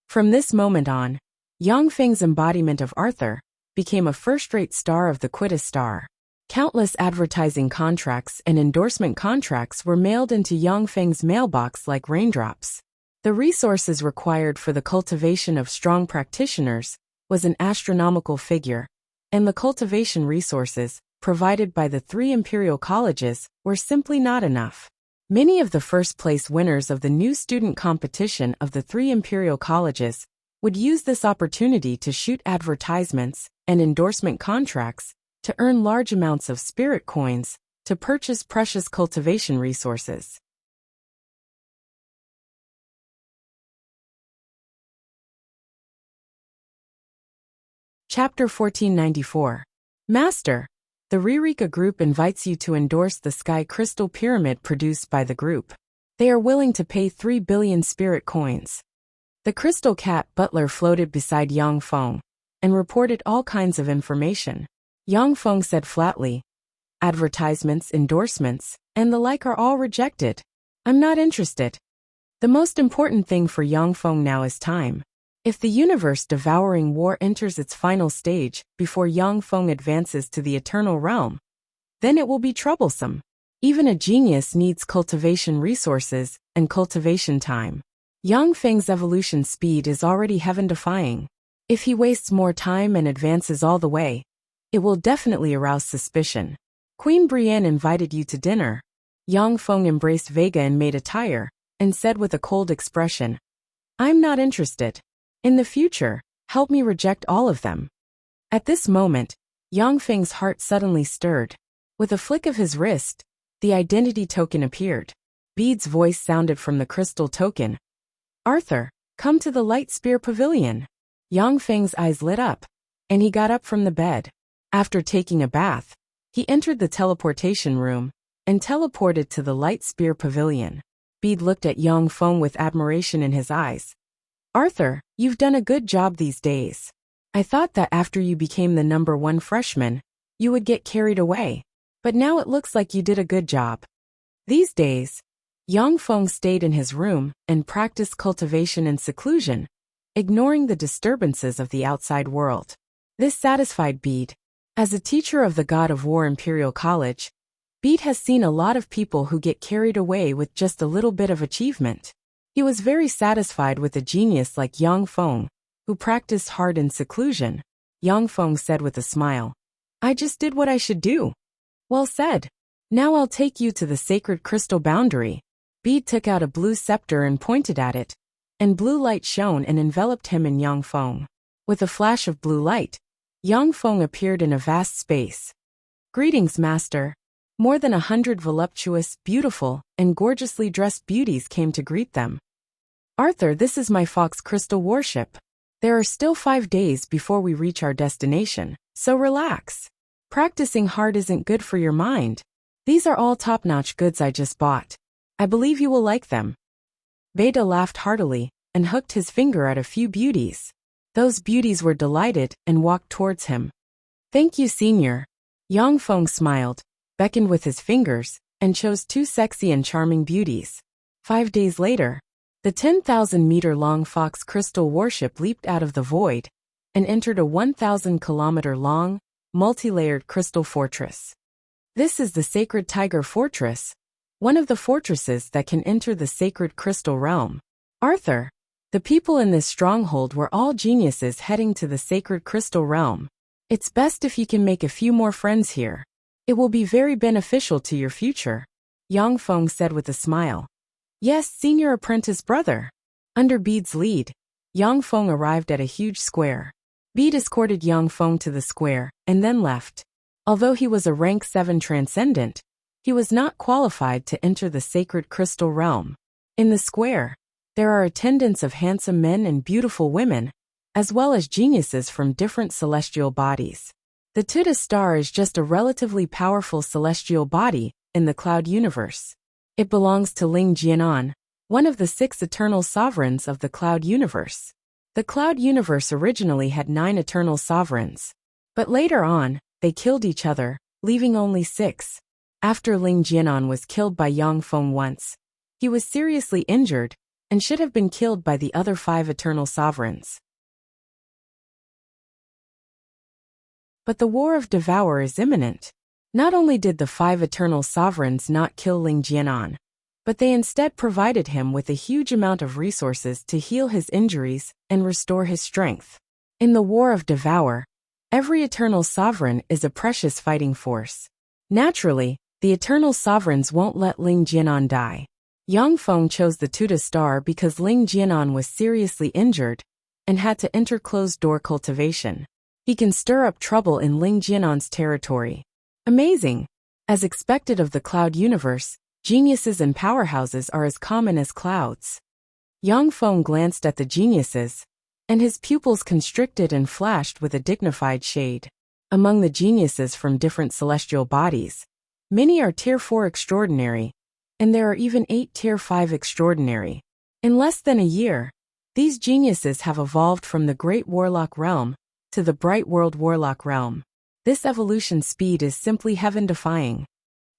From this moment on, Yang Feng's embodiment of Arthur became a first-rate star of the Quidditch star. Countless advertising contracts and endorsement contracts were mailed into Yang Feng's mailbox like raindrops. The resources required for the cultivation of strong practitioners was an astronomical figure, and the cultivation resources provided by the 3 Imperial Colleges were simply not enough. Many of the first-place winners of the new student competition of the 3 Imperial Colleges would use this opportunity to shoot advertisements and endorsement contracts to earn large amounts of spirit coins to purchase precious cultivation resources. Chapter 1494. Master, the Ririka Group invites you to endorse the Sky Crystal Pyramid produced by the group. They are willing to pay 3 billion spirit coins. The crystal cat butler floated beside Yang Feng and reported all kinds of information. Yang Feng said flatly, advertisements, endorsements, and the like are all rejected. I'm not interested. The most important thing for Yang Feng now is time. If the universe-devouring war enters its final stage before Yang Feng advances to the eternal realm, then it will be troublesome. Even a genius needs cultivation resources and cultivation time. Yang Feng's evolution speed is already heaven-defying. If he wastes more time and advances all the way, it will definitely arouse suspicion. Queen Brienne invited you to dinner. Yang Feng embraced Vega and made attire, and said with a cold expression, I'm not interested. In the future, help me reject all of them. At this moment, Yang Feng's heart suddenly stirred. With a flick of his wrist, the identity token appeared. Bede's voice sounded from the crystal token. Arthur, come to the Light Spear Pavilion. Yang Feng's eyes lit up, and he got up from the bed. After taking a bath, he entered the teleportation room and teleported to the Light Spear Pavilion. Bede looked at Yang Feng with admiration in his eyes. Arthur, you've done a good job these days. I thought that after you became the number 1 freshman, you would get carried away. But now it looks like you did a good job. These days, Yang Feng stayed in his room and practiced cultivation in seclusion, ignoring the disturbances of the outside world. This satisfied Bede. As a teacher of the God of War Imperial College, Bede has seen a lot of people who get carried away with just a little bit of achievement. He was very satisfied with a genius like Yang Feng, who practiced hard in seclusion. Yang Feng said with a smile, "I just did what I should do." "Well said. Now I'll take you to the sacred crystal boundary." Bede took out a blue scepter and pointed at it, and blue light shone and enveloped him in Yang Feng. With a flash of blue light, Yang Feng appeared in a vast space. "Greetings, Master." More than 100 voluptuous, beautiful, and gorgeously dressed beauties came to greet them. "Arthur, this is my Fox Crystal warship. There are still 5 days before we reach our destination, so relax. Practicing hard isn't good for your mind. These are all top-notch goods I just bought. I believe you will like them." Veda laughed heartily and hooked his finger at a few beauties. Those beauties were delighted and walked towards him. "Thank you, Senior." Yang Feng smiled, beckoned with his fingers, and chose 2 sexy and charming beauties. 5 days later, the 10,000-meter-long Fox Crystal warship leaped out of the void and entered a 1,000-kilometer-long, multi-layered crystal fortress. This is the Sacred Tiger Fortress, one of the fortresses that can enter the sacred crystal realm. "Arthur, the people in this stronghold were all geniuses heading to the sacred crystal realm. It's best if you can make a few more friends here. It will be very beneficial to your future," Yang Feng said with a smile. "Yes, Senior Apprentice Brother." Under Bede's lead, Yang Feng arrived at a huge square. Bede escorted Yang Feng to the square and then left. Although he was a rank 7 transcendent, he was not qualified to enter the sacred crystal realm. In the square, there are attendants of handsome men and beautiful women, as well as geniuses from different celestial bodies. The Tuta star is just a relatively powerful celestial body in the cloud universe. It belongs to Ling Jianan, one of the 6 eternal sovereigns of the cloud universe. The cloud universe originally had 9 eternal sovereigns, but later on, they killed each other, leaving only 6. After Ling Jianan was killed by Yang Feng once, he was seriously injured and should have been killed by the other 5 eternal sovereigns. But the War of Devour is imminent. Not only did the 5 eternal sovereigns not kill Ling Jianan, but they instead provided him with a huge amount of resources to heal his injuries and restore his strength. In the War of Devour, every eternal sovereign is a precious fighting force. Naturally, the eternal sovereigns won't let Ling Jianan die. Yang Feng chose the Tuta star because Ling Jianan was seriously injured and had to enter closed-door cultivation. He can stir up trouble in Ling Jianan's territory. Amazing! As expected of the cloud universe, geniuses and powerhouses are as common as clouds. Yang Feng glanced at the geniuses, and his pupils constricted and flashed with a dignified shade. Among the geniuses from different celestial bodies, many are Tier 4 extraordinary, and there are even 8 Tier 5 extraordinary. In less than a year, these geniuses have evolved from the Great Warlock realm to the Bright World Warlock realm. This evolution speed is simply heaven-defying.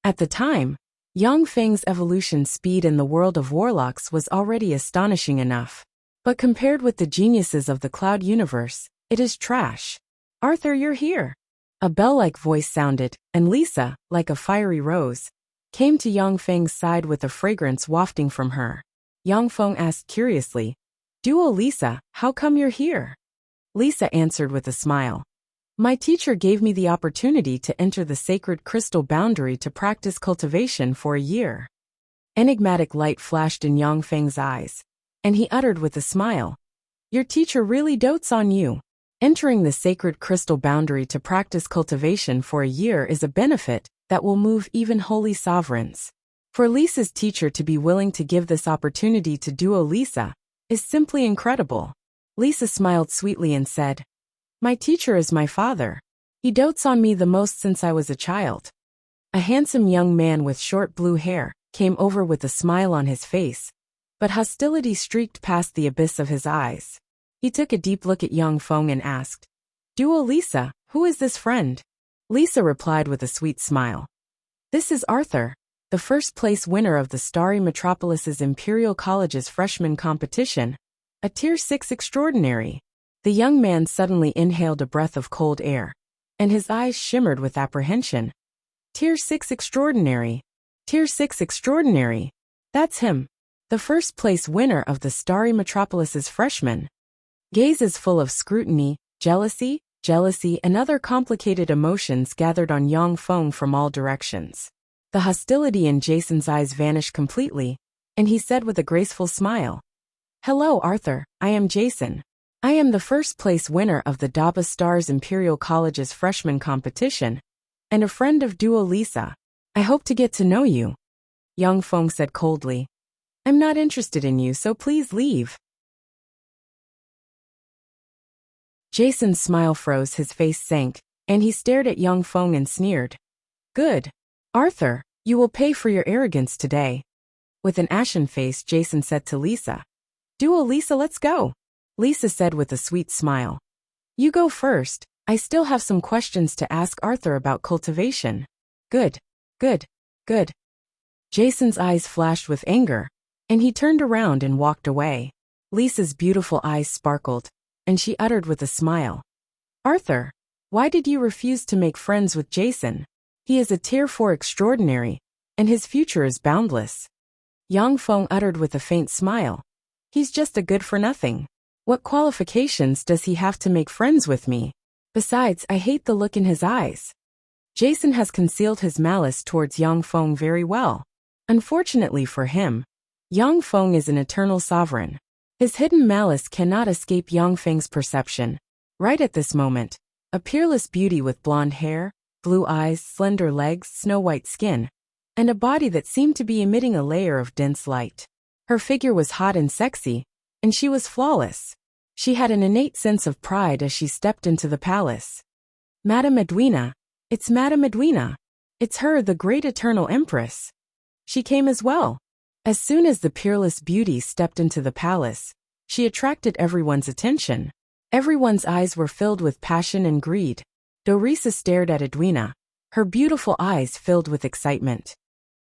At the time, Yang Feng's evolution speed in the world of warlocks was already astonishing enough. But compared with the geniuses of the cloud universe, it is trash. "Arthur, you're here." A bell-like voice sounded, and Lisa, like a fiery rose, came to Yang Feng's side with a fragrance wafting from her. Yang Feng asked curiously, "Duo Lisa, how come you're here?" Lisa answered with a smile. "My teacher gave me the opportunity to enter the sacred crystal boundary to practice cultivation for a year." Enigmatic light flashed in Yang Feng's eyes, and he uttered with a smile, "Your teacher really dotes on you. Entering the sacred crystal boundary to practice cultivation for a year is a benefit that will move even holy sovereigns. For Lisa's teacher to be willing to give this opportunity to Duo Lisa is simply incredible." Lisa smiled sweetly and said, "My teacher is my father. He dotes on me the most since I was a child." A handsome young man with short blue hair came over with a smile on his face, but hostility streaked past the abyss of his eyes. He took a deep look at Yang Feng and asked, "Duo Lisa, who is this friend?" Lisa replied with a sweet smile, "This is Arthur, the first-place winner of the Starry Metropolis's Imperial College's freshman competition, A Tier 6 extraordinary. The young man suddenly inhaled a breath of cold air, and his eyes shimmered with apprehension. Tier 6 extraordinary. Tier 6 extraordinary. That's him. The first place winner of the Starry Metropolis's freshman. Gazes full of scrutiny, jealousy, and other complicated emotions gathered on Yang Feng from all directions. The hostility in Jason's eyes vanished completely, and he said with a graceful smile, "Hello, Arthur, I am Jason. I am the first place winner of the Daba Stars Imperial College's freshman competition, and a friend of duo Lisa. I hope to get to know you." Yang Feng said coldly, "I'm not interested in you, so please leave." Jason's smile froze, his face sank, and he stared at Yang Feng and sneered. "Good. Arthur, you will pay for your arrogance today." With an ashen face, Jason said to Lisa, "Duo Lisa, let's go." Lisa said with a sweet smile, "You go first. I still have some questions to ask Arthur about cultivation." Good. Jason's eyes flashed with anger, and he turned around and walked away. Lisa's beautiful eyes sparkled, and she uttered with a smile, "Arthur, why did you refuse to make friends with Jason? He is a Tier 4 extraordinary, and his future is boundless." Yang Feng uttered with a faint smile, "He's just a good-for-nothing. What qualifications does he have to make friends with me? Besides, I hate the look in his eyes." Jason has concealed his malice towards Yang Feng very well. Unfortunately for him, Yang Feng is an eternal sovereign. His hidden malice cannot escape Yang Feng's perception. Right at this moment, a peerless beauty with blonde hair, blue eyes, slender legs, snow-white skin, and a body that seemed to be emitting a layer of dense light. Her figure was hot and sexy, and she was flawless. She had an innate sense of pride as she stepped into the palace. "Madame Edwina, it's Madame Edwina. It's her, the great eternal empress." She came as well. As soon as the peerless beauty stepped into the palace, she attracted everyone's attention. Everyone's eyes were filled with passion and greed. Dorisa stared at Edwina, her beautiful eyes filled with excitement.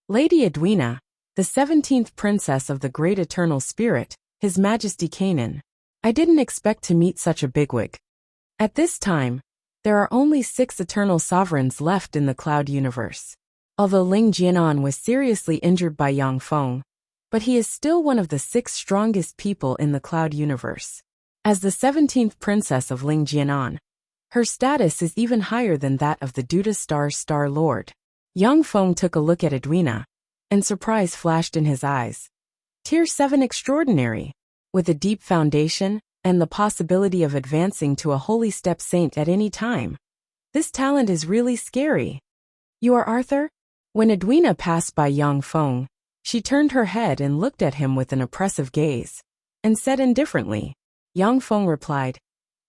"Lady Edwina, the 17th princess of the great eternal spirit, His Majesty Canaan. I didn't expect to meet such a bigwig." At this time, there are only 6 eternal sovereigns left in the Cloud universe. Although Ling Jianan was seriously injured by Yang Feng, but he is still one of the 6 strongest people in the Cloud universe. As the 17th princess of Ling Jianan, her status is even higher than that of the Duda Star's Star Lord. Yang Feng took a look at Edwina, and surprise flashed in his eyes. Tier 7 extraordinary, with a deep foundation, and the possibility of advancing to a holy step saint at any time. This talent is really scary. "You are Arthur?" When Edwina passed by Yang Feng, she turned her head and looked at him with an oppressive gaze, and said indifferently. Yang Feng replied,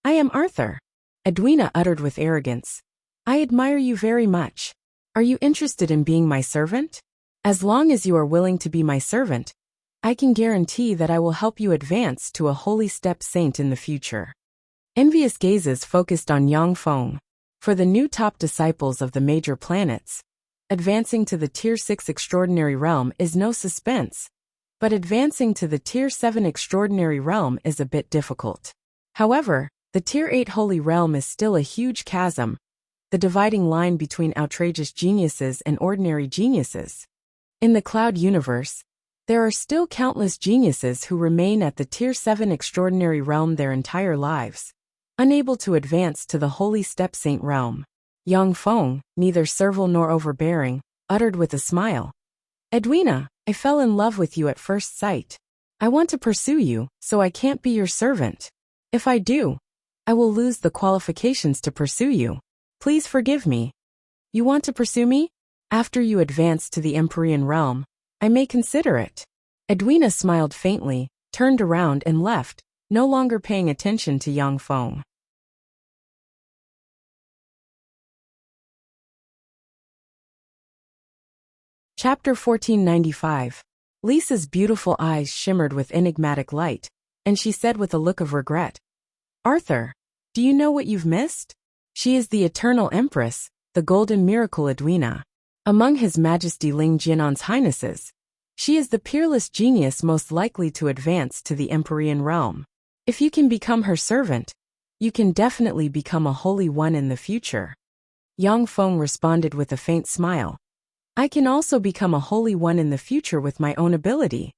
"I am Arthur." Edwina uttered with arrogance, "I admire you very much. Are you interested in being my servant? As long as you are willing to be my servant, I can guarantee that I will help you advance to a holy step saint in the future." Envious gazes focused on Yang Feng. For the new top disciples of the major planets, advancing to the Tier 6 extraordinary realm is no suspense, but advancing to the Tier 7 extraordinary realm is a bit difficult. However, the Tier 8 holy realm is still a huge chasm, the dividing line between outrageous geniuses and ordinary geniuses. In the Cloud universe, there are still countless geniuses who remain at the Tier 7 extraordinary realm their entire lives, unable to advance to the holy step saint realm. Yang Feng, neither servile nor overbearing, uttered with a smile, "Edwina, I fell in love with you at first sight. I want to pursue you, so I can't be your servant. If I do, I will lose the qualifications to pursue you. Please forgive me." "You want to pursue me? After you advance to the Empyrean realm, I may consider it." Edwina smiled faintly, turned around and left, no longer paying attention to Yang Feng. Chapter 1495. Lisa's beautiful eyes shimmered with enigmatic light, and she said with a look of regret, "Arthur, do you know what you've missed? She is the eternal empress, the golden miracle Edwina. Among His Majesty Ling Jianan's highnesses, she is the peerless genius most likely to advance to the Empyrean realm." If you can become her servant, you can definitely become a holy one in the future. Yang Feng responded with a faint smile. I can also become a holy one in the future with my own ability.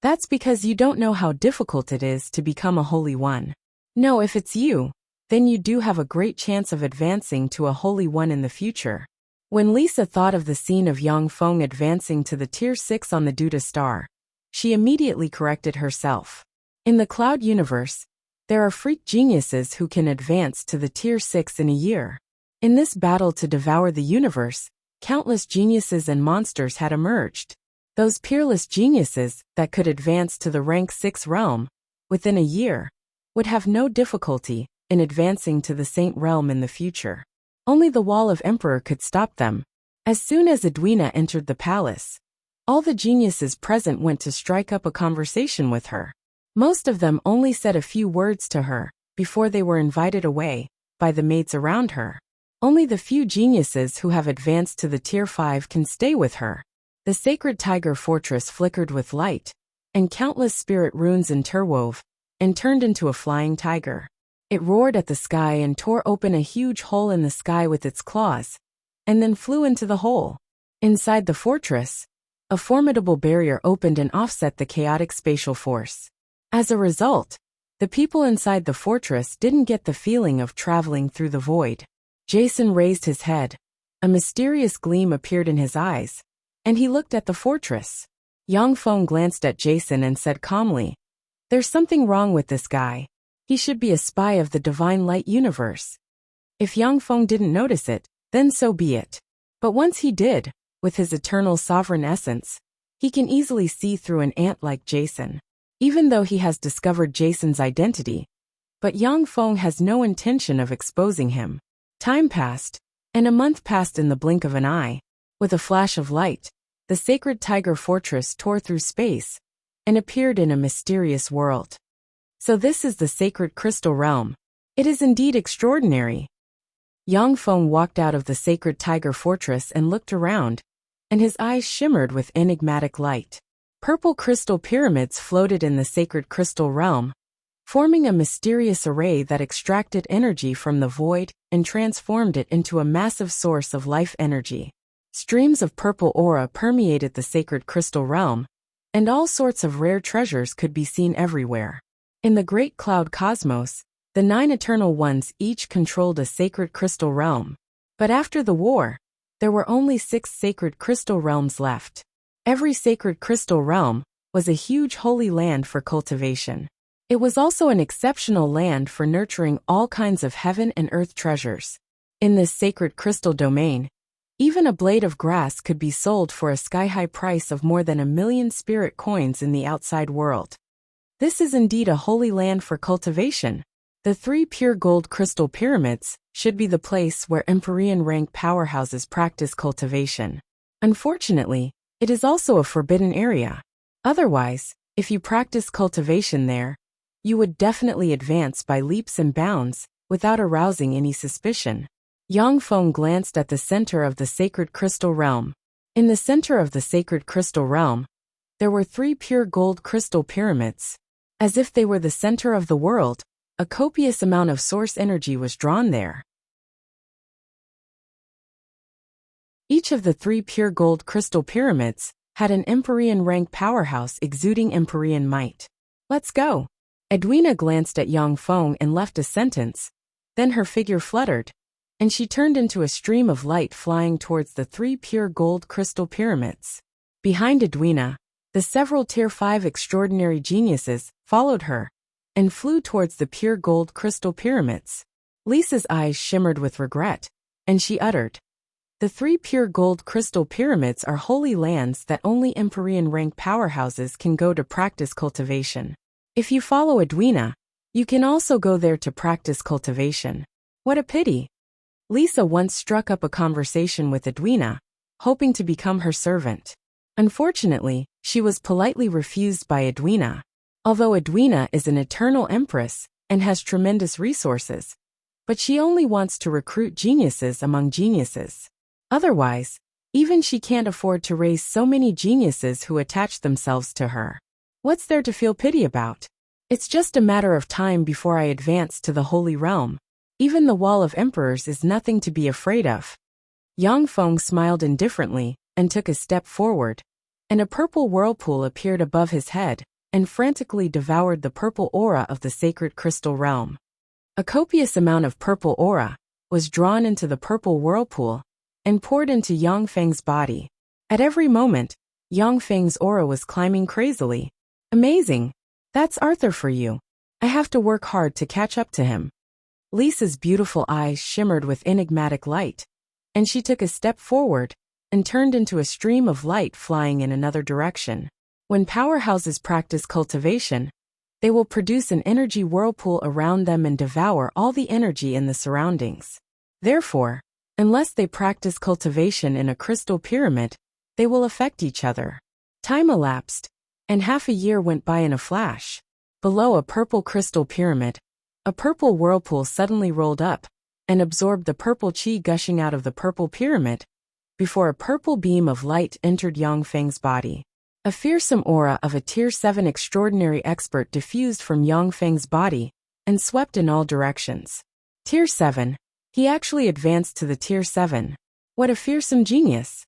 That's because you don't know how difficult it is to become a holy one. No, if it's you, then you do have a great chance of advancing to a holy one in the future. When Lisa thought of the scene of Yang Feng advancing to the Tier 6 on the Duda star, she immediately corrected herself. In the Cloud universe, there are freak geniuses who can advance to the Tier 6 in a year. In this battle to devour the universe, countless geniuses and monsters had emerged. Those peerless geniuses that could advance to the rank 6 realm within a year would have no difficulty in advancing to the Saint realm in the future. Only the Wall of Emperor could stop them. As soon as Edwina entered the palace, all the geniuses present went to strike up a conversation with her. Most of them only said a few words to her before they were invited away by the maids around her. Only the few geniuses who have advanced to the Tier 5 can stay with her. The sacred tiger fortress flickered with light, and countless spirit runes interwove, and turned into a flying tiger. It roared at the sky and tore open a huge hole in the sky with its claws, and then flew into the hole. Inside the fortress, a formidable barrier opened and offset the chaotic spatial force. As a result, the people inside the fortress didn't get the feeling of traveling through the void. Jason raised his head. A mysterious gleam appeared in his eyes, and he looked at the fortress. Yang Feng glanced at Jason and said calmly, "There's something wrong with this guy. He should be a spy of the divine light universe." If Yang Feng didn't notice it, then so be it. But once he did, with his eternal sovereign essence, he can easily see through an ant like Jason. Even though he has discovered Jason's identity, but Yang Feng has no intention of exposing him. Time passed, and a month passed in the blink of an eye. With a flash of light, the sacred tiger fortress tore through space and appeared in a mysterious world. So this is the sacred crystal realm. It is indeed extraordinary. Yang Feng walked out of the sacred tiger fortress and looked around, and his eyes shimmered with enigmatic light. Purple crystal pyramids floated in the sacred crystal realm, forming a mysterious array that extracted energy from the void and transformed it into a massive source of life energy. Streams of purple aura permeated the sacred crystal realm, and all sorts of rare treasures could be seen everywhere. In the great cloud cosmos, the 9 eternal ones each controlled a sacred crystal realm. But after the war, there were only 6 sacred crystal realms left. Every sacred crystal realm was a huge holy land for cultivation. It was also an exceptional land for nurturing all kinds of heaven and earth treasures. In this sacred crystal domain, even a blade of grass could be sold for a sky-high price of more than 1,000,000 spirit coins in the outside world. This is indeed a holy land for cultivation. The 3 pure gold crystal pyramids should be the place where Empyrean rank powerhouses practice cultivation. Unfortunately, it is also a forbidden area. Otherwise, if you practice cultivation there, you would definitely advance by leaps and bounds, without arousing any suspicion. Yang Feng glanced at the center of the sacred crystal realm. In the center of the sacred crystal realm, there were 3 pure gold crystal pyramids. As if they were the center of the world, a copious amount of source energy was drawn there. Each of the 3 pure gold crystal pyramids had an Empyrean rank powerhouse exuding Empyrean might. "Let's go." Edwina glanced at Yang Feng and left a sentence. Then her figure fluttered, and she turned into a stream of light flying towards the 3 pure gold crystal pyramids. Behind Edwina, the several Tier 5 extraordinary geniuses followed her and flew towards the pure gold crystal pyramids. Lisa's eyes shimmered with regret, and she uttered, "The 3 pure gold crystal pyramids are holy lands that only Empyrean rank powerhouses can go to practice cultivation. If you follow Edwina, you can also go there to practice cultivation. What a pity." Lisa once struck up a conversation with Edwina, hoping to become her servant. Unfortunately, she was politely refused by Edwina. Although Edwina is an eternal empress and has tremendous resources, but she only wants to recruit geniuses among geniuses. Otherwise, even she can't afford to raise so many geniuses who attach themselves to her. What's there to feel pity about? It's just a matter of time before I advance to the Holy Realm. Even the Wall of Emperors is nothing to be afraid of." Yang Feng smiled indifferently and took a step forward, and a purple whirlpool appeared above his head and frantically devoured the purple aura of the sacred crystal realm. A copious amount of purple aura was drawn into the purple whirlpool and poured into Yang Feng's body. At every moment, Yang Feng's aura was climbing crazily. "Amazing! That's Arthur for you. I have to work hard to catch up to him." Lisa's beautiful eyes shimmered with enigmatic light, and she took a step forward and turned into a stream of light flying in another direction. When powerhouses practice cultivation, they will produce an energy whirlpool around them and devour all the energy in the surroundings. Therefore, unless they practice cultivation in a crystal pyramid, they will affect each other. Time elapsed, and half a year went by in a flash. Below a purple crystal pyramid, a purple whirlpool suddenly rolled up and absorbed the purple qi gushing out of the purple pyramid before a purple beam of light entered Yang Feng's body. A fearsome aura of a Tier 7 extraordinary expert diffused from Yang Feng's body and swept in all directions. Tier 7. He actually advanced to the Tier 7. What a fearsome genius!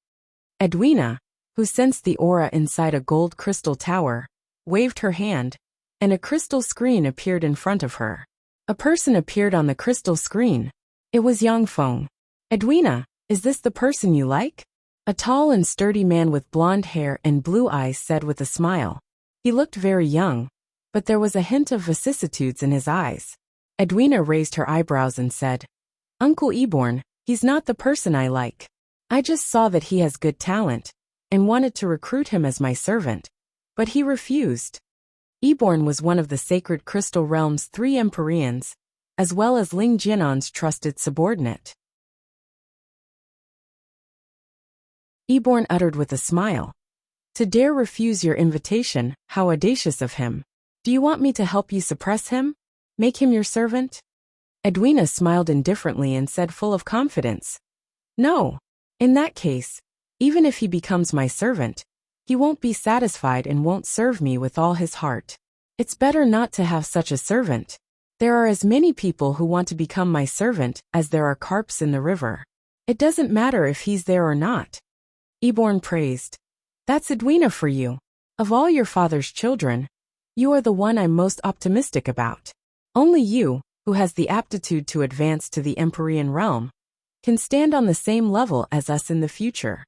Edwina, who sensed the aura inside a gold crystal tower, waved her hand, and a crystal screen appeared in front of her. A person appeared on the crystal screen. It was Yang Feng. "Edwina, is this the person you like?" A tall and sturdy man with blonde hair and blue eyes said with a smile. He looked very young, but there was a hint of vicissitudes in his eyes. Edwina raised her eyebrows and said, "Uncle Eborn, he's not the person I like. I just saw that he has good talent and wanted to recruit him as my servant, but he refused." Eborn was one of the sacred crystal realm's 3 Empyreans, as well as Ling Jianan's trusted subordinate. Eborn uttered with a smile. "To dare refuse your invitation, how audacious of him. Do you want me to help you suppress him? Make him your servant?" Edwina smiled indifferently and said full of confidence, "No. In that case, even if he becomes my servant, he won't be satisfied and won't serve me with all his heart. It's better not to have such a servant. There are as many people who want to become my servant as there are carps in the river. It doesn't matter if he's there or not." Eborn praised. "That's Edwina for you. Of all your father's children, you are the one I'm most optimistic about. Only you, who has the aptitude to advance to the Empyrean realm, can stand on the same level as us in the future.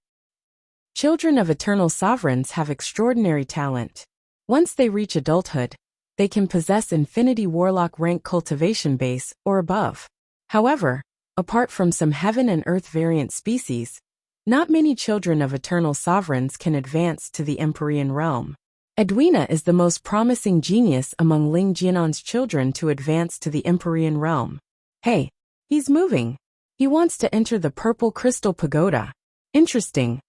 Children of eternal sovereigns have extraordinary talent. Once they reach adulthood, they can possess Infinity Warlock rank cultivation base or above. However, apart from some heaven and earth variant species, not many children of eternal sovereigns can advance to the Empyrean realm. Edwina is the most promising genius among Ling Jianan's children to advance to the Empyrean realm. Hey, he's moving. He wants to enter the purple crystal pagoda. Interesting."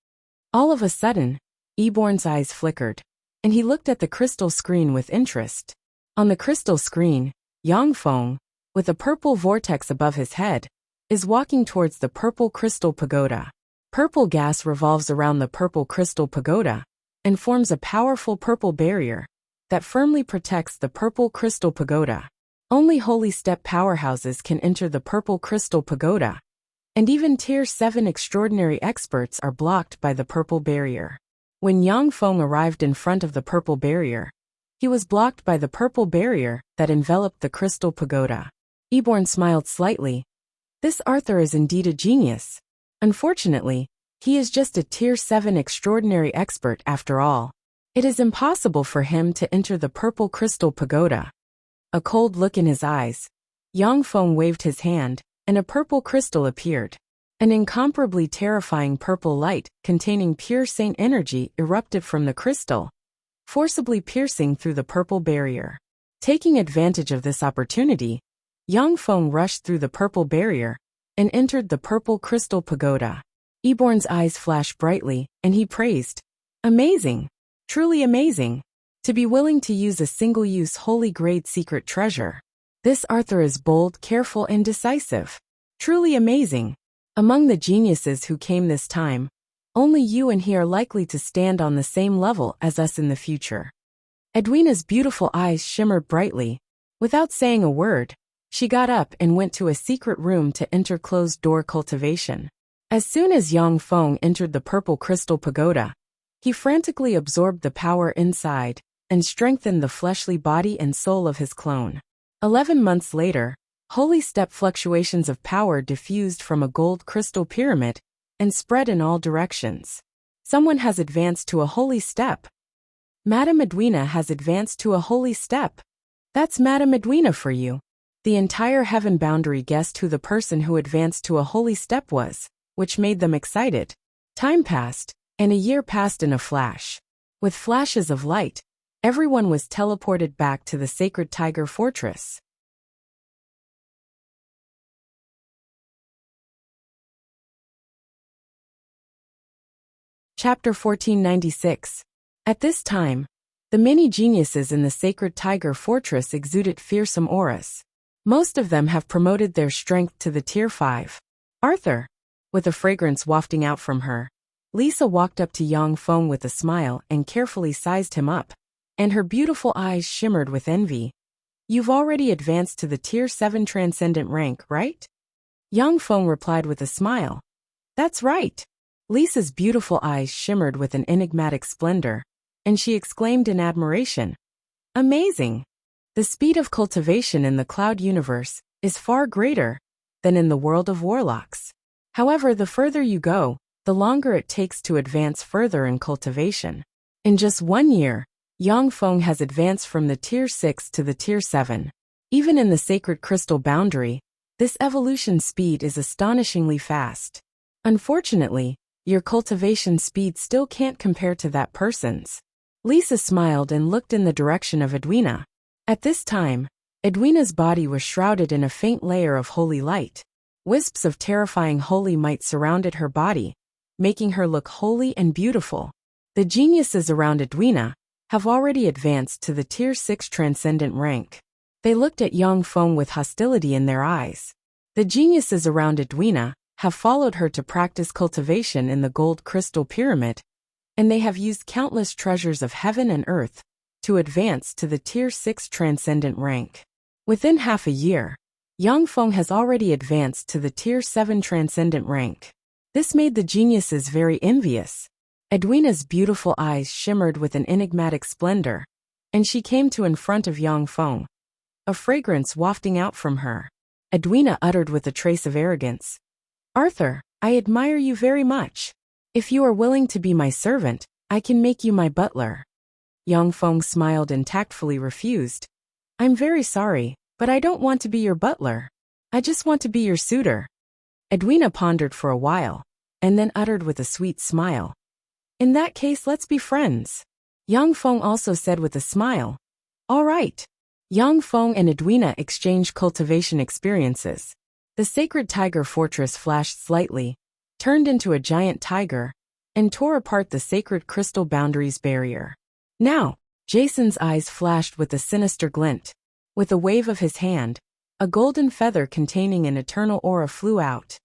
All of a sudden, Eborn's eyes flickered, and he looked at the crystal screen with interest. On the crystal screen, Yang Feng, with a purple vortex above his head, is walking towards the purple crystal pagoda. Purple gas revolves around the purple crystal pagoda and forms a powerful purple barrier that firmly protects the purple crystal pagoda. Only holy step powerhouses can enter the purple crystal pagoda, and even Tier 7 extraordinary experts are blocked by the purple barrier. When Yang Feng arrived in front of the purple barrier, he was blocked by the purple barrier that enveloped the crystal pagoda. Eborn smiled slightly. "This Arthur is indeed a genius. Unfortunately, he is just a Tier 7 extraordinary expert after all. It is impossible for him to enter the purple crystal pagoda." A cold look in his eyes, Yang Feng waved his hand, and a purple crystal appeared. An incomparably terrifying purple light containing pure saint energy erupted from the crystal, forcibly piercing through the purple barrier. Taking advantage of this opportunity, Yang Feng rushed through the purple barrier and entered the purple crystal pagoda. Eborn's eyes flashed brightly, and he praised, "Amazing! Truly amazing! To be willing to use a single-use holy-grade secret treasure. This Arthur is bold, careful, and decisive. Truly amazing! Among the geniuses who came this time, only you and he are likely to stand on the same level as us in the future." Edwina's beautiful eyes shimmered brightly. Without saying a word, she got up and went to a secret room to enter closed-door cultivation. As soon as Yang Feng entered the purple crystal pagoda, he frantically absorbed the power inside and strengthened the fleshly body and soul of his clone. 11 months later, holy step fluctuations of power diffused from a gold crystal pyramid and spread in all directions. Someone has advanced to a holy step. Madame Edwina has advanced to a holy step. That's Madame Edwina for you. The entire heaven boundary guessed who the person who advanced to a holy step was, which made them excited. Time passed, and a year passed in a flash. With flashes of light, everyone was teleported back to the sacred tiger fortress. Chapter 1496. At this time, the many geniuses in the sacred tiger fortress exuded fearsome auras. Most of them have promoted their strength to the tier 5. Arthur, with a fragrance wafting out from her, Lisa walked up to Yang Feng with a smile and carefully sized him up, and her beautiful eyes shimmered with envy. You've already advanced to the tier 7 transcendent rank, right? Yang Feng replied with a smile. That's right. Lisa's beautiful eyes shimmered with an enigmatic splendor, and she exclaimed in admiration. Amazing! The speed of cultivation in the cloud universe is far greater than in the world of warlocks. However, the further you go, the longer it takes to advance further in cultivation. In just 1 year, Yang Feng has advanced from the tier 6 to the tier 7. Even in the sacred crystal boundary, this evolution speed is astonishingly fast. Unfortunately, your cultivation speed still can't compare to that person's. Lisa smiled and looked in the direction of Edwina. At this time, Edwina's body was shrouded in a faint layer of holy light. Wisps of terrifying holy might surrounded her body, making her look holy and beautiful. The geniuses around Edwina have already advanced to the tier 6 transcendent rank. They looked at Yang Feng with hostility in their eyes. The geniuses around Edwina have followed her to practice cultivation in the gold crystal pyramid, and they have used countless treasures of heaven and earth to advance to the tier 6 transcendent rank. Within half a year, Yang Feng has already advanced to the tier 7 transcendent rank. This made the geniuses very envious. Edwina's beautiful eyes shimmered with an enigmatic splendor, and she came to in front of Yang Feng, a fragrance wafting out from her. Edwina uttered with a trace of arrogance. Arthur, I admire you very much. If you are willing to be my servant, I can make you my butler. Yang Feng smiled and tactfully refused. I'm very sorry, but I don't want to be your butler. I just want to be your suitor. Edwina pondered for a while, and then uttered with a sweet smile. In that case, let's be friends. Yang Feng also said with a smile. All right. Yang Feng and Edwina exchanged cultivation experiences. The sacred tiger fortress flashed slightly, turned into a giant tiger, and tore apart the sacred crystal boundaries barrier. Now, Jason's eyes flashed with a sinister glint. With a wave of his hand, a golden feather containing an eternal aura flew out.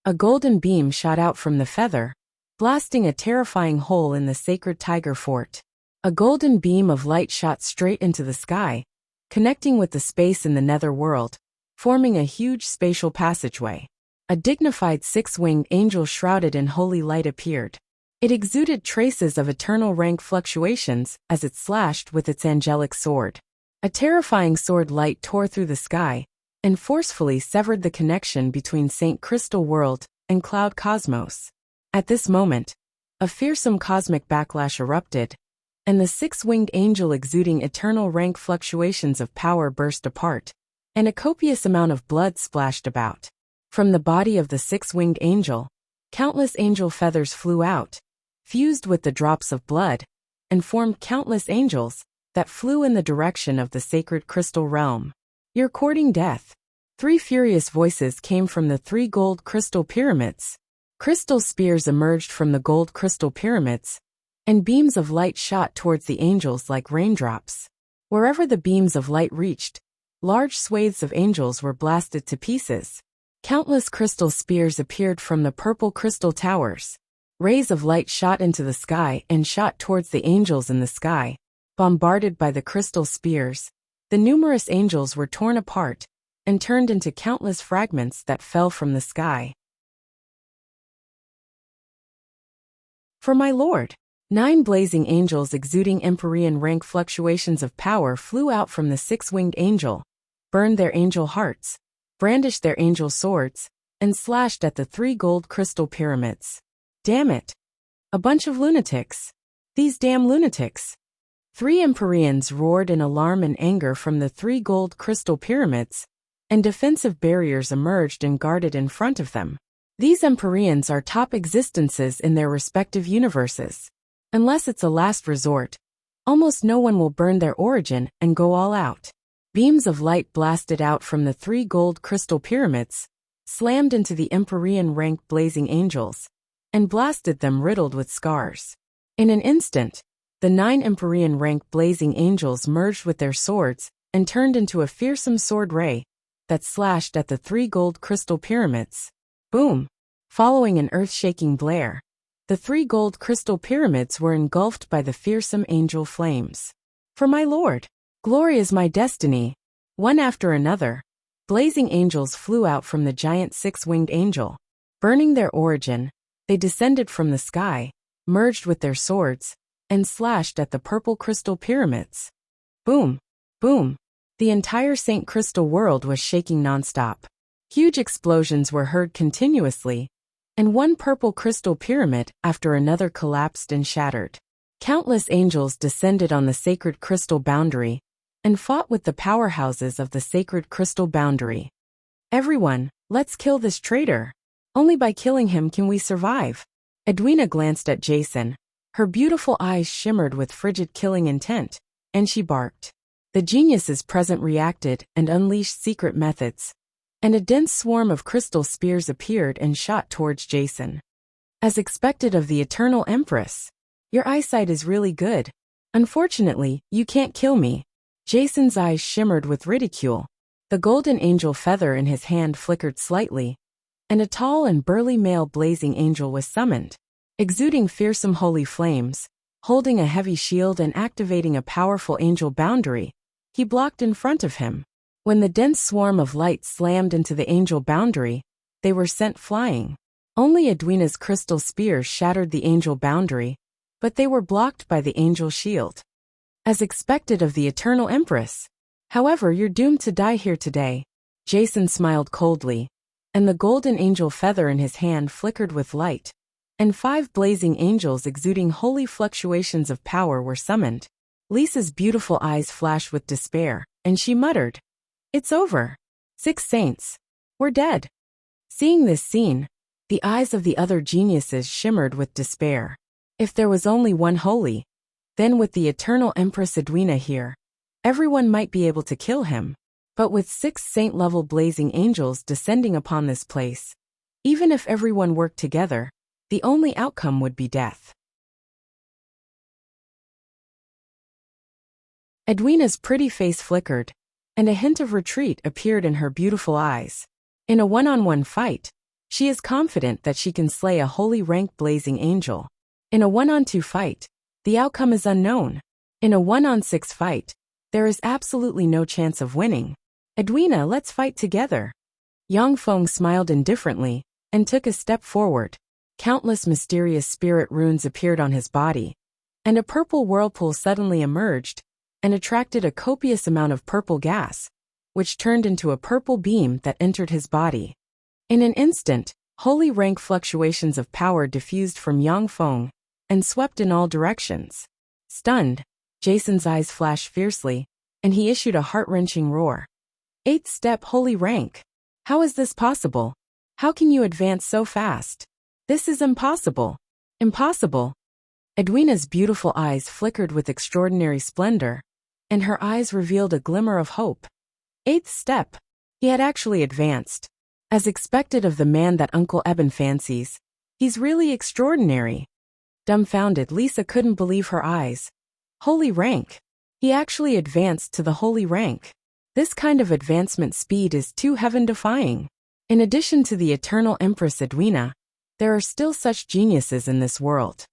A golden beam shot out from the feather, blasting a terrifying hole in the sacred tiger fort. A golden beam of light shot straight into the sky, connecting with the space in the nether world, forming a huge spatial passageway. A dignified six-winged angel shrouded in holy light appeared. It exuded traces of eternal rank fluctuations as it slashed with its angelic sword. A terrifying sword light tore through the sky and forcefully severed the connection between Saint Crystal World and Cloud Cosmos. At this moment, a fearsome cosmic backlash erupted, and the six-winged angel exuding eternal rank fluctuations of power burst apart, and a copious amount of blood splashed about. From the body of the six-winged angel, countless angel feathers flew out, fused with the drops of blood, and formed countless angels that flew in the direction of the sacred crystal realm. You're courting death. 3 furious voices came from the 3 gold crystal pyramids. Crystal spears emerged from the gold crystal pyramids, and beams of light shot towards the angels like raindrops. Wherever the beams of light reached, large swathes of angels were blasted to pieces. Countless crystal spears appeared from the purple crystal towers. Rays of light shot into the sky and shot towards the angels in the sky, Bombarded by the crystal spears, the numerous angels were torn apart and turned into countless fragments that fell from the sky. For my lord, 9 blazing angels exuding Empyrean rank fluctuations of power flew out from the 6-winged angel, burned their angel hearts, brandished their angel swords, and slashed at the 3 gold crystal pyramids. Damn it! A bunch of lunatics. These damn lunatics. 3 Empyreans roared in alarm and anger from the 3 gold crystal pyramids, and defensive barriers emerged and guarded in front of them. These Empyreans are top existences in their respective universes. Unless it's a last resort, almost no one will burn their origin and go all out. Beams of light blasted out from the 3 gold crystal pyramids, slammed into the Empyrean rank blazing angels, and blasted them riddled with scars. In an instant, the 9 Empyrean rank blazing angels merged with their swords and turned into a fearsome sword ray that slashed at the 3 gold crystal pyramids. Boom! Following an earth-shaking blare, the 3 gold crystal pyramids were engulfed by the fearsome angel flames. For my lord, glory is my destiny. One after another, blazing angels flew out from the giant 6-winged angel. Burning their origin, they descended from the sky, merged with their swords, and slashed at the purple crystal pyramids. Boom! Boom! The entire Saint Crystal world was shaking nonstop. Huge explosions were heard continuously, and one purple crystal pyramid after another collapsed and shattered. Countless angels descended on the sacred crystal boundary and fought with the powerhouses of the sacred crystal boundary. Everyone, let's kill this traitor. Only by killing him can we survive. Edwina glanced at Jason. Her beautiful eyes shimmered with frigid killing intent, and she barked. The geniuses present reacted and unleashed secret methods, and a dense swarm of crystal spears appeared and shot towards Jason. As expected of the Eternal Empress, your eyesight is really good. Unfortunately, you can't kill me. Jason's eyes shimmered with ridicule. The golden angel feather in his hand flickered slightly, and a tall and burly male blazing angel was summoned. Exuding fearsome holy flames, holding a heavy shield and activating a powerful angel boundary, he blocked in front of him. When the dense swarm of light slammed into the angel boundary, they were sent flying. Only Edwina's crystal spears shattered the angel boundary, but they were blocked by the angel shield. As expected of the Eternal Empress. However, you're doomed to die here today. Jason smiled coldly, and the golden angel feather in his hand flickered with light, and 5 blazing angels exuding holy fluctuations of power were summoned. Lisa's beautiful eyes flashed with despair, and she muttered, "It's over. 6 saints. We're dead." Seeing this scene, the eyes of the other geniuses shimmered with despair. If there was only one holy, then with the Eternal Empress Edwina here, everyone might be able to kill him. But with 6 saint-level blazing angels descending upon this place, even if everyone worked together, the only outcome would be death. Edwina's pretty face flickered, and a hint of retreat appeared in her beautiful eyes. In a one-on-one fight, she is confident that she can slay a holy rank blazing angel. In a 1-on-2 fight, the outcome is unknown. In a 1-on-6 fight, there is absolutely no chance of winning. Edwina, let's fight together. Yang Feng smiled indifferently and took a step forward. Countless mysterious spirit runes appeared on his body, and a purple whirlpool suddenly emerged and attracted a copious amount of purple gas, which turned into a purple beam that entered his body. In an instant, holy rank fluctuations of power diffused from Yang Feng and swept in all directions. Stunned, Jason's eyes flashed fiercely, and he issued a heart-wrenching roar. 8th step holy rank. How is this possible? How can you advance so fast? This is impossible. Impossible. Edwina's beautiful eyes flickered with extraordinary splendor, and her eyes revealed a glimmer of hope. 8th step. He had actually advanced. As expected of the man that Uncle Eben fancies, he's really extraordinary. Dumbfounded, Lisa couldn't believe her eyes. Holy rank. He actually advanced to the holy rank. This kind of advancement speed is too heaven-defying. In addition to the Eternal Empress Edwina, there are still such geniuses in this world.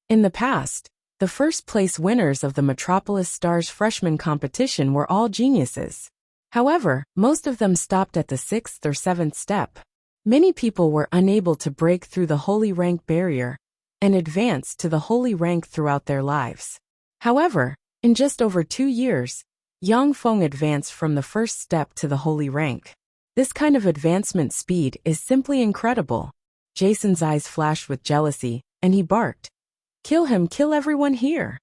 In the past, The first place winners of the Metropolis Stars freshman competition were all geniuses. However, most of them stopped at the 6th or 7th step. Many people were unable to break through the holy rank barrier and advance to the holy rank throughout their lives. However, in just over 2 years, Yang Feng advanced from the first step to the holy rank. This kind of advancement speed is simply incredible. Jason's eyes flashed with jealousy, and he barked, "Kill him, kill everyone here!"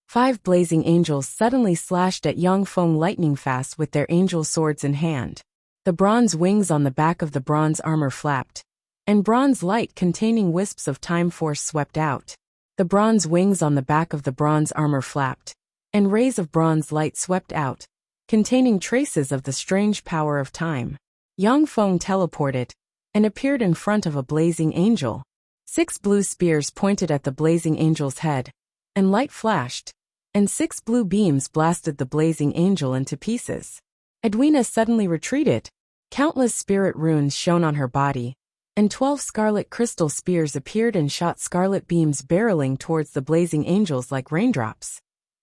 5 blazing angels suddenly slashed at Yang Feng lightning fast with their angel swords in hand. The bronze wings on the back of the bronze armor flapped, and bronze light containing wisps of time force swept out. The bronze wings on the back of the bronze armor flapped, and rays of bronze light swept out, containing traces of the strange power of time. Yang Feng teleported and appeared in front of a blazing angel. 6 blue spears pointed at the blazing angel's head, and light flashed, and 6 blue beams blasted the blazing angel into pieces. Edwina suddenly retreated. Countless spirit runes shone on her body, and 12 scarlet crystal spears appeared and shot scarlet beams barreling towards the blazing angels like raindrops.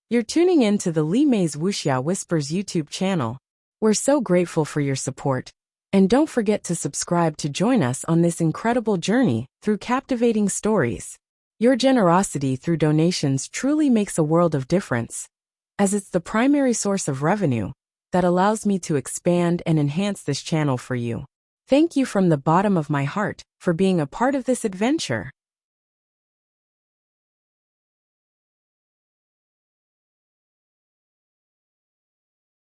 You're tuning in to the Li Mei's Wuxia Whispers YouTube channel. We're so grateful for your support. And don't forget to subscribe to join us on this incredible journey through captivating stories. Your generosity through donations truly makes a world of difference, as it's the primary source of revenue that allows me to expand and enhance this channel for you. Thank you from the bottom of my heart for being a part of this adventure.